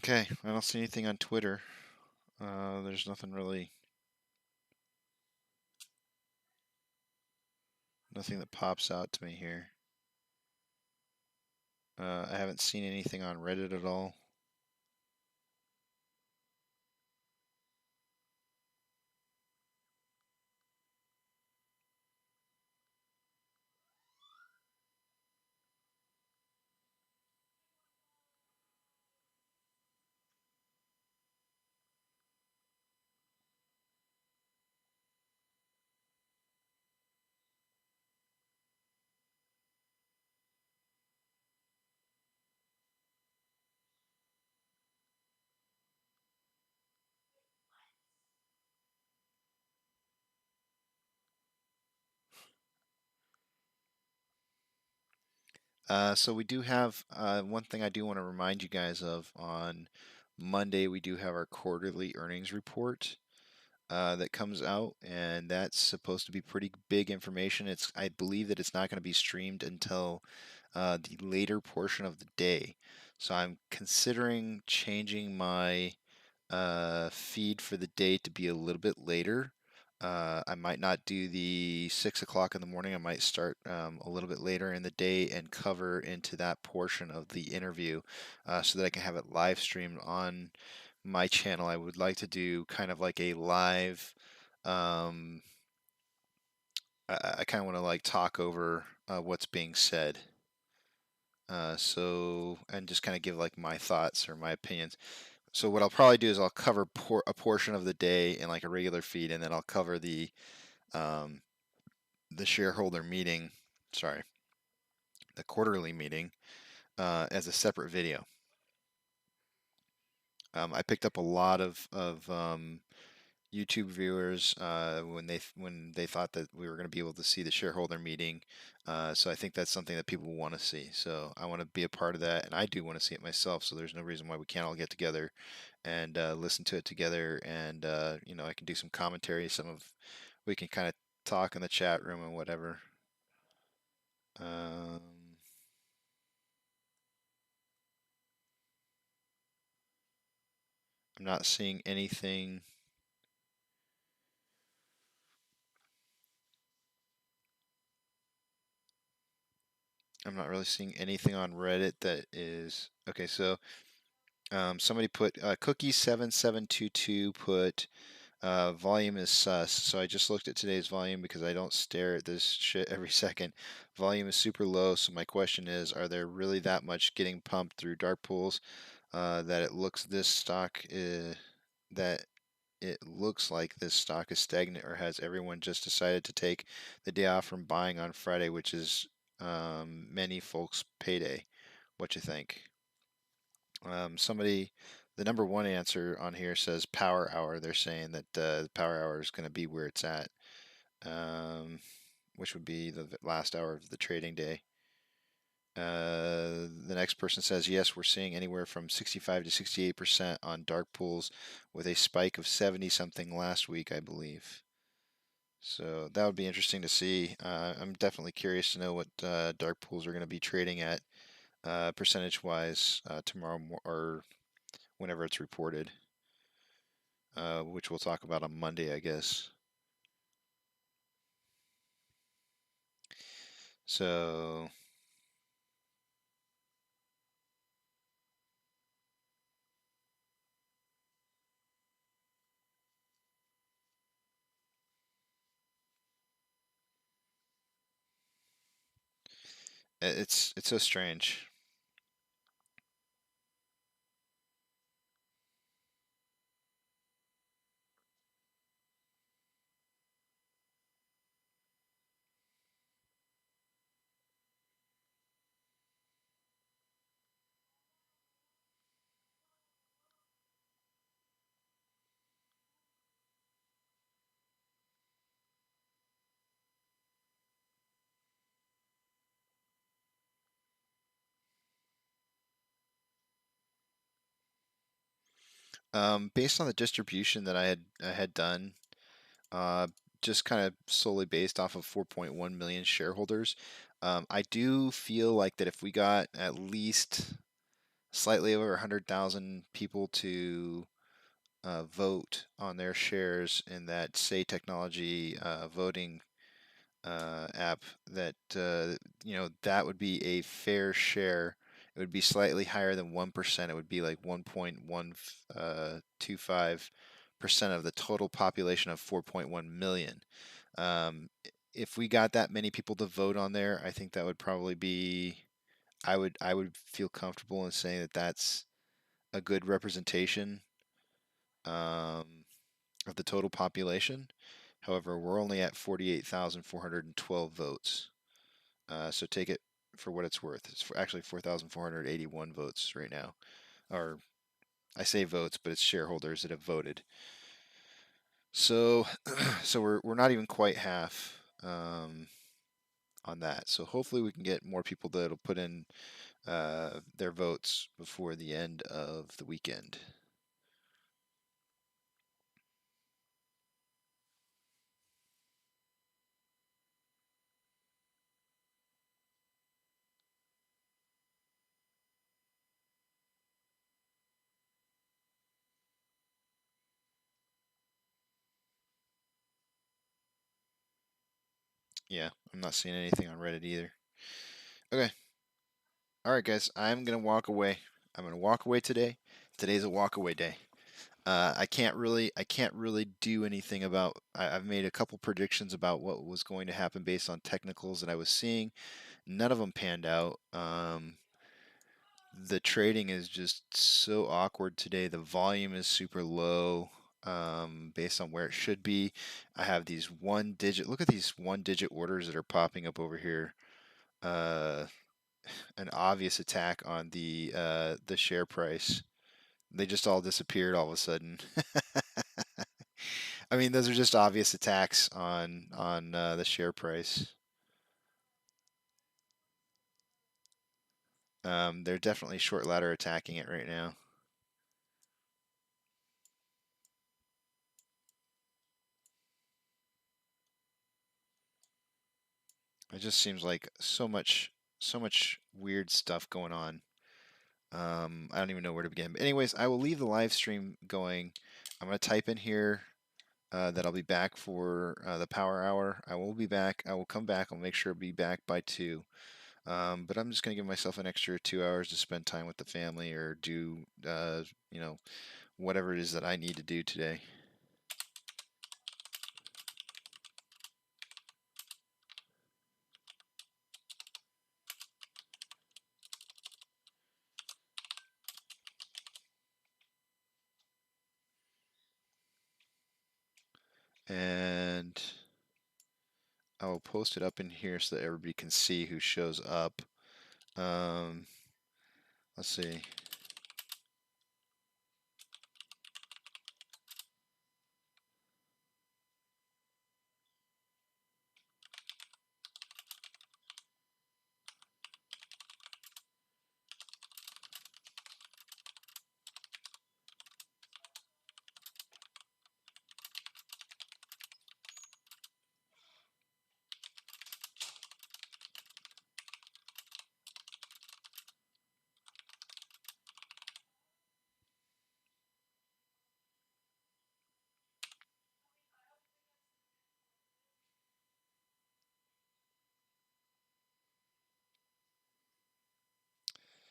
Okay, I don't see anything on Twitter. There's nothing really, nothing that pops out to me here. I haven't seen anything on Reddit at all. So we do have one thing I do want to remind you guys of on Monday. We do have our quarterly earnings report that comes out, and that's supposed to be pretty big information. I believe that it's not going to be streamed until the later portion of the day. So I'm considering changing my feed for the day to be a little bit later. I might not do the 6 o'clock in the morning. I might start a little bit later in the day and cover into that portion of the interview so that I can have it live streamed on my channel. I would like to do kind of like a live. I kind of want to like talk over what's being said. And just kind of give like my thoughts or my opinions. So what I'll probably do is I'll cover a portion of the day in like a regular feed, and then I'll cover um, the shareholder meeting. Sorry, the quarterly meeting as a separate video. I picked up a lot of YouTube viewers when they thought that we were going to be able to see the shareholder meeting. So I think that's something that people want to see. So I want to be a part of that, and I do want to see it myself. So there's no reason why we can't all get together and listen to it together. And I can do some commentary. We can kind of talk in the chat room and whatever. Um, I'm not seeing anything. I'm not really seeing anything on Reddit that is okay. So somebody put cookie7722 put volume is sus. So I just looked at today's volume because I don't stare at this shit every second. Volume is super low. So my question is, are there really that much getting pumped through dark pools that it looks like this stock is stagnant, or has everyone just decided to take the day off from buying on Friday, which is many folks' payday? What you think? The number one answer on here says power hour. They're saying that the power hour is going to be where it's at, which would be the last hour of the trading day. The next person says, yes, we're seeing anywhere from 65 to 68% on dark pools with a spike of 70 something last week, I believe. So that would be interesting to see. I'm definitely curious to know what dark pools are going to be trading at percentage wise tomorrow or whenever it's reported, which we'll talk about on Monday, I guess. So it's so strange. Based on the distribution that I had done, uh, just kind of solely based off of 4.1 million shareholders, I do feel like that if we got at least slightly over 100,000 people to vote on their shares in that Say Technology voting app, that that would be a fair share. It would be slightly higher than 1%. It would be like 1.125% of the total population of 4.1 million. If we got that many people to vote on there, I think that would probably be. I would feel comfortable in saying that that's a good representation of the total population. However, we're only at 48,412 votes. So take it for what it's worth. It's actually 4,481 votes right now. Or I say votes, but it's shareholders that have voted. So, so we're not even quite half on that. So hopefully we can get more people that'll put in their votes before the end of the weekend. Yeah, I'm not seeing anything on Reddit either. Okay. All right, guys. I'm gonna walk away. I'm gonna walk away today. Today's a walk away day. I can't really do anything about. I've made a couple predictions about what was going to happen based on technicals that I was seeing. None of them panned out. The trading is just so awkward today. The volume is super low, based on where it should be. I have these one digit. Look at these one digit orders that are popping up over here. Uh, an obvious attack on the share price. They just all disappeared all of a sudden. I mean, those are just obvious attacks on the share price. They're definitely short ladder attacking it right now. It just seems like so much weird stuff going on. I don't even know where to begin. But anyways, I will leave the live stream going. I'm gonna type in here that I'll be back for the power hour. I will be back. I will come back. I'll make sure to be back by 2. But I'm just gonna give myself an extra 2 hours to spend time with the family or do whatever it is that I need to do today. And I will post it up in here so that everybody can see who shows up. Let's see.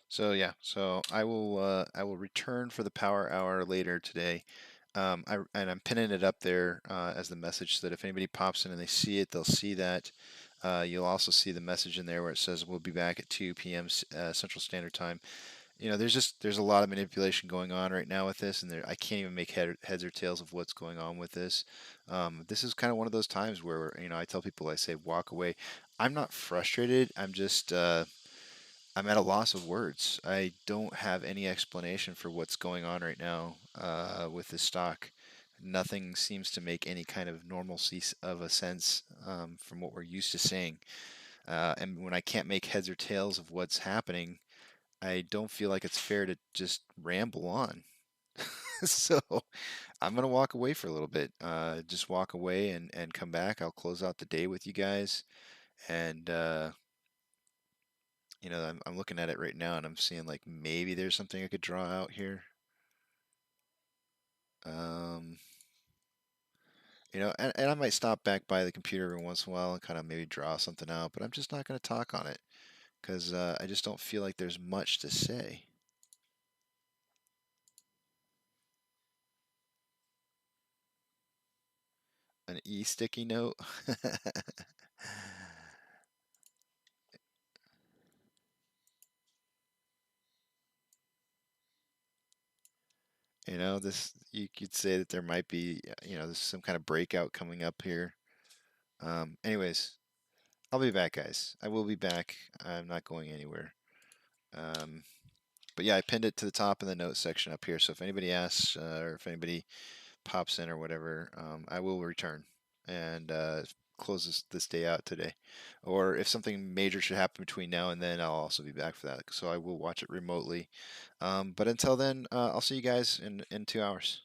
So yeah, so I will return for the power hour later today. And I'm pinning it up there as the message so that if anybody pops in and they see it, they'll see that. You'll also see the message in there where it says we'll be back at 2 p.m. Central Standard Time. There's a lot of manipulation going on right now with this, and I can't even make heads or tails of what's going on with this. This is kind of one of those times where I tell people, I say walk away. I'm not frustrated. I'm at a loss of words. I don't have any explanation for what's going on right now with this stock. Nothing seems to make any kind of normalcy of a sense from what we're used to seeing. And when I can't make heads or tails of what's happening, I don't feel like it's fair to just ramble on. So I'm going to walk away for a little bit. Just walk away and come back. I'll close out the day with you guys. And You know, I'm looking at it right now and I'm seeing like maybe there's something I could draw out here. Um, you know, and I might stop back by the computer every once in a while and kind of maybe draw something out, but I'm just not going to talk on it because I just don't feel like there's much to say. An e-sticky note. You know, this you could say that there might be, you know, there's some kind of breakout coming up here. Anyways, I'll be back, guys. I will be back. I'm not going anywhere. Um, but yeah, I pinned it to the top in the notes section up here. So if anybody asks or if anybody pops in or whatever, I will return and close this day out today. Or if something major should happen between now and then, I'll also be back for that. So I will watch it remotely. But until then, I'll see you guys in 2 hours.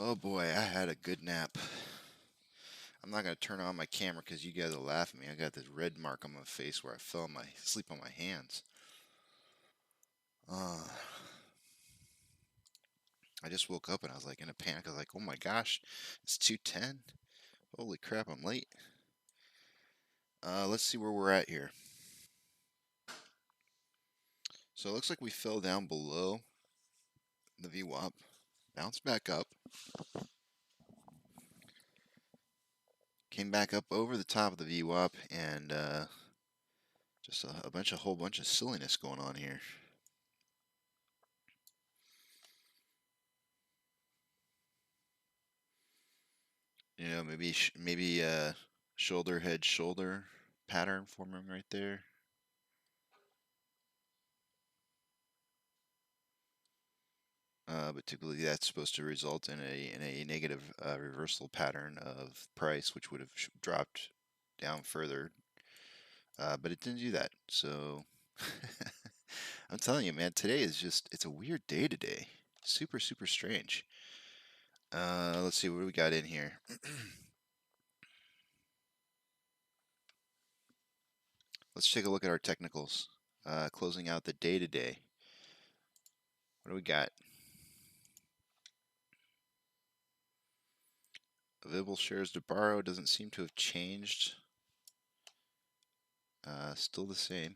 Oh boy, I had a good nap. I'm not gonna turn on my camera because you guys will laugh at me. I got this red mark on my face where I fell asleep on my hands. I just woke up and I was like in a panic. I was like, oh my gosh, it's 2:10. Holy crap, I'm late. Let's see where we're at here. So it looks like we fell down below the VWAP, bounced back up, came back up over the top of the VWAP, and just a whole bunch of silliness going on here. You know, maybe shoulder head shoulder pattern forming right there. But typically that's supposed to result in a negative reversal pattern of price, which would have dropped down further. But it didn't do that. So I'm telling you, man, today is it's a weird day today. Super, super strange. Let's see what do we got in here. Let's take a look at our technicals. Closing out the day today. What do we got? Available shares to borrow doesn't seem to have changed. Still the same.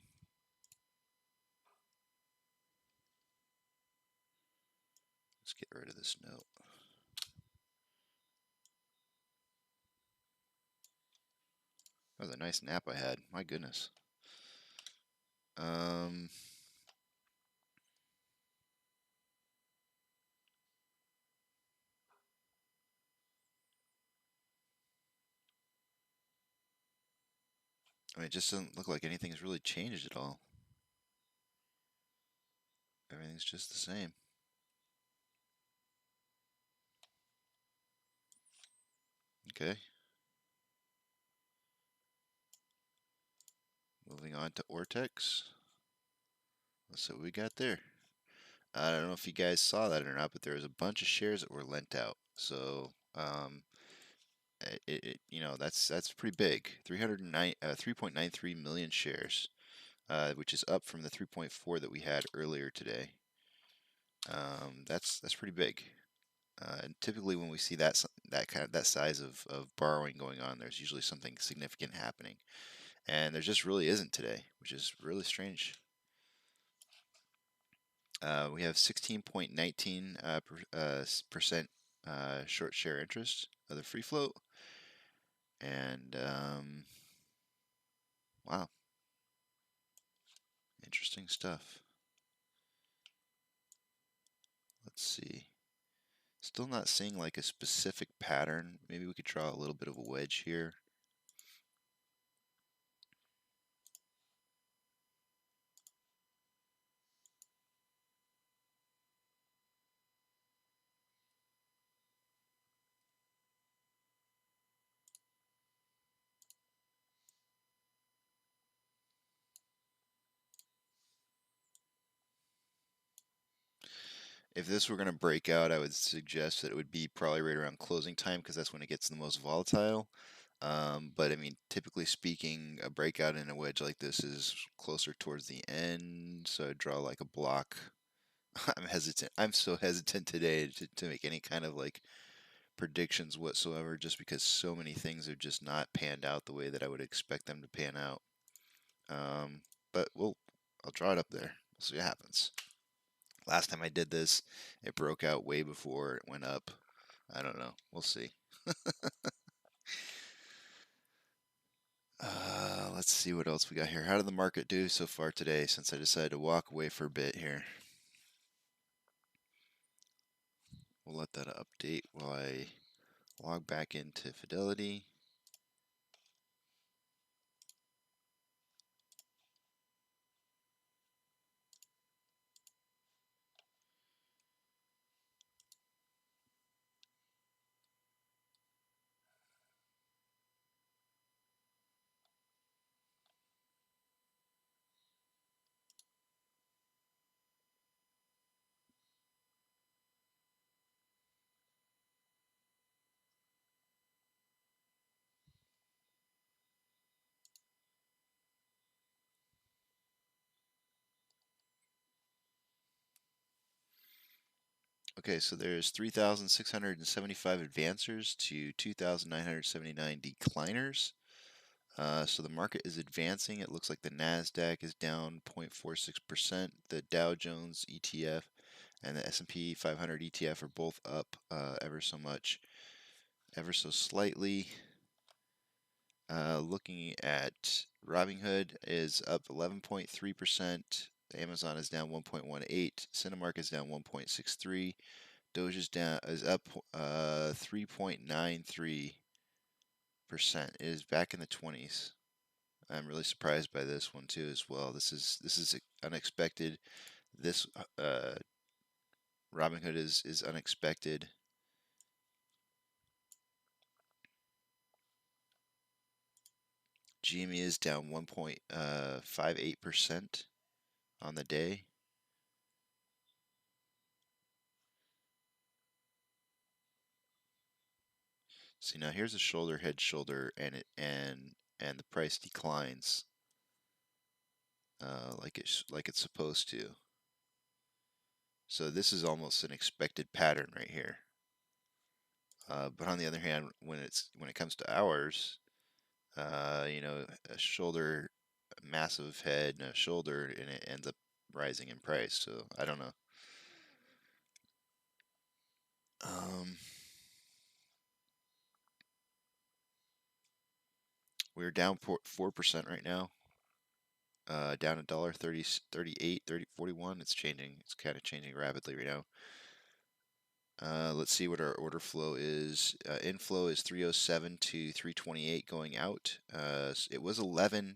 Let's get rid of this note. That was a nice nap I had. My goodness. I mean, it just doesn't look like anything's really changed at all. Everything's just the same. Okay. Moving on to Ortex. Let's see what we got there. I don't know if you guys saw that or not, but there was a bunch of shares that were lent out. So, you know, that's pretty big. 3.93 million shares, which is up from the 3.4 that we had earlier today. That's pretty big. And typically, when we see that size of borrowing going on, there's usually something significant happening, and there just really isn't today, which is really strange. We have 16.19% short share interest of the free float, and wow, interesting stuff. Let's see. Still not seeing like a specific pattern. Maybe we could draw a little bit of a wedge here. If this were going to break out, I would suggest that it would be probably right around closing time because that's when it gets the most volatile. But I mean, typically speaking, a breakout in a wedge like this is closer towards the end. So I'd draw like a block. I'm hesitant. I'm so hesitant today to make any kind of like predictions whatsoever just because so many things have just not panned out the way that I would expect them to pan out. But I'll draw it up there. We'll see what happens. Last time I did this, it broke out way before it went up. I don't know. We'll see. Let's see what else we got here. How did the market do so far today since I decided to walk away for a bit here? We'll let that update while I log back into Fidelity. Okay, so there's 3,675 advancers to 2,979 decliners. So the market is advancing. It looks like the NASDAQ is down 0.46%. The Dow Jones ETF and the S&P 500 ETF are both up ever so much, ever so slightly. Looking at Robinhood is up 11.3%. Amazon is down 1.18. Cinemark is down 1.63. Doge is up 3.93%. It is back in the 20s. I'm really surprised by this one too as well. This is unexpected. This Robinhood is unexpected. GME is down 1.58% on the day. See, now here's a shoulder, head, shoulder, and the price declines like it's supposed to. So this is almost an expected pattern right here. But on the other hand, when it comes to hours, you know, a shoulder, a massive head, and a shoulder, and it ends up rising in price. So I don't know. We're down 4% right now. Down $1.30, 38, 30, 41. It's changing. It's kind of changing rapidly right now. Let's see what our order flow is. Inflow is 307 to 328 going out. It was 11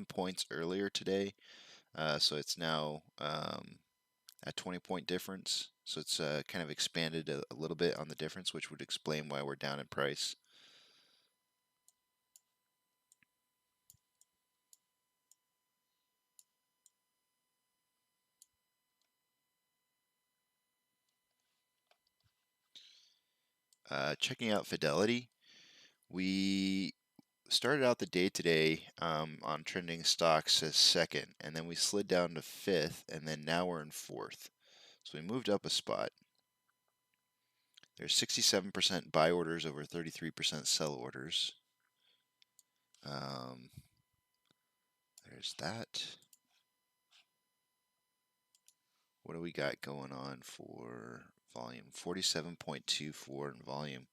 points earlier today. So it's now a 20-point difference. So it's kind of expanded a little bit on the difference, which would explain why we're down in price. Checking out Fidelity, we started out the day today on trending stocks as second, and then we slid down to fifth, and then now we're in fourth. So we moved up a spot. There's 67% buy orders over 33% sell orders. There's that. What do we got going on for volume? 47.24 in volume.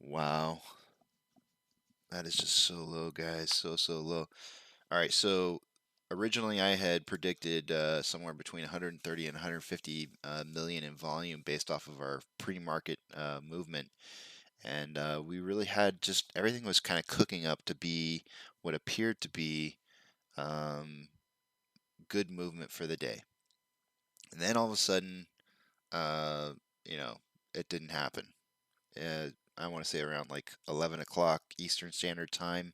Wow. That is just so low, guys. So low. All right, so originally I had predicted somewhere between 130 and 150 million in volume based off of our pre-market movement. And we really had just everything was kind of cooking up to be what appeared to be good movement for the day. And then all of a sudden, you know, it didn't happen. I want to say around like 11 o'clock Eastern Standard Time,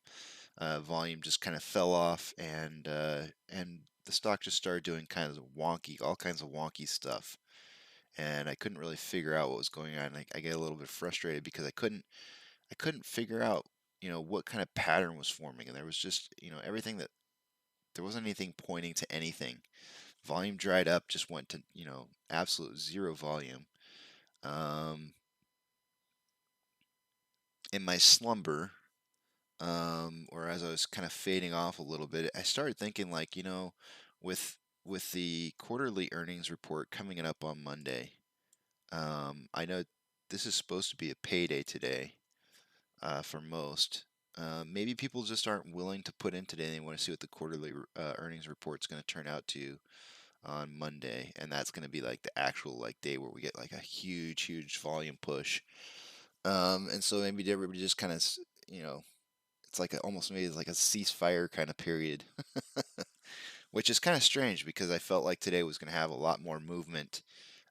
volume just kind of fell off, and the stock just started doing kind of all kinds of wonky stuff. And I couldn't really figure out what was going on. I get a little bit frustrated because I couldn't figure out, you know, what kind of pattern was forming. And there was just, you know, there wasn't anything pointing to anything. Volume dried up, just went to, you know, absolute zero volume. In my slumber, or as I was kind of fading off a little bit, I started thinking like, you know, with the quarterly earnings report coming up on Monday, I know this is supposed to be a payday today for most. Maybe people just aren't willing to put in today. They want to see what the quarterly earnings report is going to turn out to on Monday, and that's going to be like the actual like day where we get like a huge volume push. And so maybe everybody just kind of, you know, it's like almost maybe like a ceasefire kind of period, which is kind of strange because I felt like today was going to have a lot more movement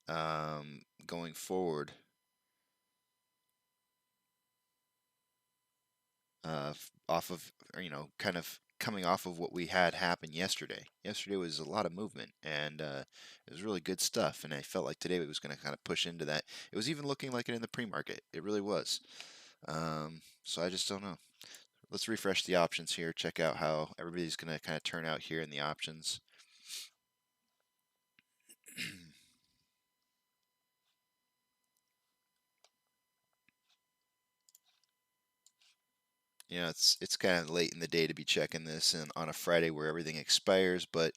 going forward. Off of, you know, kind of coming off of what we had happen yesterday. Yesterday was a lot of movement, and it was really good stuff. And I felt like today it was going to kind of push into that. It was even looking like it in the pre-market. It really was. So I just don't know. Let's refresh the options here. Check out how everybody's going to kind of turn out here in the options. You know, it's kind of late in the day to be checking this and on a Friday where everything expires, but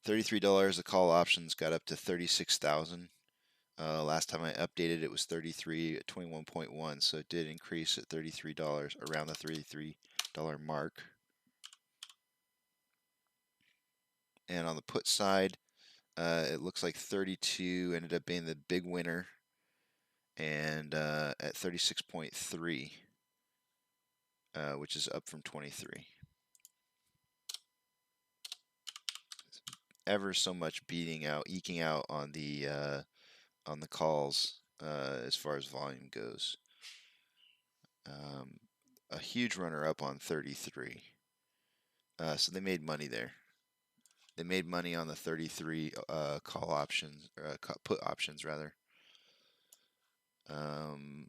$33 the call options got up to 36,000. Last time I updated it was 33 at 21.1, so it did increase at $33 around the $33 mark. And on the put side, it looks like 32 ended up being the big winner, and at 36.3, which is up from 23. Ever so much eking out on the calls as far as volume goes. A huge runner up on 33. So they made money there. They made money on the 33 call options, put options rather. They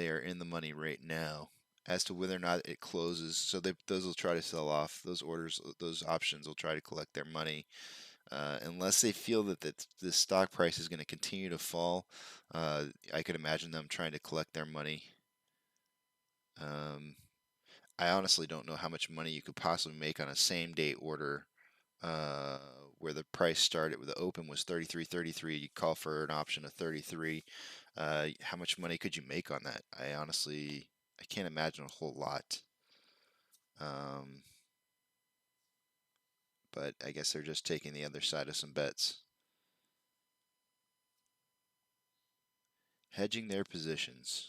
are in the money right now. As to whether or not it closes, so those will try to sell off those orders. Those options will try to collect their money. Unless they feel that the stock price is going to continue to fall, I could imagine them trying to collect their money. I honestly don't know how much money you could possibly make on a same day order where the price started with the open was 33.33. You call for an option of 33. How much money could you make on that? I can't imagine a whole lot. But I guess they're just taking the other side of some bets. Hedging their positions.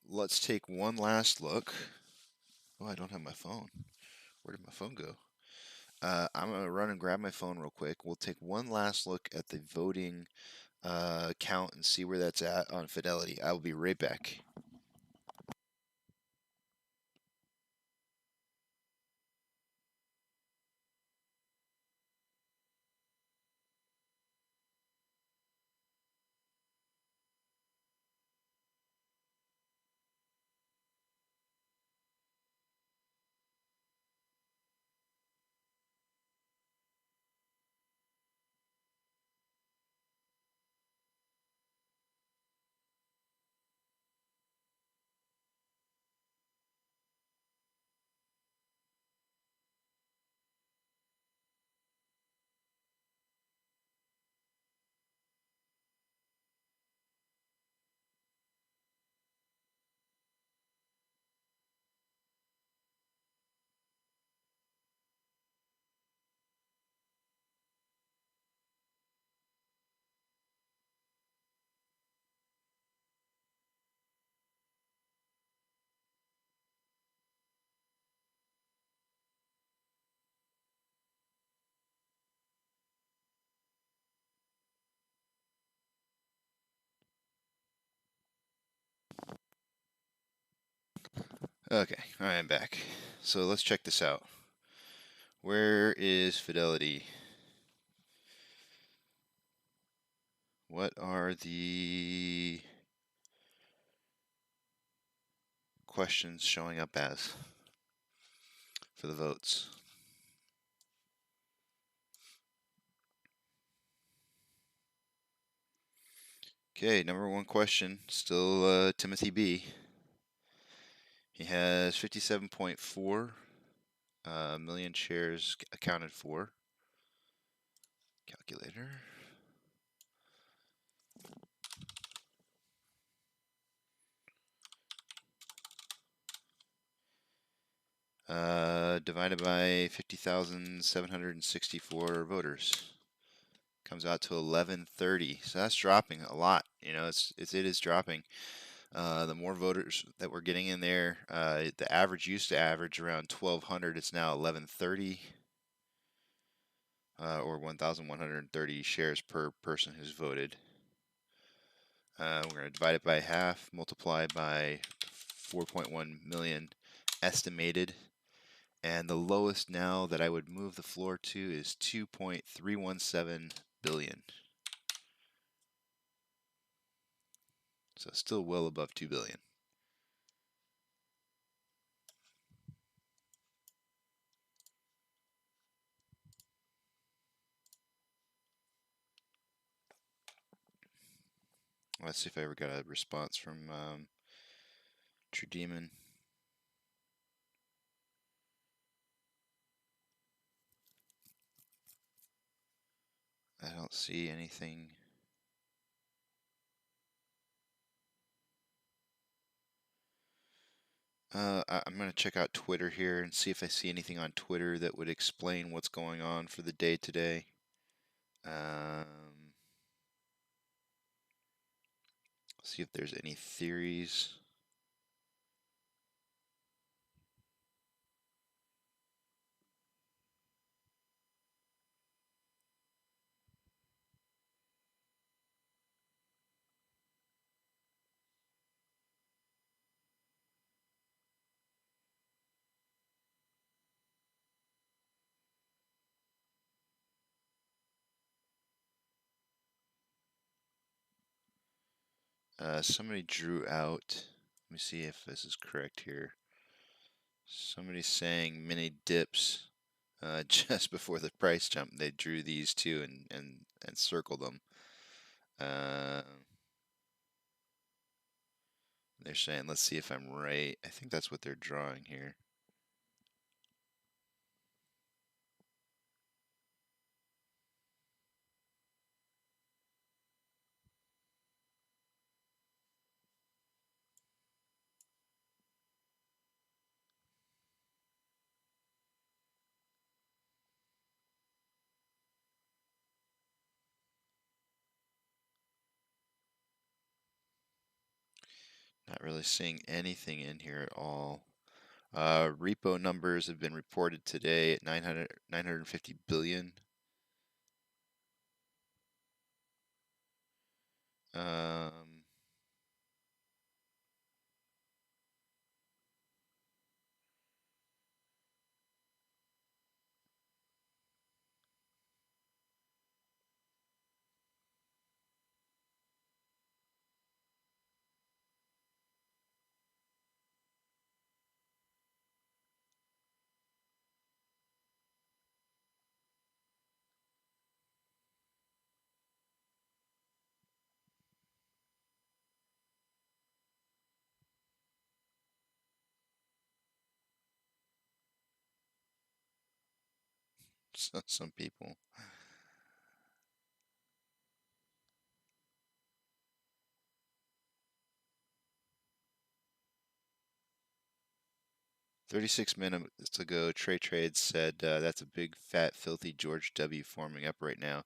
Let's take one last look. Oh, I don't have my phone. Where did my phone go? I'm going to run and grab my phone real quick. We'll take one last look at the voting count and see where that's at on Fidelity. I will be right back. Okay, alright, I'm back. So let's check this out. Where is Fidelity? What are the questions showing up as for the votes? Okay, number one question, still Timothy B. He has 57.4 million shares accounted for. Calculator. Divided by 50,764 voters. Comes out to 1130. So that's dropping a lot. You know, it is dropping. The more voters that we're getting in there, the average used to average around 1,200. It's now 1130, or 1,130 shares per person who's voted. We're going to divide it by half, multiply by 4.1 million estimated. And the lowest now that I would move the floor to is 2.317 billion. So still well above 2 billion. Let's see if I ever got a response from True Demon. I don't see anything. I'm going to check out Twitter here and see if I see anything on Twitter that would explain what's going on for the day today. See if there's any theories. Somebody drew out. Let me see if this is correct here. Somebody's saying mini dips just before the price jump. They drew these two and circled them. They're saying, let's see if I'm right. I think that's what they're drawing here. Not really seeing anything in here at all. Repo numbers have been reported today at 950 billion. Um, some people. "36 minutes ago, Trade said that's a big, fat, filthy George W. forming up right now.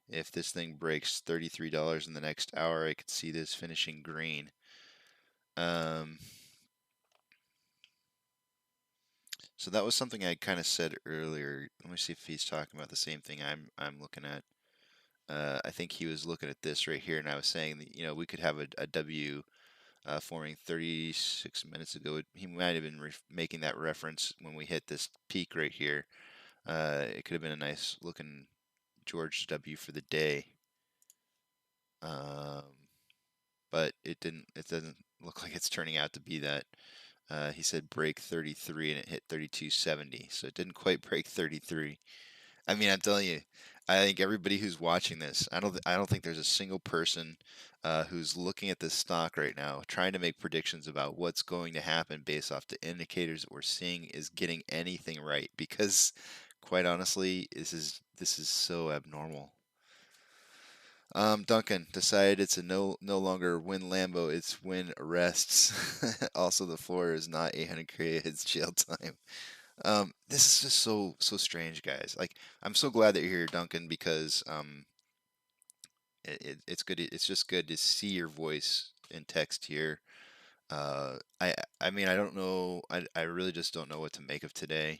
If this thing breaks $33 in the next hour, I could see this finishing green." So that was something I kind of said earlier. Let me see if he's talking about the same thing I'm looking at. I think he was looking at this right here, and I was saying that, we could have a W forming 36 minutes ago. He might have been making that reference when we hit this peak right here. It could have been a nice looking George W for the day. But it didn't. It doesn't look like it's turning out to be that. He said break 33 and it hit 32.70, so it didn't quite break 33. I mean, I'm telling you, I think everybody who's watching this, I don't think there's a single person who's looking at this stock right now, trying to make predictions about what's going to happen based off the indicators that we're seeing, is getting anything right. Because, quite honestly, this is so abnormal. Duncan decided it's a no longer win Lambo, it's win arrests. Also, the floor is not 800K, it's jail time. This is just so strange, guys. Like, I'm so glad that you're here, Duncan, because it's good. It's just good to see your voice in text here. I mean, I don't know. I really just don't know what to make of today.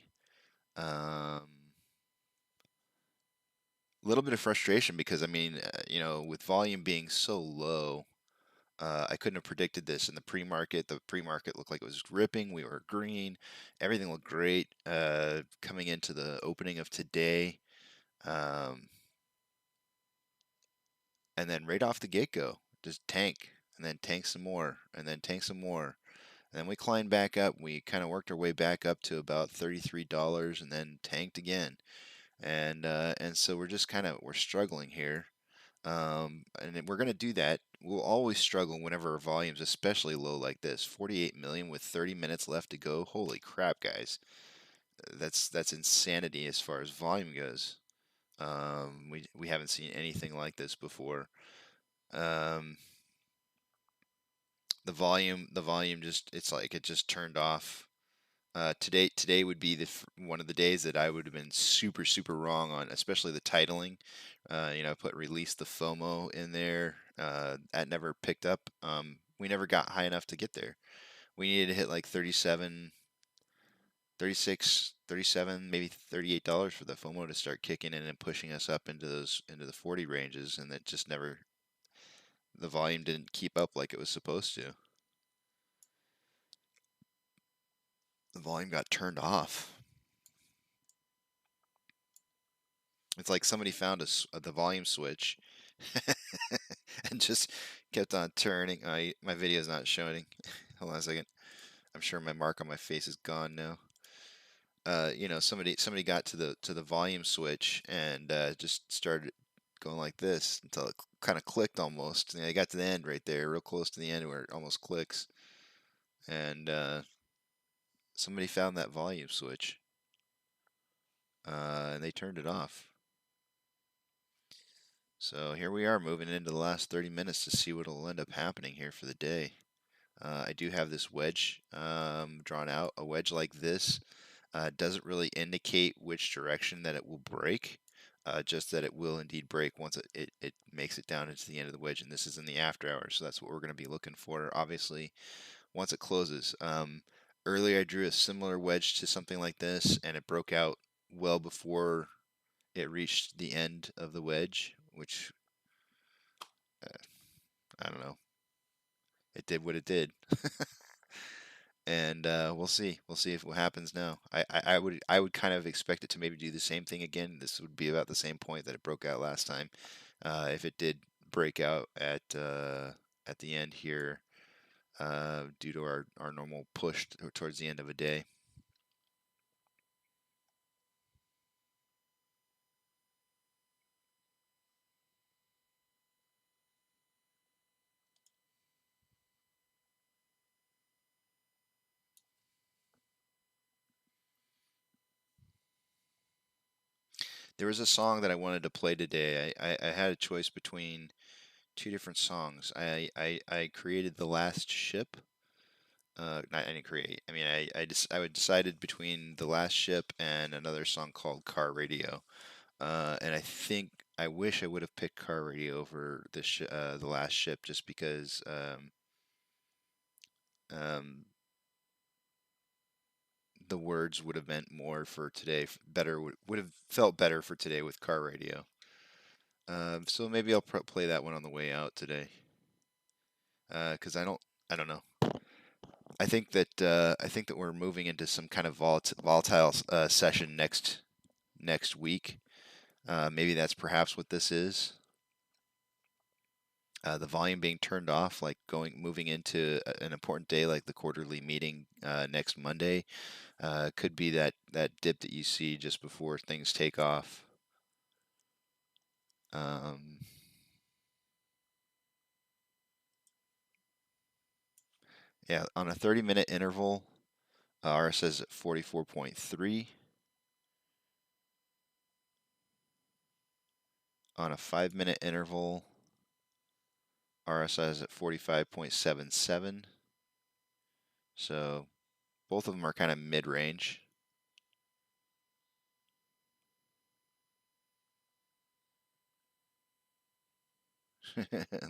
A little bit of frustration because, I mean, with volume being so low, I couldn't have predicted this in the pre-market. The pre-market looked like it was ripping. We were green. Everything looked great coming into the opening of today. And then right off the get-go, just tank, and then tank some more, and then tank some more. And then we climbed back up. We kind of worked our way back up to about $33 and then tanked again. And so we're just we're struggling here. And we're going to do that we'll always struggle whenever our volume's especially low like this. 48 million with 30 minutes left to go. Holy crap, guys! That's insanity as far as volume goes. We haven't seen anything like this before. Um, the volume just it's like it just turned off. Today would be one of the days that I would have been super wrong on, especially the titling. I put release the FOMO in there. That never picked up. We never got high enough to get there. We needed to hit like 37, 36, 37, maybe $38 for the FOMO to start kicking in and pushing us up into the 40 ranges, and that just never the volume didn't keep up like it was supposed to. The volume got turned off. It's like somebody found the volume switch and just kept on turning. My video is not showing. Hold on a second. I'm sure my mark on my face is gone now. Somebody got to the volume switch and just started going like this until it kind of clicked almost. And I got to the end right there, real close to the end where it almost clicks. And somebody found that volume switch, and they turned it off. So here we are moving into the last 30 minutes to see what will end up happening here for the day. I do have this wedge drawn out. A wedge like this doesn't really indicate which direction that it will break, just that it will indeed break once it makes it down into the end of the wedge. And this is in the after hours, so that's what we're going to be looking for, obviously, once it closes. Earlier I drew a similar wedge to something like this, and it broke out well before it reached the end of the wedge, which I don't know. It did what it did. And we'll see. We'll see if what happens now. I would kind of expect it to maybe do the same thing again. This would be about the same point that it broke out last time. If it did break out at the end here, due to our normal push towards the end of a day. There was a song that I wanted to play today. I had a choice between two different songs. I created The Last Ship. I didn't create. I mean, I decided between The Last Ship and another song called Car Radio. And I wish I would have picked Car Radio over The Last Ship, just because um, the words would have meant more for today. Better would have felt better for today with Car Radio. So maybe I'll play that one on the way out today. Because I don't know. I think that we're moving into some kind of volatile session next week. Maybe that's perhaps what this is. The volume being turned off, like moving into an important day like the quarterly meeting next Monday, could be that dip that you see just before things take off. Yeah, on a 30-minute interval, RSI at 44.3. On a 5-minute interval, RSI is at 45.77. So both of them are kind of mid-range.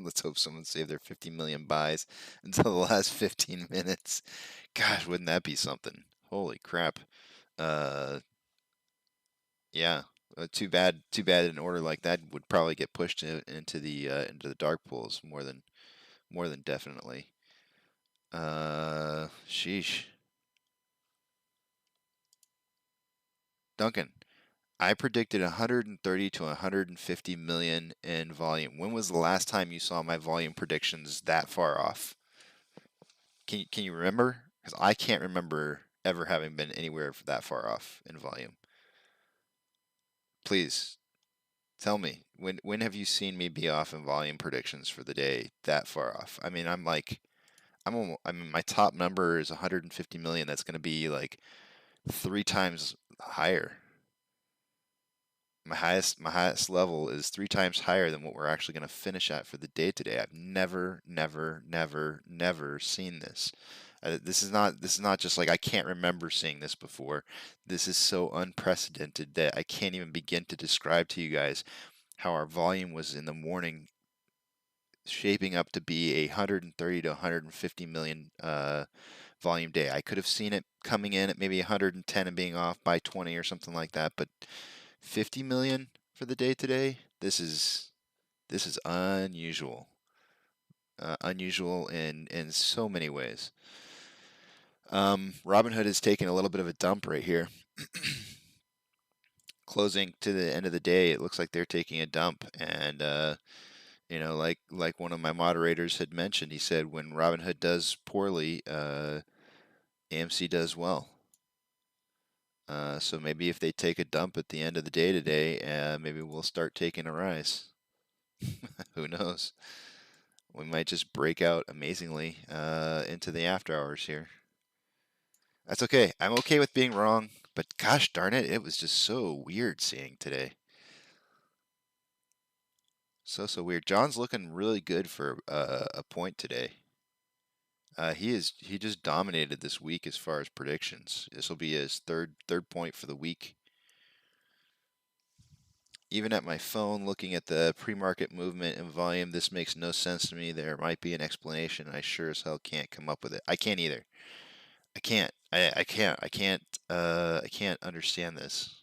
Let's hope someone saved their 50 million buys until the last 15 minutes. Gosh, wouldn't that be something? Holy crap. Yeah. Too bad an order like that would probably get pushed into the dark pools more than definitely. Sheesh. Duncan, I predicted 130 to 150 million in volume. When was the last time you saw my volume predictions that far off? Can you remember? Because I can't remember ever having been anywhere that far off in volume. Please. Tell me, when have you seen me be off in volume predictions for the day that far off? I mean, I mean, my top number is 150 million. That's going to be like 3 times higher. My highest level is 3 times higher than what we're actually going to finish at for the day today. I've never, never, never, never seen this. This is not just like I can't remember seeing this before. This is so unprecedented that I can't even begin to describe to you guys how our volume was in the morning, shaping up to be a 130 to 150 million volume day. I could have seen it coming in at maybe 110 and being off by 20 or something like that, but 50 million for the day today. This is unusual. Unusual in so many ways. Robinhood is taking a little bit of a dump right here. Closing to the end of the day, it looks like they're taking a dump, and like one of my moderators had mentioned, he said when Robinhood does poorly, AMC does well. So maybe if they take a dump at the end of the day today, maybe we'll start taking a rise. Who knows? We might just break out amazingly into the after hours here. That's okay. I'm okay with being wrong, but gosh darn it, it was just so weird seeing today. So weird. John's looking really good for a point today. He just dominated this week as far as predictions. This will be his third point for the week. Even at my phone, looking at the pre-market movement and volume, this makes no sense to me. There might be an explanation. I sure as hell can't come up with it. I can't either. I can't. I can't. I can't understand this.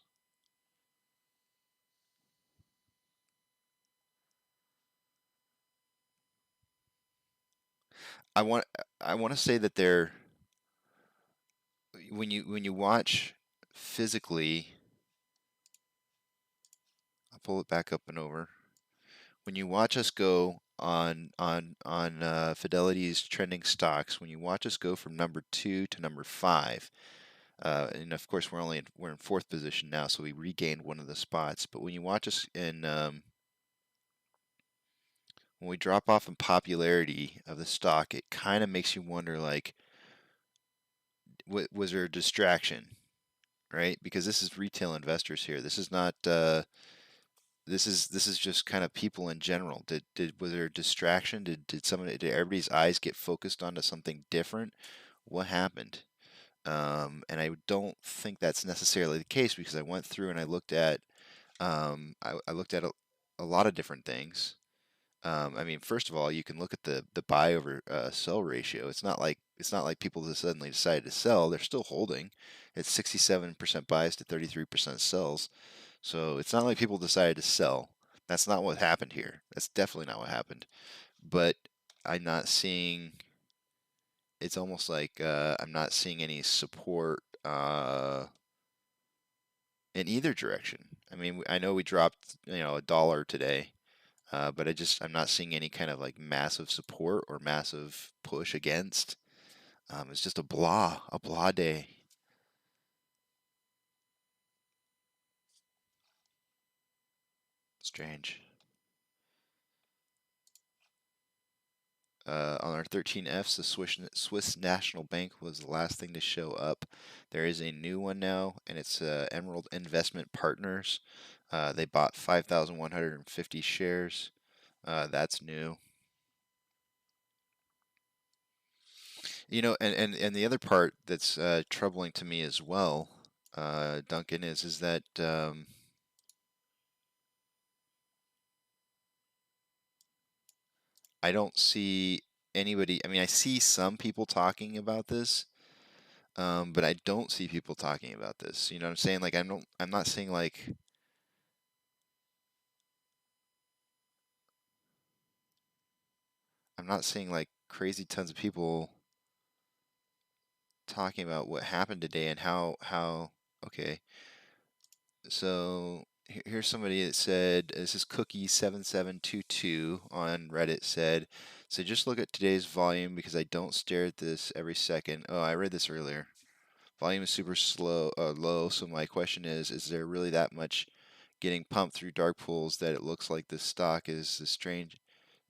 I want to say that when you watch physically, I'll pull it back up and over. When you watch us go on Fidelity's trending stocks, when you watch us go from number 2 to number 5, and of course we're in fourth position now, so we regained one of the spots. But when you watch us when we drop off in popularity of the stock, it kind of makes you wonder, like, was there a distraction, right? Because this is retail investors here. This is not. This is just kind of people in general. Was there a distraction? Did everybody's eyes get focused onto something different? What happened? And I don't think that's necessarily the case, because I went through and I looked at I looked at a lot of different things. I mean, first of all, you can look at the buy over sell ratio. It's not like people just suddenly decided to sell. They're still holding. It's 67% buys to 33% sells. So it's not like people decided to sell. That's not what happened here. That's definitely not what happened. But I'm not seeing. It's almost like I'm not seeing any support in either direction. I mean, I know we dropped $1 today. But I'm not seeing any kind of like massive support or massive push against. It's just a blah day. Strange. On our 13Fs, the Swiss National Bank was the last thing to show up. There is a new one now, and it's Emerald Investment Partners. They bought 5,150 shares. That's new. And the other part that's troubling to me as well, Duncan, is that I don't see anybody. I mean, I see some people talking about this, but I don't see people talking about this. You know what I'm saying? Like, I'm not seeing like. I'm not seeing like crazy tons of people talking about what happened today and how. Okay, so here's somebody that said, this is Cookie7722 on Reddit, said, so just look at today's volume because I don't stare at this every second. Oh, I read this earlier. Volume is super low, so my question is there really that much getting pumped through dark pools that it looks like this stock is strange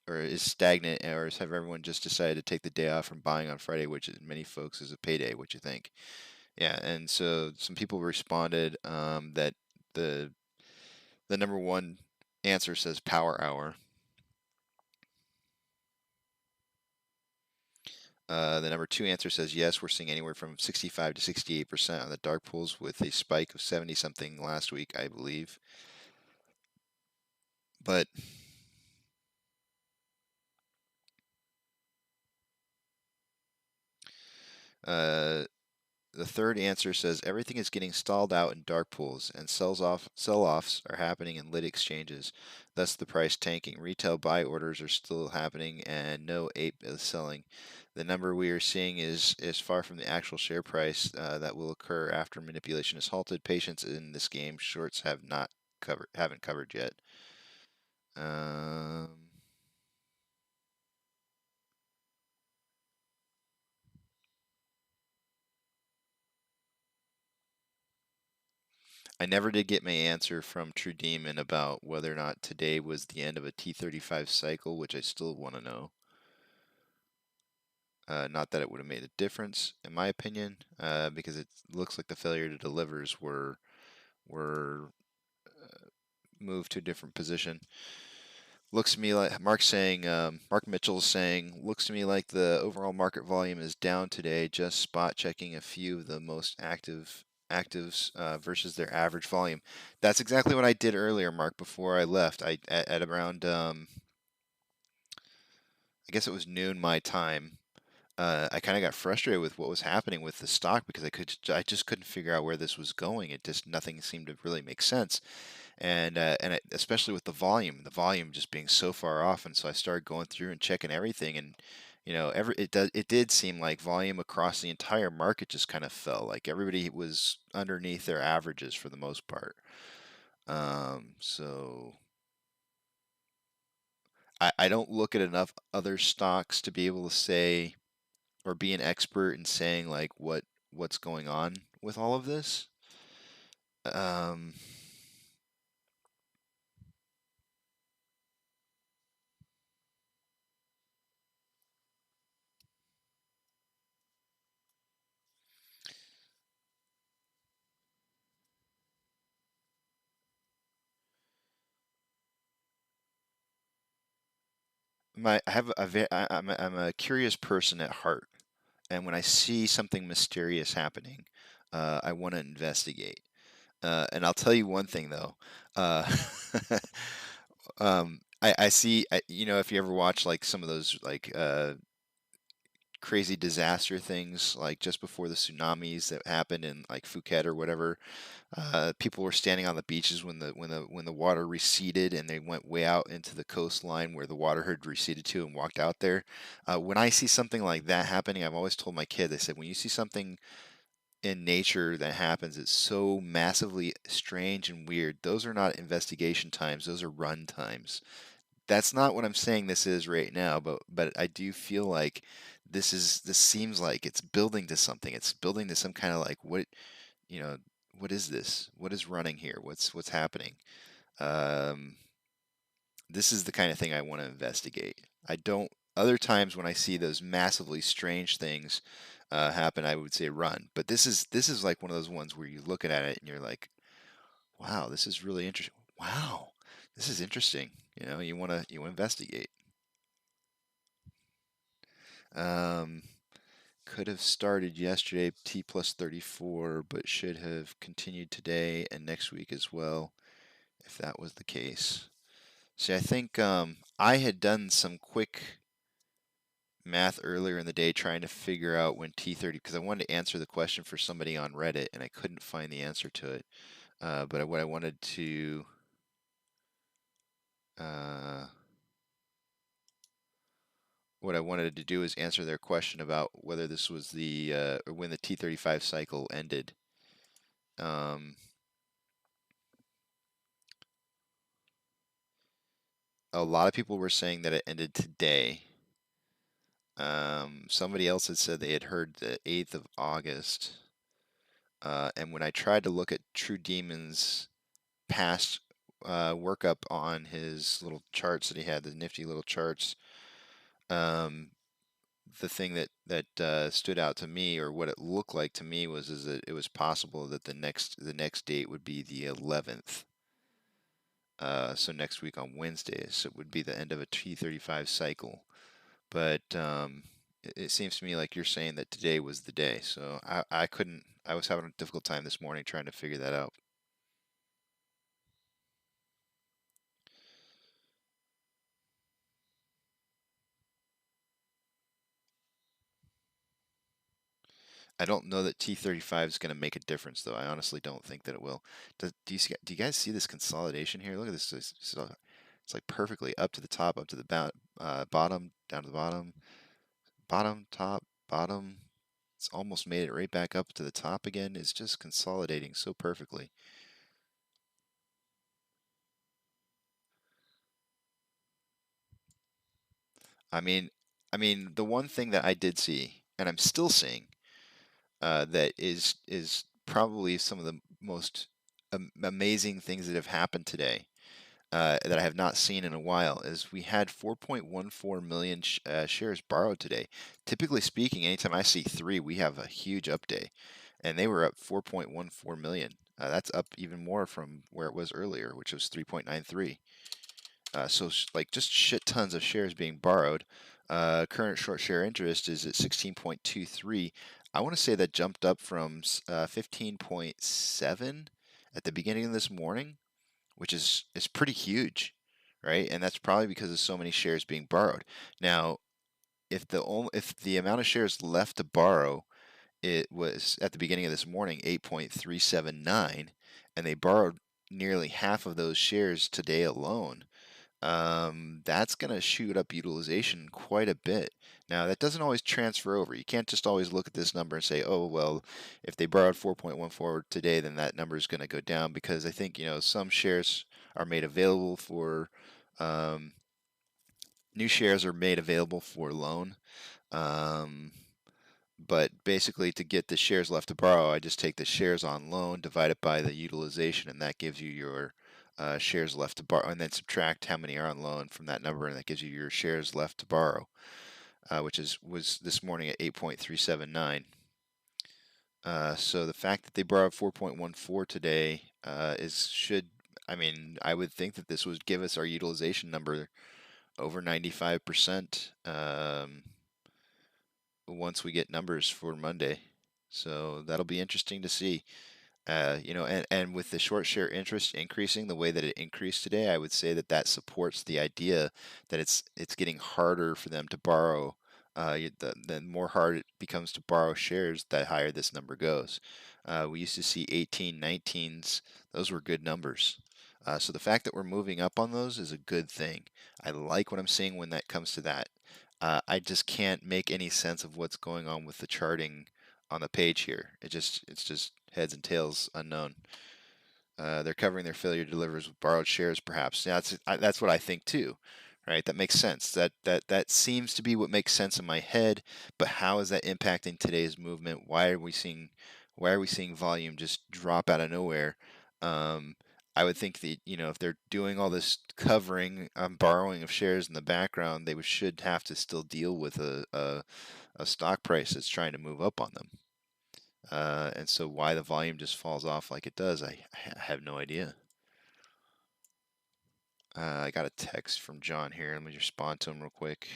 or is stagnant, or have everyone just decided to take the day off from buying on Friday, which many folks is a payday? What you think? Yeah, and so some people responded that the number one answer says power hour. The number two answer says yes, we're seeing anywhere from 65 to 68% on the dark pools with a spike of 70 something last week, I believe. But the third answer says everything is getting stalled out in dark pools, and sell-offs are happening in lit exchanges, thus the price tanking. Retail buy orders are still happening, and no ape is selling. The number we are seeing is far from the actual share price that will occur after manipulation is halted. Patience in this game, shorts haven't covered yet. Um, I never did get my answer from True Demon about whether or not today was the end of a T35 cycle, which I still want to know. Not that it would have made a difference, in my opinion, because it looks like the failure to delivers were moved to a different position. Looks to me like Mark Mitchell's saying, looks to me like the overall market volume is down today, just spot checking a few of the most actives versus their average volume. That's exactly what I did earlier, Mark, before I left. At around I guess it was noon my time. I kind of got frustrated with what was happening with the stock because I just couldn't figure out where this was going. It just nothing seemed to really make sense, and especially with the volume just being so far off. And so I started going through and checking everything, and it did seem like volume across the entire market just kind of fell. Like everybody was underneath their averages for the most part. So I don't look at enough other stocks to be able to say or be an expert in saying like what's going on with all of this. Um, I have I'm a curious person at heart, and when I see something mysterious happening, I want to investigate. And I'll tell you one thing though. I see, if you ever watch like some of those like crazy disaster things, like just before the tsunamis that happened in like Phuket or whatever, people were standing on the beaches when the water receded and they went way out into the coastline where the water had receded to and walked out there. When I see something like that happening, I've always told my kids, I said, when you see something in nature that happens, it's so massively strange and weird. Those are not investigation times; those are run times. That's not what I'm saying this is right now, but I do feel like this seems like it's building to something. It's building to some kind of like you know, what is this? What is running here? What's happening? Um, this is the kind of thing I want to investigate. I don't. Other times when I see those massively strange things happen, I would say run. But this is like one of those ones where you're looking at it and you're like, wow, this is really interesting. Wow, this is interesting. You investigate. Um, could have started yesterday, T plus 34, but should have continued today and next week as well, if that was the case. See, I think I had done some quick math earlier in the day trying to figure out when T30, because I wanted to answer the question for somebody on Reddit and I couldn't find the answer to it. But what I wanted to uh, do is answer their question about whether this was or when the T35 cycle ended. Um, a lot of people were saying that it ended today. Somebody else had said they had heard the 8th of August. And when I tried to look at True Demon's past workup on his little charts that he had, the nifty little charts. The thing that stood out to me, or what it looked like to me, was is that it was possible that the next date would be the 11th. So next week on Wednesday, so it would be the end of a T35 cycle. But it seems to me like you're saying that today was the day. So I couldn't. I was having a difficult time this morning trying to figure that out. I don't know that T35 is going to make a difference, though. I honestly don't think that it will. Do you guys see this consolidation here? Look at this. It's like perfectly up to the top, up to the bottom, down to the bottom, bottom, top, bottom. It's almost made it right back up to the top again. It's just consolidating so perfectly. I mean, the one thing that I did see, and I'm still seeing, that is probably some of the most amazing things that have happened today, that I have not seen in a while, is we had 4.14 million shares borrowed today. Typically speaking, anytime I see 3, we have a huge up day, and they were up 4.14 million. That's up even more from where it was earlier, which was 3.93. So like just shit tons of shares being borrowed. Current short share interest is at 16.23. I want to say that jumped up from 15.7 at the beginning of this morning, which is pretty huge, right? And that's probably because of so many shares being borrowed. Now, if the amount of shares left to borrow, it was at the beginning of this morning 8.379, and they borrowed nearly half of those shares today alone. That's going to shoot up utilization quite a bit. Now, that doesn't always transfer over. You can't just always look at this number and say, oh, well, if they borrowed 4.14 today, then that number is going to go down, because I think, some shares are made available for, new shares are made available for loan. But basically, to get the shares left to borrow, I just take the shares on loan, divide it by the utilization, and that gives you your shares left to borrow, and then subtract how many are on loan from that number, and that gives you your shares left to borrow, which was this morning at 8.379. So the fact that they borrowed 4.14 today I would think that this would give us our utilization number over 95%. Once we get numbers for Monday. So that'll be interesting to see. And with the short share interest increasing the way that it increased today, I would say that that supports the idea that it's getting harder for them to borrow. The more hard it becomes to borrow shares, the higher this number goes. We used to see 18, 19s; those were good numbers. So the fact that we're moving up on those is a good thing. I like what I'm seeing when that comes to that. I just can't make any sense of what's going on with the charting on the page here. It's just heads and tails unknown. They're covering their failure to deliver with borrowed shares, perhaps. Yeah, that's what I think too, right? That makes sense. That seems to be what makes sense in my head. But how is that impacting today's movement? Why are we seeing volume just drop out of nowhere? I would think that, if they're doing all this covering, borrowing of shares in the background, they should have to still deal with a stock price that's trying to move up on them. And so why the volume just falls off like it does, I have no idea. I got a text from John here. Let me respond to him real quick.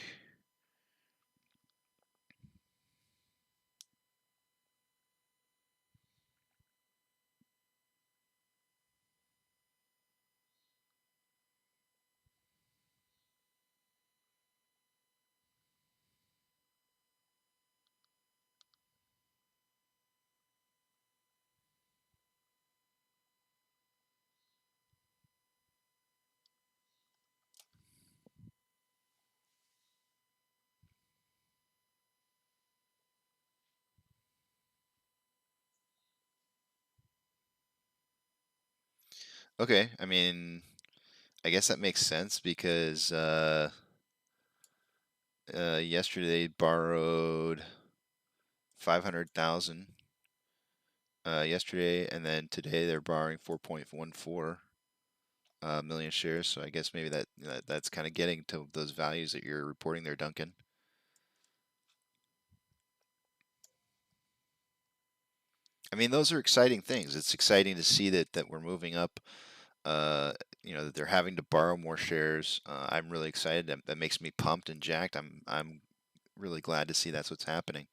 Okay, I guess that makes sense because yesterday they borrowed 500,000 yesterday, and then today they're borrowing 4.14. million shares. So I guess maybe that's kind of getting to those values that you're reporting there, Duncan. I mean, those are exciting things. It's exciting to see that we're moving up. Uh, that they're having to borrow more shares. I'm really excited. That makes me pumped and jacked. I'm really glad to see that's what's happening.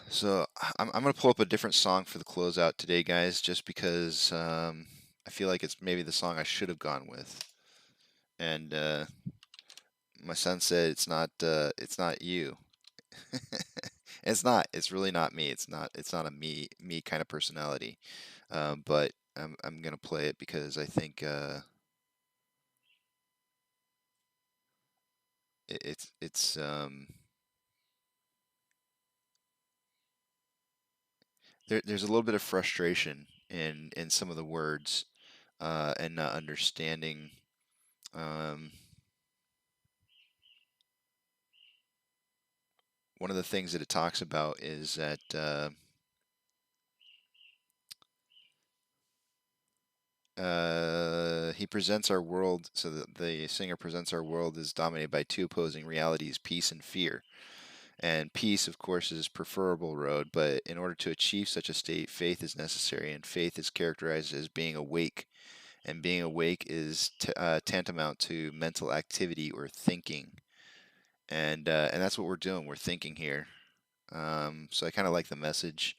So I'm gonna pull up a different song for the closeout today, guys, just because I feel like it's maybe the song I should have gone with. And my son said it's not you. It's not. It's really not me. It's not a me kind of personality. But I'm gonna play it because I think it's there's a little bit of frustration in some of the words and not understanding. Um, One of the things that it talks about is that he presents our world, so that the singer presents our world is dominated by two opposing realities, peace and fear. And peace, of course, is preferable road, but in order to achieve such a state, faith is necessary, and faith is characterized as being awake. And being awake is tantamount to mental activity or thinking, and that's what we're doing. We're thinking here. So I kind of like the message.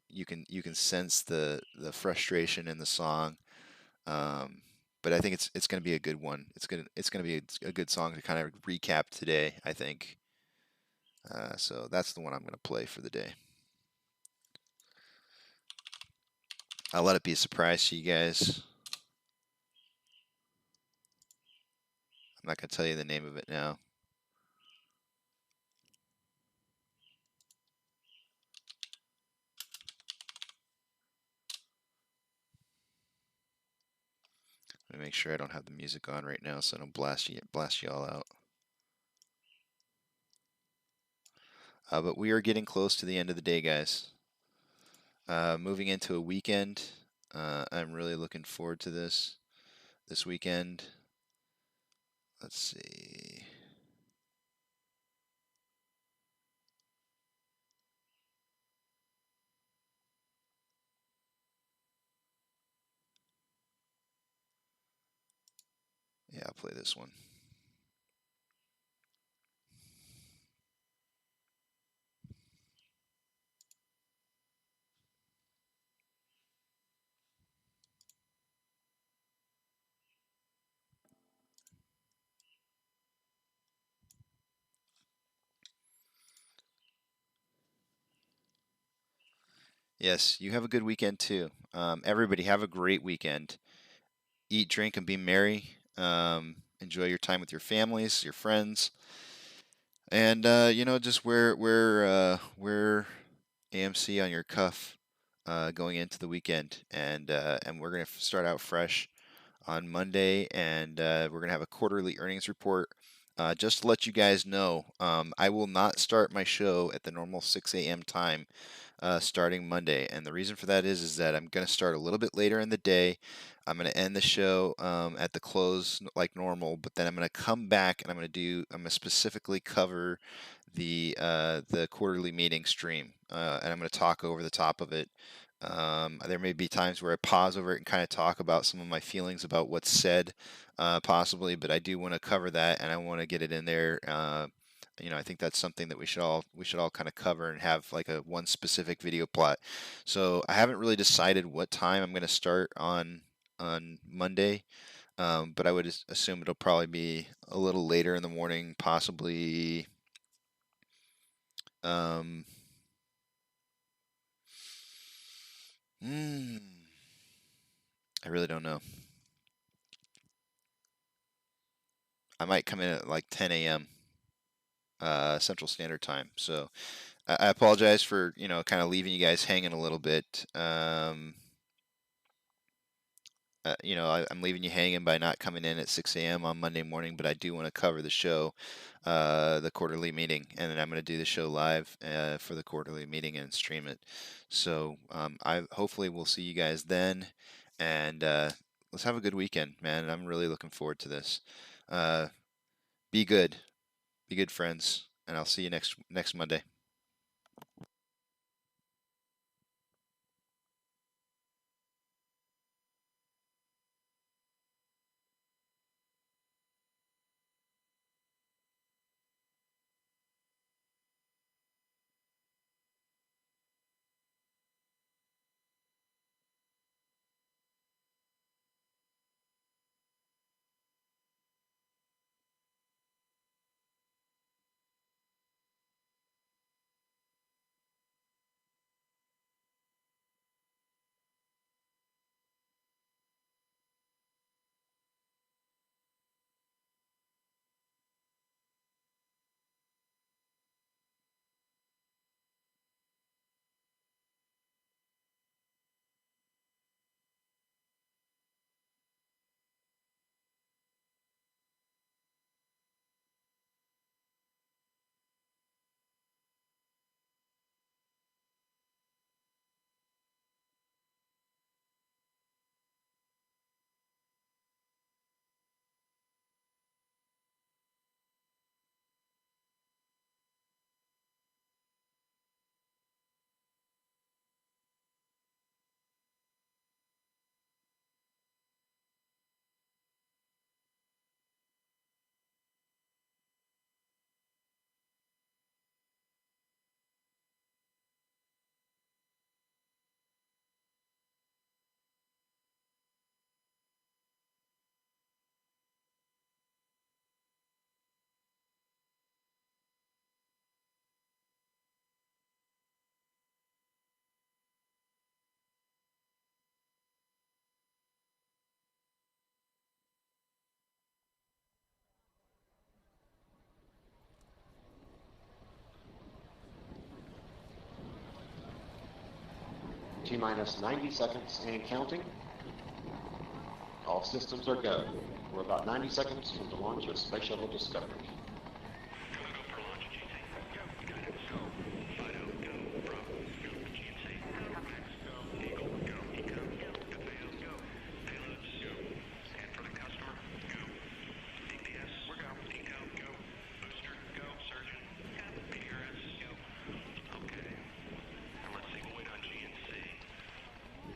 You can sense the frustration in the song, um, but I think it's going to be a good one. It's gonna be a good song to kind of recap today, I think. So that's the one I'm going to play for the day. I'll let it be a surprise to you guys. I'm not going to tell you the name of it now. Let me make sure I don't have the music on right now, so I don't blast you all out. But we are getting close to the end of the day, guys. Moving into a weekend. I'm really looking forward to this weekend. Let's see. Yeah, I'll play this one. Yes, you have a good weekend too. Everybody have a great weekend. Eat, drink, and be merry. Enjoy your time with your families, your friends, and just wear AMC on your cuff going into the weekend, and we're gonna start out fresh on Monday, and we're gonna have a quarterly earnings report. Just to let you guys know, I will not start my show at the normal 6 a.m. time starting Monday. And the reason for that is that I'm going to start a little bit later in the day. I'm going to end the show at the close like normal, but then I'm going to come back and I'm going to specifically cover the quarterly meeting stream, and I'm going to talk over the top of it. There may be times where I pause over it and kind of talk about some of my feelings about what's said, possibly, but I do want to cover that and I want to get it in there. I think that's something that we should all kind of cover and have like a one specific video plot. So I haven't really decided what time I'm going to start on Monday, but I would assume it'll probably be a little later in the morning, possibly. Um, hmm, I really don't know. I might come in at like 10 a.m. Central Standard Time. So I apologize for kind of leaving you guys hanging a little bit. I'm leaving you hanging by not coming in at 6 a.m. on Monday morning, but I do want to cover the show, the quarterly meeting, and then I'm going to do the show live for the quarterly meeting and stream it. So I hopefully we'll see you guys then, and let's have a good weekend, man. I'm really looking forward to this. Be good, friends, and I'll see you next Monday. T-minus 90 seconds and counting. All systems are go. We're about 90 seconds from the launch of Space Shuttle Discovery.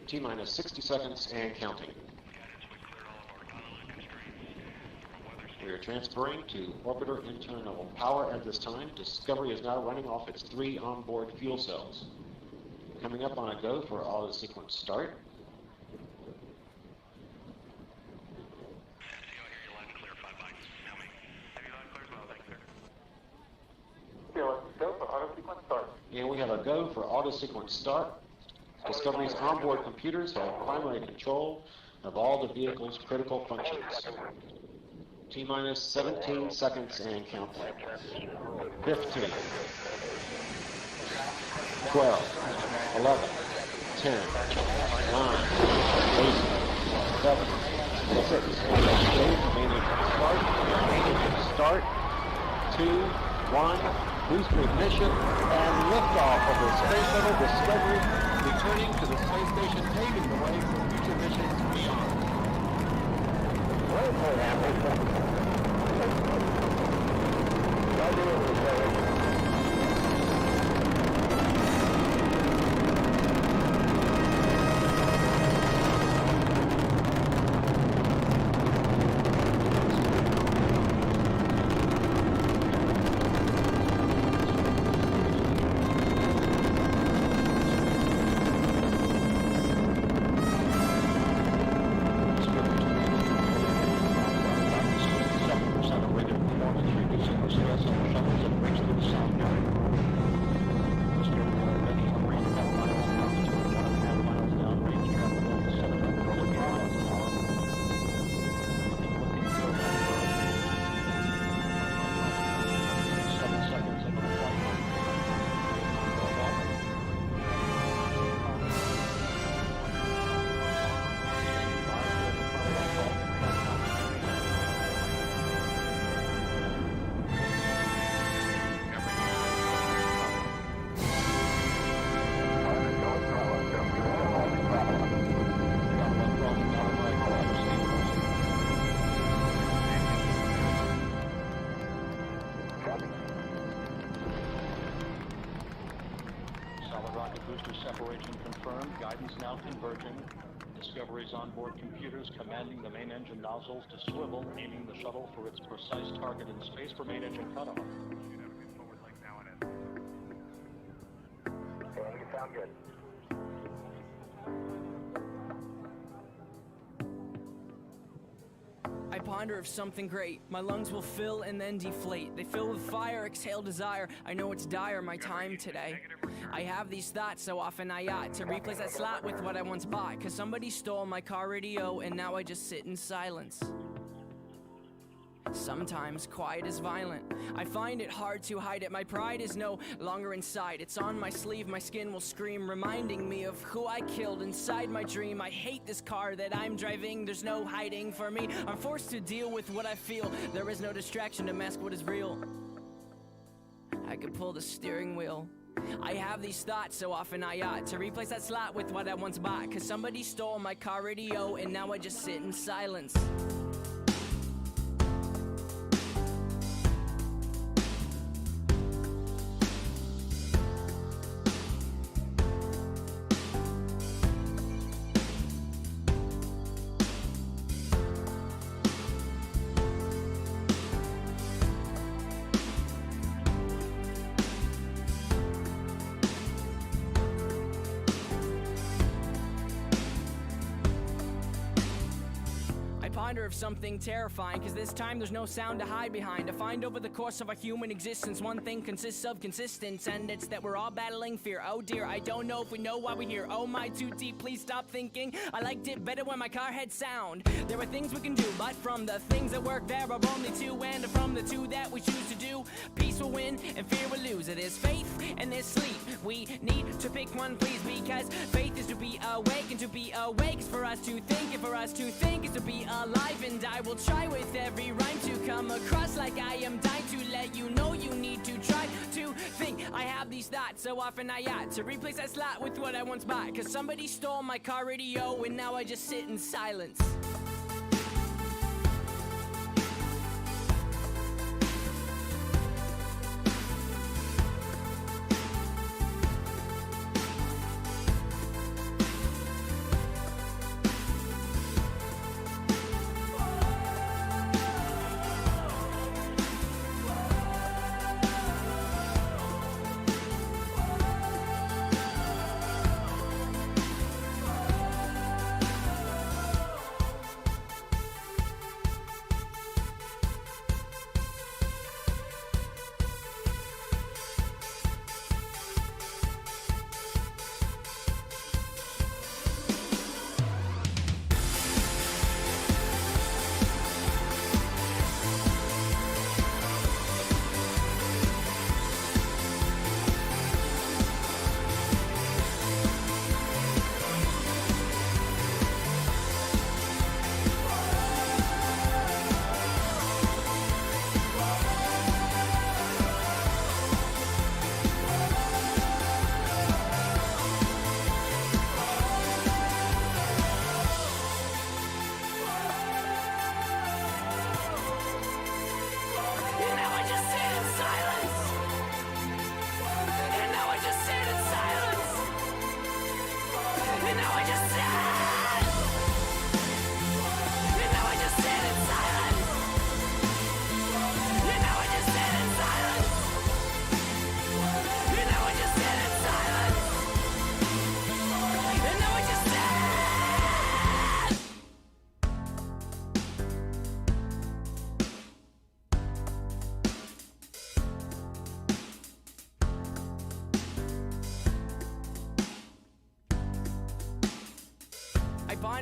T-minus 60 seconds and counting. We are transferring to orbiter internal power at this time. Discovery is now running off its 3 onboard fuel cells. Coming up on a go for auto sequence start. And we have a go for auto sequence start. Discovery's onboard computers have primary control of all the vehicle's critical functions. T-minus 17 seconds and counting. 15, 12, 11, 10, 9, 8, 7, 6, start, 2, 1, booster ignition, and liftoff of the Space Shuttle Discovery, returning to the space station, paving the way for future missions beyond. confirmed. Guidance now converging. Discovery's onboard computers commanding the main engine nozzles to swivel, aiming the shuttle for its precise target in space for main engine cutoff. Forward leg now and in. Okay, you sound good. I ponder of something great. My lungs will fill and then deflate. They fill with fire, exhale desire. I know it's dire, my time today. I have these thoughts so often I ought to replace that slot with what I once bought. Cause somebody stole my car radio and now I just sit in silence. Sometimes quiet is violent. I find it hard to hide it. My pride is no longer inside. It's on my sleeve, my skin will scream, reminding me of who I killed inside my dream. I hate this car that I'm driving. There's no hiding for me. I'm forced to deal with what I feel. There is no distraction to mask what is real. I could pull the steering wheel. I have these thoughts so often I ought to replace that slot with what I once bought. Cause somebody stole my car radio and now I just sit in silence. Ponder of something terrifying, cause this time there's no sound to hide behind. To find over the course of our human existence, one thing consists of consistence, and it's that we're all battling fear. Oh dear, I don't know if we know why we're here. Oh my, too deep, please stop thinking. I liked it better when my car had sound. There are things we can do, but from the things that work there are only two, and from the two that we choose to do, peace will win and fear will lose. There's faith and there's sleep. We need to pick one, please, because faith is to be awake, and to be awake is for us to think, and for us to think is to be alive. And I will try with every rhyme to come across like I am dying to let you know you need to try to think. I have these thoughts so often I ought to replace that slot with what I once bought. Cause somebody stole my car radio and now I just sit in silence.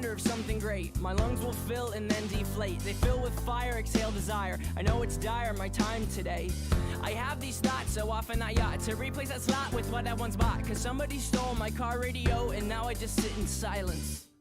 Reminder of something great. My lungs will fill and then deflate. They fill with fire, exhale desire. I know it's dire, my time today. I have these thoughts so often I ought to replace that slot with what I once bought. Cause somebody stole my car radio and now I just sit in silence.